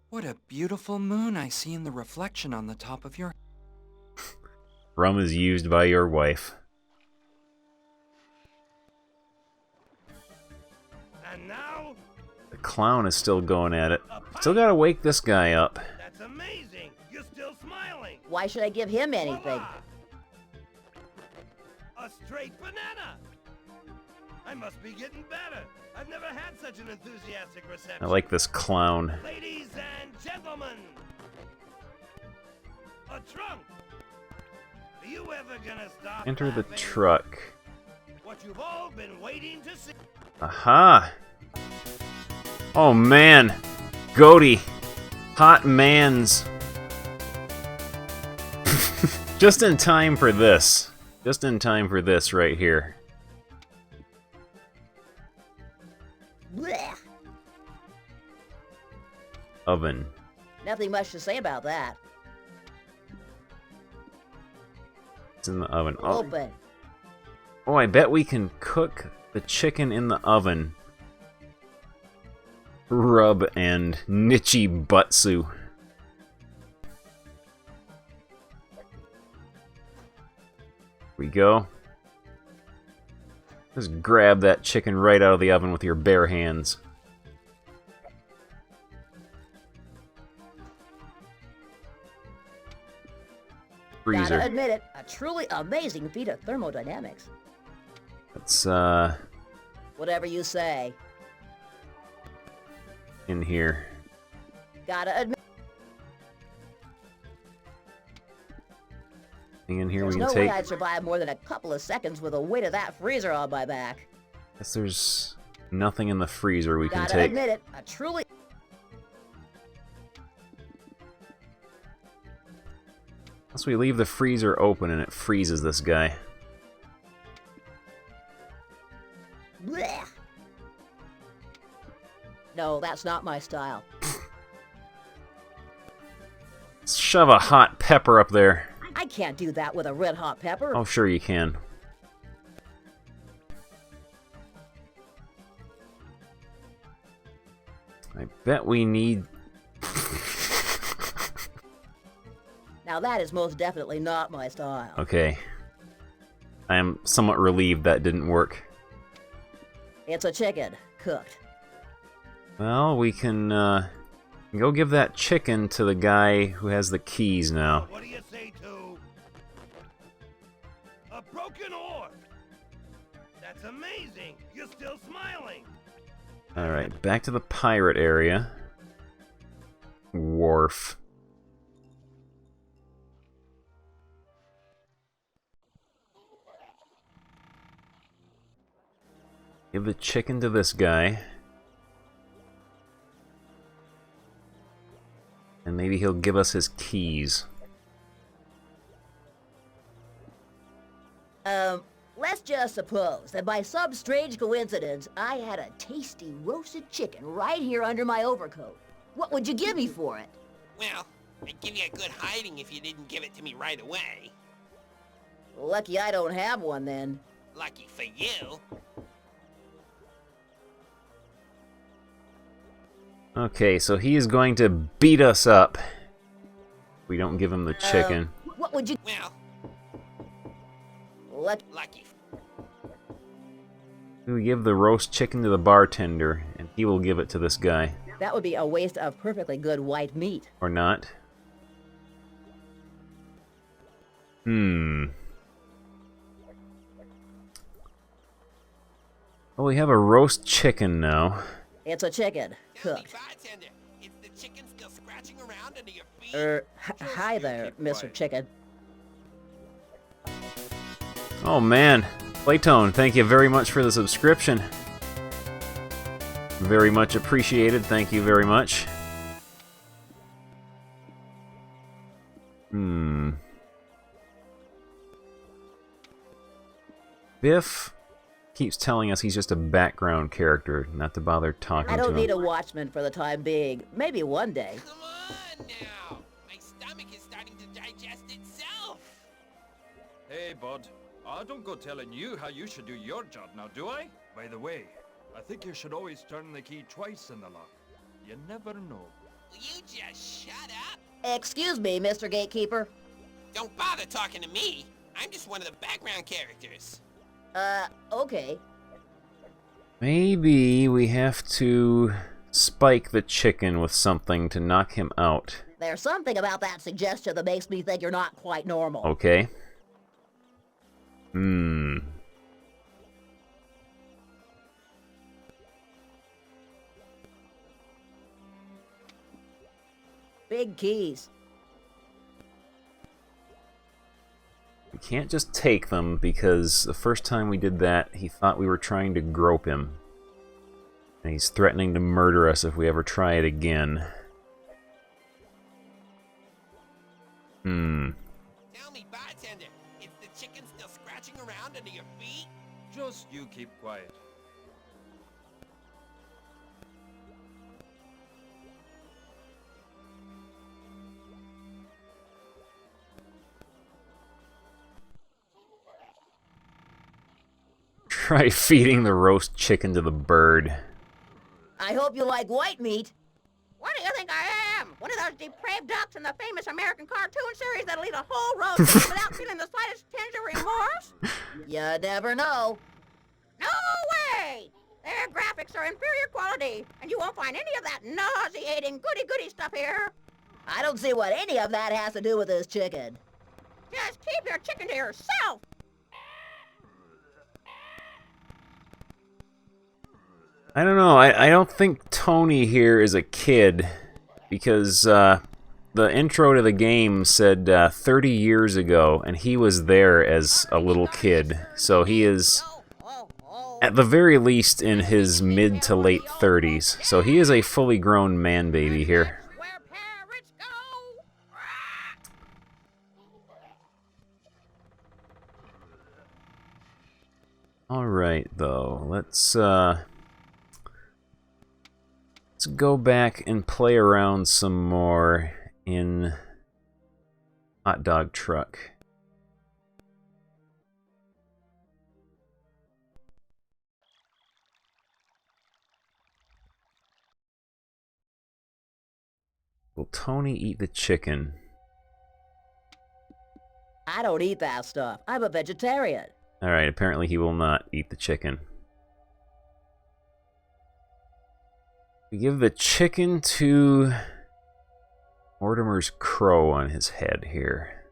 What a beautiful moon I see in the reflection on the top of your... Rum is used by your wife. And now... The clown is still going at it. Still gotta wake this guy up. That's amazing! You're still smiling! Why should I give him anything? Voila! A straight banana! I must be getting better. I've never had such an enthusiastic reception. I like this clown. Ladies and gentlemen, a trunk. Are you ever gonna stop? Enter the laughing? truck. What you've all been waiting to see. Aha! Oh man! Goaty! Hot mans! Just in time for this. Just in time for this right here. Blech. Oven. Nothing much to say about that. It's in the oven. Oh, Open. oh, I bet we can cook the chicken in the oven. Rub and Nichi Butsu. We go. Just grab that chicken right out of the oven with your bare hands. Freezer. Gotta admit it, a truly amazing feat of thermodynamics. Let's Whatever you say. in here. Gotta admit, In here there's we no can way take. I'd survive more than a couple of seconds with the weight of that freezer on my back. Guess there's nothing in the freezer we can Gotta take. admit it, a truly... Unless we leave the freezer open and it freezes this guy. Blech. No, that's not my style. Shove a hot pepper up there. I can't do that with a red hot pepper. Oh, sure you can. I bet we need... Now that is most definitely not my style. Okay. I am somewhat relieved that didn't work. It's a chicken, cooked. Well, we can go give that chicken to the guy who has the keys now. What do you say to a broken oar? That's amazing. You're still smiling. Alright, back to the pirate area. Wharf. Give the chicken to this guy. And maybe he'll give us his keys. Let's just suppose that by some strange coincidence, I had a tasty roasted chicken right here under my overcoat. What would you give me for it? Well, I'd give you a good hiding if you didn't give it to me right away. Lucky I don't have one then. Lucky for you. Okay, so he is going to beat us up. If we don't give him the chicken. What would you... Well, lucky. We give the roast chicken to the bartender, and he will give it to this guy. That would be a waste of perfectly good white meat. Or not. Well, we have a roast chicken now. It's a chicken, cooked. Bartender, is the chicken still scratching around under your feet? Hi there, Mr. Chicken. Oh man, Playtone, thank you very much for the subscription. Very much appreciated, thank you very much. Biff keeps telling us he's just a background character, not to bother talking I to don't him. need a watchman for the time being. Maybe one day. Come on now. My stomach is starting to digest itself. Hey, bud. I don't go telling you how you should do your job now, do I? By the way, I think you should always turn the key twice in the lock. You never know. Will you just shut up? Excuse me, Mr. Gatekeeper. Don't bother talking to me. I'm just one of the background characters. Okay. Maybe we have to spike the chicken with something to knock him out. There's something about that suggestion that makes me think you're not quite normal. Okay. Big keys. We can't just take them because the first time we did that, he thought we were trying to grope him. And he's threatening to murder us if we ever try it again. Tell me, bartender, is the chicken still scratching around under your feet? Just you keep quiet. Try feeding the roast chicken to the bird. I hope you like white meat. What do you think I am? One of those depraved ducks in the famous American cartoon series that'll eat a whole roast without feeling the slightest tinge of remorse? You never know. No way! Their graphics are inferior quality, and you won't find any of that nauseating goody-goody stuff here. I don't see what any of that has to do with this chicken. Just keep your chicken to yourself. I don't know, I don't think Tony here is a kid, because the intro to the game said 30 years ago, and he was there as a little kid, so he is, at the very least, in his mid to late 30s, so he is a fully grown man baby here. Where parrots go. Alright, though, let's go back and play around some more in Hot Dog Truck. Will Tony eat the chicken? I don't eat that stuff. I'm a vegetarian. Alright, apparently he will not eat the chicken. We give the chicken to Mortimer's crow on his head here.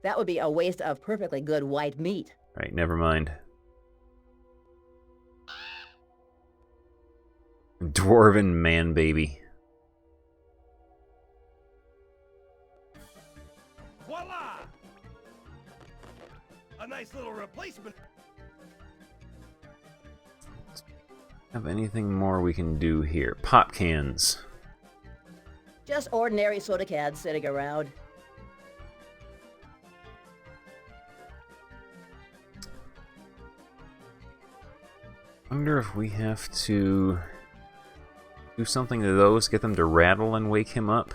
That would be a waste of perfectly good white meat. Right, never mind. Dwarven man baby. Voila! A nice little replacement. Have anything more we can do here? Pop cans. Just ordinary soda cans sitting around. Wonder if we have to do something to those, get them to rattle and wake him up.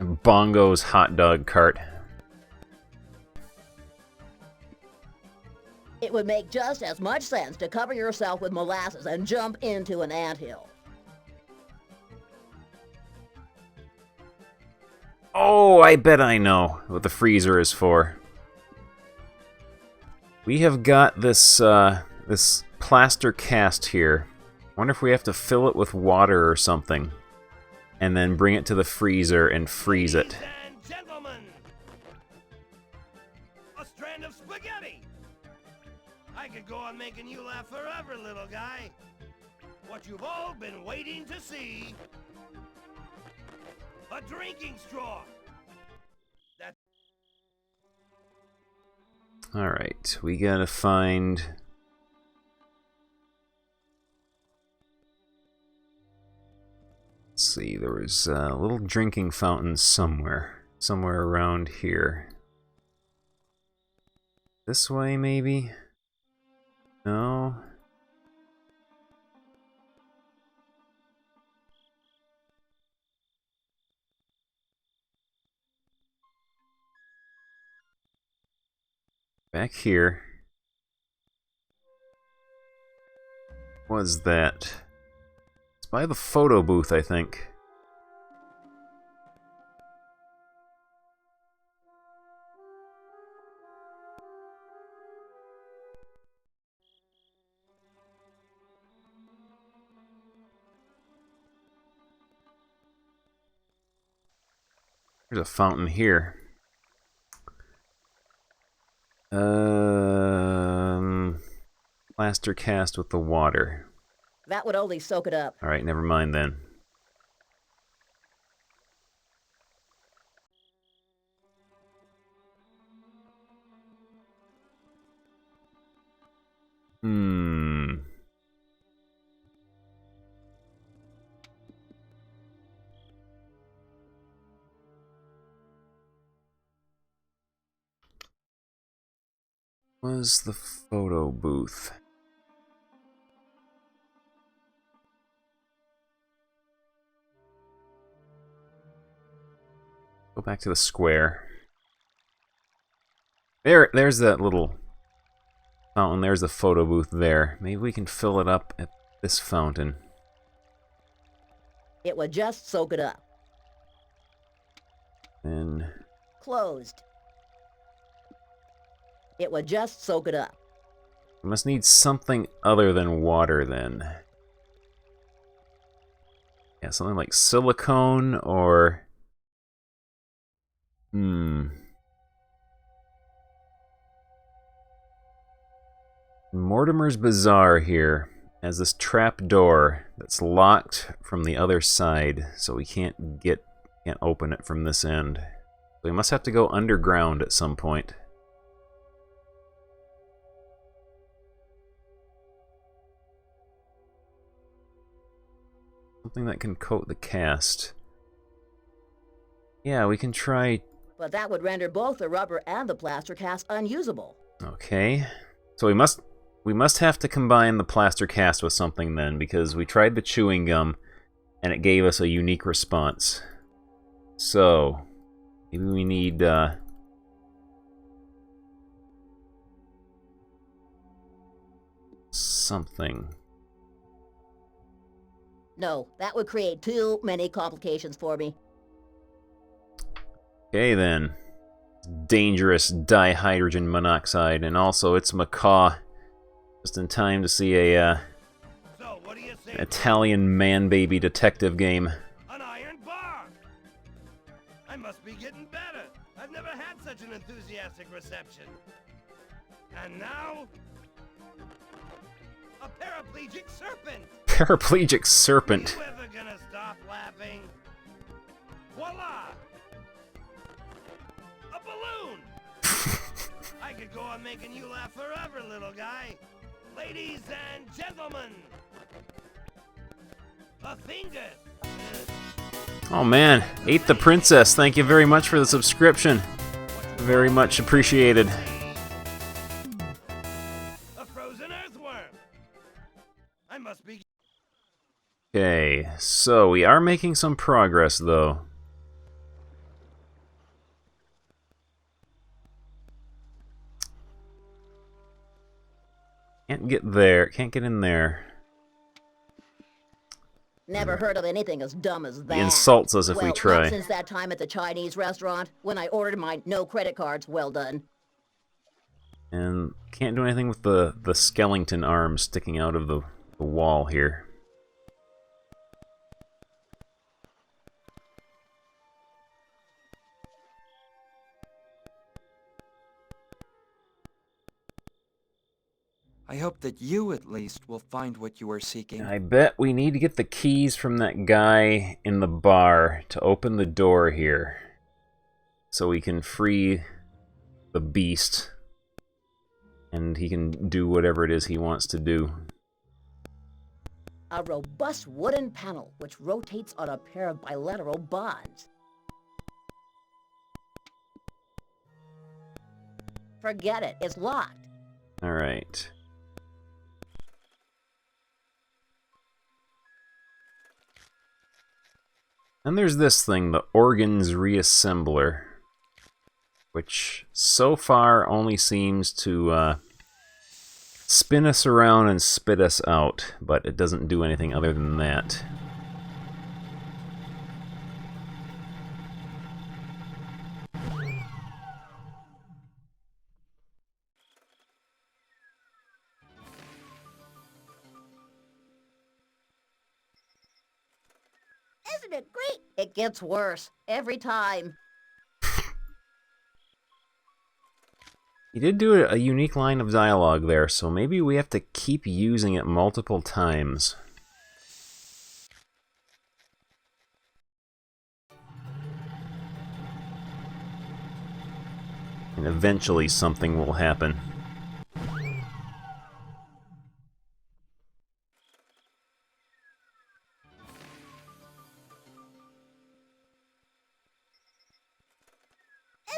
And Bongo's hot dog cart. It would make just as much sense to cover yourself with molasses and jump into an anthill. Oh, I bet I know what the freezer is for. We have got this this plaster cast here. Wonder if we have to fill it with water or something, and then bring it to the freezer and freeze it. Ladies and gentlemen, a strand of spaghetti. I could go on making you laugh forever, little guy. What you've all been waiting to see. A drinking straw. Alright, we gotta find... Let's see, there was a little drinking fountain somewhere around here. This way, maybe? No? Back here. What was that? It's by the photo booth, I think. There's a fountain here. Plaster cast with the water. That would only soak it up. Alright, never mind then. Was the photo booth? Go back to the square. There's that little fountain. There's the photo booth there. Maybe we can fill it up at this fountain. It would just soak it up. And Closed. It would just soak it up. we must need something other than water then. Yeah, something like silicone or... Mortimer's Bazaar here has this trap door that's locked from the other side, so we can't open it from this end. So we must have to go underground at some point. Something that can coat the cast. Yeah, we can try... But that would render both the rubber and the plaster cast unusable. Okay. So we must have to combine the plaster cast with something then, because we tried the chewing gum and it gave us a unique response. So, maybe we need something. No, that would create too many complications for me. Okay then. Dangerous dihydrogen monoxide, and also it's macaw. Just in time to see a So, what do you say? an Italian man-baby detective game. An iron bar! I must be getting better. I've never had such an enthusiastic reception. And now... a paraplegic serpent! Paraplegic serpent. You ever gonna stop laughing? Voila! A balloon! I could go on making you laugh forever, little guy. Ladies and gentlemen, a finger. Oh man, ate the princess. Thank you very much for the subscription. Very much appreciated. A frozen earthworm. I must be... Okay, so we are making some progress though. Can't get there, can't get in there. Never heard of anything as dumb as that. He insults us if we Well, try. not since that time at the Chinese restaurant when I ordered my no credit cards. Well done. And can't do anything with the skeleton arms sticking out of the wall here. I hope that you, at least, will find what you are seeking. I bet we need to get the keys from that guy in the bar to open the door here. So we can free the beast. And he can do whatever it is he wants to do. A robust wooden panel which rotates on a pair of bilateral bonds. Forget it. It's locked. Alright. And there's this thing, the organs reassembler, which so far only seems to spin us around and spit us out, but it doesn't do anything other than that. Isn't it great? It gets worse every time. He did do a unique line of dialogue there, so maybe we have to keep using it multiple times. And eventually something will happen.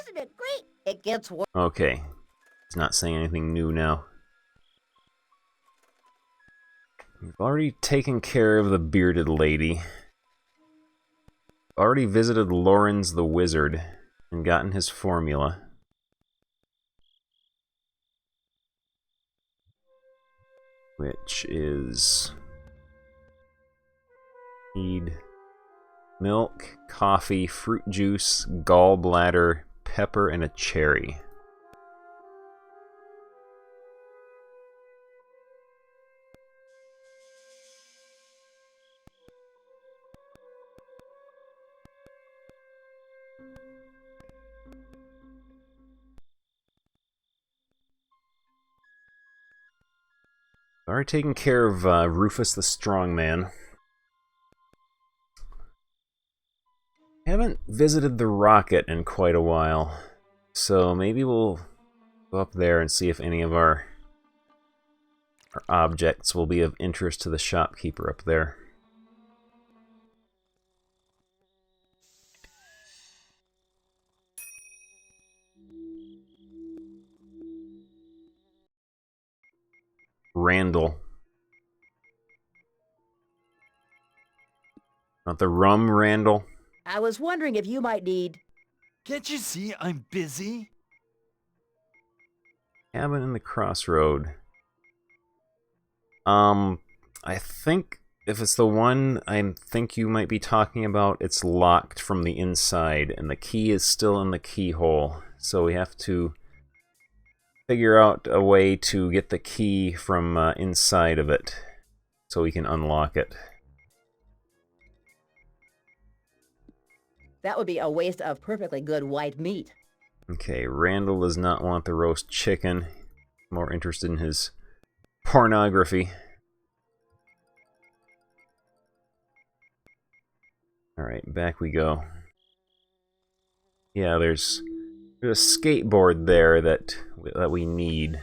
Isn't it great? It gets worse. Okay. It's not saying anything new now. We've already taken care of the bearded lady. Already visited Lorenz the wizard and gotten his formula. Which is... need milk, coffee, fruit juice, gallbladder, pepper, and a cherry. Already taken care of Rufus the Strongman. Haven't visited the rocket in quite a while, so maybe we'll go up there and see if any of our objects will be of interest to the shopkeeper up there. Randall. Not the rum Randall? I was wondering if you might need... Can't you see I'm busy? Cabin in the Crossroad. I think if it's the one I think you might be talking about, it's locked from the inside, and the key is still in the keyhole. So we have to figure out a way to get the key from inside of it, so we can unlock it. That would be a waste of perfectly good white meat. Okay, Randall does not want the roast chicken. More interested in his pornography. Alright, back we go. Yeah, there's a skateboard there that we need.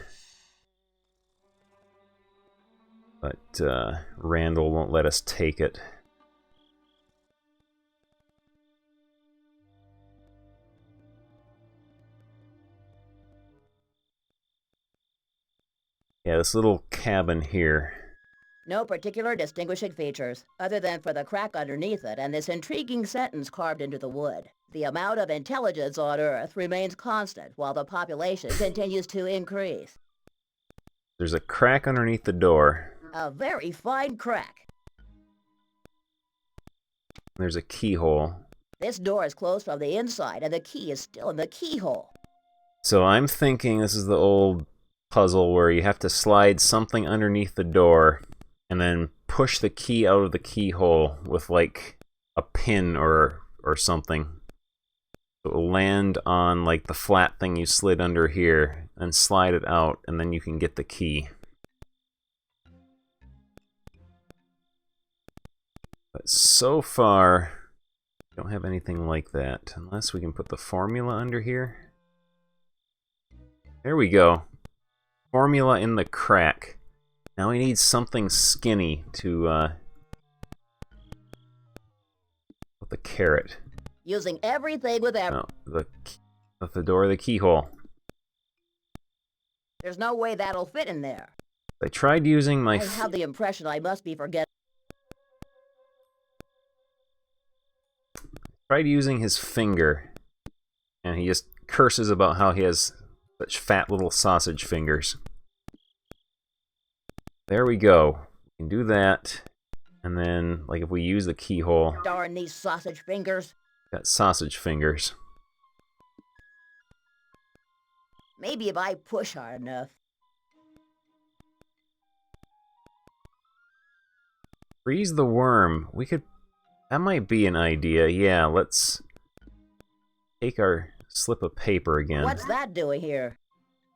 But Randall won't let us take it. Yeah, this little cabin here. No particular distinguishing features, other than for the crack underneath it and this intriguing sentence carved into the wood. The amount of intelligence on Earth remains constant while the population continues to increase. There's a crack underneath the door. A very fine crack. There's a keyhole. This door is closed from the inside and the key is still in the keyhole. So I'm thinking this is the old puzzle where you have to slide something underneath the door and then push the key out of the keyhole with like a pin or something. It will land on like the flat thing you slid under here and slide it out, and then you can get the key. But so far, we don't have anything like that, unless we can put the formula under here. There we go. Formula in the crack. Now we need something skinny to put the carrot. Using everything with No, the door of the keyhole. There's no way that'll fit in there. I tried using my... I have the impression I must be forgetting. Tried using his finger, and he just curses about how he has such fat little sausage fingers. There we go. We can do that, and then, like, if we use the keyhole... Darn these sausage fingers. Got sausage fingers. Maybe if I push hard enough. Freeze the worm. We could... That might be an idea. Yeah, let's take our slip of paper again. What's that doing here?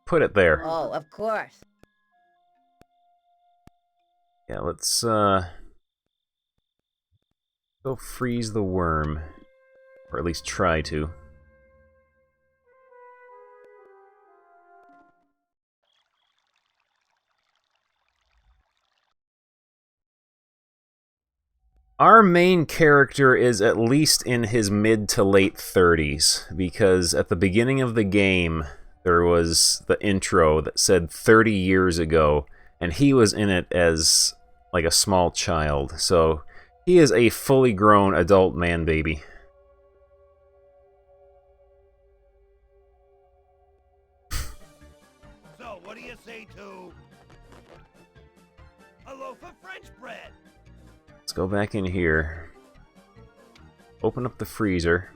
Put it there. Oh, of course. Yeah, let's go freeze the worm. Or at least try to. Our main character is at least in his mid to late 30s, because at the beginning of the game, there was the intro that said 30 years ago, and he was in it as like a small child. So he is a fully grown adult man baby. So, what do you say to a loaf of French bread? Let's go back in here. Open up the freezer.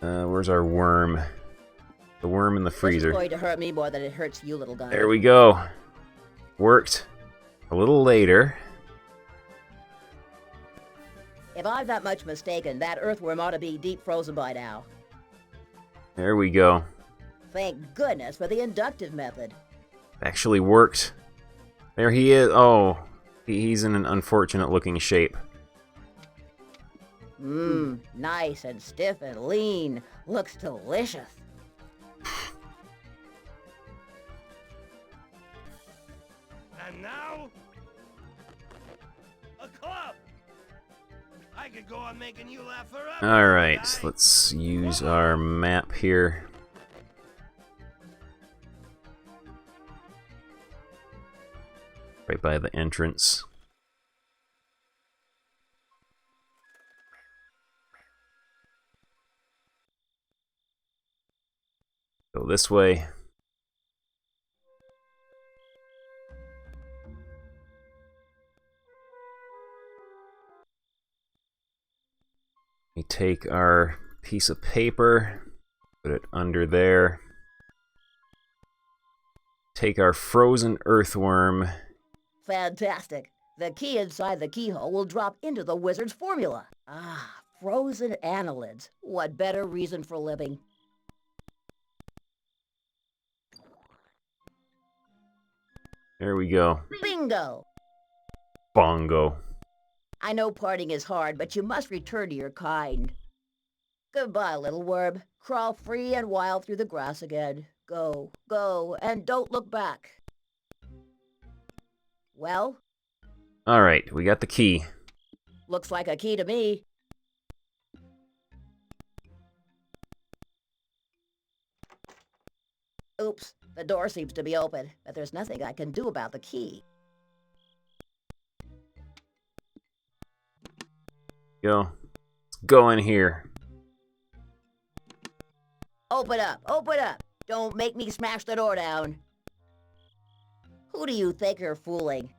Where's our worm? The worm in the This is freezer. going to hurt me more than it hurts you, little guy. There we go. Worked. A little later. If I'm not much mistaken, that earthworm ought to be deep frozen by now. There we go. Thank goodness for the inductive method. Actually worked. There he is. Oh, he's in an unfortunate looking shape. Mmm, nice and stiff and lean. Looks delicious. And now, a club. I could go on making you laugh forever. Alright, let's use our map here. Right by the entrance. Go this way. We take our piece of paper, put it under there. Take our frozen earthworm. Fantastic. The key inside the keyhole will drop into the wizard's formula. Ah, frozen annelids. What better reason for living? There we go. Bingo! Bongo. I know parting is hard, but you must return to your kind. Goodbye, little worm. Crawl free and wild through the grass again. Go, go, and don't look back. Well? Alright, we got the key. Looks like a key to me. Oops, the door seems to be open, but there's nothing I can do about the key. Go. Let's go in here. Open up, open up. Don't make me smash the door down. Who do you think you're fooling?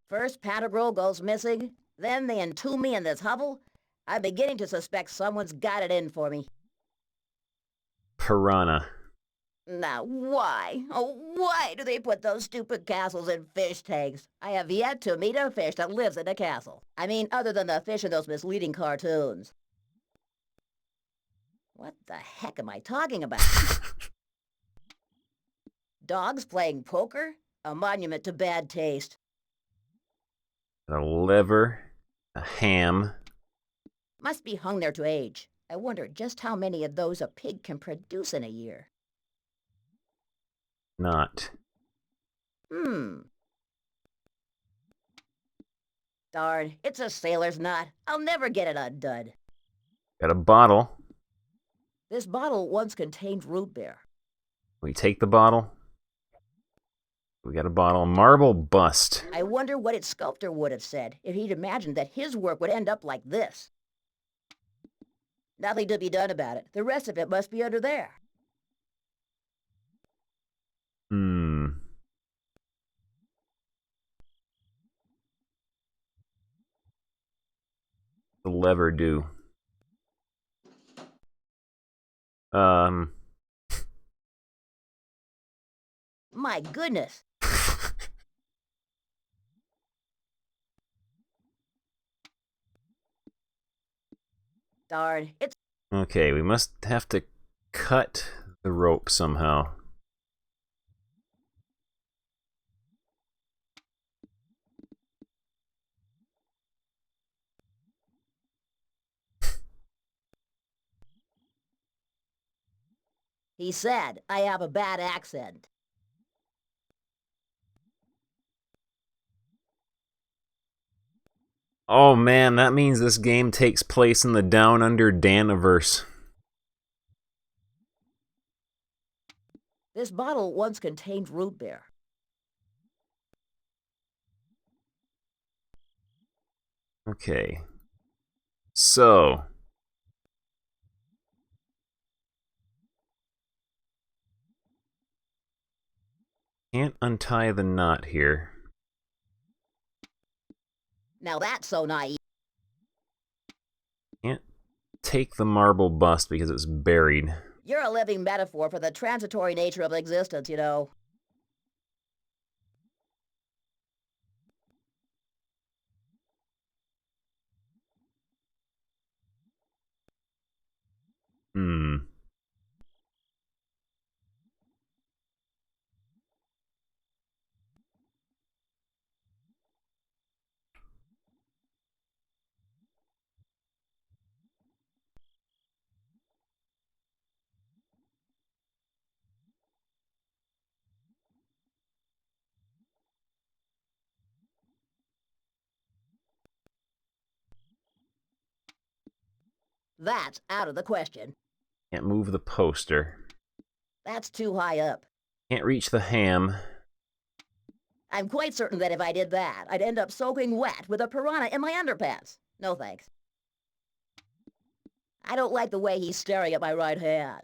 First Pantagruel goes missing, then they entomb me in this hovel. I'm beginning to suspect someone's got it in for me. Piranha. Now, why? Oh, why do they put those stupid castles in fish tanks? I have yet to meet a fish that lives in a castle. I mean, other than the fish in those misleading cartoons. What the heck am I talking about? Dogs playing poker? A monument to bad taste. A liver. A ham. Must be hung there to age. I wonder just how many of those a pig can produce in a year. Not. Darn, it's a sailor's knot. I'll never get it undone. Got a bottle. This bottle once contained root beer. We take the bottle. We got a bottle. Marble bust. I wonder what its sculptor would have said if he'd imagined that his work would end up like this. Nothing to be done about it. The rest of it must be under there. The lever do. My goodness. Darn, it's... Okay, we must have to cut the rope somehow. He said, I have a bad accent. Oh man, that means this game takes place in the Down Under Daniverse. This bottle once contained root beer. Okay. So. Can't untie the knot here. Now that's so naive. Can't take the marble bust because it's buried. You're a living metaphor for the transitory nature of existence, you know. Hmm. That's out of the question. Can't move the poster. That's too high up. Can't reach the ham. I'm quite certain that if I did that, I'd end up soaking wet with a piranha in my underpants. No thanks. I don't like the way he's staring at my right hand.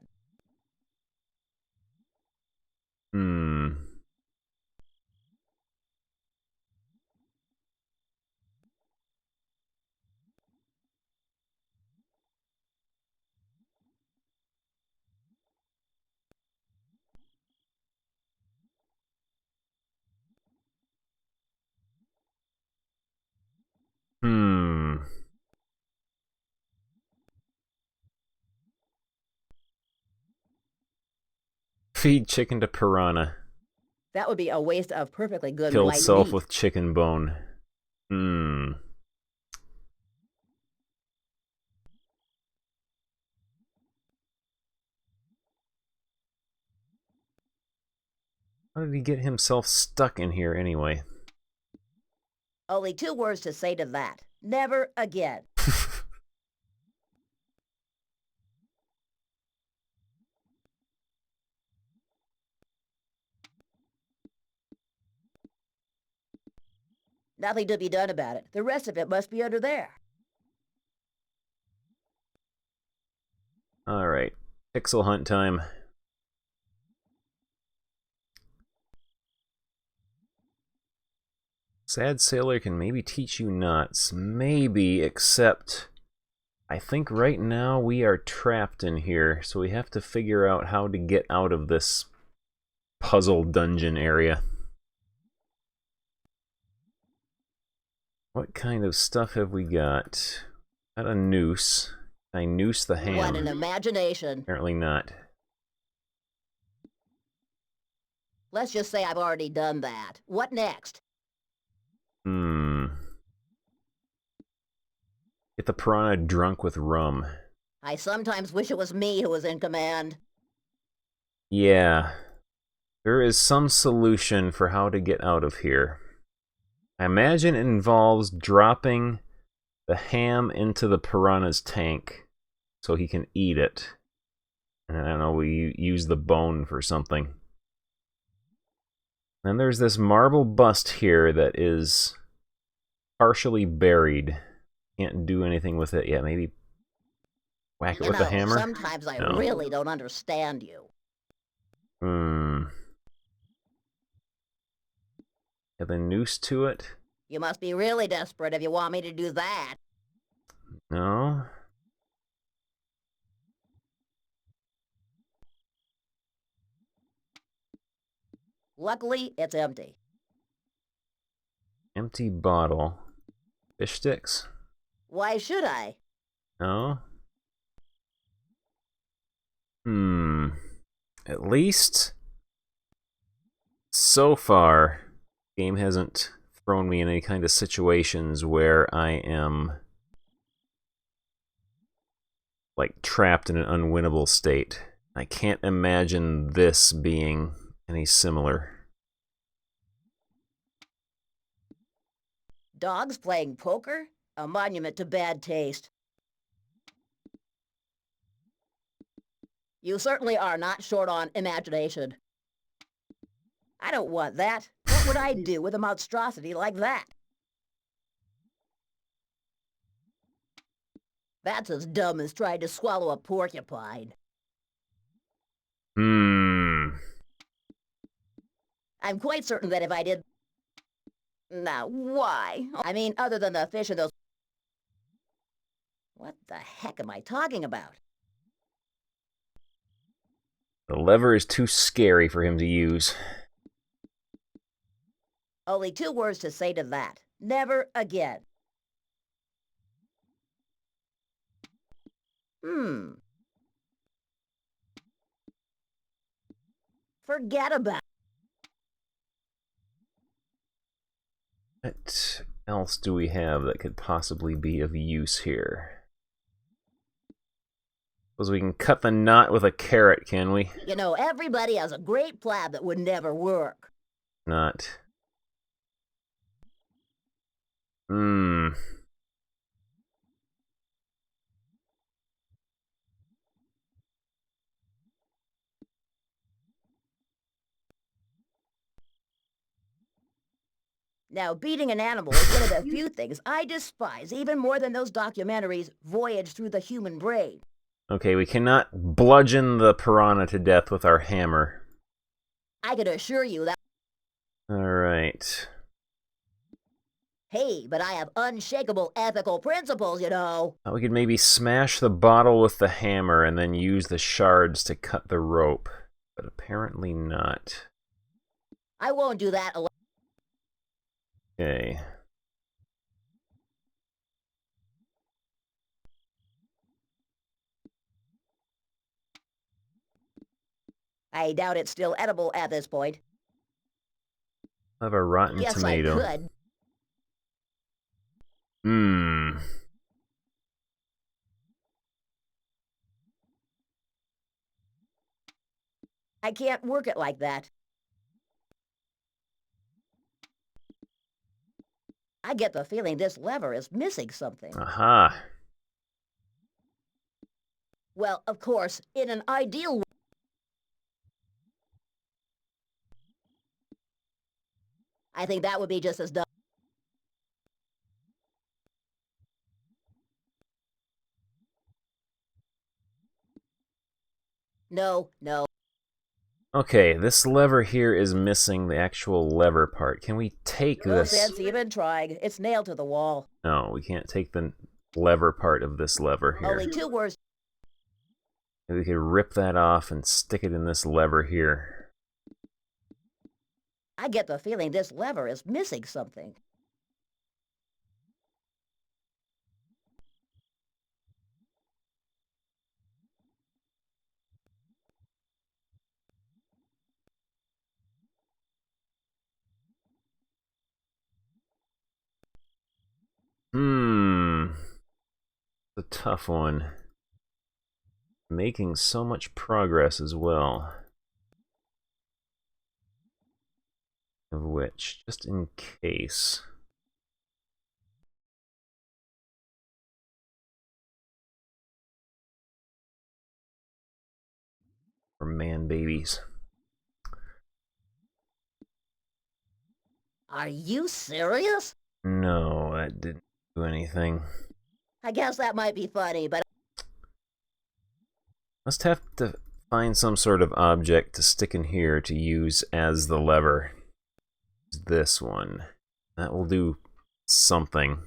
Hmm. Hmm. Feed chicken to piranha. That would be a waste of perfectly good Kill white self meat. with chicken bone. Hmm. How did he get himself stuck in here anyway? Only 2 words to say to that. Never again. Nothing to be done about it. The rest of it must be under there. Alright. Pixel hunt time. Sad Sailor can maybe teach you knots. Maybe, except I think right now we are trapped in here, so we have to figure out how to get out of this puzzle dungeon area. What kind of stuff have we got? Got a noose. Can I noose the ham? What an imagination. Apparently not. Let's just say I've already done that. What next? Get the piranha drunk with rum. I sometimes wish it was me who was in command. Yeah. There is some solution for how to get out of here. I imagine it involves dropping the ham into the piranha's tank so he can eat it. And I don't know, we use the bone for something. Then there's this marble bust here that is partially buried. Can't do anything with it yet. Maybe whack it with a hammer? Sometimes I really don't understand you. Have a noose to it? You must be really desperate if you want me to do that. No. Luckily, it's empty. Empty bottle. Fish sticks? Why should I? No. At least so far, the game hasn't thrown me in any kind of situations where I am like trapped in an unwinnable state. I can't imagine this being any similar. Dogs playing poker? A monument to bad taste. You certainly are not short on imagination. I don't want that. What would I do with a monstrosity like that? That's as dumb as trying to swallow a porcupine. I'm quite certain that if I did... Now, why? I mean, other than the fish and those... What the heck am I talking about? The lever is too scary for him to use. Only 2 words to say to that. Never again. Forget about it. What else do we have that could possibly be of use here? Suppose we can cut the knot with a carrot, can we? You know, everybody has a great plan that would never work. Not. Now, beating an animal is one of the few things I despise, even more than those documentaries, Voyage Through the Human Brain. Okay, we cannot bludgeon the piranha to death with our hammer. I can assure you that... Alright. Hey, but I have unshakable ethical principles, you know. We could maybe smash the bottle with the hammer and then use the shards to cut the rope. But apparently not. I won't do that alone. Okay. I doubt it's still edible at this point. I have a rotten Yes, tomato. I could. I can't work it like that. I get the feeling this lever is missing something. Aha. Well, of course, in an ideal... I think that would be just as dumb. No. Okay, this lever here is missing the actual lever part. Can we take No this? sense even trying. It's nailed to the wall. No, we can't take the lever part of this lever here. Only 2 words. Maybe we could rip that off and stick it in this lever here. I get the feeling this lever is missing something. A tough one. Making so much progress as well. Of which, just in case. For man babies. Are you serious? No, that didn't do anything. I guess that might be funny, but... Must have to find some sort of object to stick in here to use as the lever. This one. That will do something.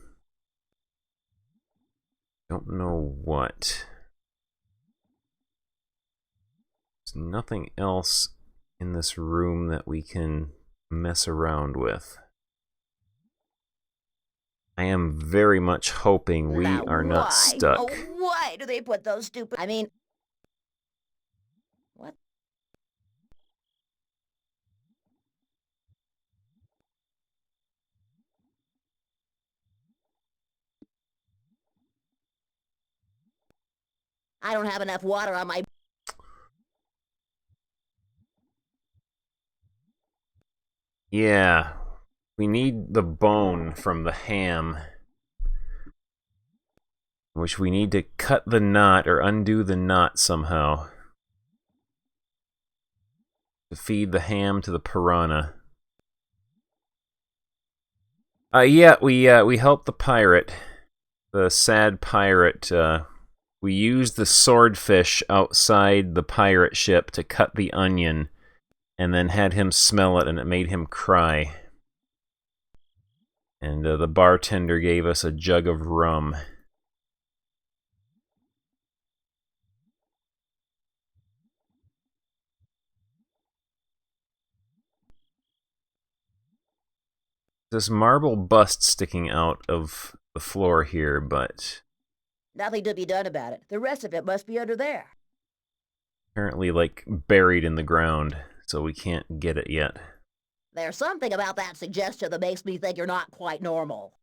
Don't know what. There's nothing else in this room that we can mess around with. I am very much hoping we now, are not why? stuck. Oh, why do they put those stupid... I mean... What? I don't have enough water on my... Yeah, we need the bone from the ham which we need to cut the knot or undo the knot somehow to feed the ham to the piranha. Yeah, we helped the pirate, the sad pirate. We used the swordfish outside the pirate ship to cut the onion, and then had him smell it, and it made him cry. And the bartender gave us a jug of rum. This marble bust sticking out of the floor here, but Nothing to be done about it. The rest of it must be under there. apparently like buried in the ground, so we can't get it yet. There's something about that suggestion that makes me think you're not quite normal.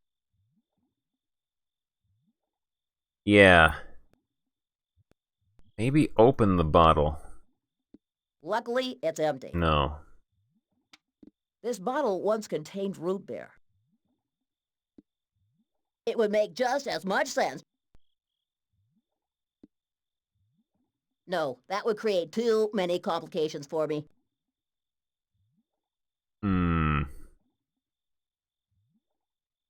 Yeah. Maybe open the bottle. Luckily, it's empty. No. This bottle once contained root beer. It would make just as much sense. No, that would create too many complications for me.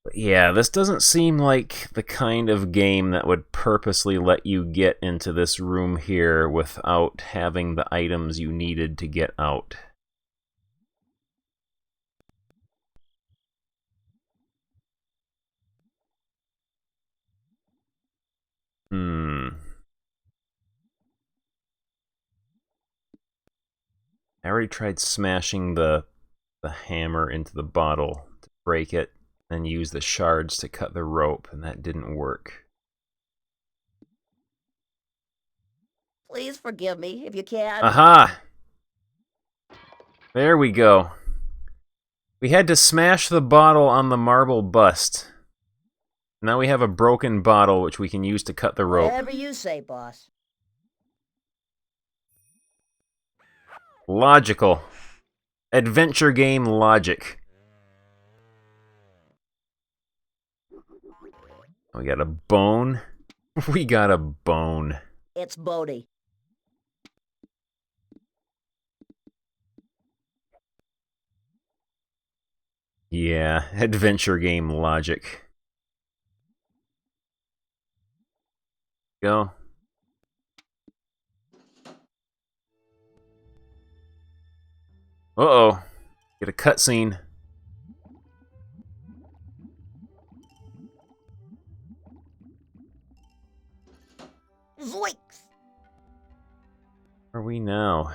But yeah, this doesn't seem like the kind of game that would purposely let you get into this room here without having the items you needed to get out. I already tried smashing the hammer into the bottle to break it, then use the shards to cut the rope, and that didn't work. Please forgive me if you can. Aha! There we go. We had to smash the bottle on the marble bust. Now we have a broken bottle which we can use to cut the rope. Whatever you say, boss. Logical. Adventure game logic. We got a bone. We got a bone. It's Bodie. Yeah, adventure game logic. Go. Uh-oh. Get a cutscene. Zoinks! Where are we now?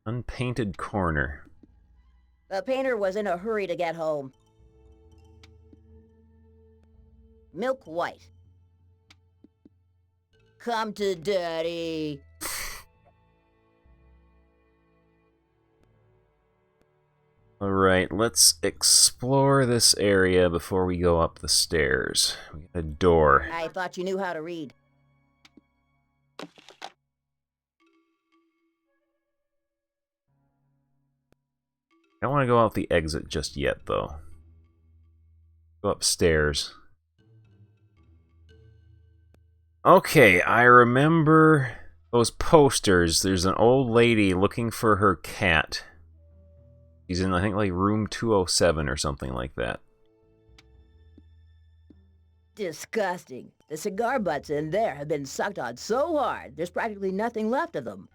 Unpainted corner. The painter was in a hurry to get home. Milk white. Come to daddy. Alright, let's explore this area before we go up the stairs. We got a door. I thought you knew how to read. I don't want to go out the exit just yet, though. Go upstairs. Okay, I remember those posters. There's an old lady looking for her cat. She's in, I think, like room 207 or something like that. Disgusting. The cigar butts in there have been sucked on so hard, there's practically nothing left of them.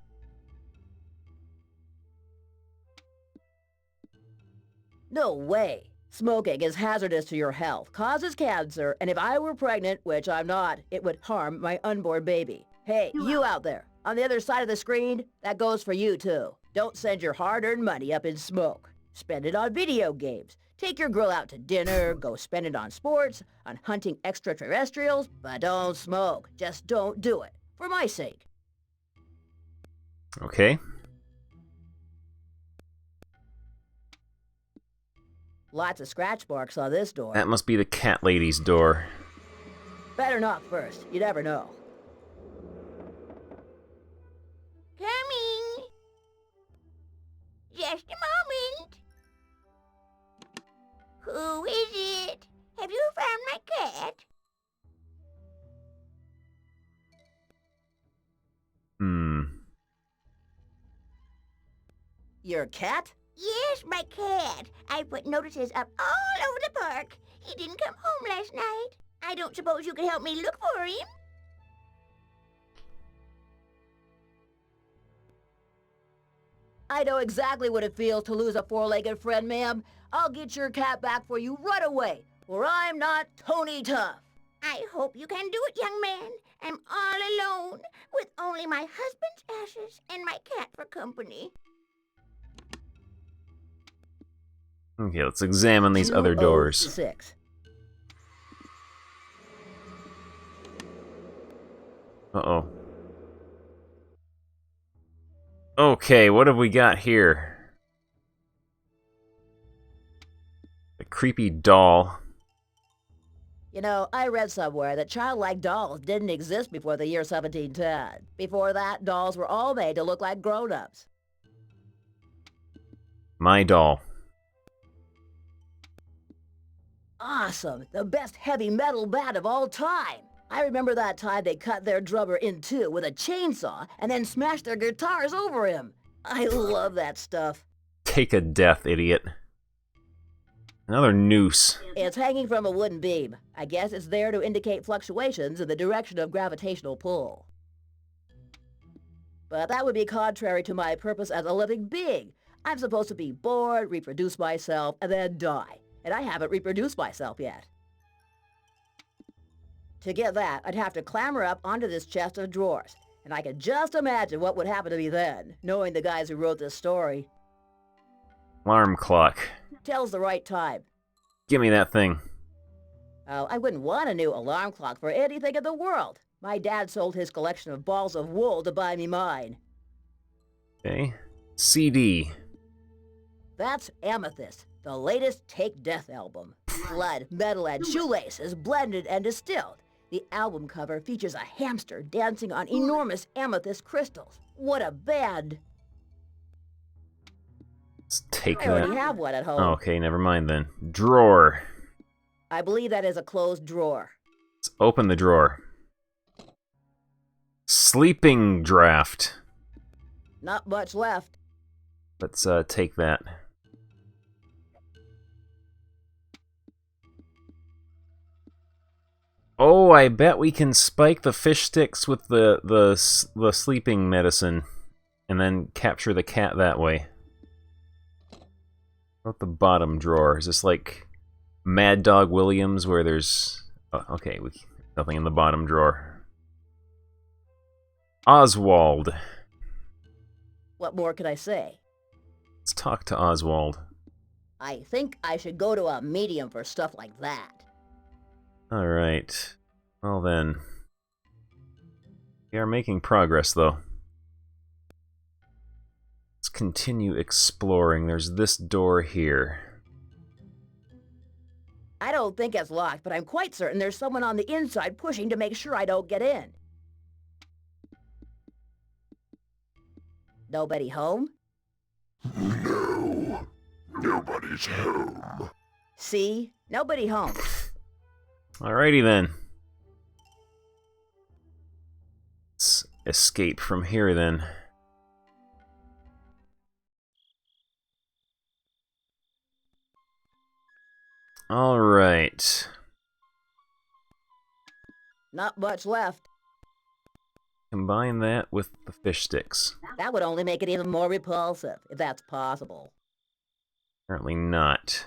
No way. Smoking is hazardous to your health, causes cancer, and if I were pregnant, which I'm not, it would harm my unborn baby. Hey, you out there, on the other side of the screen, that goes for you too. Don't send your hard-earned money up in smoke. Spend it on video games. Take your girl out to dinner, go spend it on sports, on hunting extraterrestrials, but don't smoke. Just don't do it. For my sake. Okay. Lots of scratch marks on this door. That must be the cat lady's door. Better knock first. You never know. Coming. Just a moment. Who is it? Have you found my cat? Your cat? Yes, my cat. I put notices up all over the park. He didn't come home last night. I don't suppose you could help me look for him? I know exactly what it feels to lose a four-legged friend, ma'am. I'll get your cat back for you right away, or I'm not Tony Tough. I hope you can do it, young man. I'm all alone, with only my husband's ashes and my cat for company. Okay, let's examine these other doors. 206. Uh-oh. Okay, what have we got here? A creepy doll. You know, I read somewhere that childlike dolls didn't exist before the year 1710. Before that, dolls were all made to look like grown-ups. My doll. Awesome! The best heavy metal band of all time! I remember that time they cut their drummer in two with a chainsaw and then smashed their guitars over him. I love that stuff. Take a death, idiot. Another noose. It's hanging from a wooden beam. I guess it's there to indicate fluctuations in the direction of gravitational pull. But that would be contrary to my purpose as a living being. I'm supposed to be born, reproduce myself, and then die. And I haven't reproduced myself yet. To get that, I'd have to clamber up onto this chest of drawers. And I can just imagine what would happen to me then, knowing the guys who wrote this story. Alarm clock. Tells the right time. Give me that thing. Oh, I wouldn't want a new alarm clock for anything in the world. My dad sold his collection of balls of wool to buy me mine. Okay. CD. That's Amethyst, the latest Take Death album. Blood, metal, and shoelaces blended and distilled. The album cover features a hamster dancing on enormous amethyst crystals. What a band! Let's take I that. already have one at home. Okay, never mind then. Drawer. I believe that is a closed drawer. Let's open the drawer. Sleeping draft. Not much left. Let's take that. Oh, I bet we can spike the fish sticks with the sleeping medicine, and then capture the cat that way. What about the bottom drawer? Is this like Mad Dog Williams, where there's... Oh, okay, nothing in the bottom drawer. Oswald. What more could I say? Let's talk to Oswald. I think I should go to a medium for stuff like that. Alright. Well then. We are making progress, though. Let's continue exploring. There's this door here. I don't think it's locked, but I'm quite certain there's someone on the inside pushing to make sure I don't get in. Nobody home? No, nobody's home. See? Nobody home. Alrighty then. Let's escape from here then. Alright. Not much left. Combine that with the fish sticks. That would only make it even more repulsive, if that's possible. Apparently not.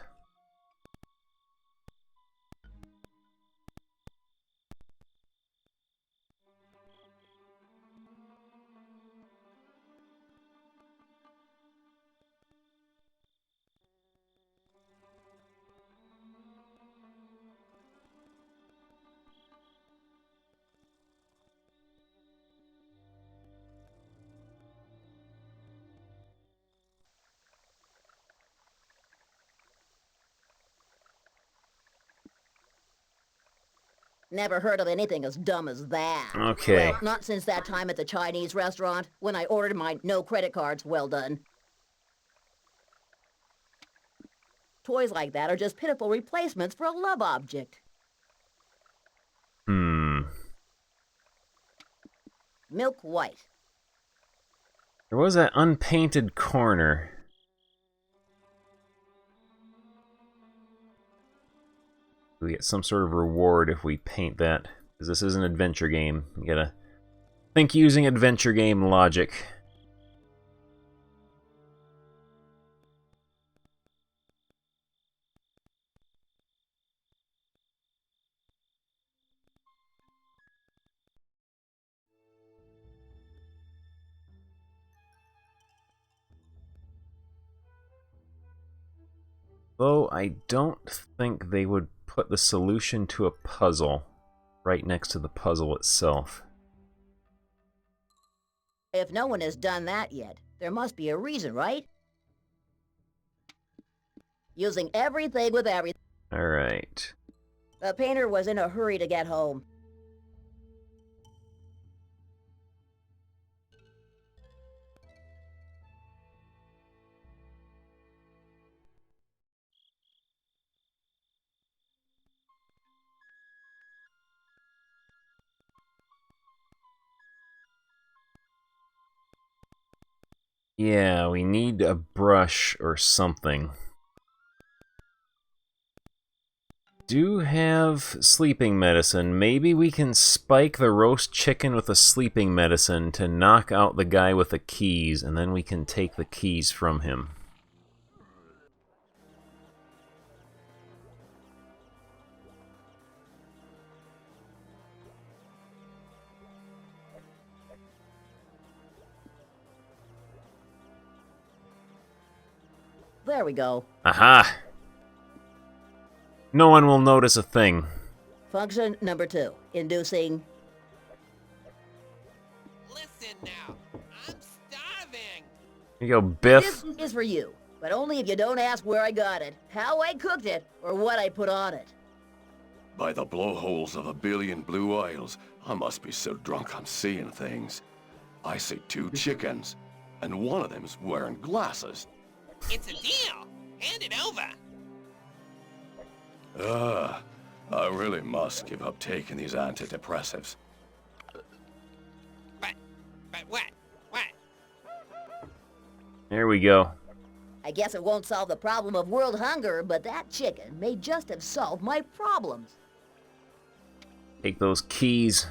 Never heard of anything as dumb as that. Okay. Well, not since that time at the Chinese restaurant, when I ordered my no credit cards well done. Toys like that are just pitiful replacements for a love object. Milk white. There was that unpainted corner. We get some sort of reward if we paint that. Because this is an adventure game. You gotta think using adventure game logic. Though I don't think they would put the solution to a puzzle right next to the puzzle itself. If no one has done that yet, there must be a reason, right? Using everything with everything. Alright. The painter was in a hurry to get home. Yeah, we need a brush or something. Do have sleeping medicine. Maybe we can spike the roast chicken with a sleeping medicine to knock out the guy with the keys, and then we can take the keys from him. There we go. Aha! No one will notice a thing. Function number 2. Inducing... Listen now, I'm starving. Here you go, Biff. This is for you, but only if you don't ask where I got it, how I cooked it, or what I put on it. By the blowholes of a billion blue isles, I must be so drunk I'm seeing things. I see 2 chickens, and one of them's wearing glasses. It's a deal. Hand it over. I really must give up taking these antidepressives. But what? What? There we go. I guess it won't solve the problem of world hunger, but that chicken may just have solved my problems. Take those keys.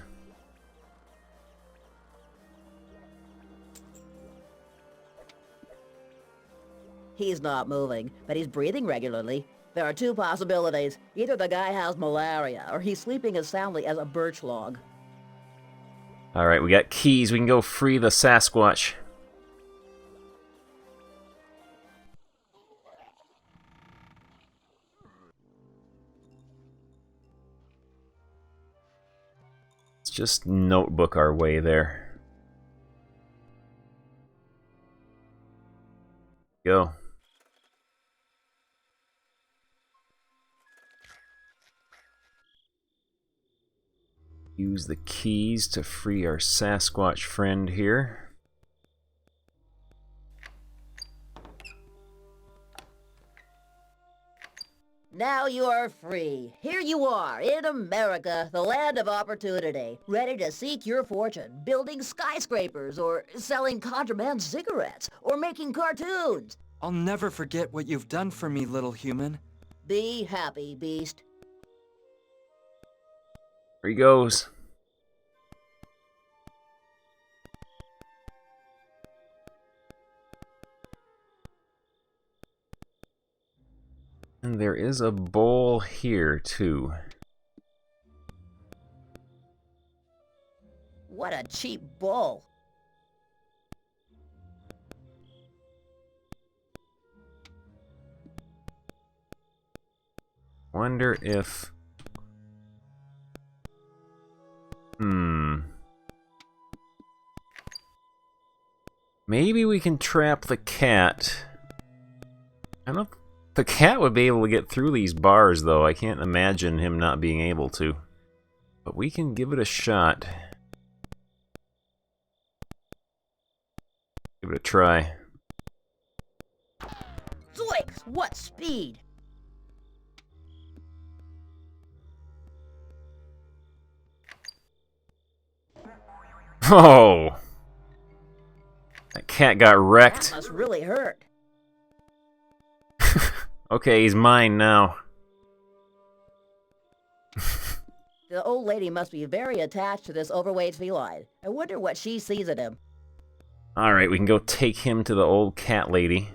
He's not moving, but he's breathing regularly. There are 2 possibilities. Either the guy has malaria, or he's sleeping as soundly as a birch log. Alright, we got keys. We can go free the Sasquatch. Let's just notebook our way there. Go. Use the keys to free our Sasquatch friend here. Now you are free. Here you are, in America, the land of opportunity, ready to seek your fortune, building skyscrapers, or selling contraband cigarettes, or making cartoons. I'll never forget what you've done for me, little human. Be happy, beast. Here he goes. And there is a bowl here, too. What a cheap bowl. Wonder if... Maybe we can trap the cat. I don't... The cat would be able to get through these bars, though. I can't imagine him not being able to. But we can give it a shot. Give it a try. Zoinks! What speed! Oh! That cat got That wrecked. must really hurt. Okay, he's mine now. The old lady must be very attached to this overweight feline. I wonder what she sees in him. Alright, we can go take him to the old cat lady.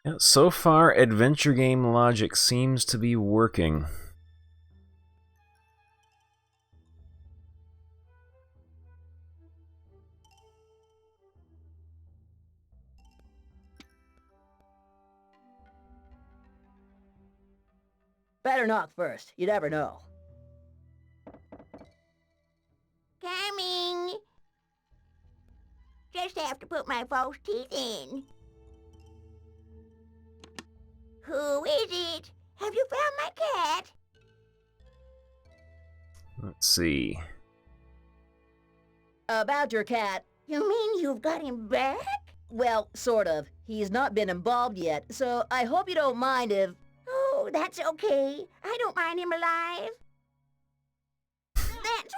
Yeah, so far, adventure game logic seems to be working. Better knock first. You never know. Coming. Just have to put my false teeth in. Who is it? Have you found my cat? Let's see. About your cat, You mean you've got him back? well, sort of. He's not been involved yet, so I hope you don't mind if... Oh, that's okay. I don't mind him alive. That's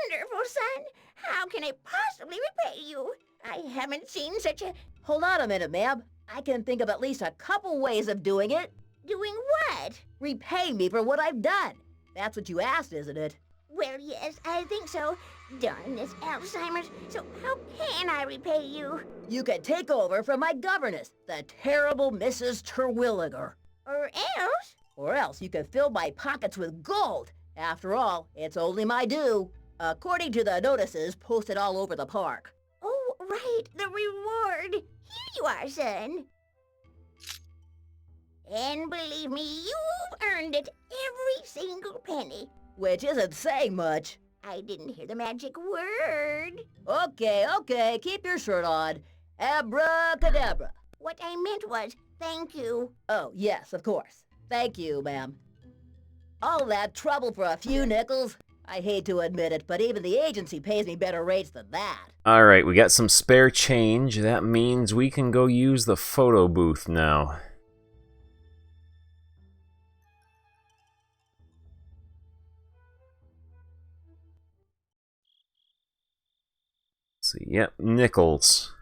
wonderful, son. How can I possibly repay you? I haven't seen such a... Hold on a minute, ma'am. I can think of at least a couple ways of doing it. Doing what? Repay me for what I've done. That's what you asked, isn't it? Well, yes, I think so. Darn this Alzheimer's. So how can I repay you? You could take over from my governess, the terrible Mrs. Terwilliger. Or else? Or else you could fill my pockets with gold. After all, it's only my due. According to the notices posted all over the park. Oh, right, the reward. Here you are, son. And believe me, you've earned it, every single penny. Which isn't saying much. I didn't hear the magic word. Okay, keep your shirt on. Abracadabra. What I meant was, thank you. Oh, yes, of course. Thank you, ma'am. All that trouble for a few nickels? I hate to admit it, but even the agency pays me better rates than that. Alright, we got some spare change. That means we can go use the photo booth now. Let's see, yep, nickels.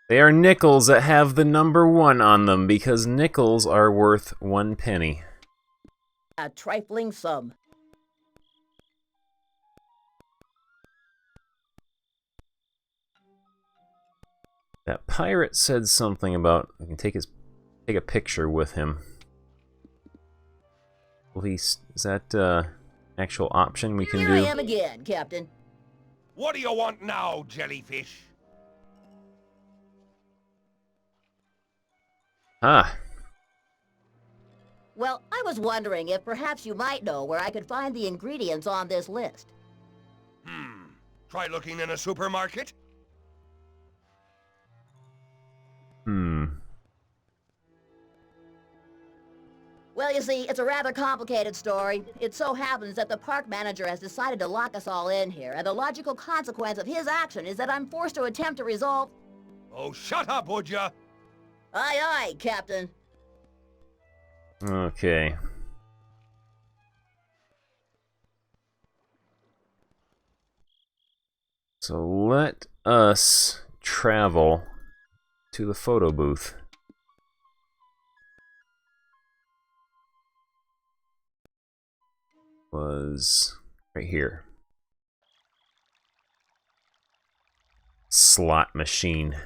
They are nickels that have the number 1 on them because nickels are worth 1 penny. A trifling sum. That pirate said something about we can take a picture with him. Is that actual option we can Here do? I am again, Captain. What do you want now, jellyfish? Ah, Well, I was wondering if perhaps you might know where I could find the ingredients on this list. Try looking in a supermarket? Well, you see, it's a rather complicated story. It so happens that the park manager has decided to lock us all in here, and the logical consequence of his action is that I'm forced to attempt to resolve... Oh, shut up, would ya? Aye, Captain. okay. So let us travel to the photo booth. Was right here. Slot machine.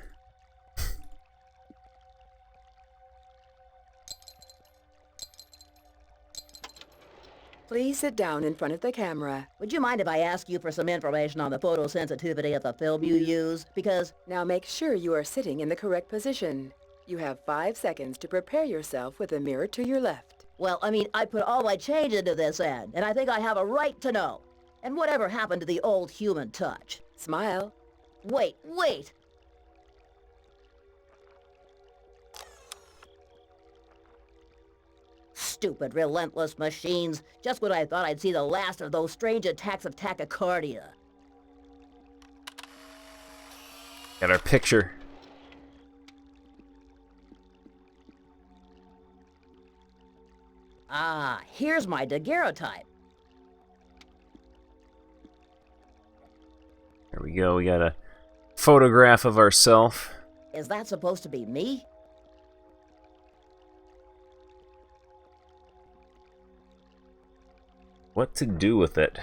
Please sit down in front of the camera. Would you mind if I ask you for some information on the photosensitivity of the film you use? Because... Now make sure you are sitting in the correct position. You have 5 seconds to prepare yourself with a mirror to your left. Well, I mean, I put all my change into this end, and I think I have a right to know. And whatever happened to the old human touch? Smile. Wait! Stupid, relentless machines. Just when I thought I'd see the last of those strange attacks of tachycardia. Got our picture. Ah, here's my daguerreotype. There we go. We got a photograph of ourselves. Is that supposed to be me? What to do with it?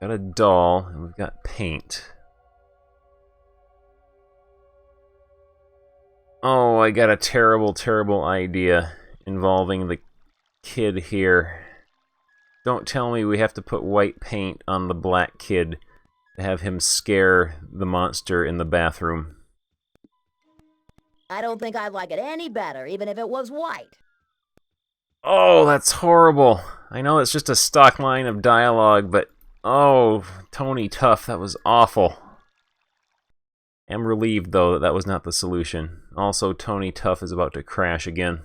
Got a doll, and we've got paint. Oh, I got a terrible, terrible idea involving the kid here. Don't tell me we have to put white paint on the black kid to have him scare the monster in the bathroom. I don't think I'd like it any better, even if it was white. Oh, that's horrible. I know it's just a stock line of dialogue, but oh, Tony Tough, that was awful. I'm relieved, though, that that was not the solution. Also, Tony Tough is about to crash again.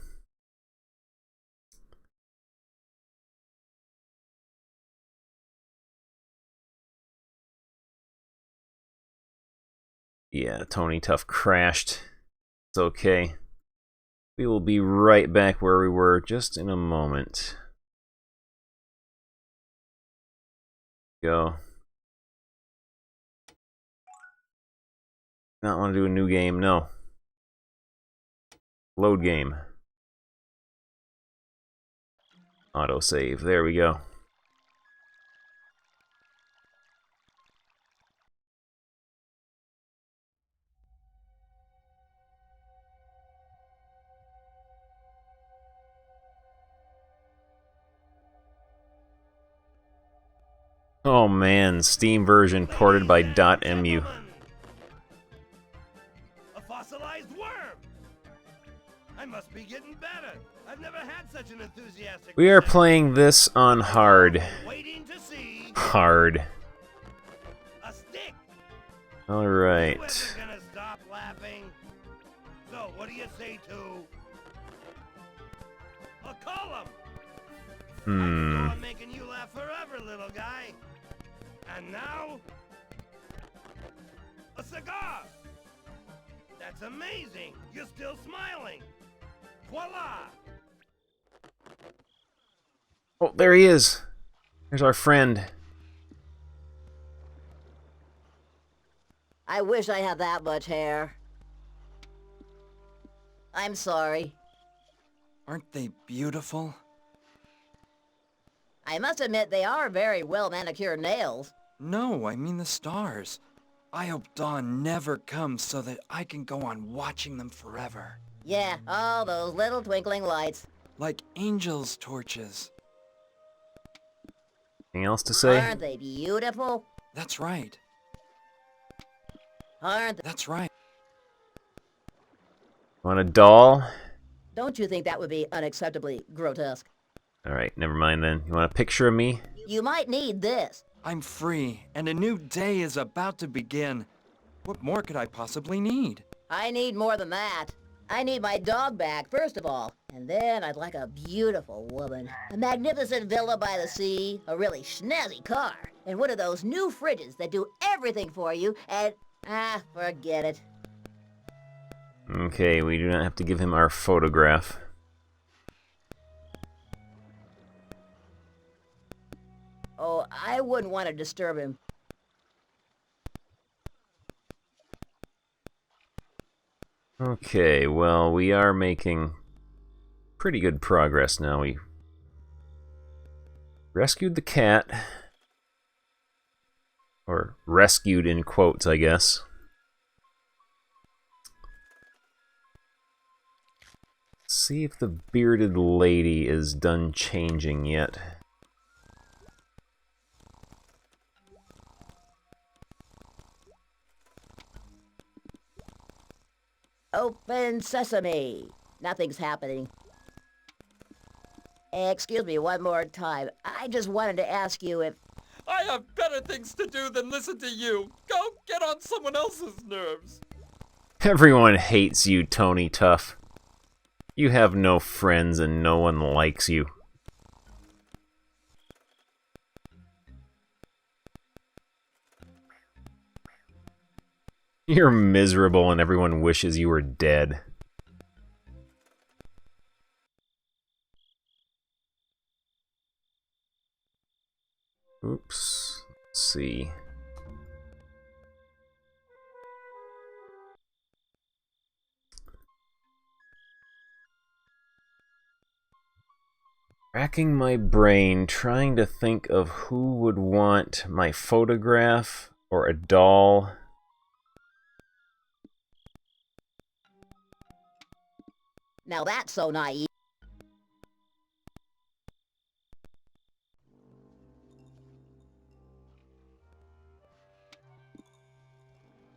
Yeah, Tony Tough crashed. It's okay. We will be right back where we were just in a moment. Go. Not want to do a new game, no. Load game. Autosave, there we go. Oh man, Steam version ported by .mu. A fossilized worm! I must be getting better. I've never had such an enthusiastic... We are playing this on hard. Waiting to see... Hard. A stick! Alright. Who isn't gonna stop laughing? So, what do you say to... a column? I'm making you laugh forever, little guy. And now... a cigar! That's amazing! You're still smiling! Voila! Oh, there he is. There's our friend. I wish I had that much hair. I'm sorry. Aren't they beautiful? I must admit they are very well manicured nails. No, I mean the stars. I hope dawn never comes so that I can go on watching them forever. Yeah, all those little twinkling lights. Like angels' torches. Anything else to say? Aren't they beautiful? That's right. Aren't they? That's right. Want a doll? Don't you think that would be unacceptably grotesque? Alright, never mind then. You want a picture of me? You might need this. I'm free, and a new day is about to begin. What more could I possibly need? I need more than that. I need my dog back, first of all. And then I'd like a beautiful woman. A magnificent villa by the sea, a really snazzy car, and one of those new fridges that do everything for you, and... forget it. Okay, we do not have to give him our photograph. Oh, I wouldn't want to disturb him. Okay, well, we are making pretty good progress now. We rescued the cat. Or rescued in quotes, I guess. Let's see if the bearded lady is done changing yet. Open sesame. Nothing's happening. Excuse me one more time. I just wanted to ask you if... I have better things to do than listen to you. Go get on someone else's nerves. Everyone hates you, Tony Tough. You have no friends and no one likes you. You're miserable and everyone wishes you were dead. Oops. Let's see. Racking my brain, trying to think of who would want my photograph or a doll. Now that's so naive.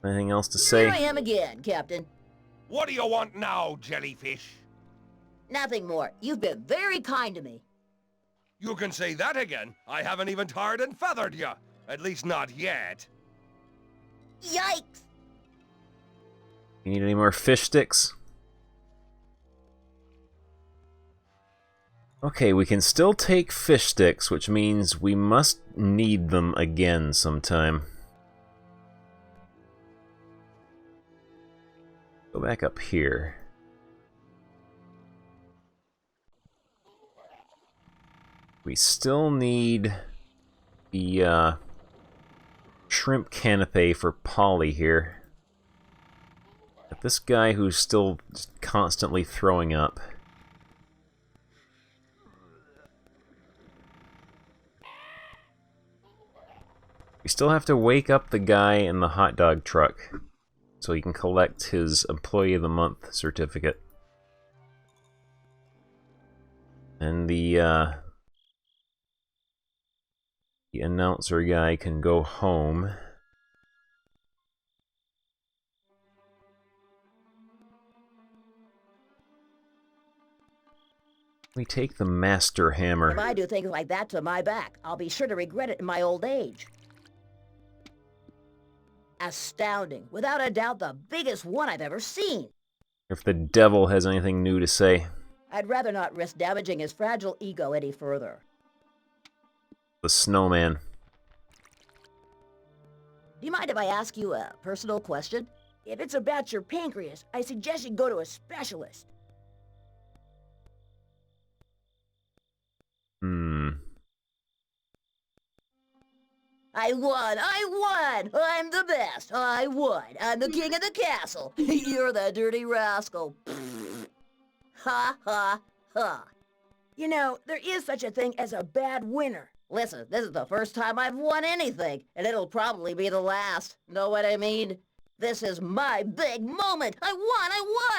Anything else to say? Here I am again, Captain. What do you want now, jellyfish? Nothing more. You've been very kind to me. You can say that again. I haven't even tarred and feathered you. At least not yet. Yikes! You need any more fish sticks? Okay, we can still take fish sticks, which means we must need them again sometime. Go back up here. We still need the shrimp canapé for Polly here. But this guy who's still just constantly throwing up. We still have to wake up the guy in the hot dog truck so he can collect his Employee of the Month certificate. And the announcer guy can go home. We take the master hammer. If I do things like that to my back, I'll be sure to regret it in my old age. Astounding. Without a doubt, the biggest one I've ever seen. If the devil has anything new to say. I'd rather not risk damaging his fragile ego any further. The snowman. Do you mind if I ask you a personal question? If it's about your pancreas, I suggest you go to a specialist. I won! I won! I'm the best! I won! I'm the king of the castle! You're the dirty rascal! Ha ha ha! You know, there is such a thing as a bad winner. Listen, this is the first time I've won anything, and it'll probably be the last. Know what I mean? This is my big moment! I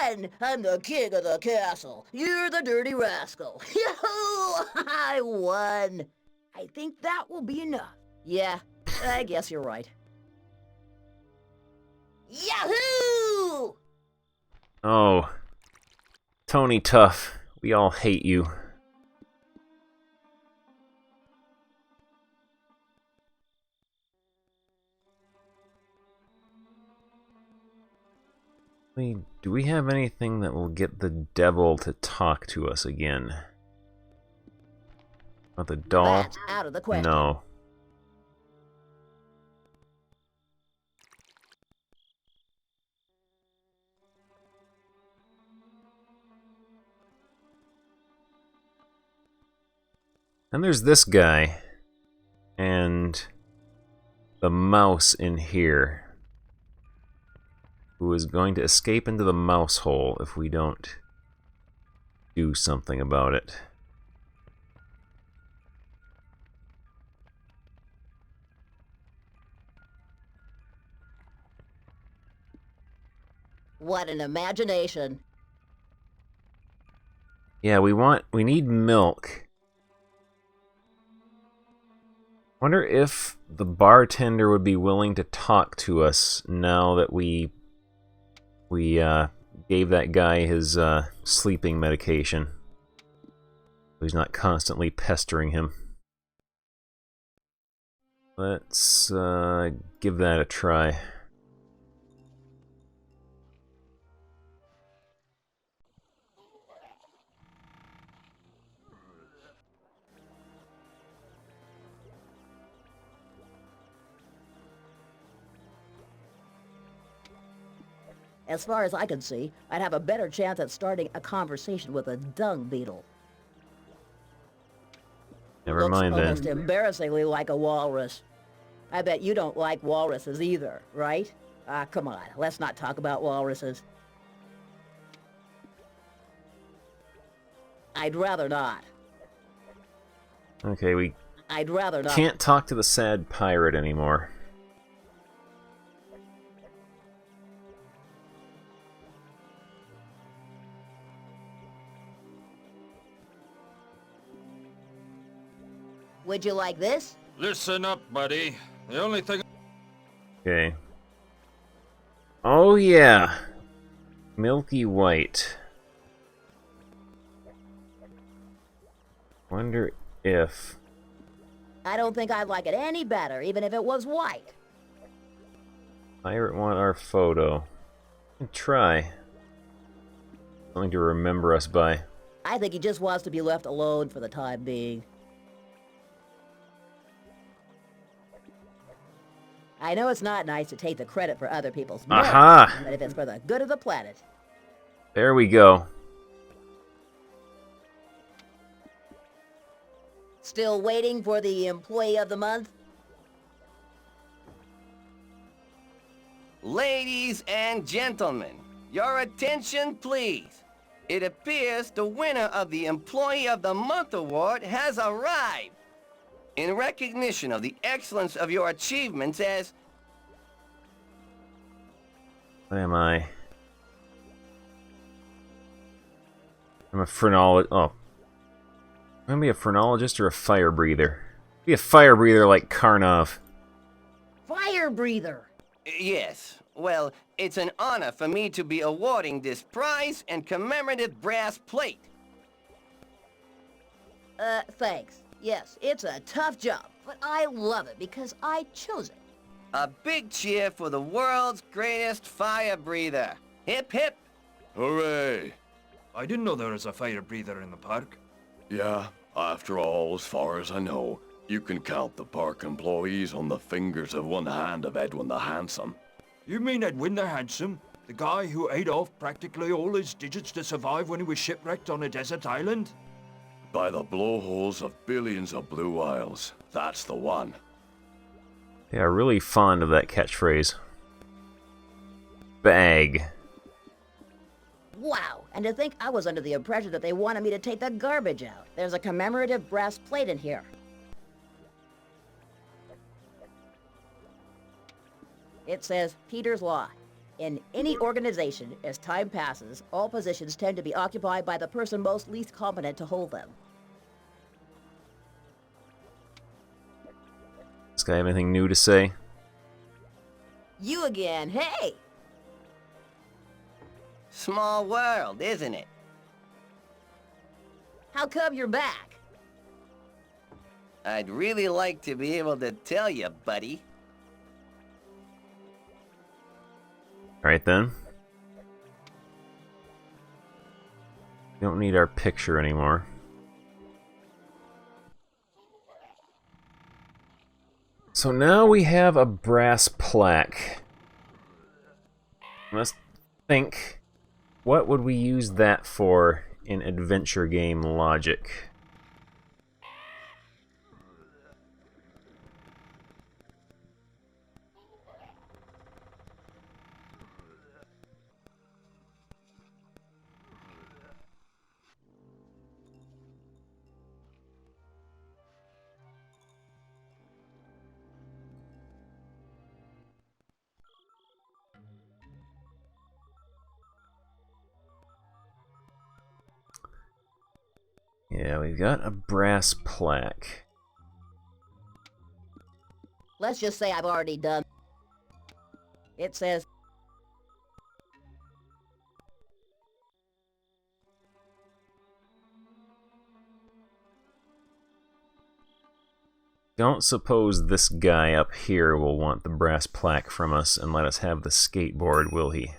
won! I'm the king of the castle! You're the dirty rascal! Yahoo! I won! I think that will be enough. Yeah, I guess you're right. Yahoo! Oh. Tony Tough, we all hate you. Do we have anything that will get the devil to talk to us again? Not the doll? That's out of the question. No. And there's this guy. And the mouse in here. Who is going to escape into the mouse hole if we don't do something about it. What an imagination. Yeah, we need milk. Wonder if the bartender would be willing to talk to us now that we gave that guy his sleeping medication. So he's not constantly pestering him. Let's give that a try. As far as I can see, I'd have a better chance at starting a conversation with a dung beetle. Never mind then. Almost embarrassingly like a walrus. I bet you don't like walruses either, right? Ah, come on, let's not talk about walruses. I'd rather not. Okay, we I'd rather not. can't talk to the sad pirate anymore. Would you like this? Listen up, buddy. The only thing... Okay. Oh yeah. Milky white. Wonder if... I don't think I'd like it any better, even if it was white. Pirate want our photo. Try. Something to remember us by. I think he just wants to be left alone for the time being. I know it's not nice to take the credit for other people's merits, Aha! but if it's for the good of the planet. There we go. Still waiting for the Employee of the Month? Ladies and gentlemen, your attention please. It appears the winner of the Employee of the Month award has arrived. In recognition of the excellence of your achievements as... What am I? I'm a phrenologist. Oh. I'm gonna be a phrenologist or a fire breather. Be a fire breather like Karnov. Fire breather! Yes. Well, it's an honor for me to be awarding this prize and commemorative brass plate. Thanks. Yes, it's a tough job, but I love it because I chose it. A big cheer for the world's greatest fire breather. Hip hip! Hooray! I didn't know there was a fire breather in the park. Yeah, after all, as far as I know, you can count the park employees on the fingers of one hand of Edwin the Handsome. You mean Edwin the Handsome? The guy who ate off practically all his digits to survive when he was shipwrecked on a desert island? By the blowholes of billions of blue isles, that's the one. They are really fond of that catchphrase. Bag. Wow, and to think I was under the impression that they wanted me to take the garbage out. There's a commemorative brass plate in here. It says, Peter's Law. In any organization, as time passes, all positions tend to be occupied by the person most least competent to hold them. This guy have anything new to say? You again, hey! Small world, isn't it? How come you're back? I'd really like to be able to tell you, buddy. Alright then. We don't need our picture anymore. So now we have a brass plaque. Let's think. What would we use that for in adventure game logic? Yeah, we've got a brass plaque. Let's just say I've already done. It says, Don't suppose this guy up here will want the brass plaque from us and let us have the skateboard, will he?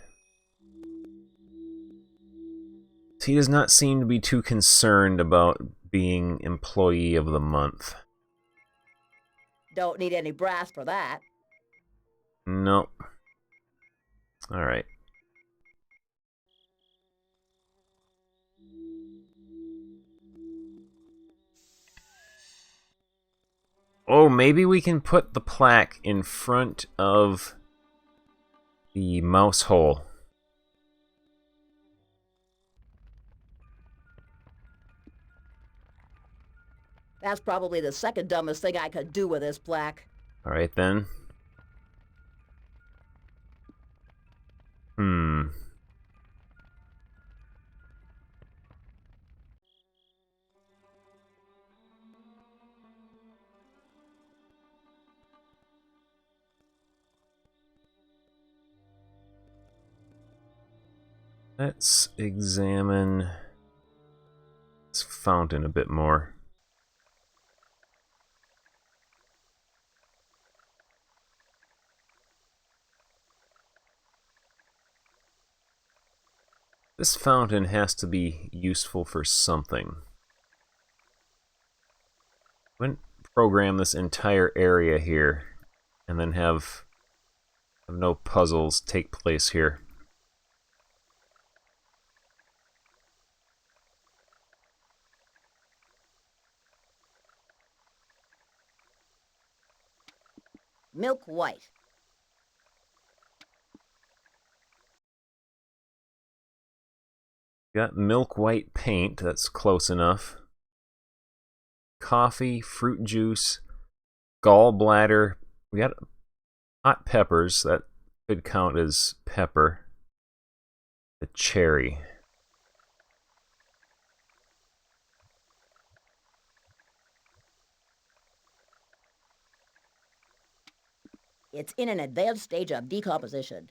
He does not seem to be too concerned about being Employee of the Month. Don't need any brass for that. Nope. Alright. Oh, maybe we can put the plaque in front of the mouse hole. That's probably the second dumbest thing I could do with this plaque. Alright then. Let's examine this fountain a bit more. This fountain has to be useful for something. Wouldn't program this entire area here and then have no puzzles take place here. Milk white. Got milk white paint, that's close enough. Coffee, fruit juice, gallbladder. We got hot peppers, that could count as pepper. The cherry. It's in an advanced stage of decomposition.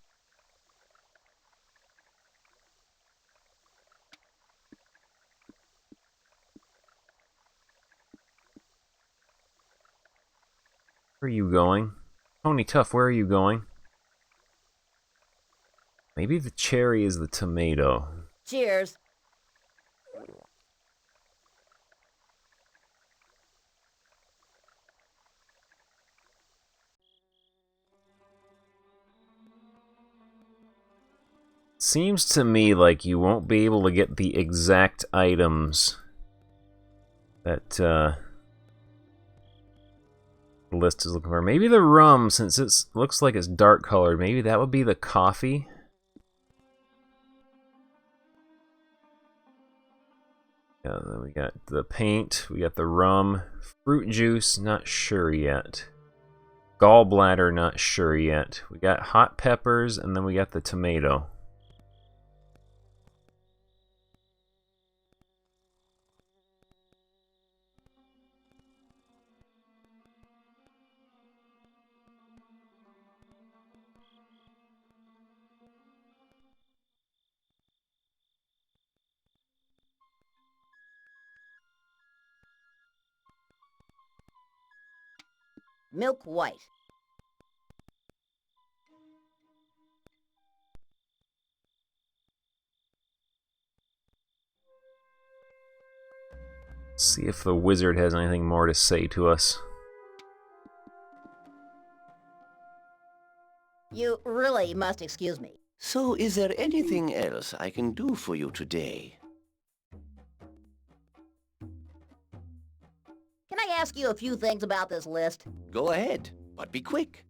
Where are you going? Tony Tough, where are you going? Maybe the cherry is the tomato. Cheers. Seems to me like you won't be able to get the exact items that the list is looking for. Maybe the rum, since it looks like it's dark colored, maybe that would be the coffee. Yeah, then we got the paint, we got the rum, fruit juice, not sure yet. Gallbladder, not sure yet. We got hot peppers, and then we got the tomato. Milk white. See if the wizard has anything more to say to us. You really must excuse me. So, is there anything else I can do for you today? Can I ask you a few things about this list? Go ahead, but be quick.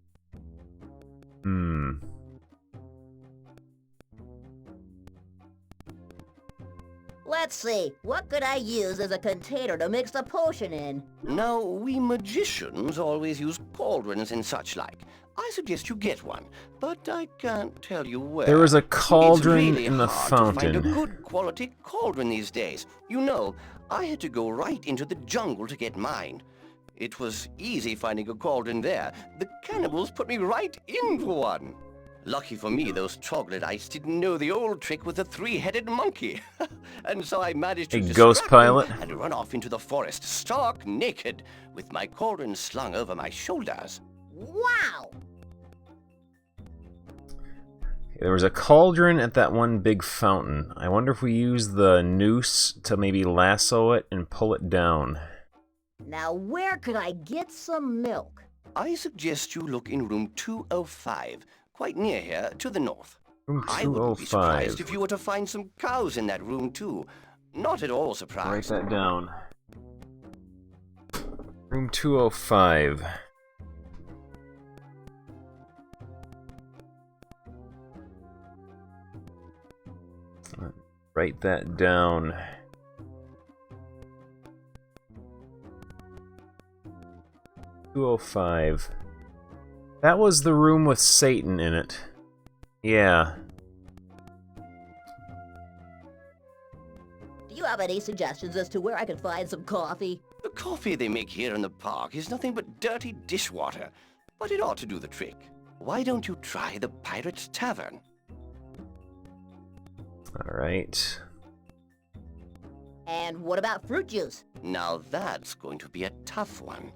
Let's see, what could I use as a container to mix the potion in? Now, we magicians always use cauldrons and such like. I suggest you get one, but I can't tell you where. There was a cauldron it's really in the hard fountain. To find a good quality cauldron these days. You know, I had to go right into the jungle to get mine. It was easy finding a cauldron there. The cannibals put me right into one. Lucky for me, those troglodytes didn't know the old trick with the three-headed monkey. And so I managed to A distract ghost pilot? them and run off into the forest, stark naked, with my cauldron slung over my shoulders. Wow! There was a cauldron at that one big fountain. I wonder if we use the noose to maybe lasso it and pull it down. Now, where could I get some milk? I suggest you look in room 205, quite near here, to the north. Room I wouldn't be surprised 205. if you were to find some cows in that room, too. Not at all Write surprised. that down. Room 205. Write that down. "205. That was the room with Satan in it. Yeah. Do you have any suggestions as to where I can find some coffee? The coffee they make here in the park is nothing but dirty dishwater, but it ought to do the trick. Why don't you try the Pirate's Tavern? Alright. And what about fruit juice? Now that's going to be a tough one.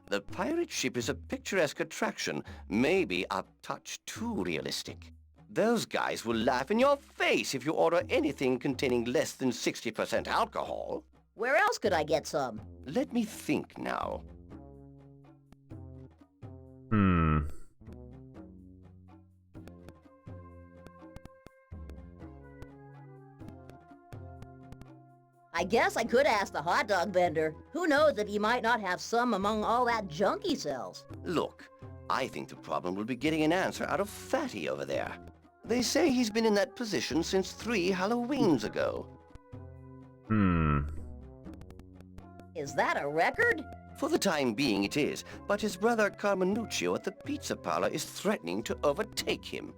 The pirate ship is a picturesque attraction, maybe a touch too realistic. Those guys will laugh in your face if you order anything containing less than 60% alcohol. Where else could I get some? Let me think now. I guess I could ask the hot dog vendor. Who knows if he might not have some among all that junk he sells. Look, I think the problem will be getting an answer out of Fatty over there. They say he's been in that position since 3 Halloweens ago. Is that a record? For the time being it is, but his brother Carmenuccio at the pizza parlor is threatening to overtake him.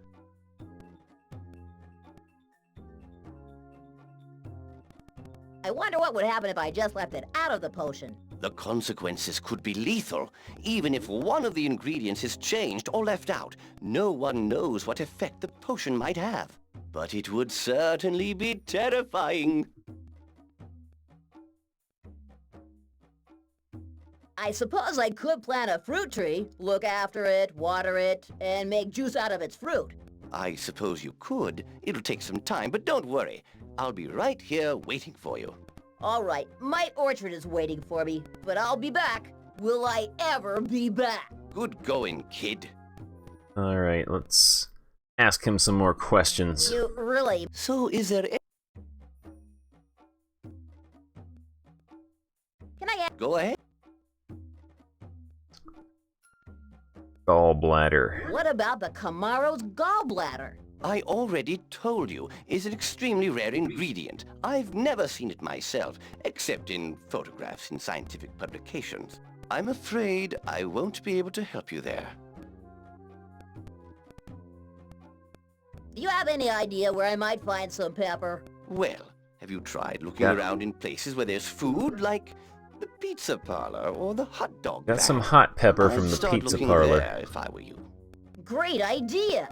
I wonder what would happen if I just left it out of the potion. The consequences could be lethal. Even if one of the ingredients is changed or left out, no one knows what effect the potion might have. But it would certainly be terrifying. I suppose I could plant a fruit tree, look after it, water it, and make juice out of its fruit. I suppose you could. It'll take some time, but don't worry. I'll be right here waiting for you. All right, my orchard is waiting for me, but I'll be back. Will I ever be back? Good going, kid. Alright, let's ask him some more questions. You really... So is there... Can I ask... Go ahead. Gallbladder. What about the Camaro's gallbladder? I already told you, it's an extremely rare ingredient. I've never seen it myself, except in photographs in scientific publications. I'm afraid I won't be able to help you there. Do you have any idea where I might find some pepper? Well, have you tried looking around in places where there's food, like the pizza parlor or the hot dog Got van? some hot pepper from I'd the start pizza looking parlor. there if I were you. Great idea!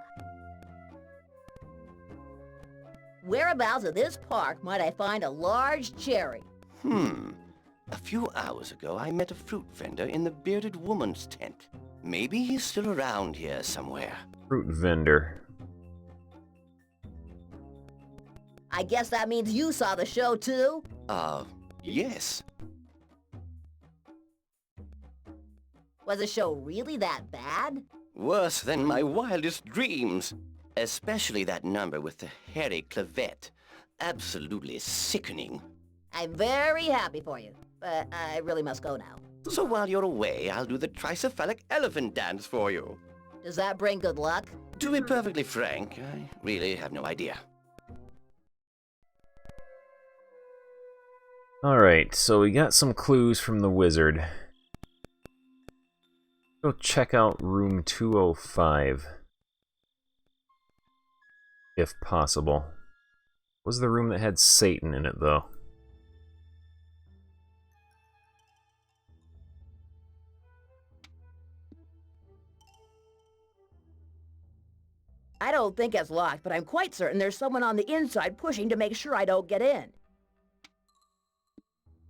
Whereabouts in this park might I find a large cherry? A few hours ago, I met a fruit vendor in the bearded woman's tent. Maybe he's still around here somewhere. Fruit vendor. I guess that means you saw the show too? Yes. Was the show really that bad? Worse than my wildest dreams. Especially that number with the hairy clavette. Absolutely sickening. I'm very happy for you, but I really must go now. So while you're away, I'll do the tricephalic elephant dance for you. Does that bring good luck? To be perfectly frank, I really have no idea. Alright, so we got some clues from the wizard. Go check out room 205. If possible. Was the room that had Satan in it, though? I don't think it's locked, but I'm quite certain there's someone on the inside pushing to make sure I don't get in.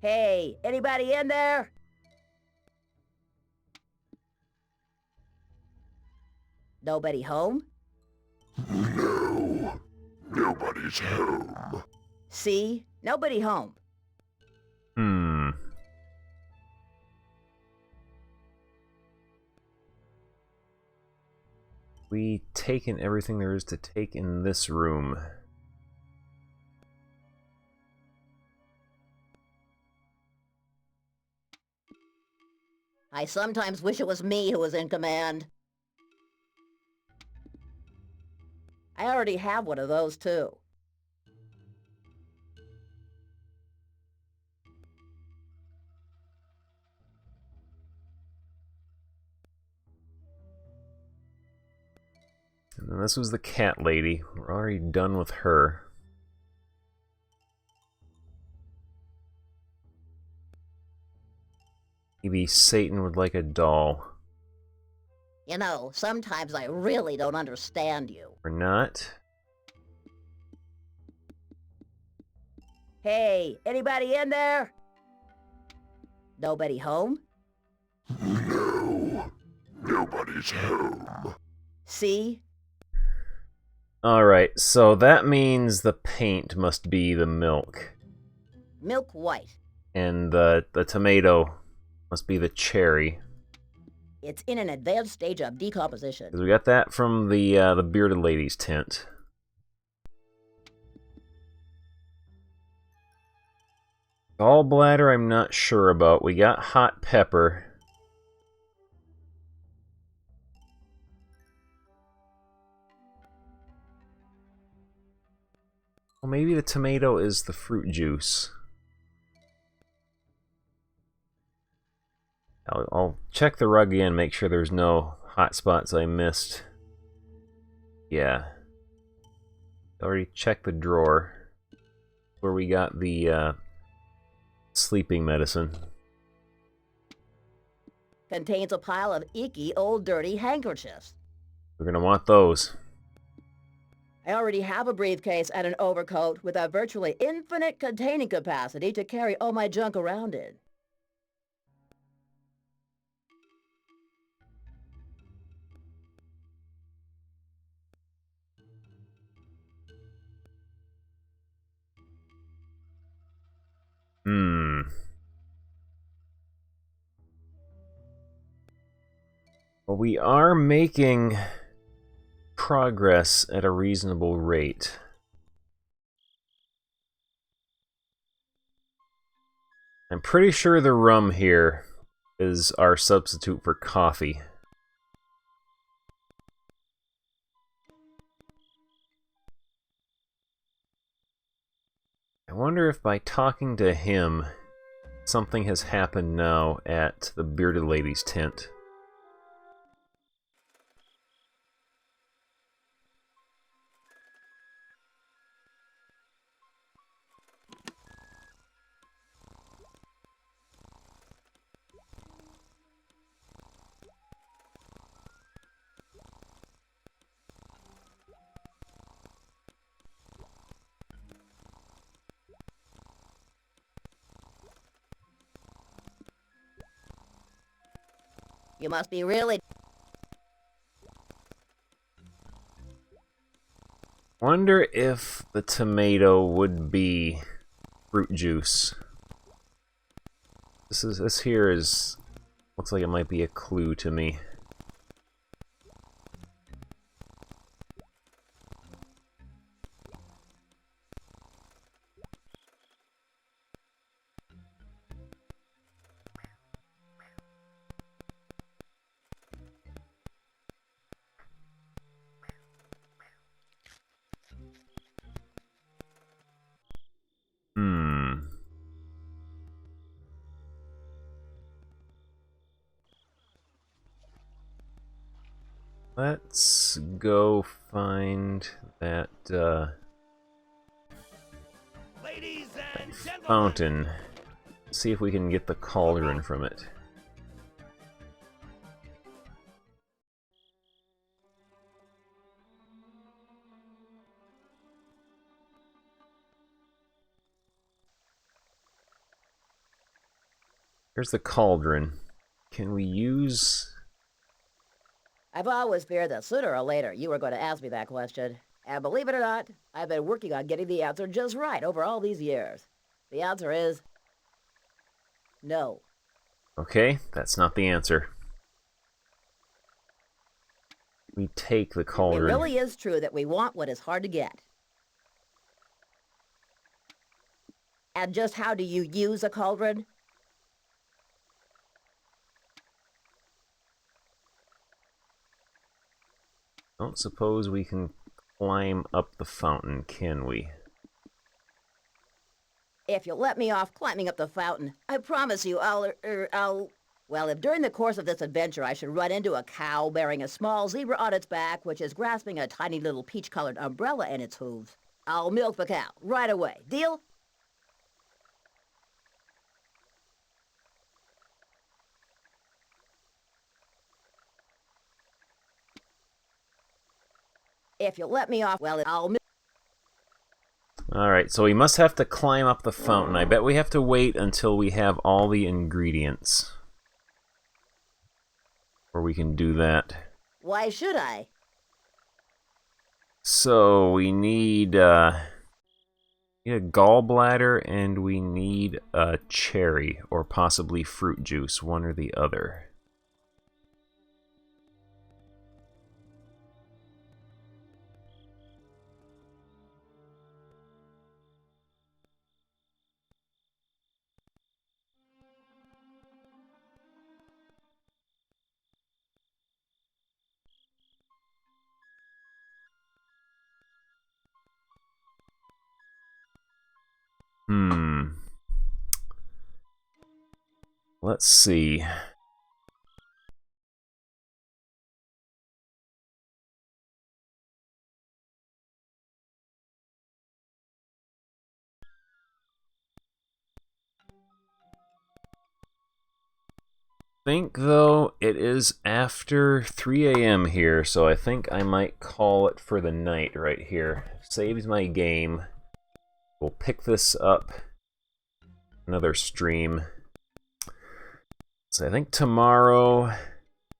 Hey, anybody in there? Nobody home? No, nobody's home. See? Nobody home. Hmm. We taken everything there is to take in this room. I sometimes wish it was me who was in command. I already have one of those, too. And then this was the cat lady. We're already done with her. Maybe Satan would like a doll. You know, sometimes I really don't understand you. Or not. Hey, anybody in there? Nobody home? No, nobody's home. See? Alright, so that means the paint must be the milk. Milk white. And the tomato must be the cherry. It's in an advanced stage of decomposition. Because we got that from the bearded lady's tent. Gallbladder I'm not sure about. We got hot pepper. Well, maybe the tomato is the fruit juice. I'll check the rug again, make sure there's no hot spots I missed. Yeah. Already checked the drawer where we got the sleeping medicine. Contains a pile of icky old dirty handkerchiefs. We're gonna want those. I already have a briefcase and an overcoat with a virtually infinite containing capacity to carry all my junk around in. Well, we are making progress at a reasonable rate. I'm pretty sure the rum here is our substitute for coffee. I wonder if by talking to him, something has happened now at the bearded lady's tent. You must be really... Wonder if the tomato would be fruit juice. This here is looks like it might be a clue to me. Let's go find that, Ladies and gentlemen, fountain. See if we can get the cauldron from it. Here's the cauldron. Can we use... I've always feared that sooner or later you were going to ask me that question. And believe it or not, I've been working on getting the answer just right over all these years. The answer is... no. Okay, that's not the answer. We take the It cauldron. really is true that we want what is hard to get. And just how do you use a cauldron? Don't suppose we can climb up the fountain, can we? If you'll let me off climbing up the fountain, I promise you I'll... Well, if during the course of this adventure I should run into a cow bearing a small zebra on its back, which is grasping a tiny little peach-colored umbrella in its hooves, I'll milk the cow right away. Deal? If you'll let me off, well, I'll... Alright, so we must have to climb up the fountain. I bet we have to wait until we have all the ingredients. Or we can do that. Why should I? So, we need a gallbladder and we need a cherry, or possibly fruit juice, one or the other. Let's see. I think, though, it is after 3 a.m. here, so I think I might call it for the night right here. Saves my game. We'll pick this up another stream. So I think tomorrow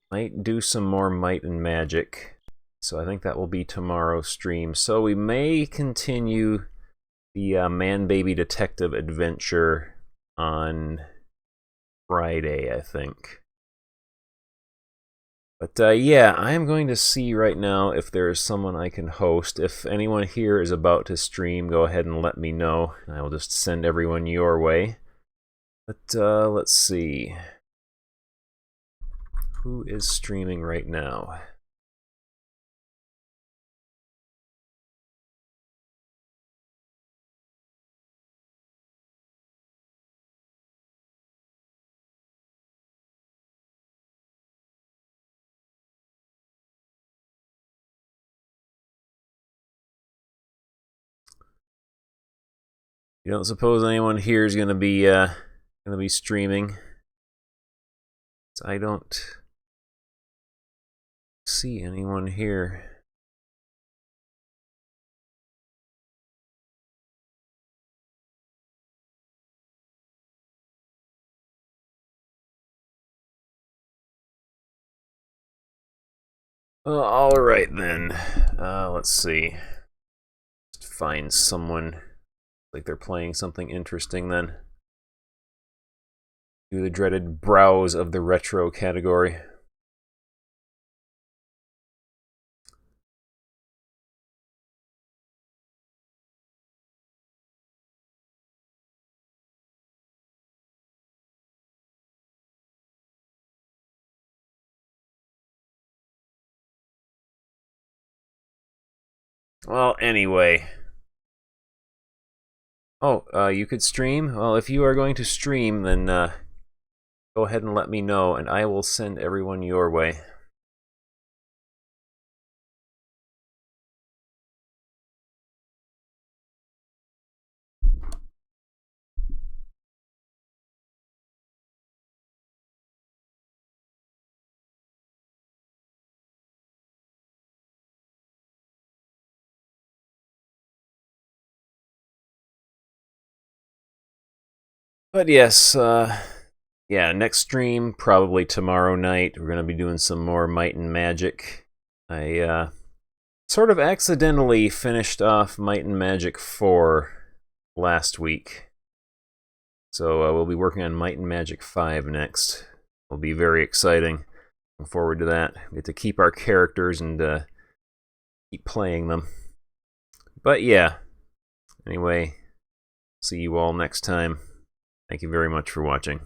might do some more Might and Magic. So I think that will be tomorrow's stream. So we may continue the Man-Baby Detective adventure on Friday, I think. But yeah, I am going to see right now if there is someone I can host. If anyone here is about to stream, go ahead and let me know. I will just send everyone your way. But let's see. Who is streaming right now? You don't suppose anyone here is gonna be streaming? I don't see anyone here. Well, all right then. Let's see. Just find someone. Like they're playing something interesting then. Do the dreaded browse of the retro category. Well, anyway. Oh, you could stream? Well, if you are going to stream, then go ahead and let me know, and I will send everyone your way. But yes, yeah, next stream, probably tomorrow night, we're going to be doing some more Might and Magic. I sort of accidentally finished off Might and Magic 4 last week. So we'll be working on Might and Magic 5 next. It'll be very exciting. Looking forward to that. We get to keep our characters and keep playing them. But yeah, anyway, see you all next time. Thank you very much for watching.